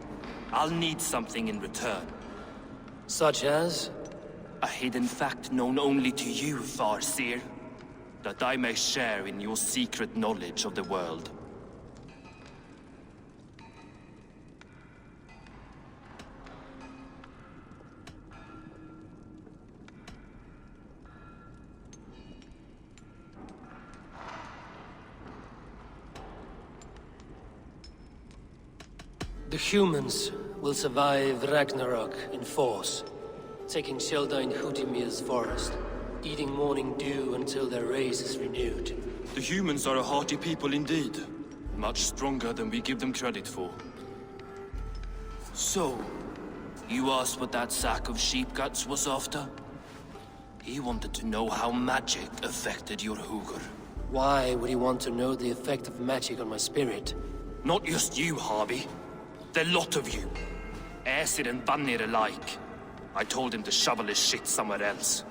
I'll need something in return. Such as? A hidden fact known only to you, Farseer. That I may share in your secret knowledge of the world. The humans will survive Ragnarok in force, taking shelter in Hutimir's forest, eating morning dew until their race is renewed. The humans are a hearty people indeed. Much stronger than we give them credit for. So, you asked what that sack of sheep guts was after? He wanted to know how magic affected your Hugr. Why would he want to know the effect of magic on my spirit? Not just you, Harvey. The lot of you. Aesir and Vanir alike. I told him to shovel his shit somewhere else.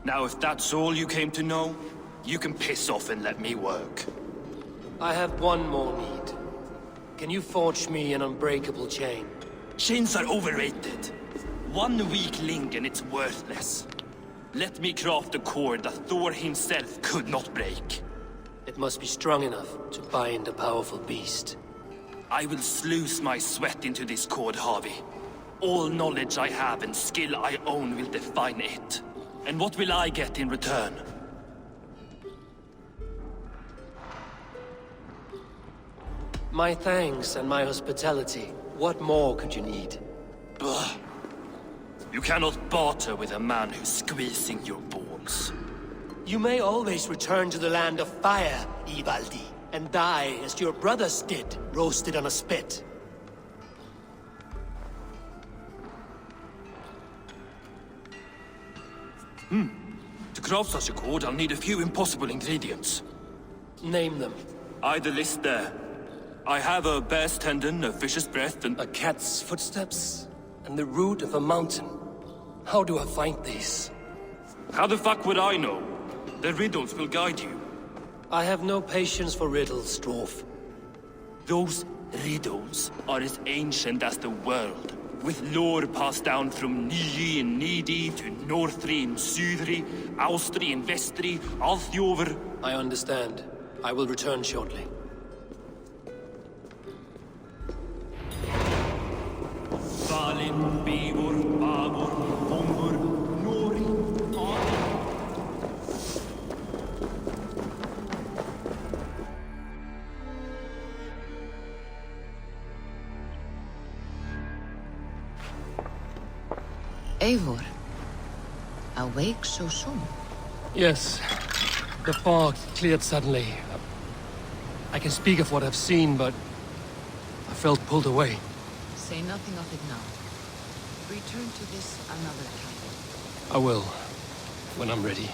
Now, if that's all you came to know, you can piss off and let me work. I have one more need. Can you forge me an unbreakable chain? Chains are overrated. 1 weak link and it's worthless. Let me craft a cord that Thor himself could not break. It must be strong enough to bind a powerful beast. I will sluice my sweat into this cord, Harvey. All knowledge I have and skill I own will define it. And what will I get in return? My thanks and my hospitality. What more could you need? Ugh. You cannot barter with a man who's squeezing your balls. You may always return to the land of fire, Ivaldi, and die as your brothers did, roasted on a spit. To craft such a cord, I'll need a few impossible ingredients. Name them. The list there. I have a bear's tendon, a fish's breath, and... A cat's footsteps, and the root of a mountain. How do I find these? How the fuck would I know? The riddles will guide you. I have no patience for riddles, Dwarf. Those riddles are as ancient as the world, with lore passed down from Niji and Nidi to Northri and Sudri, Austri and Vestri, Althjover. I understand. I will return shortly. Valin, Bivor, Babor, Hombur, Nori, Eivor, awake so soon? Yes. The fog cleared suddenly. I can speak of what I've seen, but I felt pulled away. Say nothing of it now. Return to this another time. I will, when I'm ready.